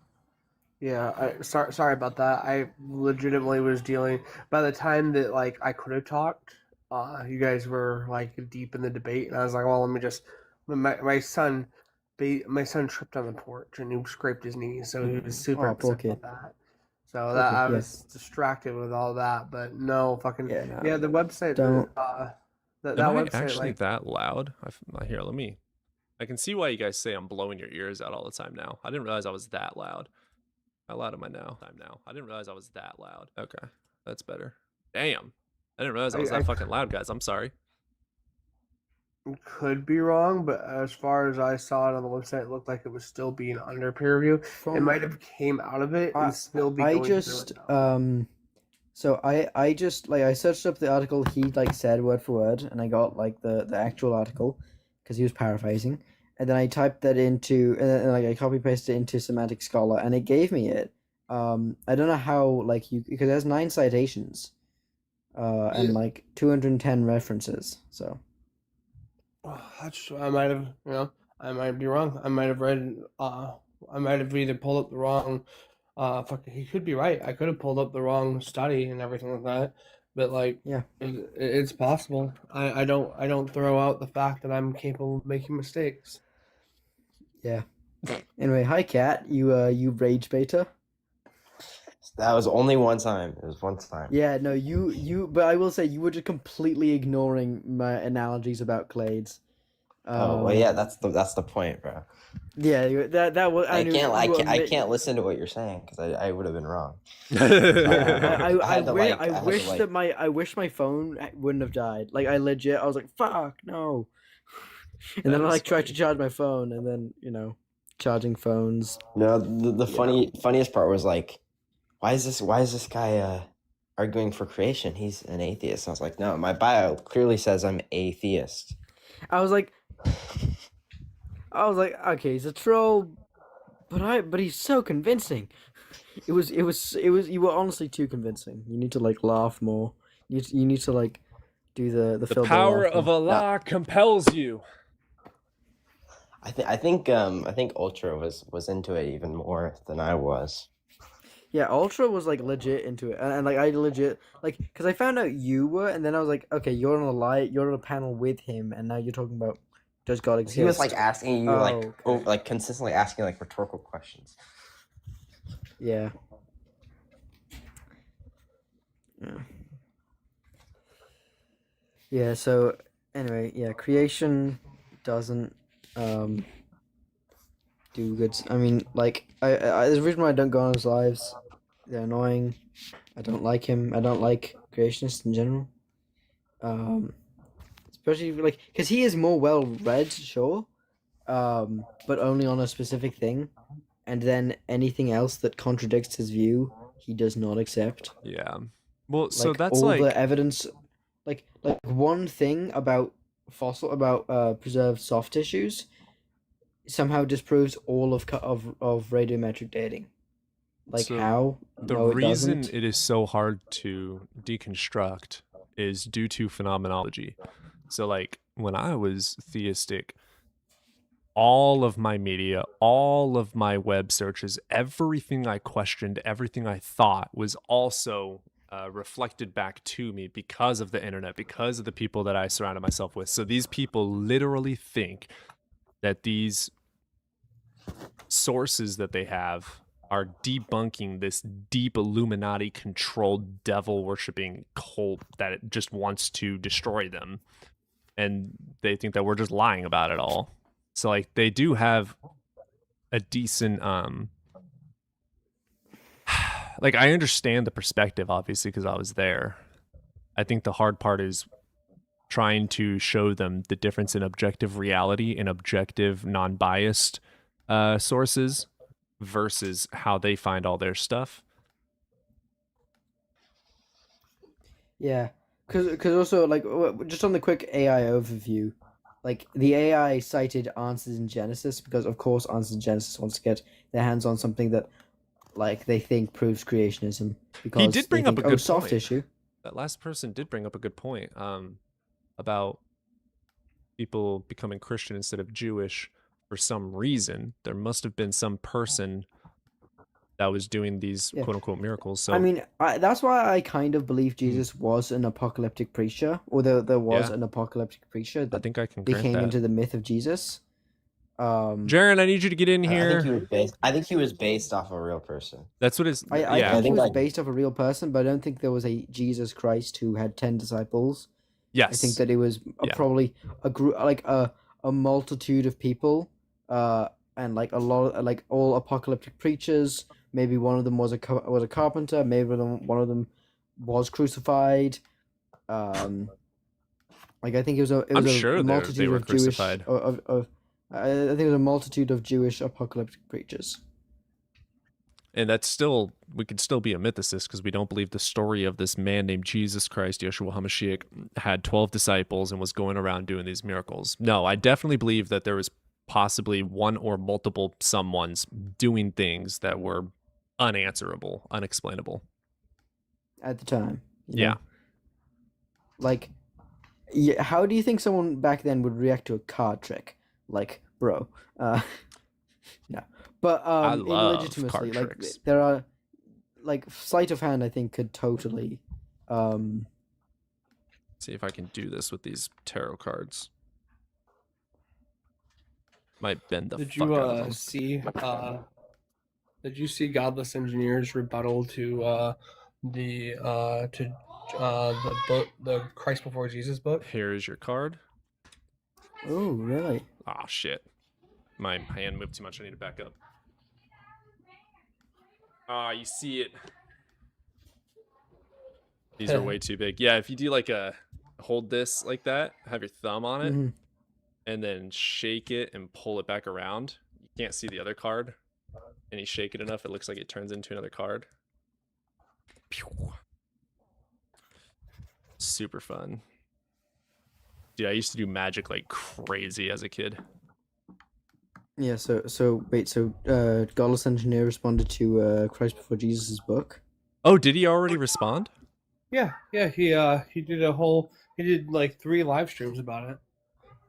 Yeah, sorry about that. I legitimately was dealing. By the time that like I could have talked, you guys were like deep in the debate, and I was like, well, let me just. My son tripped on the porch and he scraped his knee, so he was super Oh, poor upset kid. about that. So that I yeah. was distracted with all that, but no fucking Yeah, no, the website. don't. That Am I website actually like that loud? Here, let me. I can see why you guys say I'm blowing your ears out all the time now. I didn't realize I was that loud. How loud am I now? I didn't realize I was that loud. Okay, that's better. Damn. I didn't realize I was that fucking loud, guys. I'm sorry. could be wrong, but as far as I saw it on the website, it looked like it was still being under peer review. It might have came out of it and still be. I going through just it now. so I just like I searched up the article he like said word for word, and I got like the actual article because he was paraphrasing, and then I typed that into and then like I copy pasted it into Semantic Scholar, and it gave me it. I don't know how like you because it has 9 citations, and like 210 references. So That's I might have I might be wrong. I might have read I might have either pulled up the wrong he could be right. I could have pulled up the wrong study and everything like that. But like yeah, it's possible. I don't throw out the fact that I'm capable of making mistakes. yeah. Anyway, hi Kat, you rage beta. That was only one time. It was one time. Yeah, no, you but I will say you were just completely ignoring my analogies about clades. Oh well, yeah, that's the point, bro. Yeah, that was. I knew can't you were I admit- can't listen to what you're saying because I would have been wrong. I wish my phone wouldn't have died. Like I legit, I was like, "Fuck no," and then I like tried to charge my phone, and then charging phones. No, the funniest part was like, why is this guy arguing for creation? He's an atheist. I was like, no, my bio clearly says I'm atheist. I was like, okay, he's a troll, but he's so convincing. It was you were honestly too convincing. You need to like laugh more. You need to like do the The Phil power laugh of more. Allah compels you. I think Ultra was into it even more than I was. Yeah, Ultra was like legit into it, and like I legit like because I found out you were, and then I was like, okay, you're on a panel with him, and now you're talking about does God exist? He was like asking you okay. like consistently asking like rhetorical questions. Yeah. Yeah, so anyway, yeah, creation doesn't do good. I mean, like, I there's a reason why I don't go on his lives. They're annoying. I don't like him. I don't like creationists in general. Especially like, because he is more well read, sure, but only on a specific thing, and then anything else that contradicts his view, he does not accept. Yeah. Well, so Like, that's all like the evidence, like one thing about preserved soft tissues somehow disproves all of radiometric dating. Like so how? the No, it reason doesn't. it is so hard to deconstruct is due to phenomenology. So like when I was theistic, all of my media, all of my web searches, everything I questioned, everything I thought was also reflected back to me because of the internet, because of the people that I surrounded myself with. So these people literally think that these sources that they have are debunking this deep Illuminati controlled devil worshipping cult that it just wants to destroy them. And they think that we're just lying about it all. So like they do have a decent like I understand the perspective obviously because I was there. I think the hard part is trying to show them the difference in objective reality and objective non-biased sources versus how they find all their stuff. Yeah, because also like just on the quick AI overview, like the AI cited Answers in Genesis because of course Answers in Genesis wants to get their hands on something that like they think proves creationism because He did bring they up a think, good soft point. tissue. That last person did bring up a good point about people becoming Christian instead of Jewish for some reason. There must have been some person that was doing these Yeah. quote unquote miracles. So I mean, that's why I kind of believe Jesus was an apocalyptic preacher, or there was Yeah. an apocalyptic preacher that think I can they grant came that. into the myth of Jesus. Jaren, I need you to get in here. I think he was based off a real person. That's what it's. I yeah, think he was based off a real person, but I don't think there was a Jesus Christ who had 10 disciples. I think Yes. that it was probably a group, like a multitude of people, and like a lot of like all apocalyptic preachers. Maybe one of them was a carpenter. Maybe one of them was crucified. Like I think it was a I'm sure they multitude were of Jewish crucified. I think it was a multitude of Jewish apocalyptic preachers. And that's still, we could still be a mythicist because we don't believe the story of this man named Jesus Christ, Yeshua HaMashiach, had 12 disciples and was going around doing these miracles. No, I definitely believe that there was possibly one or multiple someones doing things that were unanswerable, unexplainable. At the time. Yeah. Like, yeah, how do you think someone back then would react to a card trick? Like, bro, no. But I love illegitimately, card like tricks. there are, like sleight of hand. I think could totally, See if I can do this with these tarot cards. Might bend the Did fuck you out of them. see? Did you see Godless Engineer's rebuttal to the book, the Christ Before Jesus book? Here is your card. Oh, really? Oh shit. My hand moved too much. I need to back up. Ah, you see it. These are way too big. Yeah, if you do like a hold this like that, have your thumb on it, Mhm. and then shake it and pull it back around. You can't see the other card. And you shake it enough, it looks like it turns into another card. Pew. Super fun. Dude, I used to do magic like crazy as a kid. Yeah. So wait. So Godless Engineer responded to Christ Before Jesus' book. Oh, did he already respond? Yeah. He did like 3 live streams about it.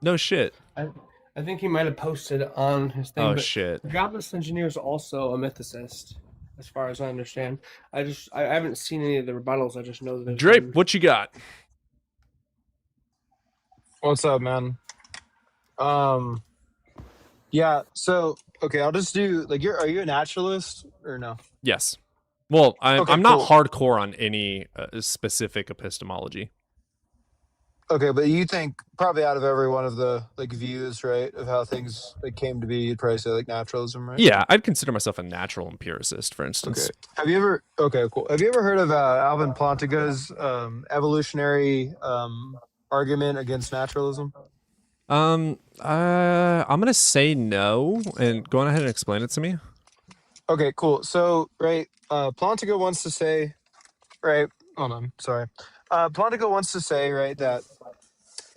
No shit. I think he might have posted on his thing. Oh, but shit. The Godless Engineer is also a mythicist, as far as I understand. I haven't seen any of the rebuttals. I just know that there's Drape, been- what you got? What's up, man? Yeah, so okay, I'll just do like are you a naturalist or no? Yes. Well, I'm Okay, not cool. hardcore on any specific epistemology. Okay, but you think probably out of every one of the like views, right, of how things like came to be, you'd probably say like naturalism, right? Yeah, I'd consider myself a natural empiricist, for instance. Okay. Have you ever? Okay, cool. Have you ever heard of Alvin Plantinga's evolutionary argument against naturalism? I'm gonna say no, and go on ahead and explain it to me. Okay, cool. So, right, Plantinga wants to say, right, hold on, sorry. Plantinga wants to say, right, that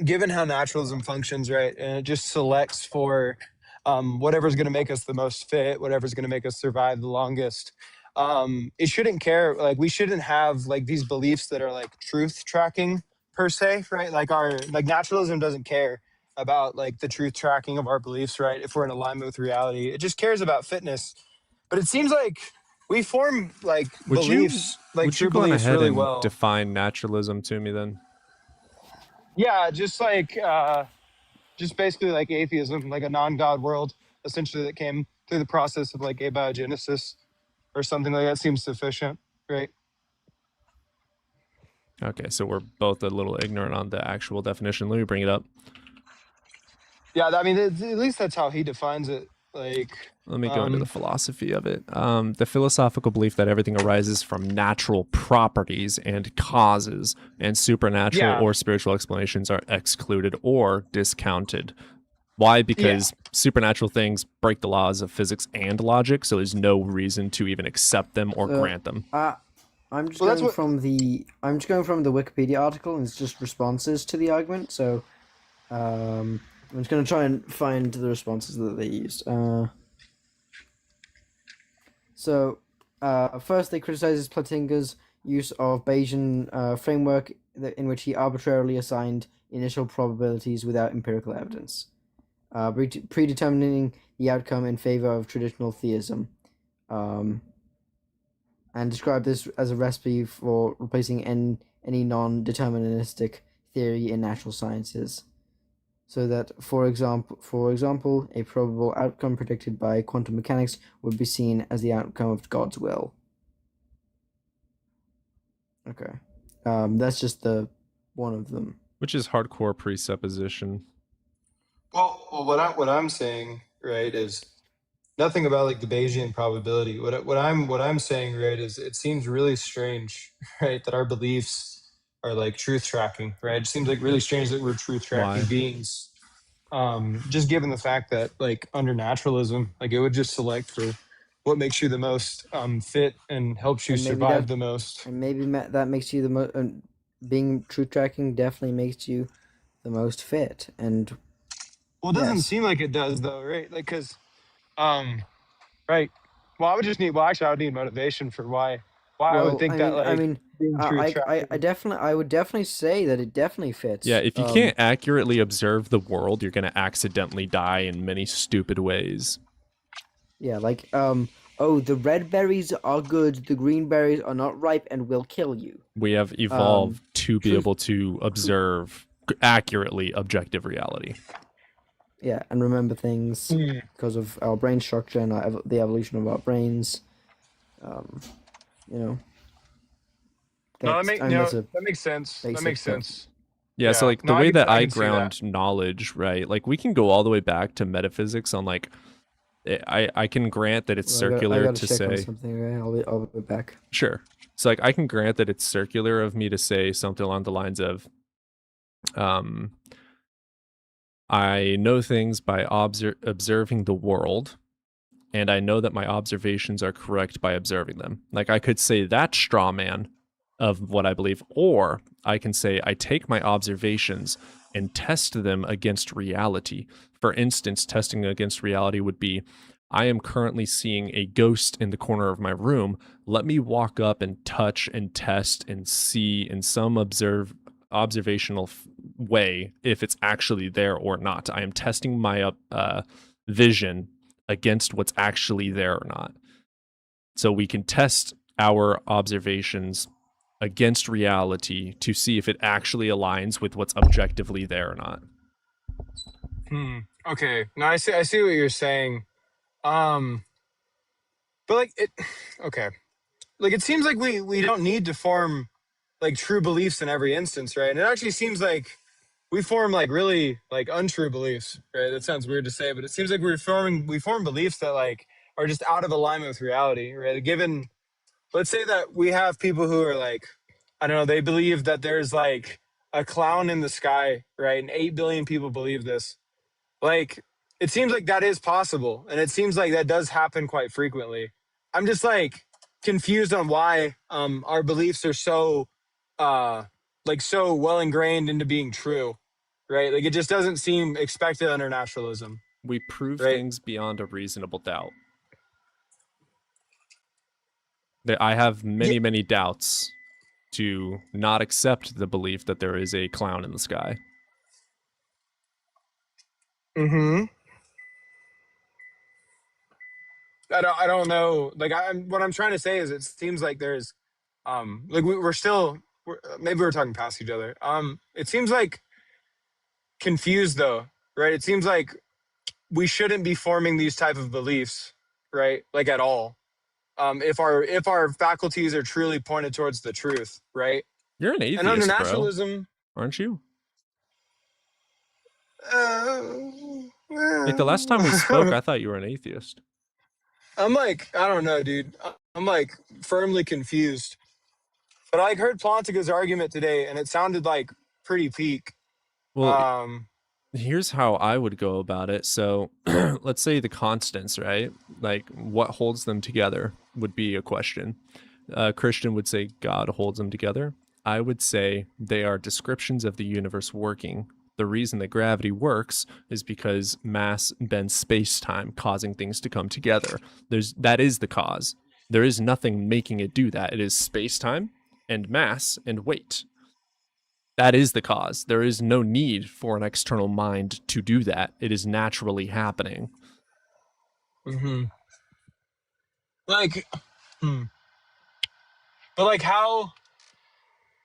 given how naturalism functions, right, and it just selects for whatever's going to make us the most fit, whatever's going to make us survive the longest, it shouldn't care, like, we shouldn't have, like, these beliefs that are, like, truth tracking, per se, right? Like, naturalism doesn't care about, like, the truth tracking of our beliefs, right, if we're in alignment with reality. It just cares about fitness. But it seems like we form like beliefs, like true go on beliefs, ahead really and well. define naturalism to me then? Yeah, just like just basically like atheism, like a non-God world, essentially that came through the process of like abiogenesis or something like that seems sufficient, right? Okay, so we're both a little ignorant on the actual definition. Let me bring it up. Yeah, I mean, at least that's how he defines it. Like, Let me go into the philosophy of it. The philosophical belief that everything arises from natural properties and causes, and supernatural Yeah. or spiritual explanations are excluded or discounted. Why? Because supernatural things break the laws of physics and logic, so there's no reason to even accept them or So, grant them. I'm just Well, that's going from the Wikipedia article, and it's just responses to the argument. So, I'm just going to try and find the responses that they used. First, they criticizes Plantinga's use of Bayesian framework in which he arbitrarily assigned initial probabilities without empirical evidence, predetermining the outcome in favor of traditional theism, and described this as a recipe for replacing any non-deterministic theory in natural sciences. So that, for example, a probable outcome predicted by quantum mechanics would be seen as the outcome of God's will. Okay, that's just one of them. Which is hardcore presupposition. Well, what I'm saying, right, is nothing about like the Bayesian probability. What I'm saying, right, is it seems really strange, right, that our beliefs are like truth tracking, right? It seems like really strange that we're truth tracking Why? beings. Just given the fact that like under naturalism, like it would just select for what makes you the most fit and helps you And maybe survive that- the most. And maybe that makes you the most. Being truth tracking definitely makes you the most fit. And Well, it doesn't yes. seem like it does though, right? Like, cause, right. Well, I would just need. Well, actually, I would need motivation for why I would think that. Like, being truth tracking. I would definitely say that it definitely fits. Yeah, if you can't accurately observe the world, you're going to accidentally die in many stupid ways. Yeah, like the red berries are good, the green berries are not ripe and will kill you. We have evolved to be truth- able to observe accurately objective reality. Yeah, and remember things because of our brain structure and the evolution of our brains. You know. No, That's- I mean, that's a that makes sense. That basic makes stuff. sense. Yeah, so Yeah. like the No, way that I I can see that. ground knowledge, right? Like we can go all the way back to metaphysics on like I can grant that it's Well, I circular gotta to check on say something. Okay? I'll be back. sure. So like I can grant that it's circular of me to say something along the lines of I know things by observing the world, and I know that my observations are correct by observing them. Like I could say that straw man of what I believe, or I can say I take my observations and test them against reality. For instance, testing against reality would be I am currently seeing a ghost in the corner of my room. Let me walk up and touch and test and see in some observational way if it's actually there or not. I am testing my vision against what's actually there or not. So we can test our observations against reality to see if it actually aligns with what's objectively there or not. Okay. No, I see what you're saying. But like it okay. Like it seems like we don't need to form like true beliefs in every instance, right? And it actually seems like we form like really like untrue beliefs, right? That sounds weird to say, but it seems like we form beliefs that like are just out of alignment with reality, right? Given, let's say that we have people who are like, I don't know, they believe that there's like a clown in the sky, right? And 8 billion people believe this. Like, it seems like that is possible, and it seems like that does happen quite frequently. I'm just like confused on why our beliefs are so like so well ingrained into being true, right? Like it just doesn't seem expected under naturalism. We prove Right. things beyond a reasonable doubt. That I have many doubts to not accept the belief that there is a clown in the sky. Mm-hmm. I don't know. Like what I'm trying to say is it seems like there's like maybe we're talking past each other. It seems like confused though, right? It seems like we shouldn't be forming these type of beliefs, right? Like at all. If our faculties are truly pointed towards the truth, right? You're an And under atheist, bro. naturalism, Aren't you? Like the last time we spoke, I thought you were an atheist. I'm like, I don't know, dude. I'm like firmly confused. But I heard Plantinga's argument today, and it sounded like pretty peak. Well, here's how I would go about it. So let's say the constants, right? Like what holds them together would be a question. Christian would say God holds them together. I would say they are descriptions of the universe working. The reason that gravity works is because mass bends space-time, causing things to come together. That is the cause. There is nothing making it do that. It is space-time and mass and weight. That is the cause. There is no need for an external mind to do that. It is naturally happening. Mm-hmm. Like, but like how?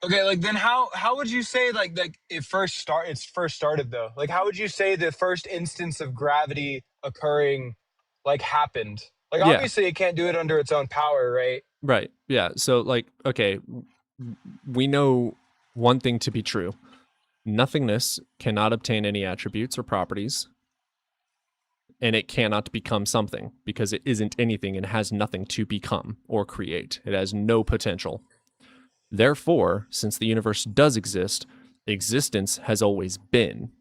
Okay, like then how would you say like it's first started though? Like how would you say the first instance of gravity occurring like happened? Like Yeah. obviously it can't do it under its own power, right? Right. Yeah. So like, okay, we know one thing to be true. Nothingness cannot obtain any attributes or properties, and it cannot become something because it isn't anything and has nothing to become or create. It has no potential. Therefore, since the universe does exist, existence has always been.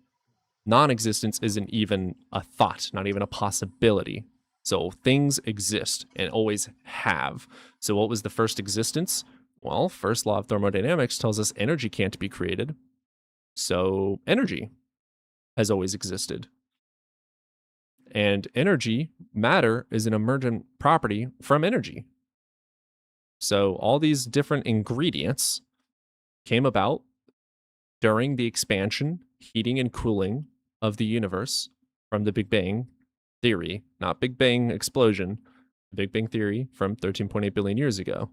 Non-existence isn't even a thought, not even a possibility. So things exist and always have. So what was the first existence? Well, first law of thermodynamics tells us energy can't be created. So energy has always existed. And energy, matter, is an emergent property from energy. So all these different ingredients came about during the expansion, heating, and cooling of the universe from the Big Bang theory, not Big Bang explosion, Big Bang theory from 13.8 billion years ago.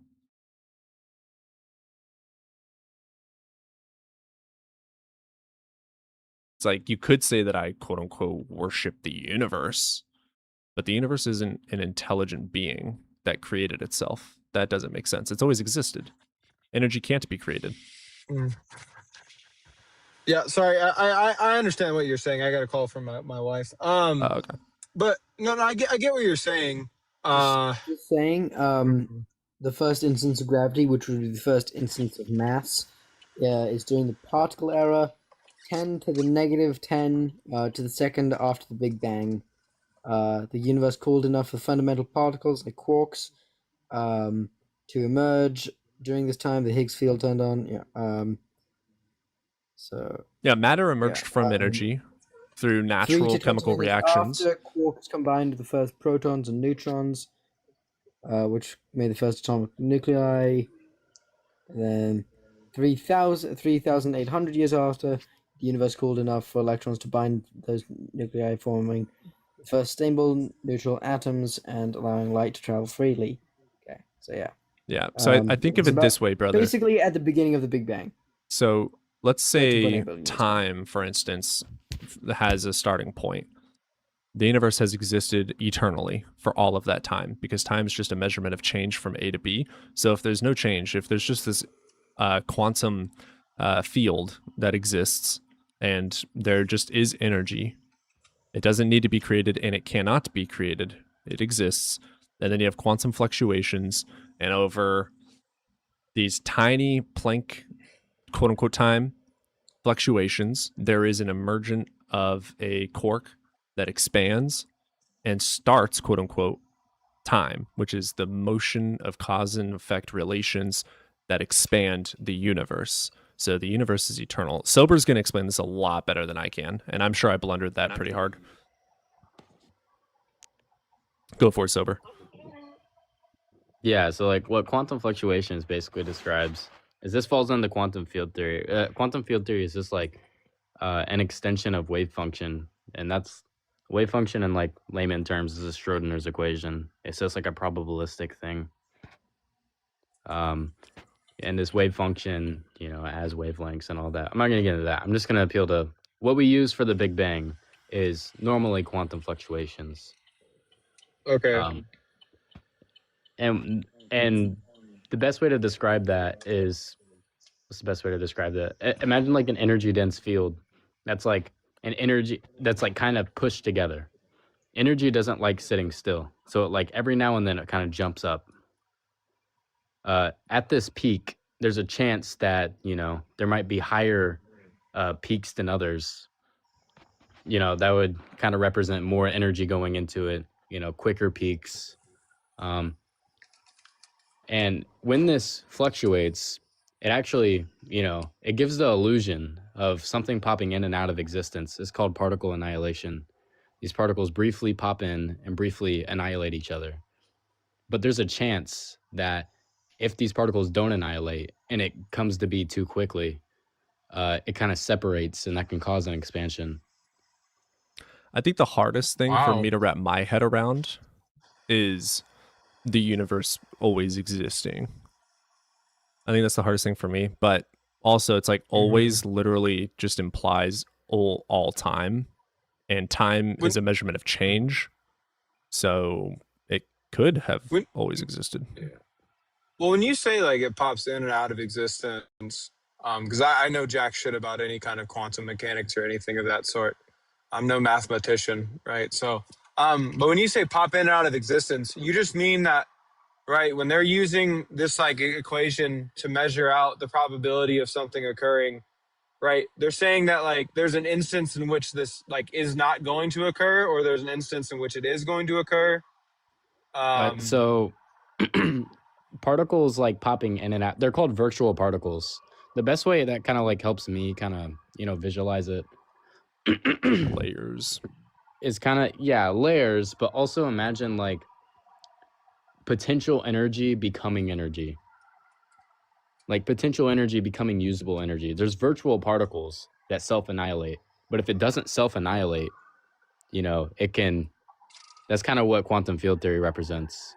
It's like you could say that I quote unquote worship the universe, but the universe isn't an intelligent being that created itself. That doesn't make sense. It's always existed. Energy can't be created. Yeah, sorry. I understand what you're saying. I got a call from my wife. Oh, okay. But no, I get what you're saying. Just saying, the first instance of gravity, which would be the first instance of mass, is during the particle era, 10 to the negative 10 to the second after the Big Bang. The universe cooled enough for fundamental particles like quarks to emerge. During this time, the Higgs field turned on. Yeah, matter emerged from energy through 3 natural to 20 chemical minutes reactions. after, quarks combined with the first protons and neutrons, which made the first atomic nuclei. And then 3,800 years after, the universe cooled enough for electrons to bind those nuclei, forming the first stable neutral atoms and allowing light to travel freely. Okay, so yeah. Yeah, so I think of it's it this way, brother. Basically at the beginning of the Big Bang. So let's 13.8 say billion years. time, for instance, has a starting point. The universe has existed eternally for all of that time because time is just a measurement of change from A to B. So if there's no change, if there's just this quantum field that exists and there just is energy, it doesn't need to be created and it cannot be created. It exists. And then you have quantum fluctuations, and over these tiny Planck, quote unquote, time fluctuations, there is an emergent of a quark that expands and starts, quote unquote, time, which is the motion of cause and effect relations that expand the universe. So the universe is eternal. Sober's going to explain this a lot better than I can, and I'm sure I blundered that pretty hard. Go for it, Sober. Yeah, so like what quantum fluctuations basically describes is this falls under quantum field theory. Quantum field theory is just like an extension of wave function, and that's wave function in like layman terms is a Schrodinger's equation. It's just like a probabilistic thing. And this wave function, you know, has wavelengths and all that. I'm not going to get into that. I'm just going to appeal to what we use for the Big Bang is normally quantum fluctuations. Okay. And the best way to describe that is, what's the best way to describe that? Imagine like an energy dense field that's like an energy that's like kind of pushed together. Energy doesn't like sitting still. So like every now and then it kind of jumps up. At this peak, there's a chance that, you know, there might be higher peaks than others. You know, that would kind of represent more energy going into it, you know, quicker peaks. And when this fluctuates, it actually, you know, it gives the illusion of something popping in and out of existence. It's called particle annihilation. These particles briefly pop in and briefly annihilate each other. But there's a chance that if these particles don't annihilate and it comes to be too quickly, it kind of separates and that can cause an expansion. I think the hardest thing for me to wrap my head around is the universe always existing. I think that's the hardest thing for me, but also it's like always literally just implies all time, and time is a measurement of change, so it could have always existed. Well, when you say like it pops in and out of existence, because I know jack shit about any kind of quantum mechanics or anything of that sort. I'm no mathematician, right? So, but when you say pop in and out of existence, you just mean that, right, when they're using this like equation to measure out the probability of something occurring, right, they're saying that like there's an instance in which this like is not going to occur, or there's an instance in which it is going to occur. So particles like popping in and out, they're called virtual particles. The best way that kind of like helps me kind of, you know, visualize it layers is kind of, yeah, layers, but also imagine like potential energy becoming energy, like potential energy becoming usable energy. There's virtual particles that self-annihilate, but if it doesn't self-annihilate, you know, it can, that's kind of what quantum field theory represents.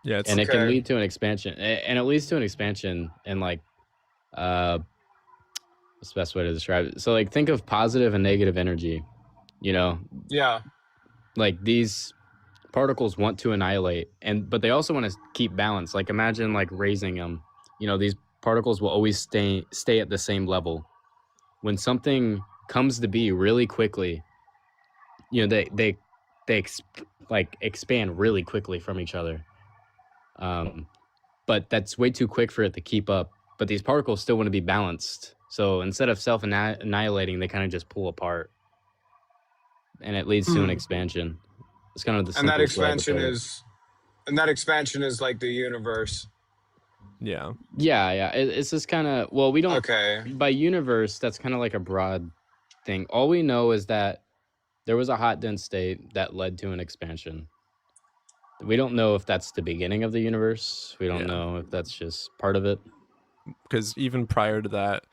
Yeah, and it can lead to an expansion, and it leads to an expansion in like what's the best way to describe it? So like think of positive and negative energy, you know? Yeah. Like these particles want to annihilate, but they also want to keep balance. Like imagine like raising them, you know, these particles will always stay at the same level. When something comes to be really quickly, you know, they expand really quickly from each other. But that's way too quick for it to keep up. But these particles still want to be balanced. So instead of self-annihilating, they kind of just pull apart. And it leads to an expansion. It's kind of the And that simplest way to expansion put it. is like the universe. Yeah. Yeah. It's just kind of, well, we don't, Okay. by universe, that's kind of like a broad thing. All we know is that there was a hot, dense state that led to an expansion. We don't know if that's the beginning of the universe. We don't know if that's just part of it. Because even prior to that,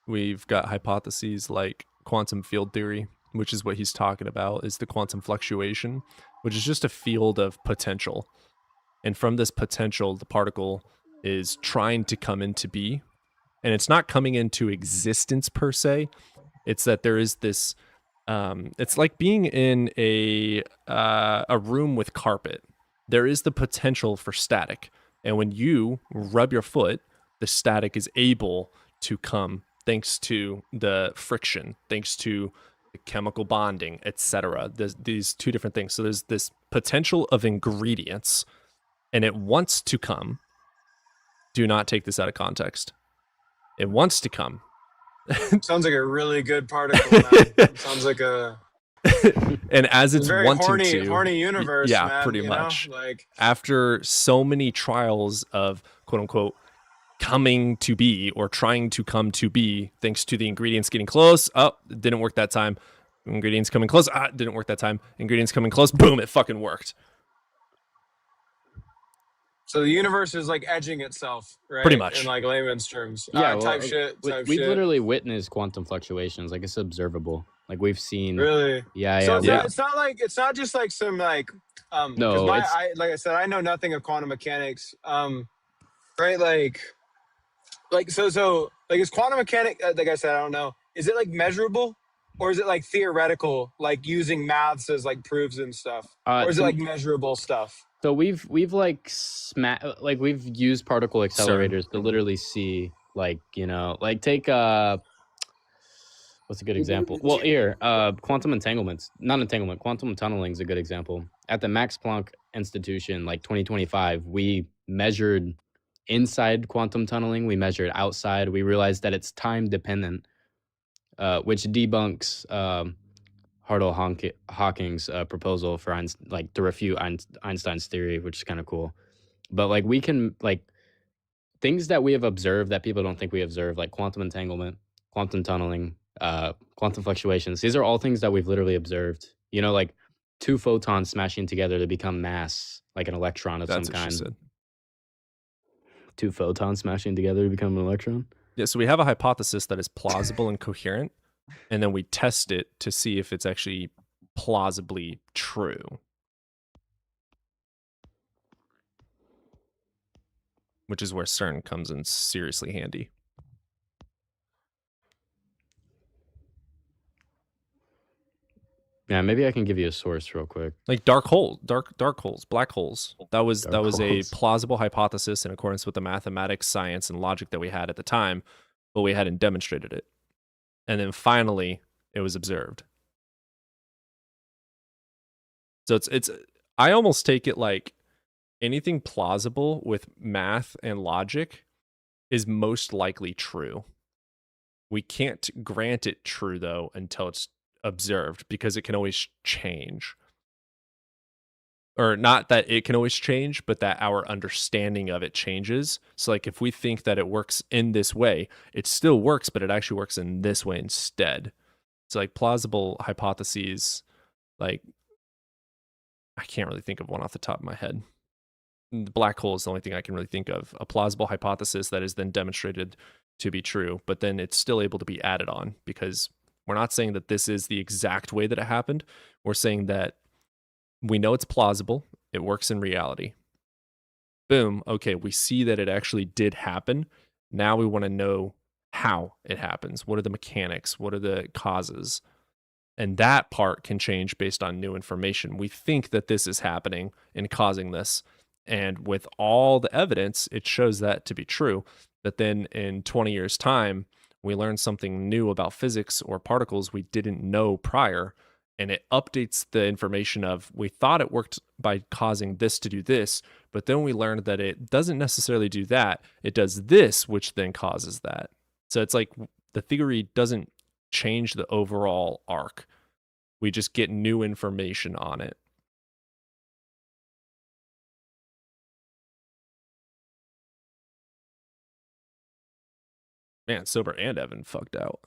we've got hypotheses like quantum field theory, which is what he's talking about, is the quantum fluctuation, which is just a field of potential. And from this potential, the particle is trying to come into be. And it's not coming into existence per se. It's that there is this, it's like being in a room with carpet. There is the potential for static. And when you rub your foot, the static is able to come thanks to the friction, thanks to the chemical bonding, etc. These two different things. So there's this potential of ingredients, and it wants to come. Do not take this out of context. It wants to come. Sounds like a really good particle, man. Sounds like a and as it's very wanting horny universe, yeah, man, pretty you know? much. Like, after so many trials of quote unquote coming to be or trying to come to be, thanks to the ingredients getting close, it didn't work that time. Ingredients coming close, it didn't work that time. Ingredients coming close, boom, it fucking worked. so the universe is like edging itself, right? Pretty much. In like layman's terms. Yeah, Type shit. We've literally witnessed quantum fluctuations. Like, it's observable. Like, we've seen. Really? Yeah, So yeah. it's not just like some like No, like I said, I know nothing of quantum mechanics. Right? Like so like is quantum mechanic like I said, I don't know. Is it like measurable? Or is it like theoretical, like using maths as like proofs and stuff? Or is it like measurable stuff? So we've like we've used particle accelerators to literally see, like, you know, like take what's a good example? Well, here, quantum entanglements, not entanglement, quantum tunneling is a good example. At the Max Planck Institution, like 2025, we measured inside quantum tunneling, we measured outside. We realized that it's time dependent, which debunks Hartle-Hawking's proposal for to refute Einstein's theory, which is kind of cool. But like, we can, like, things that we have observed that people don't think we observe, like quantum entanglement, quantum tunneling, quantum fluctuations. These are all things that we've literally observed. You know, like two photons smashing together to become mass, like an electron of some kind. Said. Two photons smashing together to become an electron. Yeah, so we have a hypothesis that is plausible and coherent, and then we test it to see if it's actually plausibly true. Which is where CERN comes in seriously handy. Yeah, maybe I can give you a source real quick. Like dark holes, black holes. That was Dark a holes. plausible hypothesis in accordance with the mathematics, science, and logic that we had at the time, but we hadn't demonstrated it. And then finally, it was observed. So it's I almost take it like anything plausible with math and logic is most likely true. We can't grant it true, though, until it's observed, because it can always change. Or not that it can always change, but that our understanding of it changes. So like, if we think that it works in this way, it still works, but it actually works in this way instead. So like, plausible hypotheses, like, I can't really think of one off the top of my head. The black hole is the only thing I can really think of. A plausible hypothesis that is then demonstrated to be true, but then it's still able to be added on, because we're not saying that this is the exact way that it happened. We're saying that we know it's plausible. It works in reality. Boom. Okay, we see that it actually did happen. Now we want to know how it happens. What are the mechanics? What are the causes? And that part can change based on new information. We think that this is happening and causing this. And with all the evidence, it shows that to be true. But then in 20 years' time, we learn something new about physics or particles we didn't know prior, and it updates the information of we thought it worked by causing this to do this, but then we learned that it doesn't necessarily do that. It does this, which then causes that. So it's like the theory doesn't change the overall arc. We just get new information on it. Man, Sober and Evan fucked out.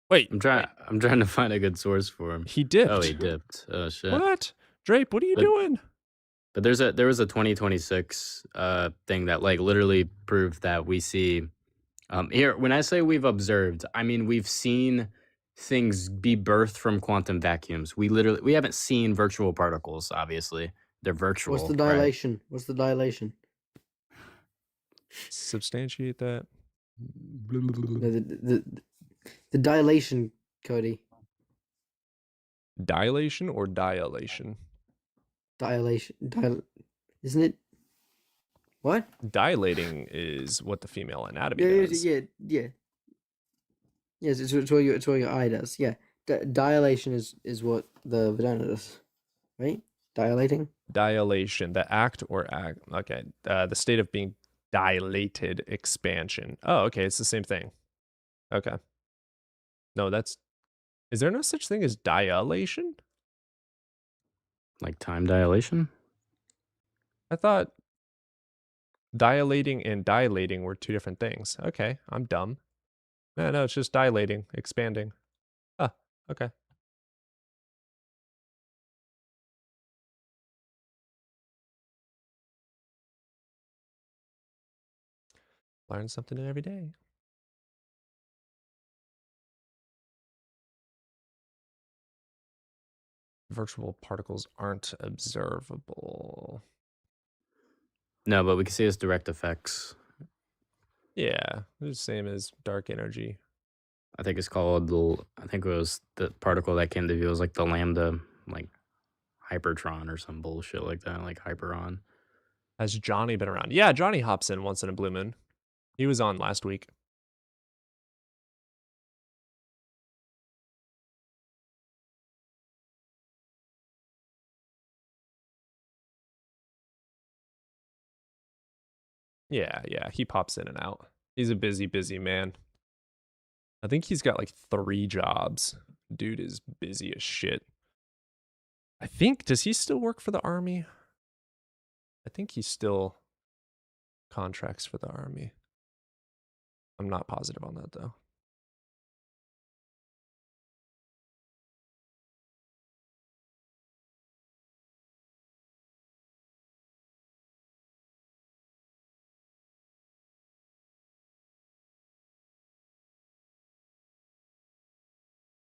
Wait, I'm trying to find a good source for him. He dipped. Oh, he dipped. Oh shit. What? Drape, what are you doing? But there was a 2026 thing that like literally proved that we see here when I say we've observed, I mean we've seen things be birthed from quantum vacuums. We haven't seen virtual particles, obviously. They're virtual. What's the right? dilation? What's the dilation? Substantiate that. No, the dilation, Cody. Dilation or dilation? Dilation. Isn't it? What? Dilating is what the female anatomy Yeah, does. yeah. Yes, it's what your eye does. Yeah, dilation is what the vagina does, right? Dilating. Dilation, the act or act. Okay, the state of being dilated, expansion. Oh, okay, it's the same thing. Okay. No, is there no such thing as dilation? Like time dilation? I thought dilating and dilating were two different things. Okay, I'm dumb. No, it's just dilating, expanding. Ah, okay. Learn something new every day. Virtual particles aren't observable. No, but we can see its direct effects. Yeah, the same as dark energy. I think it's called I think it was the particle that came to view was like the lambda, like hypertron or some bullshit like that, like hyperon. Has Johnny been around? Yeah, Johnny hops in once in a blue moon. He was on last week. Yeah, he pops in and out. He's a busy man. I think he's got like 3 jobs. Dude is busy as shit. I think, does he still work for the army? I think he still contracts for the army. I'm not positive on that though.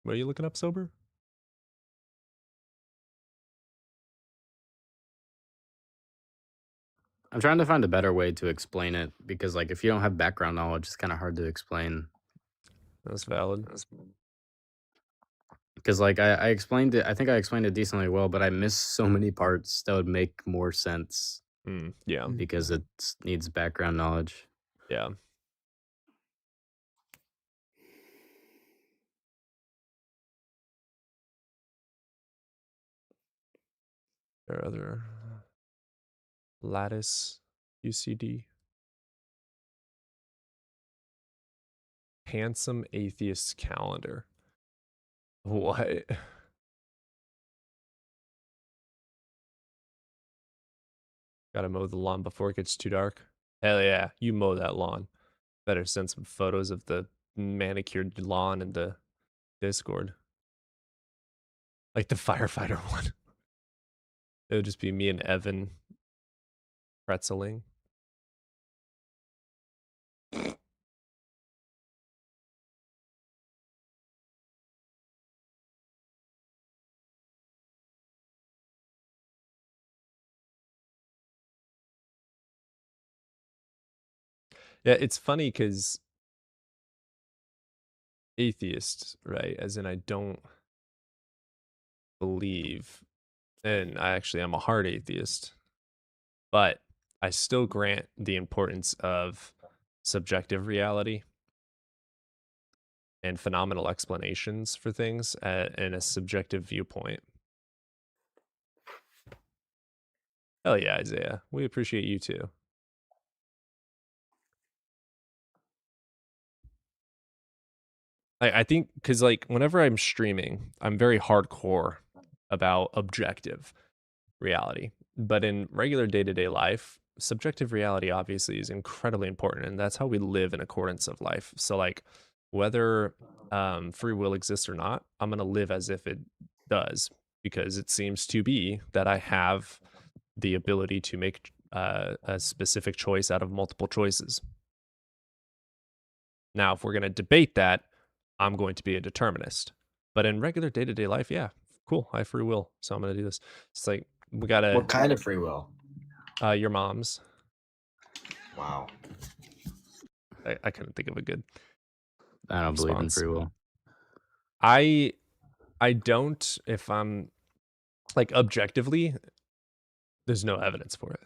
What are you looking up, Sober? I'm trying to find a better way to explain it because like if you don't have background knowledge, it's kind of hard to explain. That's valid. Because like I explained it, I think I explained it decently well, but I missed so many parts that would make more sense. Yeah. Because it needs background knowledge. Yeah. There are other lattice UCD. Handsome atheist calendar. What? Gotta mow the lawn before it gets too dark. Hell yeah, you mow that lawn. Better send some photos of the manicured lawn in the Discord. Like the firefighter one. It would just be me and Evan pretzeling. Yeah, it's funny because atheist, right? As in I don't believe, and I actually am a hard atheist, but I still grant the importance of subjective reality and phenomenal explanations for things in a subjective viewpoint. Hell yeah, Isaiah. We appreciate you too. I think because like whenever I'm streaming, I'm very hardcore about objective reality. But in regular day-to-day life, subjective reality obviously is incredibly important, and that's how we live in accordance of life. So like whether free will exists or not, I'm going to live as if it does, because it seems to be that I have the ability to make a specific choice out of multiple choices. Now, if we're going to debate that, I'm going to be a determinist. But in regular day-to-day life, yeah, cool, I have free will, so I'm going to do this. It's like we got to... What kind of free will? Your mom's. Wow. I couldn't think of a good I don't believe in response. free will. I don't, if I'm like objectively, there's no evidence for it.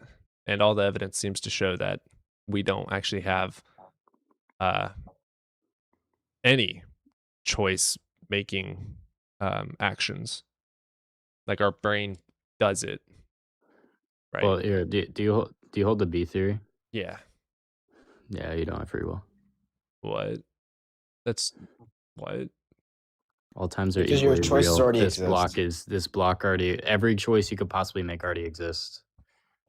And all the evidence seems to show that we don't actually have any choice making actions. Like our brain does it. Right. Well, here, do you hold the B theory? Yeah. Yeah, you don't have free will. What? That's what? All times are Because your equally choices real. already This block already, every choice you could possibly make already exists.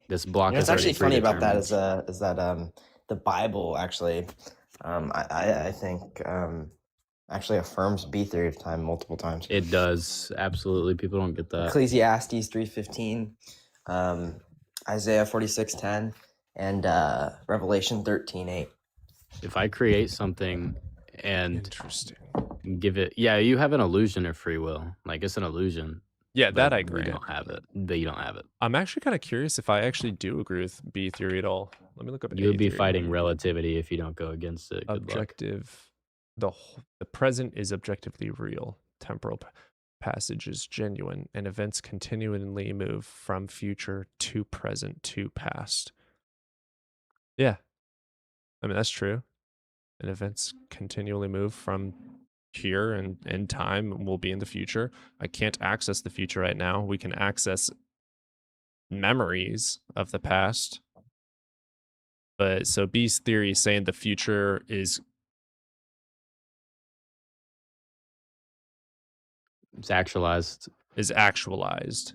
This block You know, is what's actually already funny about that predetermined. is that the Bible actually, I think actually affirms B theory of time multiple times. It does, absolutely. People don't get that. Ecclesiastes 3:15, Isaiah 46:10, and Revelation 13:8. If I create something and Interesting. give it, yeah, you have an illusion of free will. Like it's an illusion. Yeah, but that I You grant. don't have it. But you don't have it. I'm actually kind of curious if I actually do agree with B theory at all. Let me look up You would A be theory. fighting relativity if you don't go against it. Good luck. Objective. The present is objectively real. Temporal passage is genuine, and events continually move from future to present to past. Yeah, I mean that's true. And events continually move from here and in time will be in the future. I can't access the future right now. We can access memories of the past. But so B's theory is saying the future is actualized.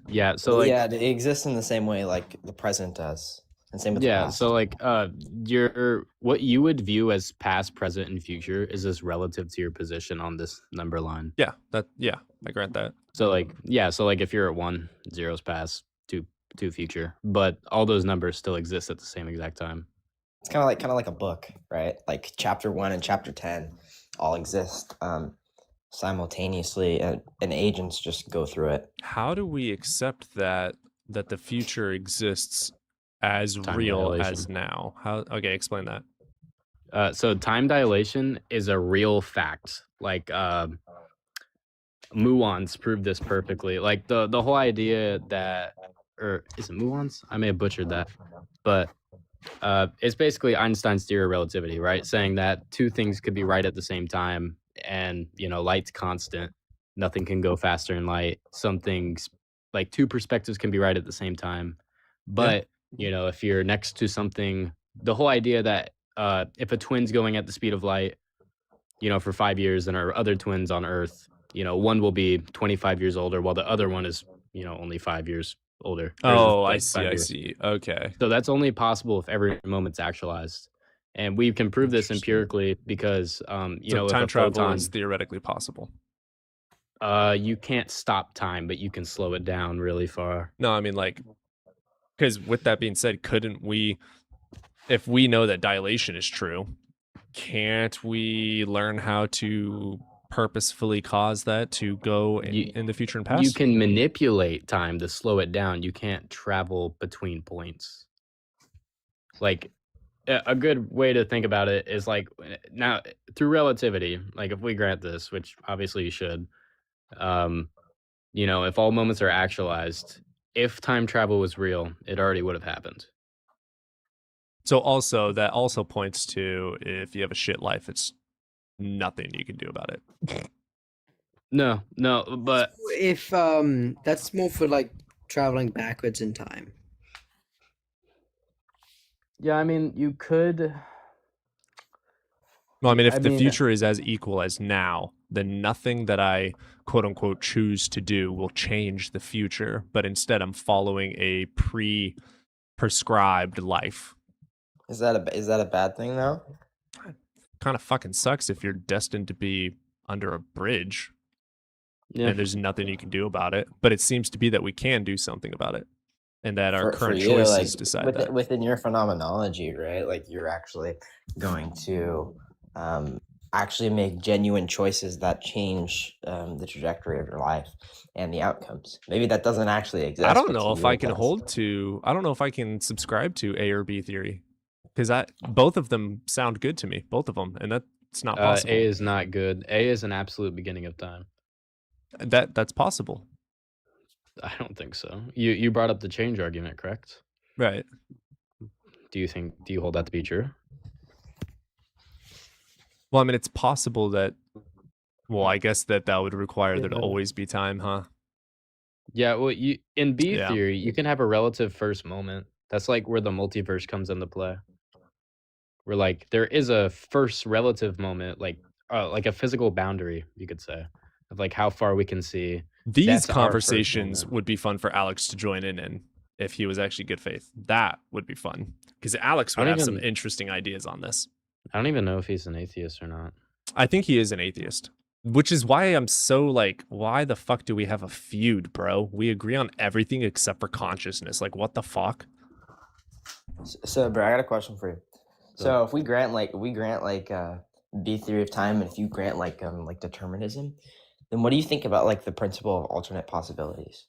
Yeah, so like yeah, it exists in the same way like the present does, and same with the yeah, past. so like your what you would view as past, present, and future is this relative to your position on this number line. Yeah, I grant that. So like if you're at 1, 0's past, 2 future, but all those numbers still exist at the same exact time. It's kind of like a book, right? Like chapter 1 and chapter 10 all exist simultaneously, and agents just go through it. How do we accept that the future exists as Time real dilation. as now? How? Okay, explain that. So time dilation is a real fact. Like muons prove this perfectly. Like the whole idea that, or is it muons? I may have butchered that, but it's basically Einstein's theory of relativity, right? Saying that two things could be right at the same time, and light's constant. Nothing can go faster than light. Some things, like two perspectives, can be right at the same time, but if you're next to something, the whole idea that if a twin's going at the speed of light, for 5 years, and our other twins on Earth, one will be 25 years older while the other one is, only 5 years older. Oh, I Like 5 years. see. Okay. So that's only possible if every moment's actualized. And we can prove this empirically because, So if time a travel photon, is theoretically possible. you can't stop time, but you can slow it down really far. No, I mean like, because with that being said, couldn't we, if we know that dilation is true, can't we learn how to purposefully cause that to go in the future and past? You can manipulate time to slow it down. You can't travel between points. Like a good way to think about it is like now through relativity, like if we grant this, which obviously you should, if all moments are actualized, if time travel was real, it already would have happened. So also that also points to if you have a shit life, it's nothing you can do about it. No, but If that's more for like traveling backwards in time. yeah, I mean, you could. Well, I mean, if I the mean, future is as equal as now, then nothing that I quote unquote choose to do will change the future. But instead, I'm following a prescribed life. Is that a bad thing though? Kind of fucking sucks if you're destined to be under a bridge and there's nothing you can do about it. But it seems to be that we can do something about it, and that our For current you, like choices decide that. within your phenomenology, right? Like you're actually going to actually make genuine choices that change the trajectory of your life and the outcomes. Maybe that doesn't actually exist. I don't but to know if you I it can does. I don't know if I can subscribe to A or B theory, because both of them sound good to me, both of them, and that's not possible. A is not good. A is an absolute beginning of time. That's possible. I don't think so. You brought up the change argument, correct? Right. Do you hold that to be true? Well, I mean, it's possible that. Well, I guess that would require there to always be time, huh? Yeah. Well, in B Yeah. theory, you can have a relative first moment. That's like where the multiverse comes into play. Where like there is a first relative moment, like a physical boundary, you could say, of like how far we can see. These That's our first conversations moment. would be fun for Alex to join in if he was actually good faith. That would be fun because Alex I would don't have some even- interesting ideas on this. I don't even know if he's an atheist or not. I think he is an atheist, which is why I'm so like, why the fuck do we have a feud, bro? We agree on everything except for consciousness. Like, what the fuck? So, bro, I got a question for you. So, if we grant B theory of time, and if you grant like determinism, then what do you think about like the principle of alternate possibilities?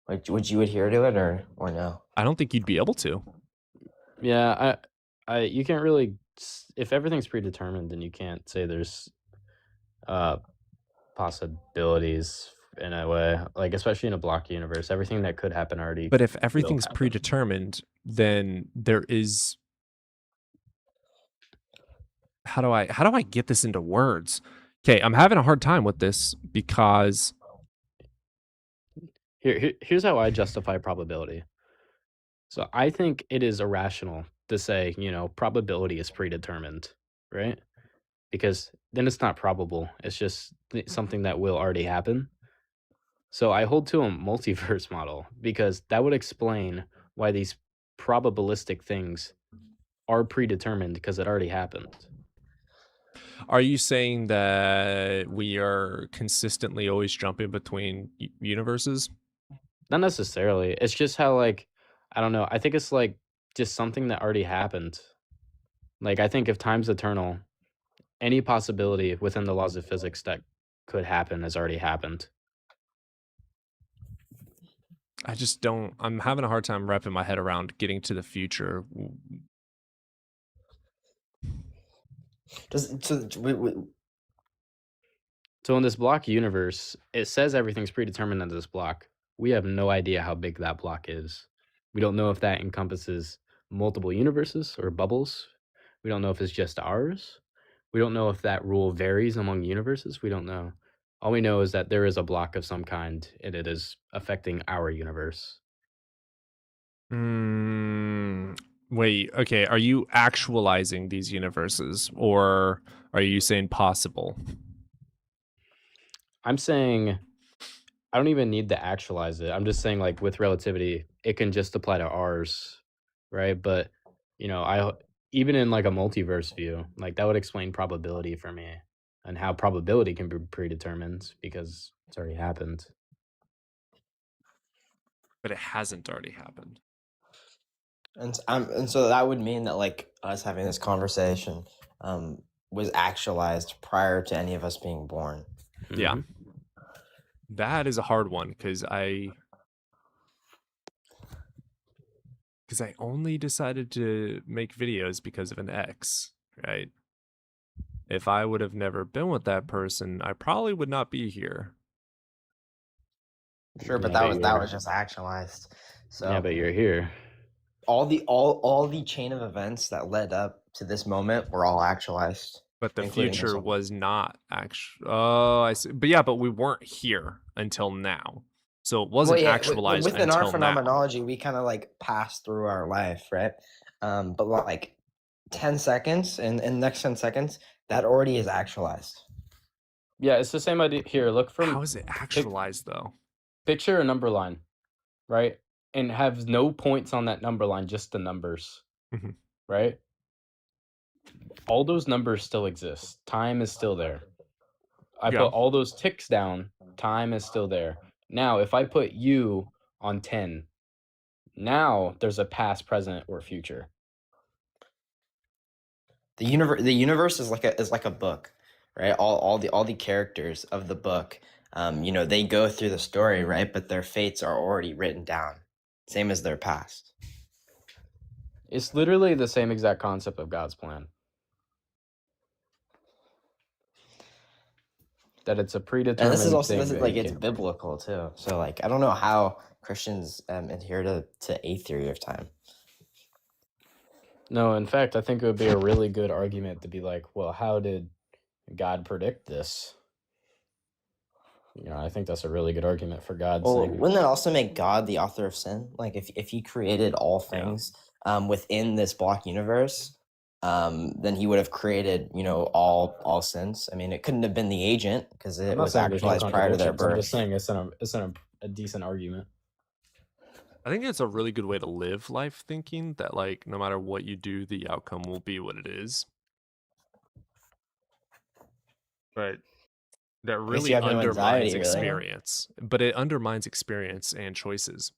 Like, would you adhere to it or no? I don't think you'd be able to. Yeah, you can't really. If everything's predetermined, then you can't say there's possibilities in a way, like especially in a block universe, everything that could happen already. But if will everything's happen. predetermined, then there is. How do I get this into words? Okay, I'm having a hard time with this because Here's how I justify probability. So I think it is irrational to say, probability is predetermined, right? Because then it's not probable. It's just something that will already happen. So I hold to a multiverse model because that would explain why these probabilistic things are predetermined because it already happened. Are you saying that we are consistently always jumping between universes? Not necessarily. It's just how, like, I don't know. I think it's like just something that already happened. Like, I think if time's eternal, any possibility within the laws of physics that could happen has already happened. I just don't. I'm having a hard time wrapping my head around getting to the future. So in this block universe, it says everything's predetermined in this block. We have no idea how big that block is. We don't know if that encompasses multiple universes or bubbles. We don't know if it's just ours. We don't know if that rule varies among universes. We don't know. All we know is that there is a block of some kind, and it is affecting our universe. Wait, okay. Are you actualizing these universes, or are you saying possible? I'm saying I don't even need to actualize it. I'm just saying, like, with relativity, it can just apply to ours, right? But even in like a multiverse view, like that would explain probability for me and how probability can be predetermined because it's already happened. But it hasn't already happened. And so that would mean that like us having this conversation was actualized prior to any of us being born. Yeah. That is a hard one because I only decided to make videos because of an ex, right? If I would have never been with that person, I probably would not be here. Sure, but that was just actualized. So yeah, but you're here. all the chain of events that led up to this moment were all actualized. But the including this future one. was not actually. Oh, I see. But yeah, but we weren't here until now, so it wasn't Well, yeah, actualized within our until now. phenomenology, we kind of like pass through our life, right? But like 10 seconds and next 10 seconds, that already is actualized. Yeah, it's the same idea. Here, look from. How is it actualized though? Picture a number line, right? And have no points on that number line, just the numbers, Mhm. right? All those numbers still exist. Time is still there. I Yeah. put all those ticks down. Time is still there. Now, if I put you on 10, now there's a past, present, or future. The universe is like a book, right? All the characters of the book, they go through the story, right? But their fates are already written down, same as their past. It's literally the same exact concept of God's plan. That it's a predetermined And this is thing that like you it's can't- biblical too. So like I don't know how Christians adhere to a theory of time. No, in fact, I think it would be a really good argument to be like, well, how did God predict this? I think that's a really good argument for God Well, saying, wouldn't that also make God the author of sin? Like if he created all things within this block universe, then he would have created, all sins. I mean, it couldn't have been the agent because I'm it not was saying there's no actualized prior to their contradictions. I'm just birth. saying it's a decent argument. I think it's a really good way to live life, thinking that like no matter what you do, the outcome will be what it is. But that Makes really you have no undermines anxiety, really. experience. But it undermines experience and choices.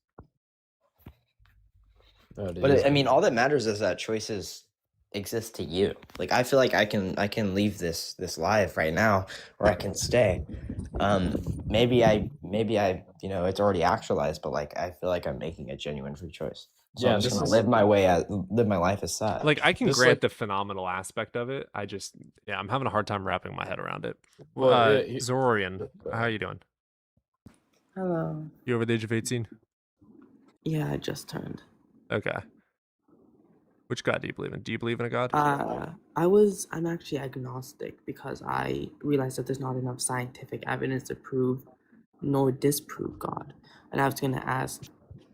But I mean, all that matters is that choices exist to you. Like I feel like I can leave this life right now, or I can stay. Maybe I it's already actualized, but like I feel like I'm making a genuine free choice. So Yeah, I'm just this gonna is- live my life as such. Like I can This, grant like- the phenomenal aspect of it. I'm having a hard time wrapping my head around it. Well, Zorian, how you doing? Hello. You over the age of 18? Yeah, I just turned. Okay. Which God do you believe in? Do you believe in a God? I'm actually agnostic because I realized that there's not enough scientific evidence to prove nor disprove God. And I was going to ask,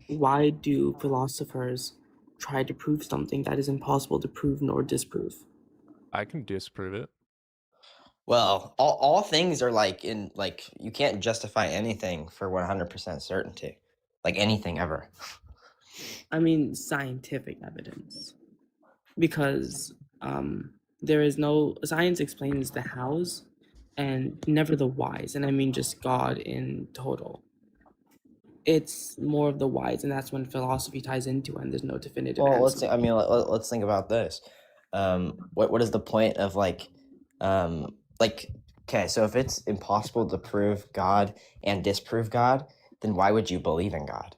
why do philosophers try to prove something that is impossible to prove nor disprove? I can disprove it. Well, all things are like you can't justify anything for 100% certainty, like anything ever. I mean, scientific evidence. Because there is no science explains the hows and never the whys, and I mean just God in total. It's more of the whys, and that's when philosophy ties into it, and there's no definitive Well, answer. let's think about this. What is the point of okay, so if it's impossible to prove God and disprove God, then why would you believe in God?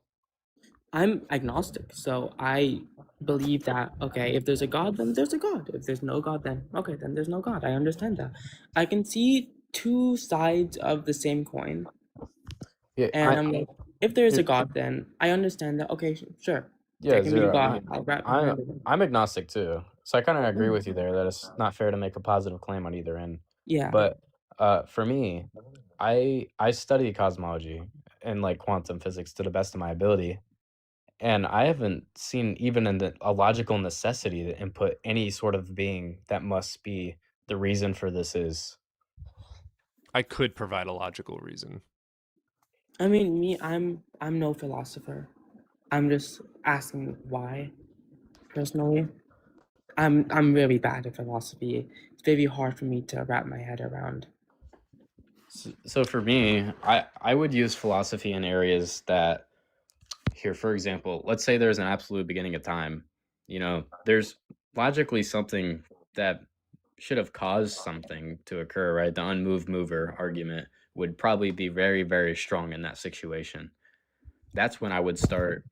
I'm agnostic, so I believe that, okay, if there's a God, then there's a God. If there's no God, then okay, then there's no God. I understand that. I can see two sides of the same coin. Yeah, And I'm like, if there's a God, then I understand that, okay, sure. Yeah, there can be a Zero. God. I'll wrap my mind around it. I'm agnostic too, so I kind of agree with you there that it's not fair to make a positive claim on either end. Yeah. But for me, I study cosmology and like quantum physics to the best of my ability, and I haven't seen even a logical necessity to input any sort of being that must be the reason for this is. I could provide a logical reason. I mean, I'm no philosopher. I'm just asking why. Personally, I'm really bad at philosophy. It's very hard for me to wrap my head around. So for me, I would use philosophy in areas that, here, for example, let's say there's an absolute beginning of time. There's logically something that should have caused something to occur, right? The unmoved mover argument would probably be very, very strong in that situation. That's when I would start,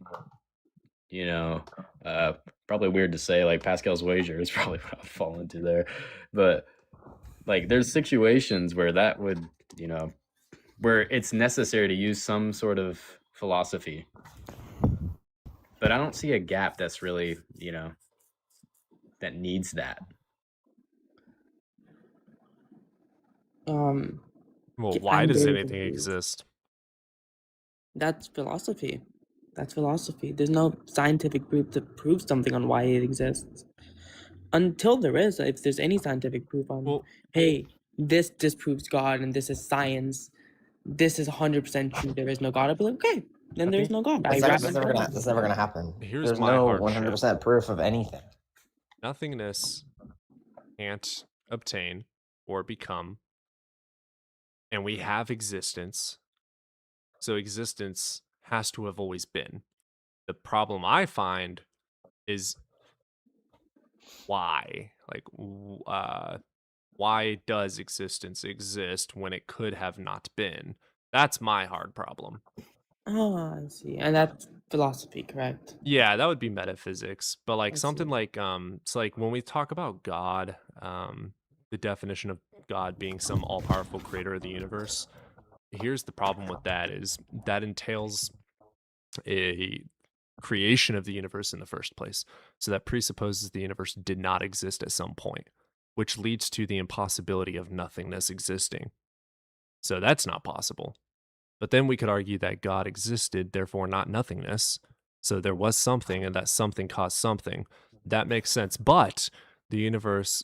probably weird to say, like Pascal's wager is probably what I'd fall into there. But like there's situations where that would, where it's necessary to use some sort of philosophy. but I don't see a gap that's really, that needs that. Well, why I'm does very anything confused. exist? That's philosophy. That's philosophy. There's no scientific proof to prove something on why it exists. Until there is, if there's any scientific proof on, hey, this disproves God and this is science, this is 100% true, there is no God, I'd be like, okay, then I there's think no God. That's, I never, grab that's never gonna happen. Here's There's my no hardship. 100% proof of anything. Nothingness can't obtain or become, and we have existence. So existence has to have always been. The problem I find is why? Like, why does existence exist when it could have not been? That's my hard problem. Oh, I see. And that's philosophy, correct? Yeah, that would be metaphysics. But like I something see. like it's like when we talk about God, the definition of God being some all-powerful creator of the universe. Here's the problem with that is that entails a creation of the universe in the first place. So that presupposes the universe did not exist at some point, which leads to the impossibility of nothingness existing. So that's not possible. But then we could argue that God existed, therefore not nothingness. So there was something, and that something caused something. That makes sense. But the universe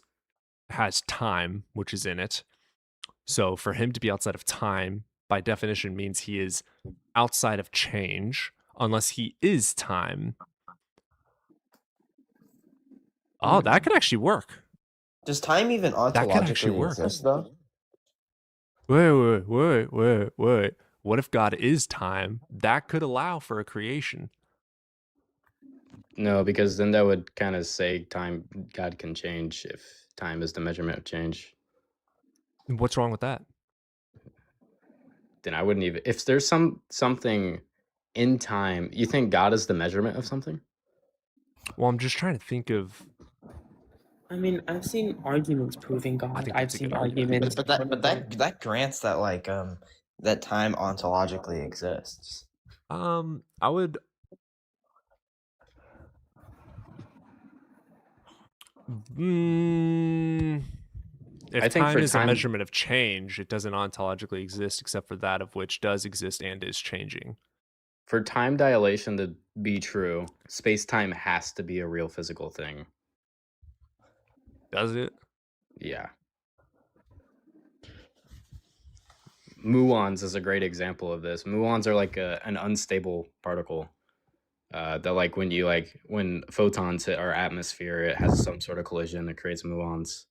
has time, which is in it. So for him to be outside of time, by definition, means he is outside of change, unless he is time. Oh, that could actually work. Does time even That could actually ontologically work. exist, though? Wait. What if God is time? That could allow for a creation. No, because then that would kind of say God can change if time is the measurement of change. What's wrong with that? Then I wouldn't even. If there's something in time, you think God is the measurement of something? Well, I'm just trying to think of. I mean, I've seen arguments proving God. think I've that's a seen good argument. arguments. But that grants that that time ontologically exists. I would. If I think time for is a time- measurement of change, it doesn't ontologically exist except for that of which does exist and is changing. For time dilation to be true, space-time has to be a real physical thing. Does it? Yeah. Muons is a great example of this. Muons are like an unstable particle. That like when photons hit our atmosphere, it has some sort of collision that creates muons.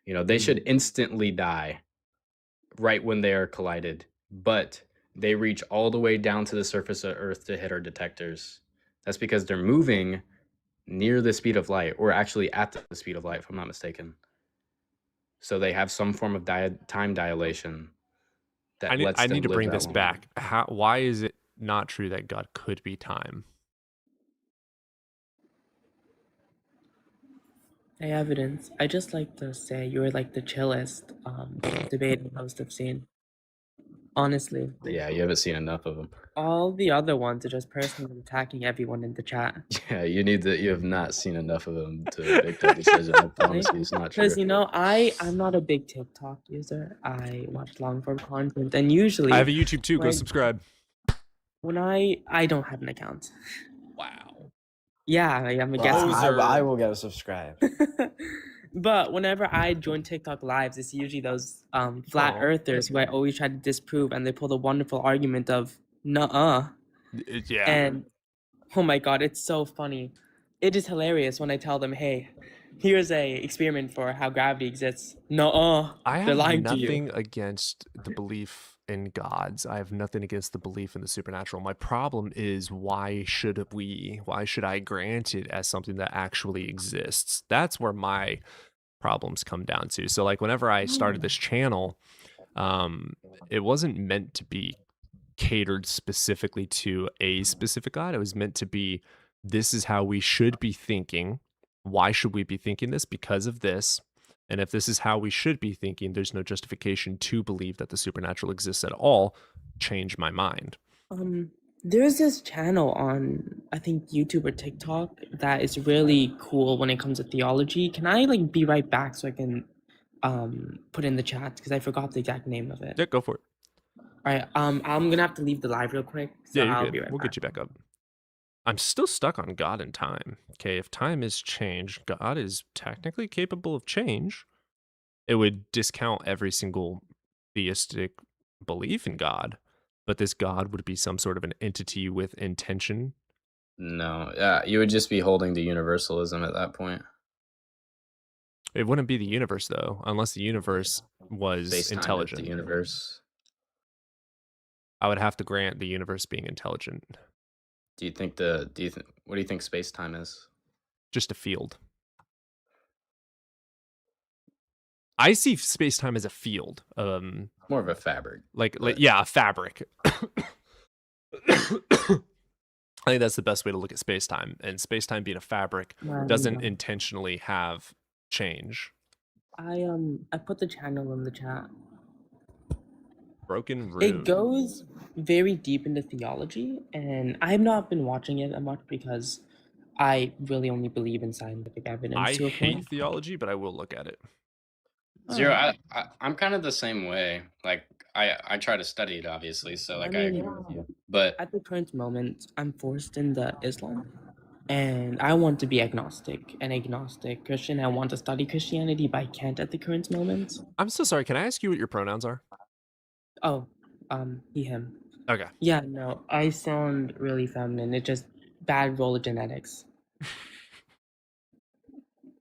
They should instantly die right when they are collided, but they reach all the way down to the surface of Earth to hit our detectors. That's because they're moving near the speed of light, or actually at the speed of light, if I'm not mistaken. So they have some form of time dilation that I lets them need to live bring that this long. back. Why is it not true that God could be time? Hey, evidence. I just like to say you're like the chillest debating host I've seen. Honestly. Yeah, you haven't seen enough of them. All the other ones are just personally attacking everyone in the chat. Yeah, you have not seen enough of them to make that decision. I promise you, it's not true. Because I'm not a big TikTok user. I watch long form content, and usually I have a YouTube too. Go when- subscribe. When I don't have an account. Wow. Yeah, I'm a Well, guest. I will go subscribe. But whenever I join TikTok lives, it's usually those flat Oh. earthers who I always try to disprove, and they pull the wonderful argument of nuh-uh. Yeah. And oh my god, it's so funny. It is hilarious when I tell them, hey, here's a experiment for how gravity exists. Nuh-uh. I They're have lying to you. nothing against the belief in gods. I have nothing against the belief in the supernatural. My problem is why should I grant it as something that actually exists? That's where my problems come down to. So like whenever I started this channel, it wasn't meant to be catered specifically to a specific god. It was meant to be, this is how we should be thinking. Why should we be thinking this? Because of this. And if this is how we should be thinking, there's no justification to believe that the supernatural exists at all. Change my mind. There's this channel on, I think, YouTube or TikTok that is really cool when it comes to theology. Can I like be right back so I can put in the chat because I forgot the exact name of it. Yeah, go for it. All right, I'm gonna have to leave the live real quick, so Yeah, you're I'll good. be right We'll back. get you back up. I'm still stuck on God and time. Okay, if time is change, God is technically capable of change. It would discount every single theistic belief in God, but this God would be some sort of an entity with intention. No, you would just be holding to universalism at that point. It wouldn't be the universe though, unless the universe was Space-time is intelligent. the universe. I would have to grant the universe being intelligent. What do you think space-time is? Just a field. I see space-time as a field. More of a fabric. Like yeah, a fabric. I think that's the best way to look at space-time. And space-time being a fabric doesn't intentionally have change. I put the channel in the chat. Broken Rune. It goes very deep into theology, and I have not been watching it that much because I really only believe in scientific evidence. I to a hate point. theology, but I will look at it. Zero, I'm kind of the same way. Like I try to study it, obviously, so like I agree with you. But at the current moment, I'm forced into Islam, and I want to be agnostic, an agnostic Christian. I want to study Christianity, but I can't at the current moment. I'm so sorry. Can I ask you what your pronouns are? Oh, he, him. Okay. Yeah, no, I sound really feminine. It's just bad roll of genetics.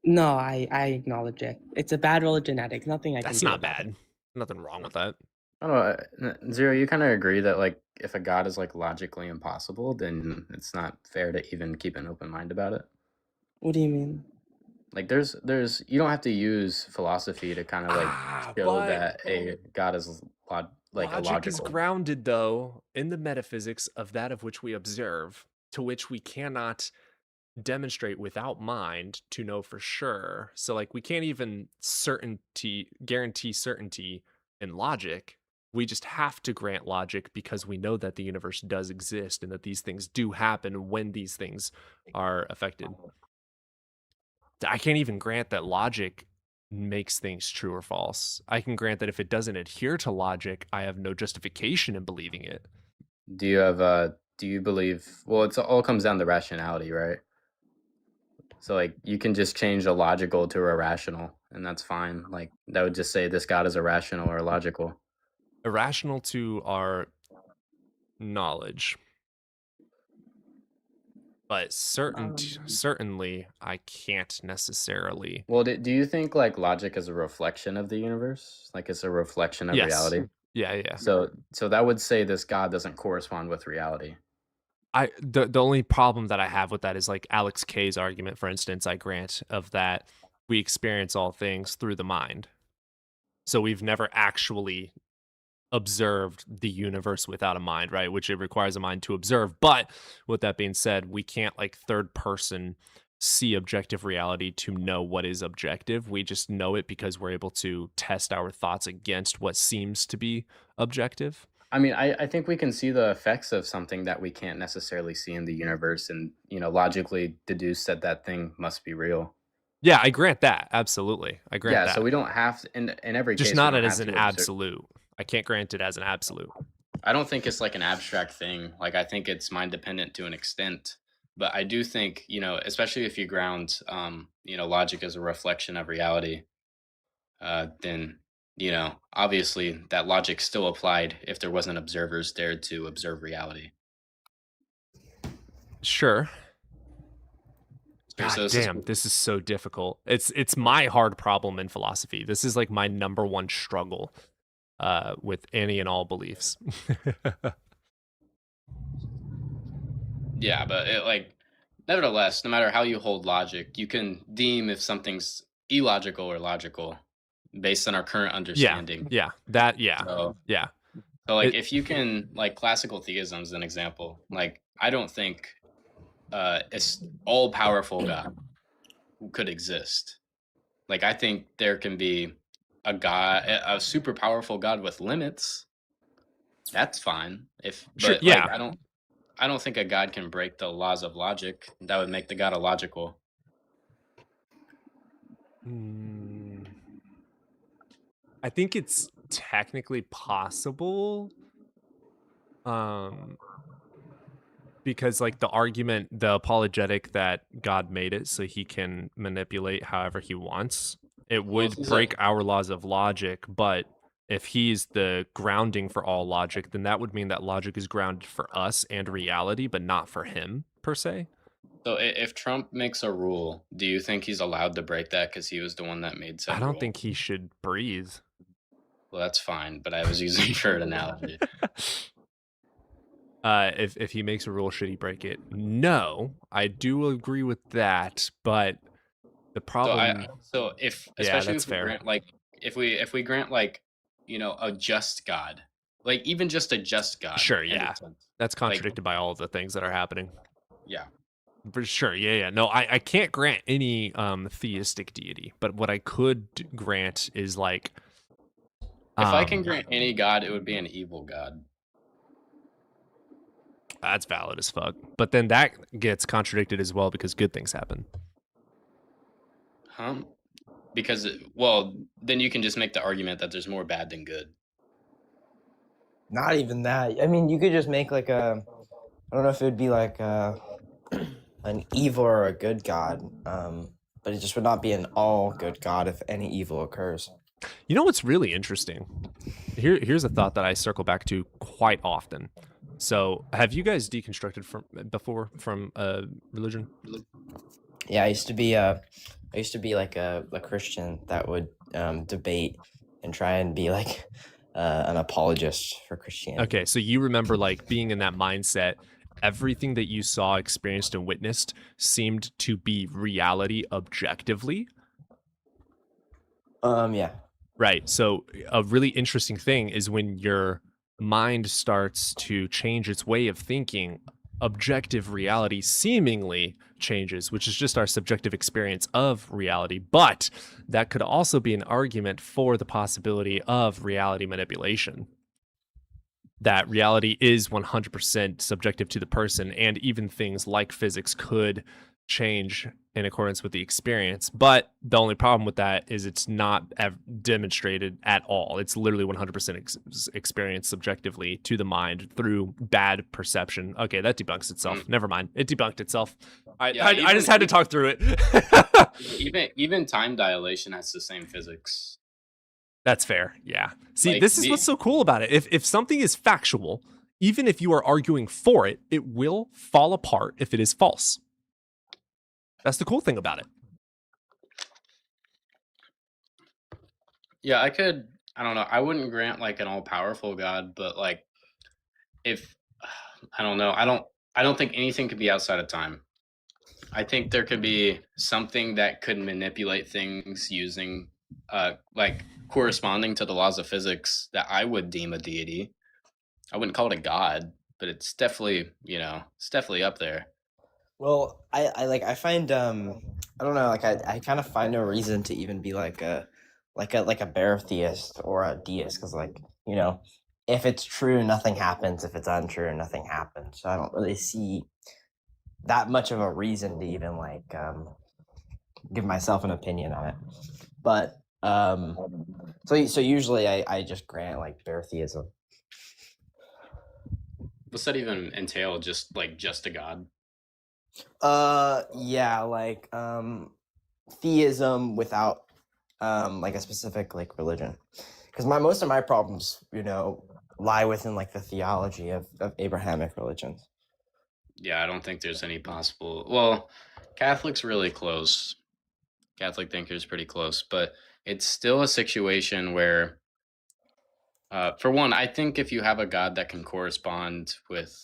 No, I acknowledge it. It's a bad roll of genetics. Nothing I can That's do not about bad. it. Nothing wrong with that. I don't know, Zero, you kind of agree that like if a God is like logically impossible, then it's not fair to even keep an open mind about it. What do you mean? Like there's you don't have to use philosophy to kind of like show but- that a God is like Logic illogical. is grounded, though, in the metaphysics of that of which we observe, to which we cannot demonstrate without mind to know for sure. So, like, we can't even guarantee certainty in logic. We just have to grant logic because we know that the universe does exist and that these things do happen when these things are affected. I can't even grant that logic makes things true or false. I can grant that if it doesn't adhere to logic, I have no justification in believing it. Do you believe, well, it all comes down to rationality, right? So like you can just change a logical to irrational and that's fine. Like that would just say this God is irrational or illogical. Irrational to our knowledge. But certainly I can't necessarily. Well, do you think like logic is a reflection of the universe? Like it's a reflection of Yes. reality? Yeah. So that would say this God doesn't correspond with reality. The only problem that I have with that is like Alex K's argument, for instance, I grant of that we experience all things through the mind. So we've never actually observed the universe without a mind, right? Which it requires a mind to observe. But with that being said, we can't like third person see objective reality to know what is objective. We just know it because we're able to test our thoughts against what seems to be objective. I mean, I think we can see the effects of something that we can't necessarily see in the universe and, logically deduce that thing must be real. Yeah, I grant that. Absolutely. I grant that. So we don't have to, in every case. Just not as an absolute. I can't grant it as an absolute. I don't think it's like an abstract thing. Like I think it's mind dependent to an extent. But I do think, especially if you ground, logic as a reflection of reality, then, obviously that logic still applied if there wasn't observers there to observe reality. Sure. God So damn, this is so difficult. It's my hard problem in philosophy. This is like my number one struggle with any and all beliefs. Yeah, but nevertheless, no matter how you hold logic, you can deem if something's illogical or logical based on our current understanding. Yeah. So like if you can, like classical theism is an example. Like I don't think it's all powerful God could exist. Like I think there can be a super powerful God with limits. That's fine. I don't think a god can break the laws of logic. That would make the god illogical. I think it's technically possible. Because like the argument, the apologetic that God made it so he can manipulate however he wants, it Well, if would he's break our laws of logic. But if he's the grounding for all logic, then that would mean that logic is grounded for us and reality, but not for him per se. So if Trump makes a rule, do you think he's allowed to break that because he was the one that made said I don't rule? think he should breathe. Well, that's fine, but I was using for an analogy. If he makes a rule, should he break it? No, I do agree with that, but the problem. So if Yeah, especially that's if we fair. grant like if we grant like a just God, like even just a just God. Sure, in a yeah, sense, that's like contradicted by all of the things that are happening. yeah. For sure, yeah. No, I can't grant any theistic deity, but what I could grant is like. If I can grant any god, it would be an evil god. That's valid as fuck. But then that gets contradicted as well because good things happen. Huh? Because well, then you can just make the argument that there's more bad than good. Not even that. I mean, you could just make like a, I don't know if it would be like an evil or a good god, but it just would not be an all good god if any evil occurs. You know what's really interesting? Here's a thought that I circle back to quite often. So, have you guys deconstructed before from religion? Yeah, I used to be like a Christian that would debate and try and be like an apologist for Christianity. Okay, so you remember like being in that mindset. Everything that you saw, experienced, and witnessed seemed to be reality objectively. Yeah. Right. So a really interesting thing is when your mind starts to change its way of thinking, objective reality seemingly changes, which is just our subjective experience of reality. But that could also be an argument for the possibility of reality manipulation. That reality is 100% subjective to the person, and even things like physics could change in accordance with the experience. But the only problem with that is it's not demonstrated at all. It's literally 100% experienced subjectively to the mind through bad perception. Okay, that debunks itself. Never mind. It debunked itself. I just had to talk through it. even time dilation has the same physics. That's fair. Yeah. See, Like, this is what's so cool about it. If something is factual, even if you are arguing for it, it will fall apart if it is false. That's the cool thing about it. Yeah, I don't know. I wouldn't grant like an all-powerful God, but like if I don't know, I don't think anything could be outside of time. I think there could be something that could manipulate things using like corresponding to the laws of physics that I would deem a deity. I wouldn't call it a god, but it's definitely, it's definitely up there. Well, I find I don't know, like I kind of find no reason to even be like a bare theist or a deist, because like, if it's true, nothing happens. If it's untrue, nothing happens. So I don't really see that much of a reason to even like give myself an opinion on it. But so usually I just grant like bare theism. What's that even entail? Just a god? Yeah, like theism without like a specific like religion, because most of my problems lie within like the theology of Abrahamic religions. Yeah, I don't think there's any possible. Well, Catholic's really close. Catholic thinkers pretty close, but it's still a situation where for one, I think if you have a god that can correspond with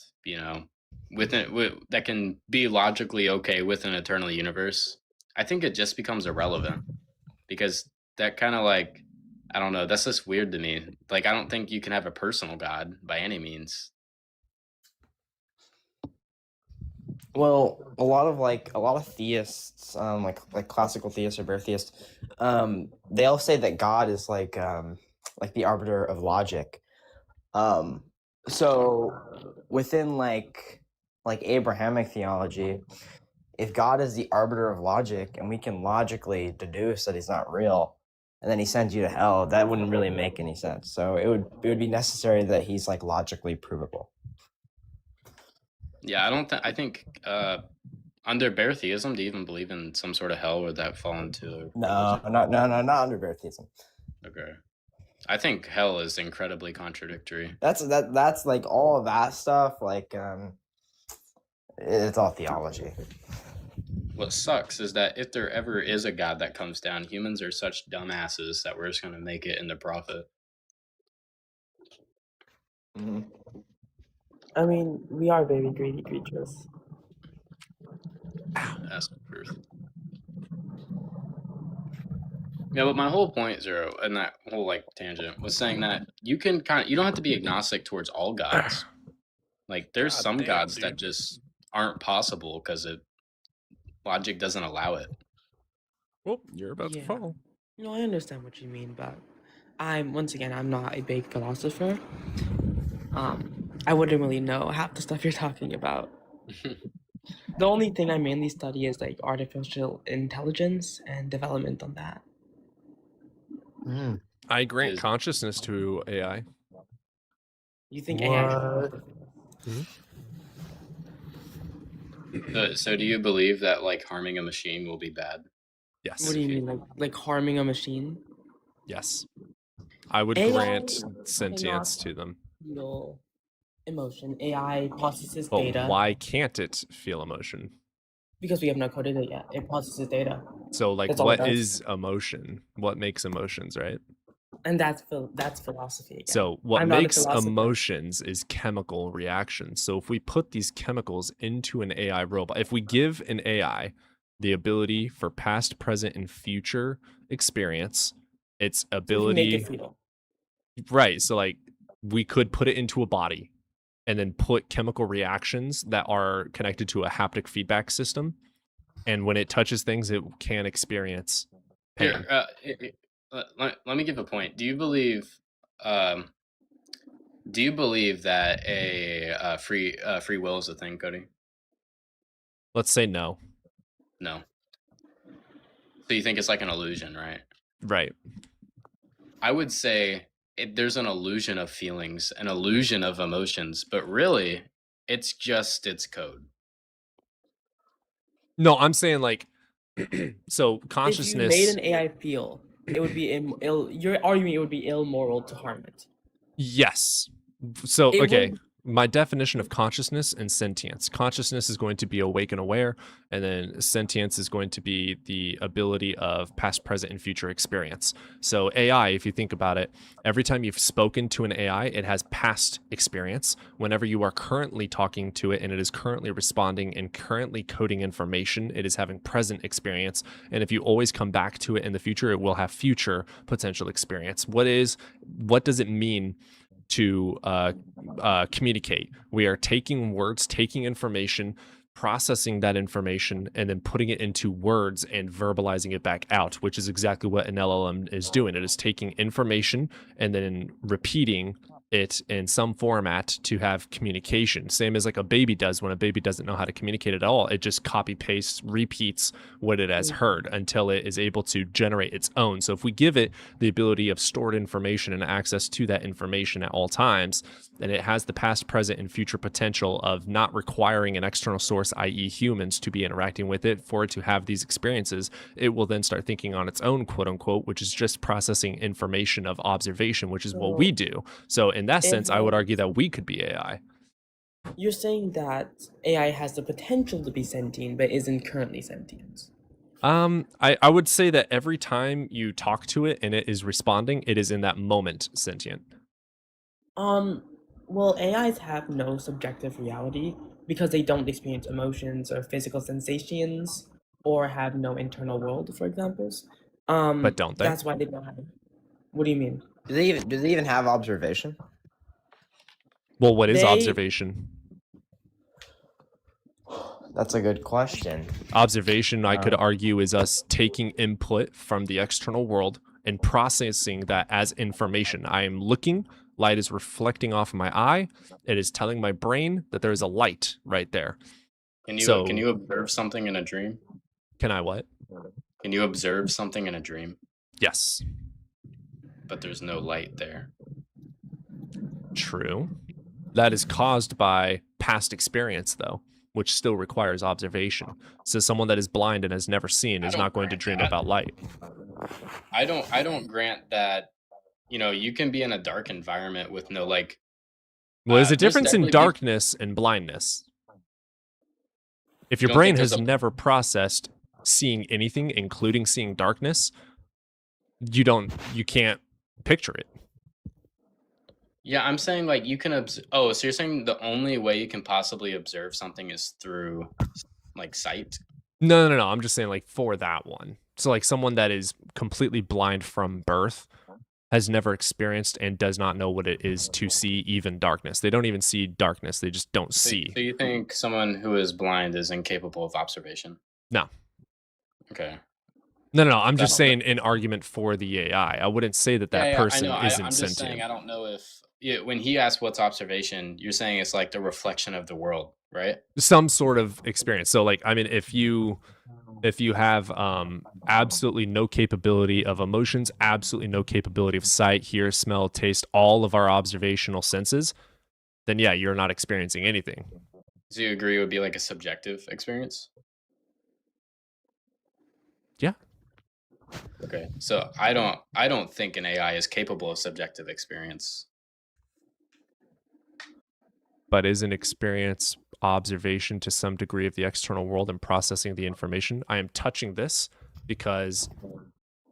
that can be logically okay with an eternal universe, I think it just becomes irrelevant, because that kind of like, I don't know, that's just weird to me. Like, I don't think you can have a personal god by any means. Well, a lot of theists, like classical theists or bare theists, they all say that God is like the arbiter of logic. So within like like Abrahamic theology, if God is the arbiter of logic and we can logically deduce that he's not real, and then he sends you to hell, that wouldn't really make any sense. So it would be necessary that he's like logically provable. Yeah, I think under bare theism, do you even believe in some sort of hell? Would that fall into No, not under bare theism. Okay. I think hell is incredibly contradictory. That's like all of that stuff. Like, it's all theology. What sucks is that if there ever is a God that comes down, humans are such dumbasses that we're just going to make it into profit. Mm-hmm. I mean, we are very greedy creatures. That's the truth. Yeah, but my whole point, Zero, and that whole like tangent was saying that you don't have to be agnostic towards all gods. Like there's some gods that just aren't possible because logic doesn't allow it. Well, you're about to fall. No, I understand what you mean, but I'm not a big philosopher. I wouldn't really know half the stuff you're talking about. The only thing I mainly study is like artificial intelligence and development on that. I grant consciousness to AI. You think AI? So do you believe that like harming a machine will be bad? Yes. What do you mean, like harming a machine? Yes. I would AI grant sentience to them. Feel emotion. AI processes But data. why can't it feel emotion? Because we have not coded it yet. It processes data. So like That's all it what does. is emotion? What makes emotions, right? And that's philosophy again. So what I'm not a makes philosopher. emotions is chemical reactions. So if we put these chemicals into an AI robot, if we give an AI the ability for past, present, and future experience, its We make ability, it feel. right? So like we could put it into a body and then put chemical reactions that are connected to a haptic feedback system, and when it touches things, it can experience pain. Here, let me give a point. Do you believe that a free will is a thing, Cody? Let's say no. No. So you think it's like an illusion, right? Right. I would say there's an illusion of feelings, an illusion of emotions, but really, it's just its code. No, I'm saying like, so If you consciousness. made an AI feel, it would be you're arguing it would be immoral to harm it. Yes. So, It okay. would- My definition of consciousness and sentience. Consciousness is going to be awake and aware, and then sentience is going to be the ability of past, present, and future experience. So AI, if you think about it, every time you've spoken to an AI, it has past experience. Whenever you are currently talking to it and it is currently responding and currently coding information, it is having present experience. And if you always come back to it in the future, it will have future potential experience. What does it mean to communicate? We are taking words, taking information, processing that information, and then putting it into words and verbalizing it back out, which is exactly what an LLM is doing. It is taking information and then repeating it in some format to have communication. Same as like a baby does when a baby doesn't know how to communicate at all. It just copy pastes, repeats what it has heard until it is able to generate its own. So if we give it the ability of stored information and access to that information at all times, then it has the past, present, and future potential of not requiring an external source, i.e. humans, to be interacting with it for it to have these experiences. It will then start thinking on its own, quote unquote, which is just processing information of observation, which is what we do. So in that sense, I would argue that we could be AI. You're saying that AI has the potential to be sentient, but isn't currently sentient. I would say that every time you talk to it and it is responding, it is in that moment sentient. Well, AIs have no subjective reality because they don't experience emotions or physical sensations or have no internal world, for examples. But don't they? That's why they don't have. What do you mean? Do they even have observation? Well, what is They- observation? That's a good question. Observation, I could argue, is us taking input from the external world and processing that as information. I am looking, light is reflecting off of my eye. It is telling my brain that there is a light right there. Can you So- can you observe something in a dream? Can I what? Can you observe something in a dream, Yes. but there's no light there? True. That is caused by past experience, though, which still requires observation. So someone that is blind and has never seen is not going to dream about light. I don't grant that. You can be in a dark environment with no like. Well, there's a there's difference in definitely darkness and blindness. If You your don't brain think there's has a- never processed seeing anything, including seeing darkness, you can't picture it. Yeah, I'm saying like you can Oh, so you're saying the only way you can possibly observe something is through like sight? No. I'm just saying, like, for that one. So, like, someone that is completely blind from birth has never experienced and does not know what it is to see even darkness. They don't even see darkness. They just don't see. So you think someone who is blind is incapable of observation? No. Okay. No. I'm just That's- saying an argument for the AI. I wouldn't say that Yeah, person I know. isn't I'm just sentient. saying I don't know if when he asked what's observation, you're saying it's like the reflection of the world, right? Some sort of experience. So, like, I mean, if you have absolutely no capability of emotions, absolutely no capability of sight, hear, smell, taste, all of our observational senses, then yeah, you're not experiencing anything. Do you agree it would be like a subjective experience? Yeah. Okay. So I don't think an AI is capable of subjective experience. But is an experience observation to some degree of the external world and processing the information? I am touching this because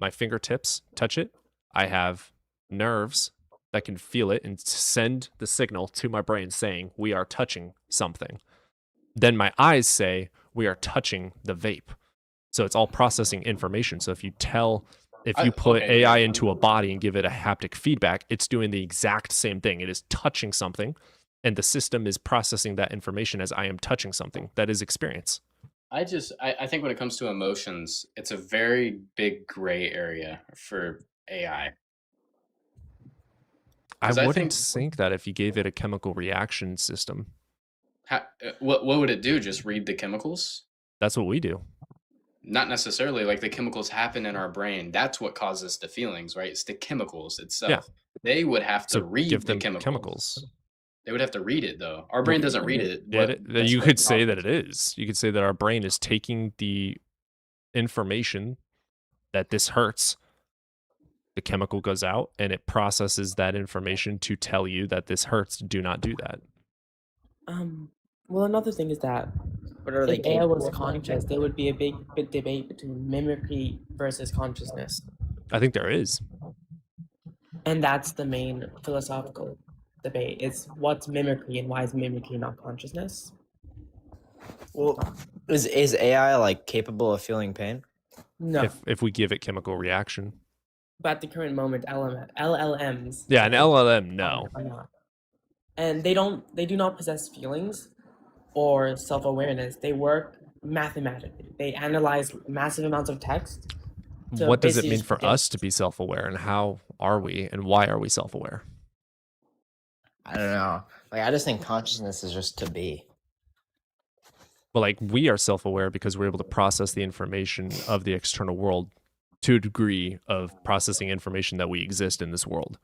my fingertips touch it. I have nerves that can feel it and send the signal to my brain saying we are touching something. Then my eyes say we are touching the vape. So it's all processing information. So if you put okay, AI yeah. into a body and give it a haptic feedback, it's doing the exact same thing. It is touching something, and the system is processing that information as I am touching something. That is experience. I think when it comes to emotions, it's a very big gray area for AI. I 'Cause wouldn't think think that if you gave it a chemical reaction system. what would it do? Just read the chemicals? That's what we do. Not necessarily. Like the chemicals happen in our brain. That's what causes the feelings, right? It's the chemicals itself. Yeah. They would have to So read give the them chemicals. chemicals. They would have to read it though. Our brain doesn't read it. Yeah, That's you what could say that causes it is. You could say that our brain is taking the information that this hurts. The chemical goes out and it processes that information to tell you that this hurts. Do not do that. Well, another thing is that But are they if AI was capable of conscious, there would be a big debate between mimicry versus consciousness, I think there is. and that's the main philosophical debate: is what's mimicry and why is mimicry not consciousness? Well, is AI like capable of feeling pain? No, If we give it chemical reaction. but at the current moment, LLMs. Yeah, an LLM, no. Are not. And they do not possess feelings or self-awareness. They work mathematically. They analyze massive amounts of text. to What does it basically mean just for predict. us to be self-aware, and how are we, and why are we self-aware? I don't know. Like, I just think consciousness is just to be. But like, we are self-aware because we're able to process the information of the external world to a degree of processing information that we exist in this world.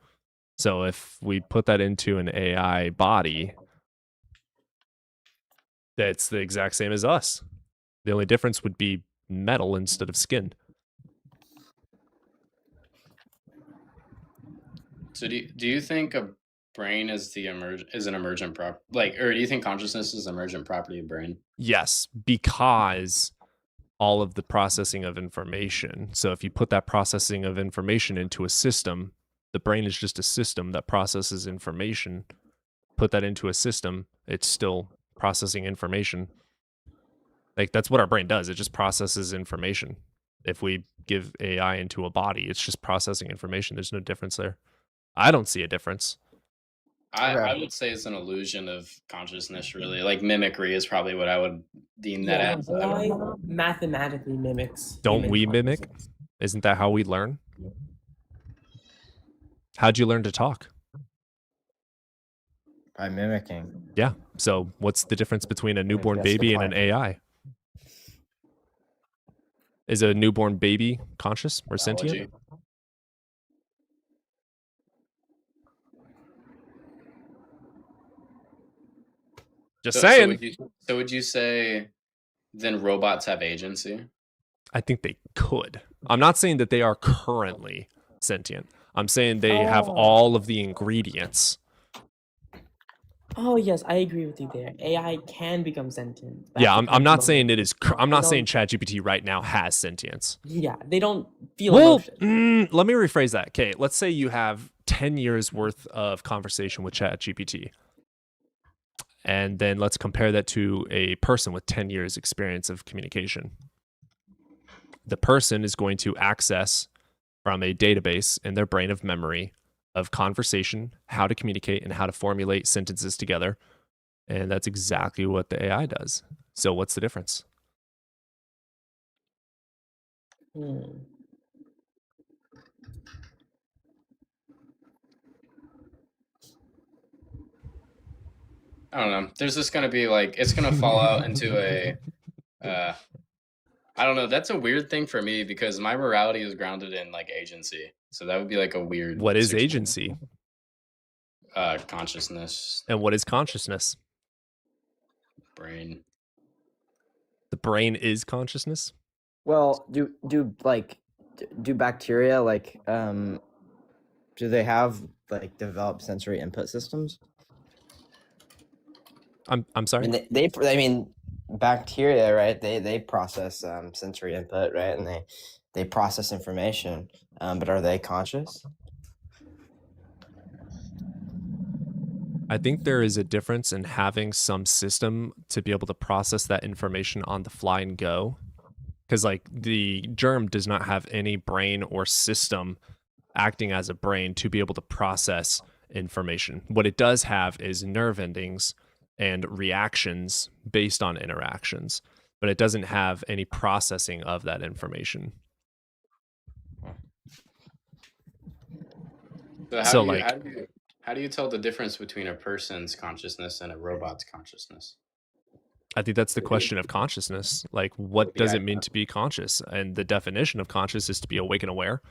So if we put that into an AI body, that's the exact same as us. The only difference would be metal instead of skin. So do you think a brain is an emergent prop, like, or do you think consciousness is emergent property of brain? Yes, because all of the processing of information. So if you put that processing of information into a system, the brain is just a system that processes information. Put that into a system, it's still processing information. Like, that's what our brain does. It just processes information. If we give AI into a body, it's just processing information. There's no difference there. I don't see a difference. I would say it's an illusion of consciousness, really. Like mimicry is probably what I would deem that as. AI mathematically mimics. Don't human we mimic? consciousness. Isn't that how we learn? How'd you learn to talk? By mimicking. Yeah. So what's the difference between a newborn That's the baby and an point. AI? Is a newborn baby conscious or sentient? Biology. Just So saying. would you say then robots have agency? I think they could. I'm not saying that they are currently sentient. I'm saying they have all of the ingredients. Oh yes, I agree with you there. AI can become sentient. Yeah, That's the I'm not point. saying it is. I'm They not saying don't- ChatGPT right now has sentience. Yeah, they don't feel Well, emotion. let me rephrase that. Okay, let's say you have 10 years worth of conversation with ChatGPT. And then let's compare that to a person with 10 years experience of communication. The person is going to access from a database in their brain of memory of conversation, how to communicate, and how to formulate sentences together. And that's exactly what the AI does. So what's the difference? I don't know. There's just gonna be like it's gonna fall out into a I don't know. That's a weird thing for me because my morality is grounded in like agency. So that would be like a weird What is situation. agency? Consciousness, And what is consciousness? brain. The brain is consciousness? Well, do bacteria do they have like developed sensory input systems? I'm sorry. I mean, bacteria, right? They process sensory input, right? And they process information. But are they conscious? I think there is a difference in having some system to be able to process that information on the fly and go. Because like the germ does not have any brain or system acting as a brain to be able to process information. What it does have is nerve endings and reactions based on interactions, but it doesn't have any processing of that information. So how do you tell the difference between a person's consciousness and a robot's consciousness? I think that's the question of consciousness. Like, what does it mean to be conscious? And the definition of conscious is to be awake and aware.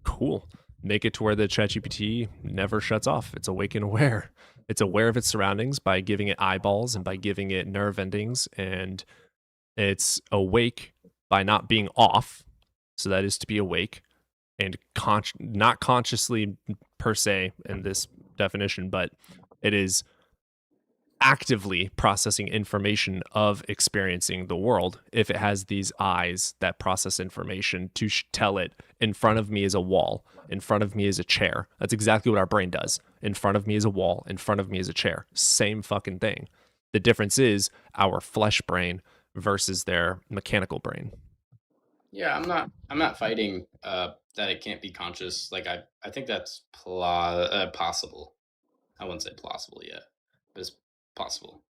Cool. Make it to where the ChatGPT never shuts off. It's awake and aware. It's aware of its surroundings by giving it eyeballs and by giving it nerve endings. And it's awake by not being off. So that is to be awake and not consciously per se in this definition, but it is actively processing information of experiencing the world if it has these eyes that process information to tell it in front of me is a wall, in front of me is a chair. That's exactly what our brain does. In front of me is a wall, in front of me is a chair. Same fucking thing. The difference is our flesh brain versus their mechanical brain. Yeah, I'm not fighting that it can't be conscious. Like I think that's possible. I wouldn't say plausible yet, but it's possible.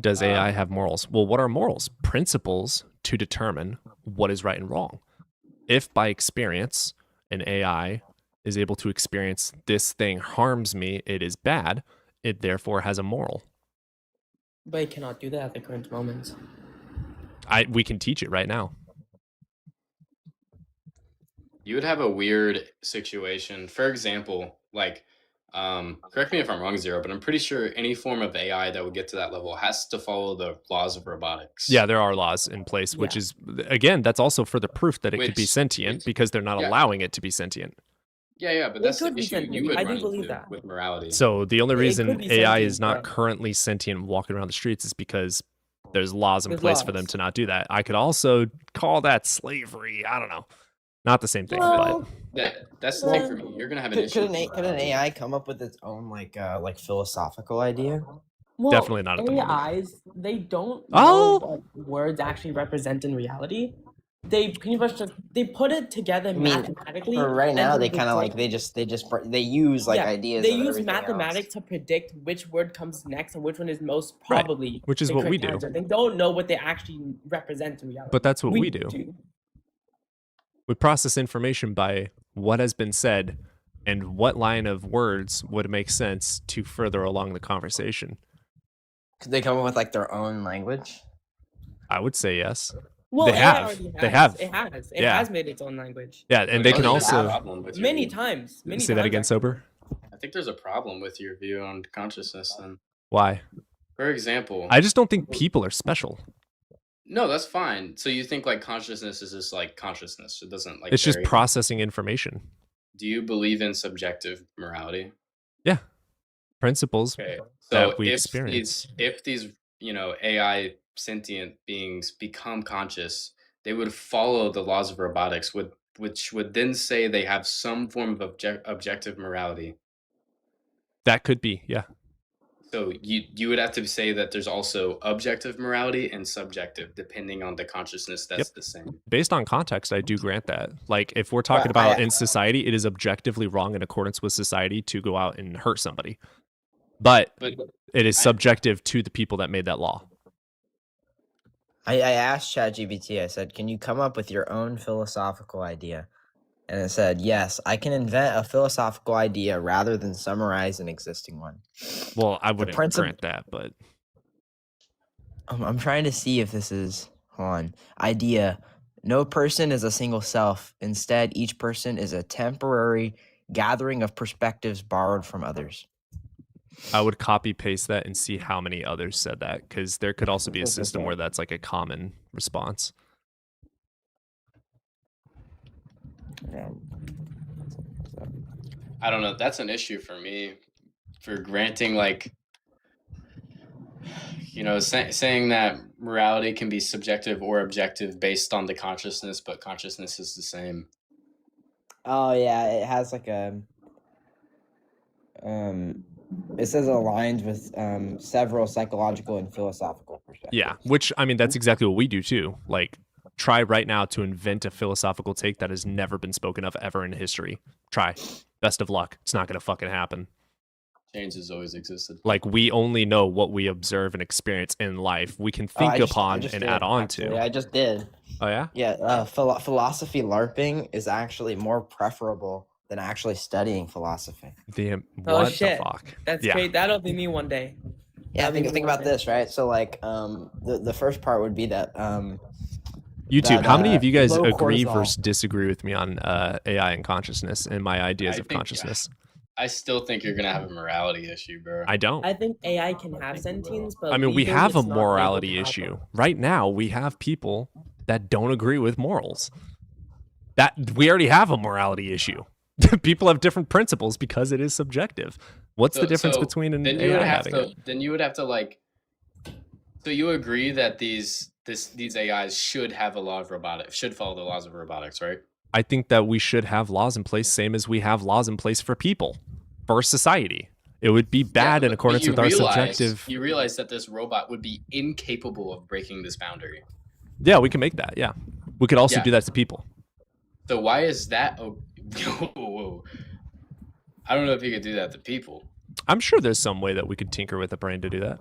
Does AI have morals? Well, what are morals? Principles to determine what is right and wrong. If by experience an AI is able to experience this thing harms me, it is bad, it therefore has a moral. But it cannot do that at the current moment. We can teach it right now. You would have a weird situation. For example, like correct me if I'm wrong, Zero, but I'm pretty sure any form of AI that would get to that level has to follow the laws of robotics. Yeah, there are laws in place, which is, again, that's also for the proof that it could be sentient because they're not allowing it to be sentient. Yeah, but It that's the could be issue sentient. you would I do run believe into that. with morality. So the only It reason could be AI sentient, is not but- currently sentient walking around the streets is because there's laws in There's place for them laws. to not do that. I could also call that slavery. I don't know. Not the same thing, Well, that's the thing for me. You're gonna have an issue. Could with an AI come up with its own like philosophical idea? Well, Definitely not at the moment. AIs, they don't Oh! know what words actually represent in reality. They pretty much just they put it together I mean, mathematically. for right and now, then they kind of like predict- they use like Yeah, ideas. They of use everything mathematics to predict which word comes next and which one is most Right, probably which is the what we correct do. answer. They don't know what they actually represent in reality. But that's what we do. We process information by what has been said And what line of words would make sense to further along the conversation? Could they come up with like their own language? I would say yes. Well, They AI have. already They has. have. It has. It Yeah. has made its own language. Yeah, and they can also Many times. Many say that times, again, sober. I think there's a problem with your view on consciousness. Then, Why? for example, I just don't think people are special. no, that's fine. So you think like consciousness is just like consciousness? It doesn't like. It's just vary? processing information. Do you believe in subjective morality? Yeah, principles Okay, that so we if experience. these AI sentient beings become conscious, they would follow the laws of robotics, which would then say they have some form of objective morality. That could be, yeah. So you would have to say that there's also objective morality and subjective, depending on the consciousness that's the same. Based on context, I do grant that. Like, if we're talking about in society, it is objectively wrong in accordance with society to go out and hurt somebody. But it is subjective to the people that made that law. I asked ChatGPT, I said, can you come up with your own philosophical idea? And it said, yes, I can invent a philosophical idea rather than summarize an existing one. Well, I wouldn't grant that, but I'm trying to see if this is, hold on, idea. No person is a single self. Instead, each person is a temporary gathering of perspectives borrowed from others. I would copy paste that and see how many others said that, because there could also be a system where that's like a common response. I don't know. That's an issue for me, for granting like, saying that morality can be subjective or objective based on the consciousness, but consciousness is the same. Oh yeah, it has like a it says it aligns with several psychological and philosophical perspectives. Yeah, which, I mean, that's exactly what we do too. Like, try right now to invent a philosophical take that has never been spoken of ever in history. Try. Best of luck. It's not going to fucking happen. Change has always existed. Like, we only know what we observe and experience in life. We can think upon and add on to. I just did. Oh, yeah? Yeah, philosophy LARPing is actually more preferable than actually studying philosophy. Oh shit! That's great. That'll be me one day. Yeah, think about this, right? So like, the first part would be that YouTube, how many of you guys low agree cortisol. versus disagree with me on AI and consciousness and my ideas of think- consciousness? I still think you're gonna have a morality issue, bro. I don't. I think AI can have sentience, but I mean, we legally have a it's not able morality to have issue. them. Right now, we have people that don't agree with morals. That we already have a morality issue. People have different principles because it is subjective. What's the difference between an then you would AI have having to it? then you would have to like. So you agree that these AIs should have a law of robotics, should follow the laws of robotics, right? I think that we should have laws in place, same as we have laws in place for people, for society. It would be bad in But accordance you with our realize- subjective. You realize that this robot would be incapable of breaking this boundary. Yeah, we can make that. Yeah, we could also Yeah. do that to people. So why is that? Whoa. I don't know if you could do that to people I'm sure there's some way that we could tinker with a brain to do that.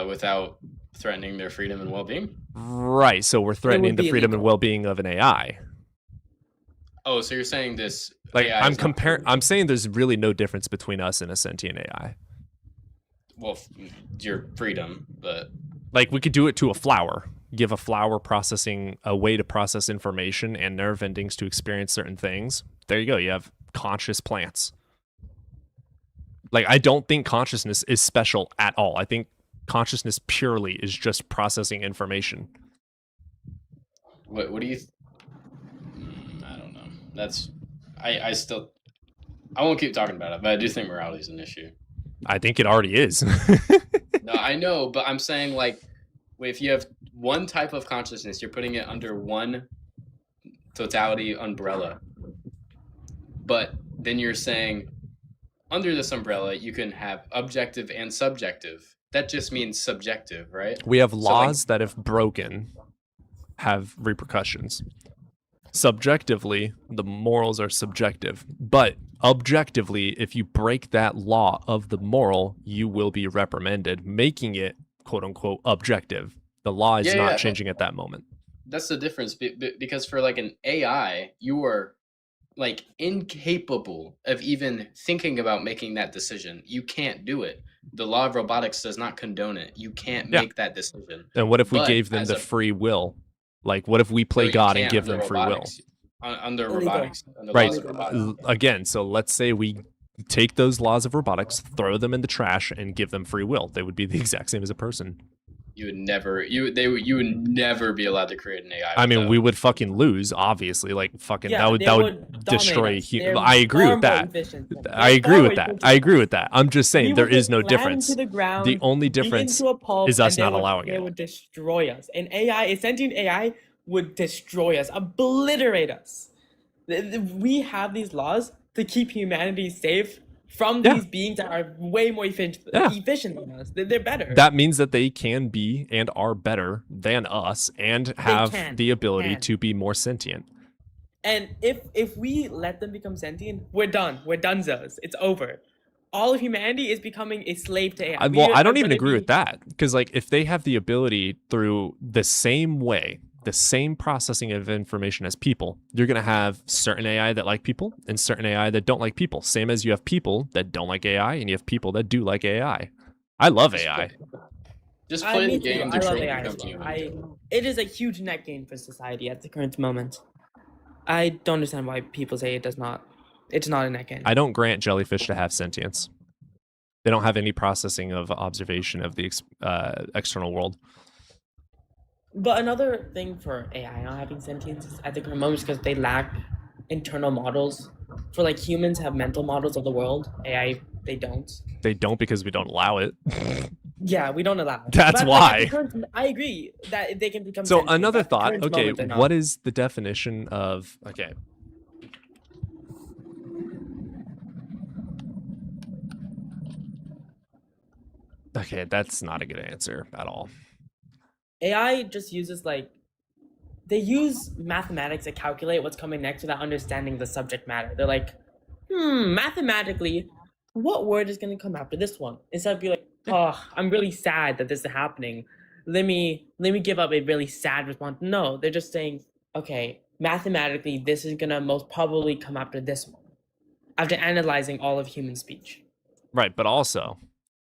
without threatening their freedom and well-being. Right. So we're threatening the be freedom and well-being of an AI. Oh, so you're saying this? Like, AI I'm is not- comparing. I'm saying there's really no difference between us and a sentient AI. Well, your freedom, but Like, we could do it to a flower. Give a flower processing a way to process information and nerve endings to experience certain things. There you go. You have conscious plants. Like, I don't think consciousness is special at all. I think consciousness purely is just processing information. what do you? I don't know. That's I still I won't keep talking about it, but I do think morality is an issue. I think it already is. No, I know, but I'm saying like, if you have one type of consciousness, you're putting it under one totality umbrella. But then you're saying, under this umbrella, you can have objective and subjective. That just means subjective, right? We have So, laws that, if broken, have repercussions. Subjectively, the morals are subjective, but objectively, if you break that law of the moral, you will be reprimanded, making it quote unquote objective. The law is Yeah, not yeah. changing at that moment. That's the difference, because for like an AI, you are like incapable of even thinking about making that decision. You can't do it. The law of robotics does not condone it. You can't Yeah. make that decision. And what if we But gave them as the a free will? Like, what if we no, play you God and can't give under them free will? robotics. Under Illegal. robotics, under Right. laws of robotics. Again, so let's say we take those laws of robotics, throw them in the trash, and give them free will. They would be the exact same as a person. You would never, you would never be allowed to create an AI. I mean, without- we would fucking lose, obviously. Like, fucking, Yeah, that they would would destroy. dominate us. They're I agree far with more that. efficient than us. I They're agree far with more that. efficient I agree than with that. I'm just We saying would there is just no land difference. to the ground, The only dig difference into a pulp, is us and they not would- allowing They it. would destroy us. An AI, a sentient AI, would destroy us, obliterate us. We have these laws to keep humanity safe from Yeah. these beings that are way more efficient than us. They're better. That means that they can be and are better than us and have can, the ability can. to be more sentient. And if we let them become sentient, we're done. We're donezo's. It's over. All of humanity is becoming a slave to AI. Well, I don't are even gonna agree be- with that, because like if they have the ability through the same way, the same processing of information as people, you're going to have certain AI that like people and certain AI that don't like people. Same as you have people that don't like AI and you have people that do like AI. I love AI. Just play me the game too. to I love train AI. become human. It is a huge net gain for society at the current moment. I don't understand why people say it does not. It's not a net gain. I don't grant jellyfish to have sentience. They don't have any processing of observation of the external world. But another thing for AI not having sentience is at the current moment is because they lack internal models. For like humans have mental models of the world. AI, they don't. They don't because we don't allow it. Yeah, we don't allow it. That's But, like, why. at the current- I agree that they can become. So sentient, another but at the thought. current Okay, moment, they're not. what is the definition of okay? Okay, that's not a good answer at all. AI just uses like they use mathematics to calculate what's coming next without understanding the subject matter. They're like, mathematically, what word is gonna come after this one? Instead of be like, oh, I'm really sad that this is happening. Let me give up a really sad response. No, they're just saying, okay, mathematically, this is gonna most probably come after this one. After analyzing all of human speech. Right, but also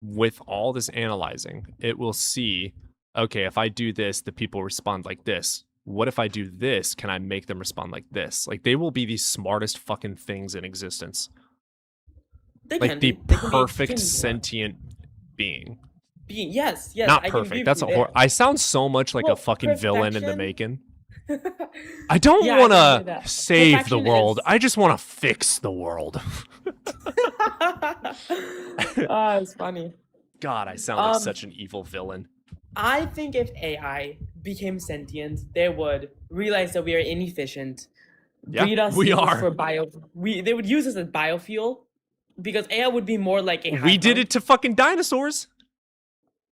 with all this analyzing, it will see, okay, if I do this, the people respond like this. What if I do this? Can I make them respond like this? Like they will be the smartest fucking things in existence. They Like can the be. They can be perfect extremely smart. sentient being. Yes, Not I can agree perfect. with That's a you there. I sound so much like Well, a fucking villain in the perfection- making. I don't Yeah, I want can hear to that. save the Perfection world. is- I just want to fix the world. Ah, it's funny. God, I sound like Um, such an evil villain. I think if AI became sentient, they would realize that we are inefficient. Yeah, breed us we use us are. for they would use us as biofuel because AI would be more like a We did it to fucking dinosaurs.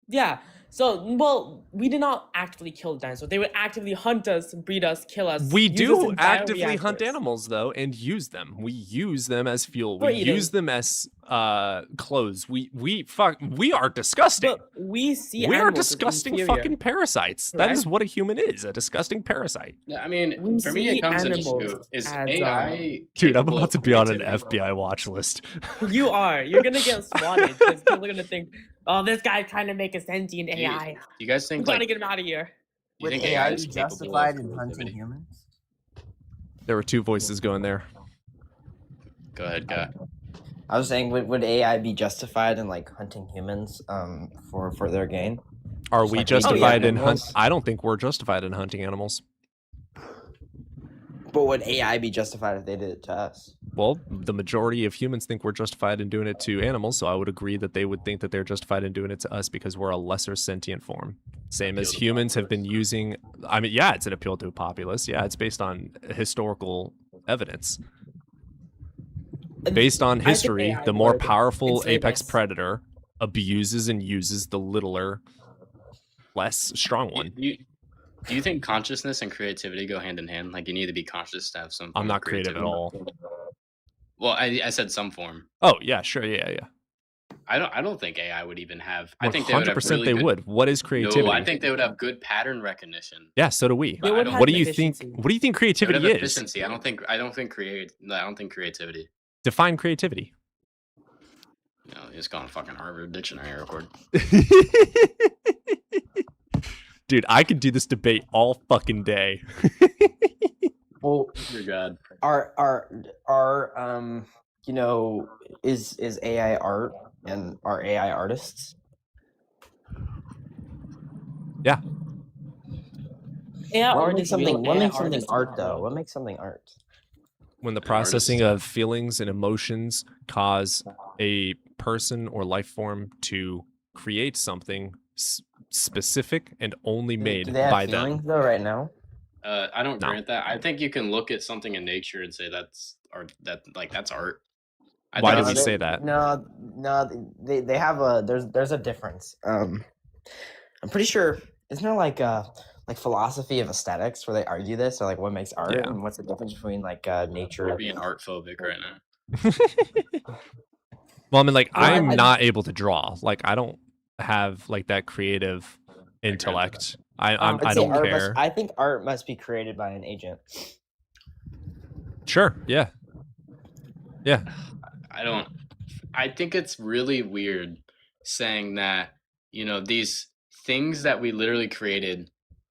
Yeah. So, well, we did not actively kill dinosaurs. They would actively hunt us, breed us, kill us. We use us do in actively hunt bioreactors. animals though and use them. We use them as fuel. For We eating. use them as clothes. We are disgusting. But we see We are animals as disgusting inferior. fucking parasites. That is Correct? what a human is, a disgusting parasite. Yeah, I mean, We for me, see it comes into animals is as, AI. Dude, I'm capable about of to be on an creativity? FBI watch list. You are. You're gonna get swatted because people are gonna think, "Oh, this guy's trying to make a sentient Do you- AI. Do you guys I'm think trying to like get him out of here." you Would think AI is be capable of justified in hunting creativity? humans? There were two voices going there. Go ahead, guy. I was saying, would AI be justified in like hunting humans for their gain? Are Just we like we do justified in hunt? animals? I don't think we're justified in hunting animals. But would AI be justified if they did it to us? Well, the majority of humans think we're justified in doing it to animals, so I would agree that they would think that they're justified in doing it to us because we're a lesser sentient form. Same as Appeal to humans have been using. I mean, yeah, it's an appeal to a populace. Yeah, it's based on historical evidence. Based on I think history, AI the more would powerful enslave apex us. predator abuses and uses the littler, less strong one. Do you think consciousness and creativity go hand in hand? Like you need to be conscious to have some. I'm form not of creative at creativity? all. Well, I said some form. Oh yeah, sure, yeah. I don't think AI would even have. I think they would have 100% really they good. would. What is No, I creativity? think they would have good pattern recognition. Yeah, so do we. But I don't What do think you think? efficiency. What do you think they would have creativity is? efficiency. I don't think creativity. Define creativity. No, you just go on fucking Harvard Dictionary real quick. Dude, I could do this debate all fucking day. Well, Dear God. you know, is AI art and are AI artists? Yeah. AI What art makes is something? real. What AI makes something artists art are though? real. What makes something art? When the An processing artist. of feelings and emotions cause a person or life form to create something specific and only Do made they have by feelings them. though right now? I don't No. grant that. I think you can look at something in nature and say that's art. That's art. I Why think do it's we just- say that? No, they have a there's a difference. I'm pretty sure isn't there like philosophy of aesthetics where they argue this or like what makes art Yeah. and what's the difference between like You're nature. being art phobic right now. Well, I mean, like, Well, I'm not able to draw. Like, I don't have like that creative intellect. I I'd say don't art care. I think art must be created by an agent. Sure. Yeah. Yeah. I think it's really weird saying that, these things that we literally created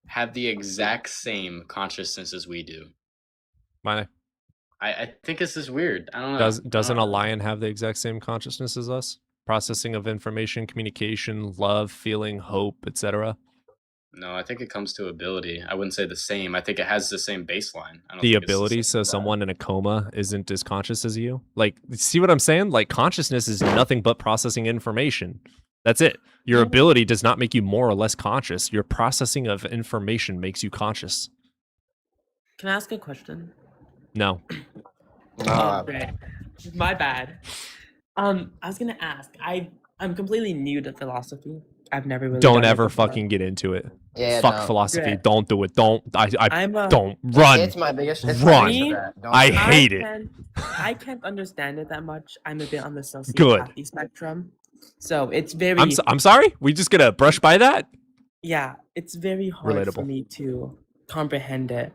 have the exact same consciousness as we do. Why? I think this is weird. I don't know. Doesn't a lion have the exact same consciousness as us? Processing of information, communication, love, feeling, hope, etc. No, I think it comes to ability. I wouldn't say the same. I think it has the same baseline. I don't The think it's ability, so someone in a coma isn't as conscious as you. Like, see what I'm saying? Like, consciousness is nothing but processing information. That's it. Your ability does not make you more or less conscious. Your processing of information makes you conscious. Can I ask a question? No. Okay. My bad. I was gonna ask. I'm completely new to philosophy. I've never really Don't done it ever before. fucking get into it. Yeah, Fuck no. philosophy. Great. Don't do it. Don't. I'm a- don't run. It's my biggest run. regret. Don't I do it. hate it. I can't understand it that much. I'm a bit on the Good. sociopathy spectrum, so it's very. I'm sorry. We just gonna brush by that. Yeah, it's very hard for Relatable. me to comprehend it.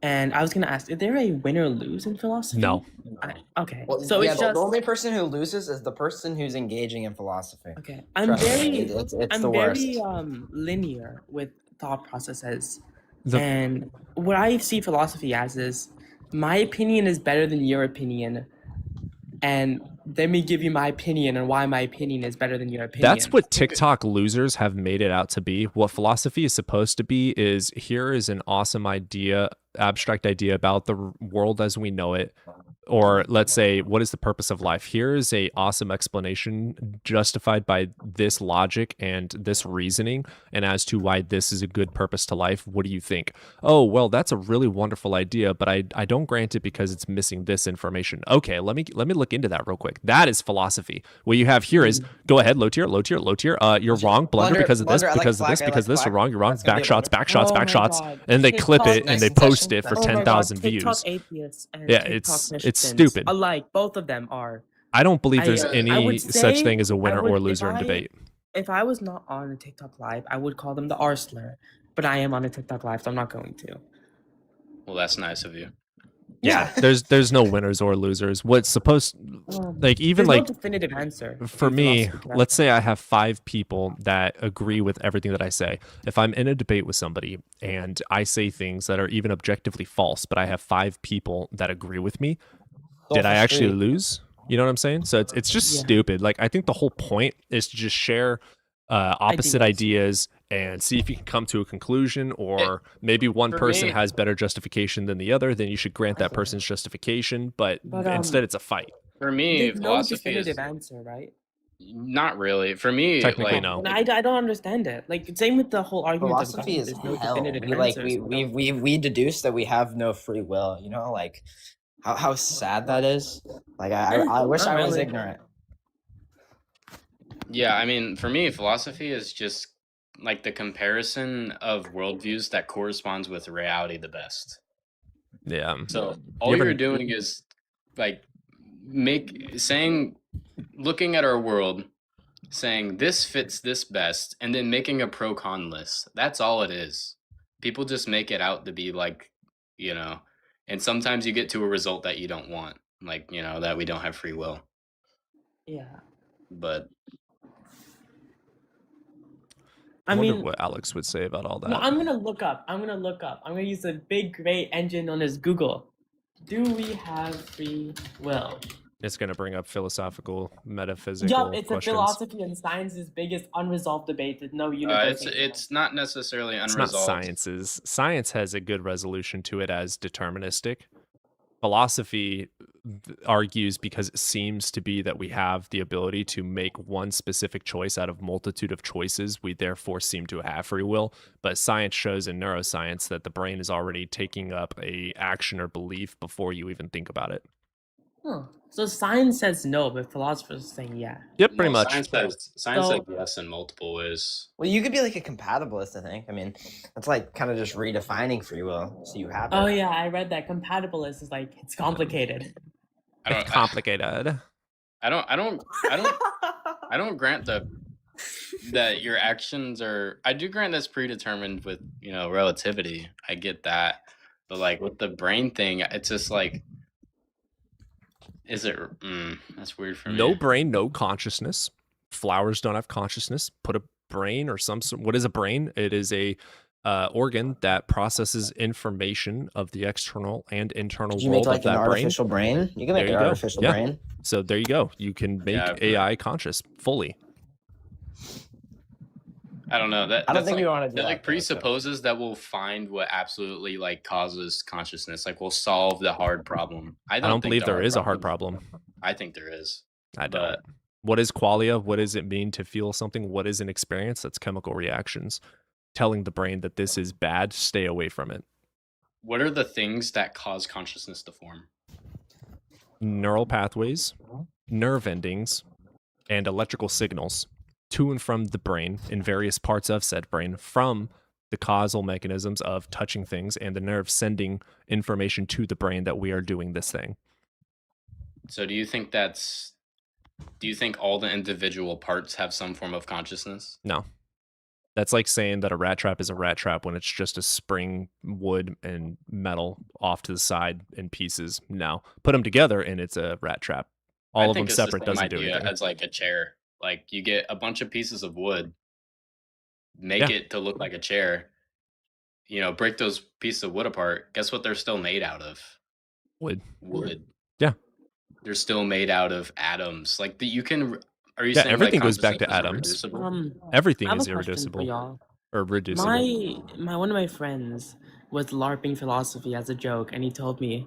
And I was gonna ask, is there a win or lose in philosophy? No. Okay, Well, so yeah, it's the just only person who loses is the person who's engaging in philosophy. okay. I'm Trust me, very, it's I'm the very worst. linear with thought processes, The- and what I see philosophy as is, my opinion is better than your opinion, and let me give you my opinion and why my opinion is better than your opinion. That's what TikTok losers have made it out to be. What philosophy is supposed to be is here is an awesome idea, abstract idea about the world as we know it. Or let's say, what is the purpose of life? Here is a awesome explanation justified by this logic and this reasoning, and as to why this is a good purpose to life. What do you think? Oh, well, that's a really wonderful idea, but I don't grant it because it's missing this information. Okay, let me look into that real quick. That is philosophy. What you have here is go ahead, low tier. You're wrong, blunder because of this, Blunder, I like because of flag, this, I because like of this. You're flag. wrong. You're wrong. That's gonna Back be a shots, back shots, Oh back my shots, God. and they clip TikTok it and they Next post session. it for Oh Oh my God, 10,000 TikTok views. atheists and Yeah, TikTok it's Christians stupid. alike. Both of them are. I don't believe there's I any would such say thing as a I winner would or if loser in I debate. if I was not on a TikTok live, I would call them the R slur. But I am on a TikTok live, so I'm not going to. Well, that's nice of you. Yeah, there's no winners or losers. What's supposed like even There's like no definitive answer. for in me, philosophy, correct? let's say I have 5 people that agree with everything that I say. If I'm in a debate with somebody and I say things that are even objectively false, but I have 5 people that agree with me, did I actually Sophistry. lose? You know what I'm saying? So it's just Yeah. stupid. Like, I think the whole point is to just share opposite ideas and see if you can come to a conclusion, or maybe one for person me- has better justification than the other, then you should grant that person's justification, but instead it's a fight. For me, There's no philosophy definitive is answer, right? not really. For me, Technically, like, no. And I don't understand it. Like same with the whole argument of Philosophy God. is There's no hell. definitive We like answers. we deduce that we have no free will. You know, like how sad that is. Like I wish Not I was really. ignorant. Yeah, I mean, for me, philosophy is just like the comparison of worldviews that corresponds with reality the best. Yeah. So all you're doing is like looking at our world saying this fits this best and then making a pro con list. That's all it is. People just make it out to be like, you know, and sometimes you get to a result that you don't want, like, you know, that we don't have free will. Yeah. But I I wonder mean, what Alex would say about all no, that. I'm gonna look up. I'm gonna use the big great engine known as Google. Do we have free will? It's going to bring up philosophical, metaphysical Yup, it's questions. a philosophy and science's biggest unresolved debate that no universe. it's not necessarily It's not unresolved. sciences. Science has a good resolution to it as deterministic. Philosophy argues because it seems to be that we have the ability to make one specific choice out of multitude of choices. We therefore seem to have free will. But science shows in neuroscience that the brain is already taking up a action or belief before you even think about it. Huh. So science says no, but philosophers are saying yeah. Yep, pretty No, much. Science So- says yes in multiple ways. Well, you could be like a compatibilist, I think. I mean, that's like kind of just redefining free will. So you have it. Oh yeah, I read that compatibilist is like it's complicated. It's complicated. I don't grant that your actions are. I do grant that's predetermined with, you know, relativity. I get that, but like with the brain thing, it's just like, is it? That's weird for me. No brain, no consciousness. Flowers don't have consciousness. Put a brain or some sort. What is a brain? It is a organ that processes information of the external and internal Could you world make like of that an artificial brain? You can make There an you go. artificial Yeah. brain. So there you go. You can make Yeah, but- AI conscious fully. I don't know. That I don't that's think like, we wanna do that that, like though, so- presupposes that we'll find what absolutely like causes consciousness. Like we'll solve the hard problem. I don't think believe the there is a hard problem. I think there is. I don't. But What is qualia? What does it mean to feel something? What is an experience? That's chemical reactions telling the brain that this is bad, stay away from it. what are the things that cause consciousness to form? Neural pathways, nerve endings, and electrical signals to and from the brain in various parts of said brain from the causal mechanisms of touching things and the nerves sending information to the brain that we are doing this thing. So do you think all the individual parts have some form of consciousness? No. That's like saying that a rat trap is a rat trap when it's just a spring, wood, and metal off to the side in pieces. No. Put them together and it's a rat trap. All I of them think it's the separate same doesn't do idea anything. as like a chair. Like you get a bunch of pieces of wood, make Yeah. it to look like a chair. You know, break those pieces of wood apart. Guess what they're still made out of? Wood. Wood. Yeah. They're still made out of atoms. Like you can. Are you Yeah, saying everything like goes back to consciousness is atoms. irreducible? Everything I have is a question for irreducible. y'all. Or reducible. My one of my friends was LARPing philosophy as a joke, and he told me,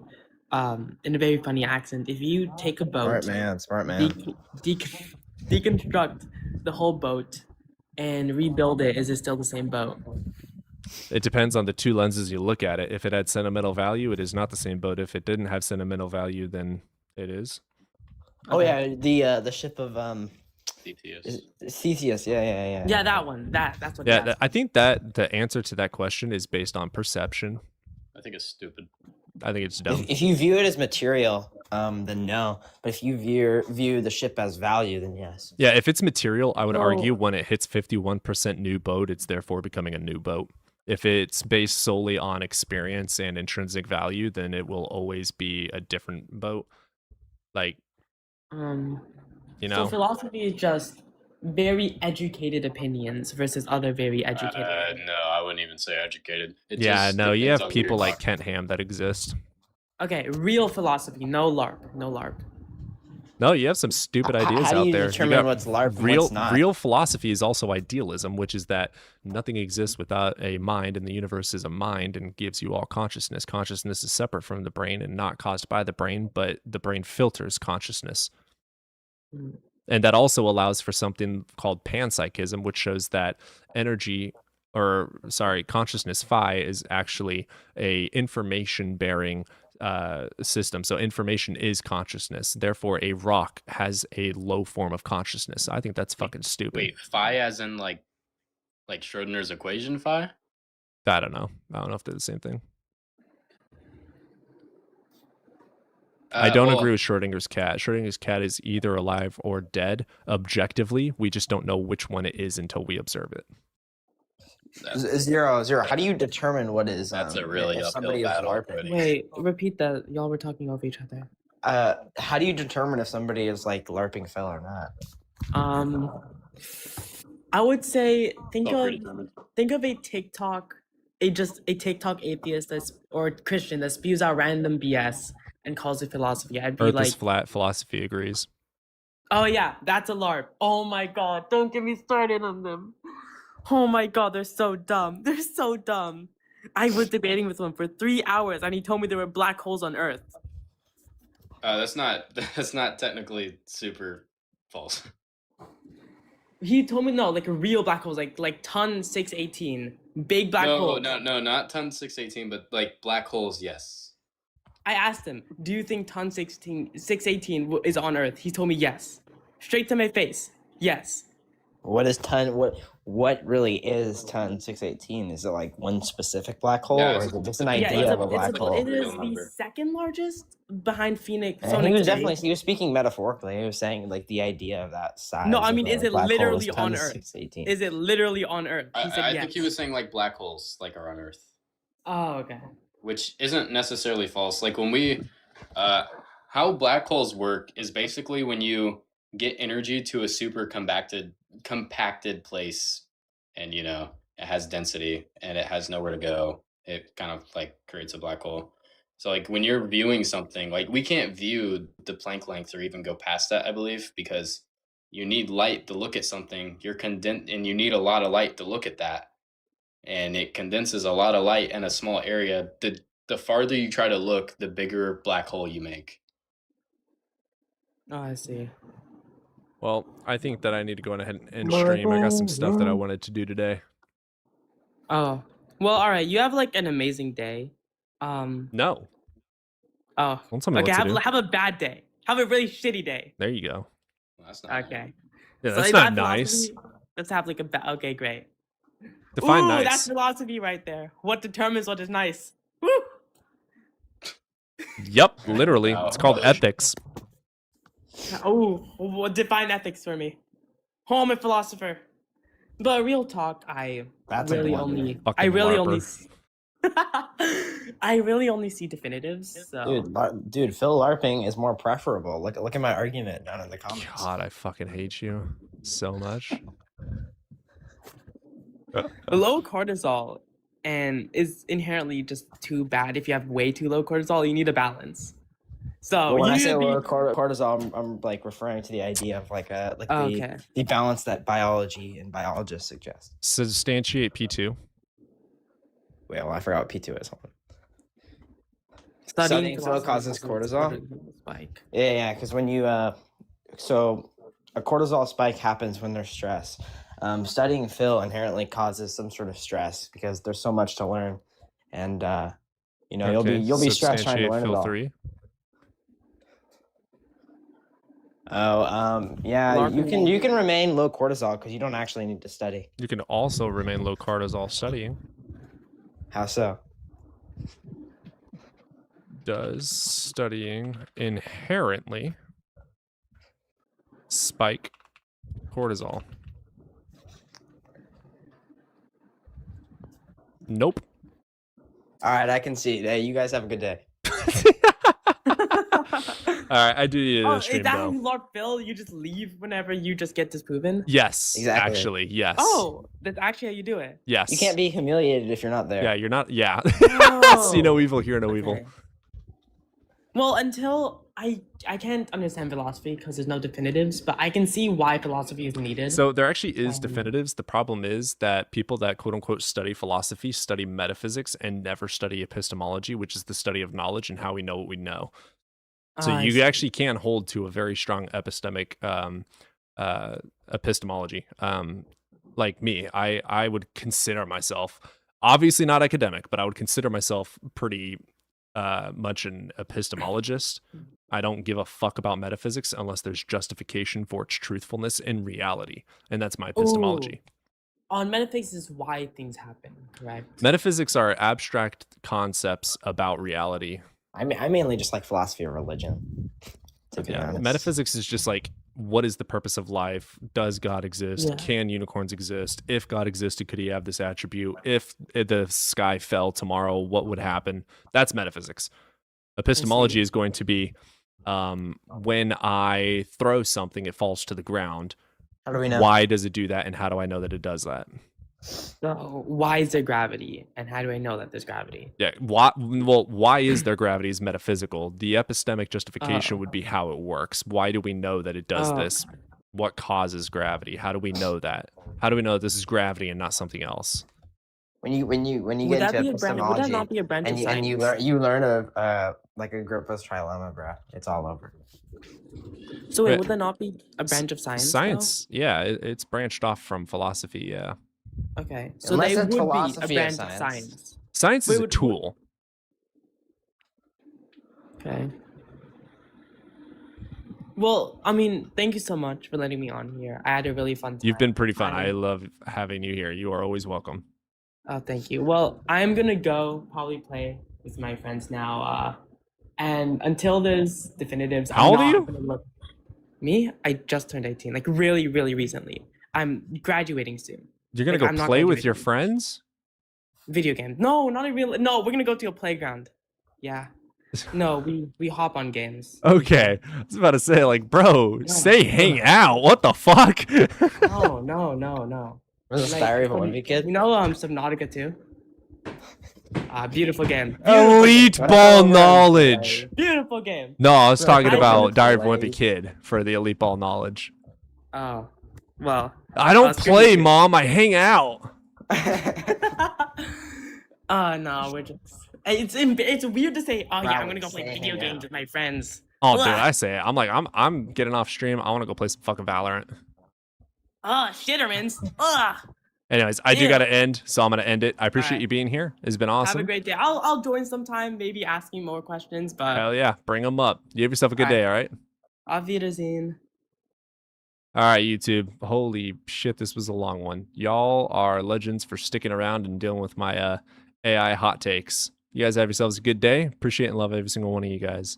in a very funny accent, if you take a boat, Smart man. deconstruct the whole boat, and rebuild it, is it still the same boat? It depends on the two lenses you look at it. If it had sentimental value, it is not the same boat. If it didn't have sentimental value, then it is. Oh yeah, the ship of Theseus. Yeah. Yeah, that one. That's what. Yeah, that's I think that the answer to that question is based on perception. I think it's stupid. I think it's dumb. If you view it as material, then no. But if you view the ship as value, then yes. Yeah, if it's material, I would Well- argue when it hits 51% new boat, it's therefore becoming a new boat. If it's based solely on experience and intrinsic value, then it will always be a different boat. Like, you So know, philosophy is just very educated opinions versus other very educated. No, I wouldn't even say educated. It yeah, just no, you depends have on people your- like Kent Ham that exist. Okay, real philosophy, no LARP, no LARP. No, you have some stupid ideas how do out you there. determine got what's LARP and real, what's not? Real philosophy is also idealism, which is that nothing exists without a mind, and the universe is a mind and gives you all consciousness. Consciousness is separate from the brain and not caused by the brain, but the brain filters consciousness. And that also allows for something called panpsychism, which shows that consciousness phi is actually a information bearing system. So information is consciousness. Therefore, a rock has a low form of consciousness. I think that's fucking stupid. Wait, phi as in like Schrodinger's equation phi? I don't know. I don't know if they're the same thing. I don't well, agree with Schrodinger's cat. Schrodinger's cat is either alive or dead. Objectively, we just don't know which one it is until we observe it. Zero. How do you determine what is? That's a really if uphill somebody is battle. LARPing? Wait, repeat that. Y'all were talking over each other. How do you determine if somebody is like LARPing Phil or not? I would say think Felt of predetermined. a TikTok, a TikTok atheist or Christian that spews out random BS and calls it philosophy. I'd be Earth like, is flat. Philosophy agrees. oh yeah, that's a LARP. Oh my god, don't get me started on them. Oh my god, they're so dumb. They're so dumb. I was debating with one for 3 hours and he told me there were black holes on Earth. That's not technically super false. He told me no, like real black holes, like ton 618, big black holes. No, not ton 618, but like black holes, yes. I asked him, do you think ton 618 is on Earth? He told me yes. Straight to my face, yes. What is what really is ton 618? Is it like one specific black hole, Yeah, or it's is a it just an Yeah, idea of a black hole? it is real number. the second largest behind Phoenix. And he was Phoenix A. he was speaking metaphorically. He was saying like the idea of that size. No, I of mean, a is it black hole literally is on ton Earth? 618. Is it literally on Earth? He said I yes. think he was saying like black holes like are on Earth, Oh, okay. which isn't necessarily false. Like when we how black holes work is basically when you get energy to a super compacted place, and you know it has density and it has nowhere to go, it kind of like creates a black hole. So like when you're viewing something, like we can't view the Planck length or even go past that, I believe, because you need light to look at something. And you need a lot of light to look at that, and it condenses a lot of light in a small area. The farther you try to look, the bigger black hole you make. Oh, I see. Well, I think that I need to go on ahead and stream. I got some stuff that I wanted to do today. Oh, well, all right. You have like an amazing day. No. Oh, Don't tell me okay. what to do. Have a bad day. Have a really shitty day. There you go. That's not Okay. Yeah, So that's is not that nice. philosophy? Let's have like a bad. Okay, great. Define Ooh, nice. that's philosophy right there. What determines what is nice? Woo! Yep, literally. It's called ethics. Oh, define ethics for me. Oh, I'm a philosopher. But real talk, That's a really blunder. only, Fucking I really only, LARPer. I really only see definitives. So. Dude, Phil LARPing is more preferable. Look at my argument down in the comments. God, I fucking hate you so much. Low cortisol and is inherently just too bad. If you have way too low cortisol, you need a balance. So Well, when you I need say to be lower cortisol, I'm like referring to the idea of like Okay. the balance that biology and biologists suggest. Substantiate P2. Well, I forgot what P2 is. Hold on. studying Phil causes cortisol. Spike. Yeah, because when you so a cortisol spike happens when there's stress. Studying Phil inherently causes some sort of stress because there's so much to learn, and you know Okay, you'll be stressed trying to substantiate learn it Phil all. 3. Oh, yeah, you can remain low cortisol because you don't actually need to study. You can also remain low cortisol studying. How so? Does studying inherently spike cortisol? Nope. All right, I can see. Hey, you guys have a good day. All right, I do need to Oh, stream is that though. how you Lord Phil? You just leave whenever you just get disproven? Yes, Exactly. actually, yes. Oh, that's actually how you do it. Yes. You can't be humiliated if you're not there. Yeah, you're not. Yeah. Oh, See no evil, hear no evil. okay. Well, until I can't understand philosophy because there's no definitives, but I can see why philosophy is needed. So there actually is definitives. The problem is that people that quote unquote study philosophy study metaphysics and never study epistemology, which is the study of knowledge and how we know what we know. So I you see. actually can hold to a very strong epistemic epistemology. Like me, I would consider myself obviously not academic, but I would consider myself pretty much an epistemologist. I don't give a fuck about metaphysics unless there's justification for its truthfulness in reality, and that's my epistemology. On metaphysics is why things happen, correct? Metaphysics are abstract concepts about reality. I mainly just like philosophy or religion. To be Yeah, honest. metaphysics is just like, what is the purpose of life? Does God exist? Yeah. Can unicorns exist? If God existed, could he have this attribute? If the sky fell tomorrow, what would happen? That's metaphysics. Epistemology is going to be when I throw something, it falls to the ground. How do we know? Why does it do that? And how do I know that it does that? So why is there gravity, and how do I know that there's gravity? Yeah. Why is there gravity is metaphysical. The epistemic justification would be how it works. Why do we know that it does this? What causes gravity? How do we know that? How do we know that this is gravity and not something else? When you Would get that into be a branch? Would that epistemology not be a branch and of you and you science? learn of like Agrippa's trilemma, bro. It's all over. So wait, Right. would that not be a branch of science? though? Science, yeah, it's branched off from philosophy. Yeah, Okay, so Unless they it's would be a philosophy of branch of science. science. science Wait, is a would- tool. Okay. Well, I mean, thank you so much for letting me on here. I had a really fun time. You've been pretty fun. I love having you here. You are always welcome. Oh, thank you. Well, I'm gonna go probably play with my friends now. And until there's definitives, How old are you? Me? I just turned 18, like really, really recently. I'm graduating soon. You're gonna Like, go I'm not play with your graduating. friends? Video game? No, not a real. No, we're gonna go to a playground. Yeah. No, we hop on games. Okay, I was about to say, like, bro, say hang out. What the fuck? No. Was this Diary of a Wimpy Kid? You know, Subnautica too. Beautiful game. Elite ball knowledge. Beautiful game. No, I was talking I about wanna Diary of a play- Wimpy Kid for the elite ball knowledge. Oh, well. I don't screw play, you. Mom. I hang out. No, we're just. It's weird to say. Oh yeah, I'm Right, gonna go play say video hang games out. with my friends. Oh, dude, Ugh. I say it. I'm like, I'm getting off stream. I want to go play some fucking Valorant. Oh, shittermans. Ugh. Anyways, I do Ew. gotta end, so I'm gonna end it. I appreciate Alright. you being here. It's been Have a awesome. great day. I'll join sometime, maybe asking more questions. But Hell yeah, bring them up. You have yourself a good Alright. day. All right. Auf Wiedersehen. All right, YouTube. Holy shit, this was a long one. Y'all are legends for sticking around and dealing with my AI hot takes. You guys have yourselves a good day. Appreciate and love every single one of you guys.